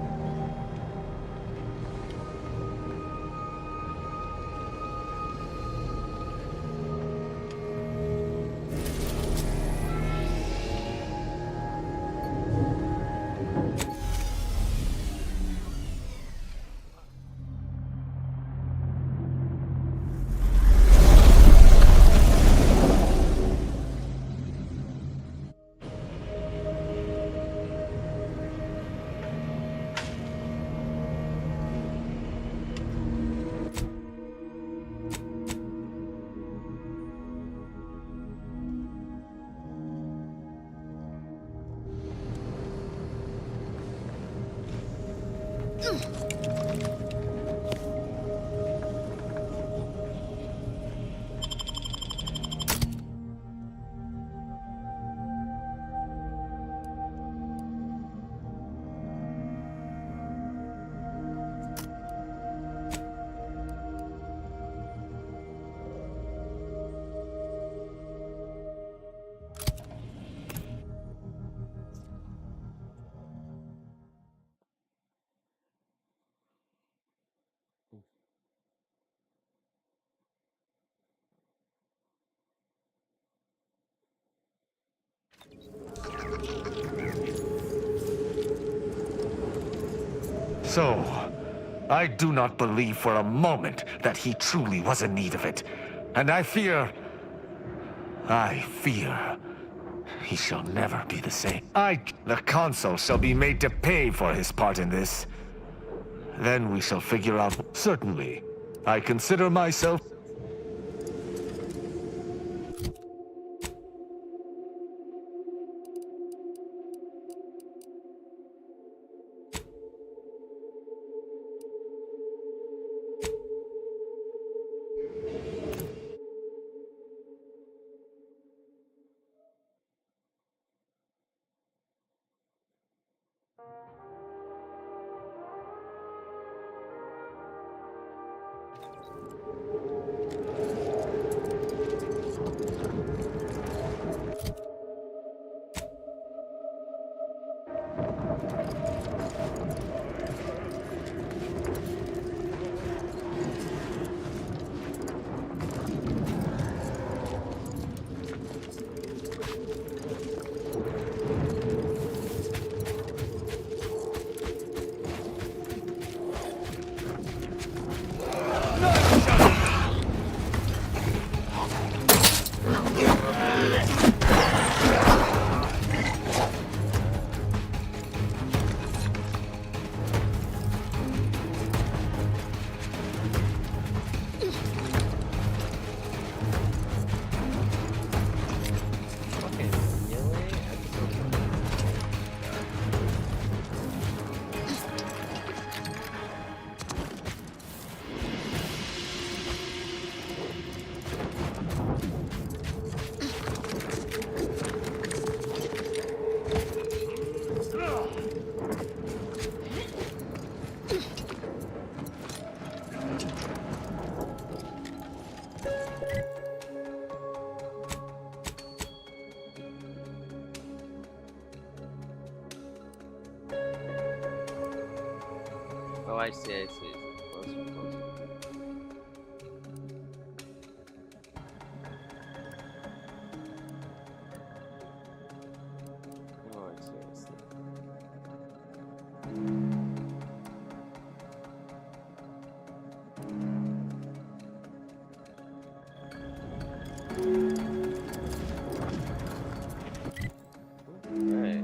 So, I do not believe for a moment that he truly was in need of it. And I fear he shall never be the same. The consul shall be made to pay for his part in this. Then we shall figure out. Certainly, I consider myself. I see, I see. Closer, closer. Oh, I see, I see. Alright.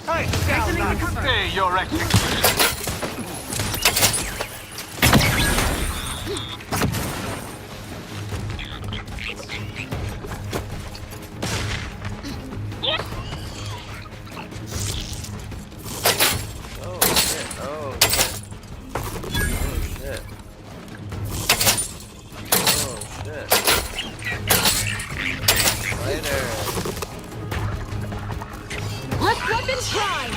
I shall not stay your execution. Oh shit, oh shit. Oh shit. Oh shit. Later. Let's weapons prime!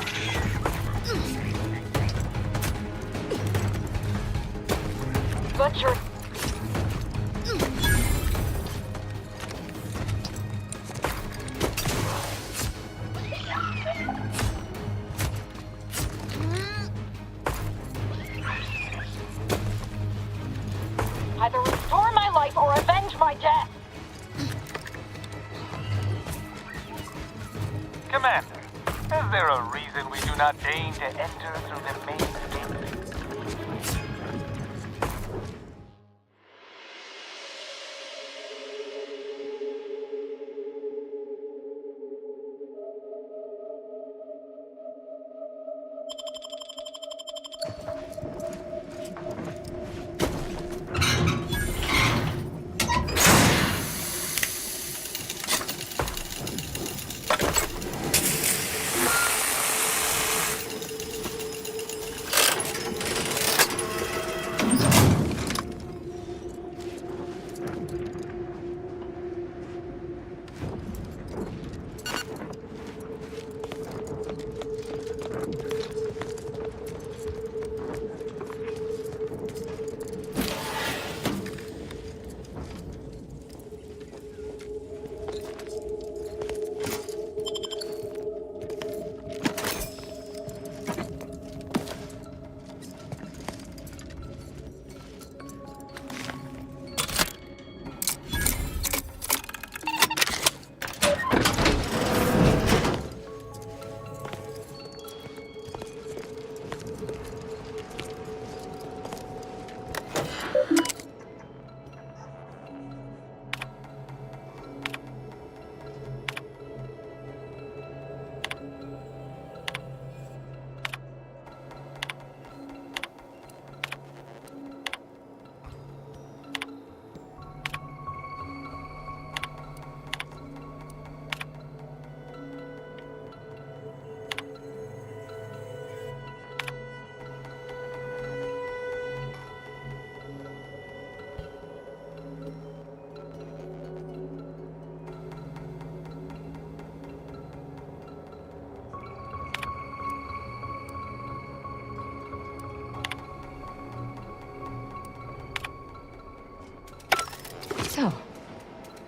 Butcher. Either restore my life or avenge my death! Commander, is there a reason we do not deign to enter through the main gate?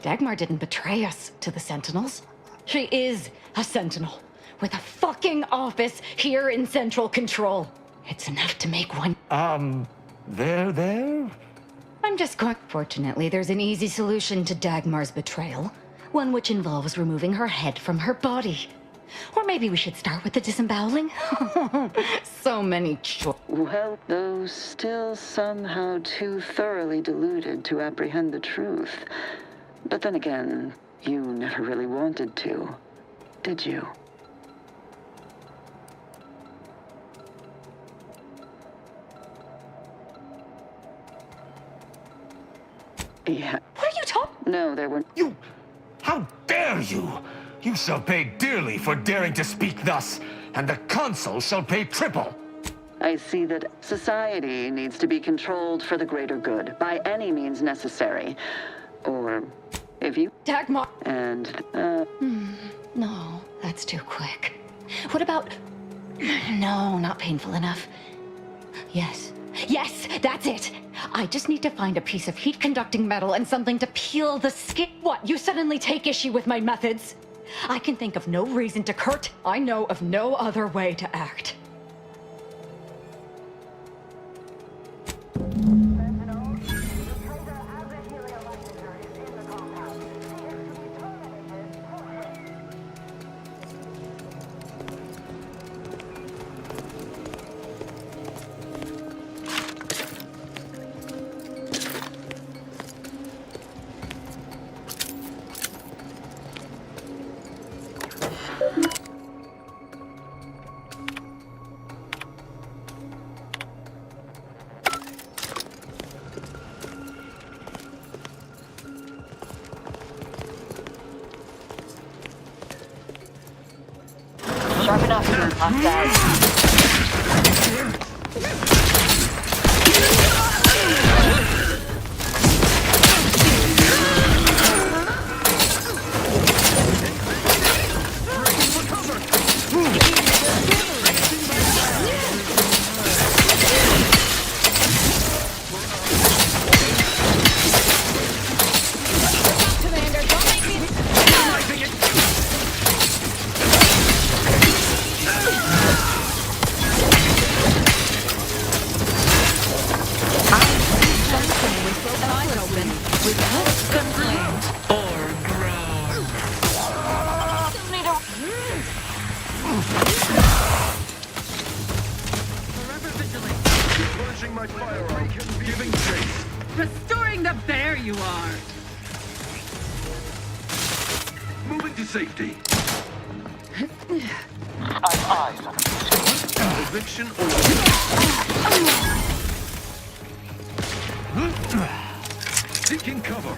Dagmar didn't betray us to the Sentinels. She is a Sentinel with a fucking office here in Central Control. It's enough to make one. There? I'm just going. Fortunately, there's an easy solution to Dagmar's betrayal. One which involves removing her head from her body. Or maybe we should start with the disemboweling? So many Well, though still somehow too thoroughly deluded to apprehend the truth. But then again, you never really wanted to, did you? Yeah. What are you talking? No, there were... You... How dare you! You shall pay dearly for daring to speak thus, and the Consul shall pay triple! I see that society needs to be controlled for the greater good, by any means necessary. Or, if you... Dagmar! And, No, that's too quick. What about... No, not painful enough. Yes, that's it! I just need to find a piece of heat-conducting metal and something to peel the skin. What, you suddenly take issue with my methods? I can think of no reason to Kurt. I know of no other way to act. Sharp enough, not bad. My firearm, giving chase. Restoring the bear you are. Moving to safety. I've eyes on eviction order. Seeking cover.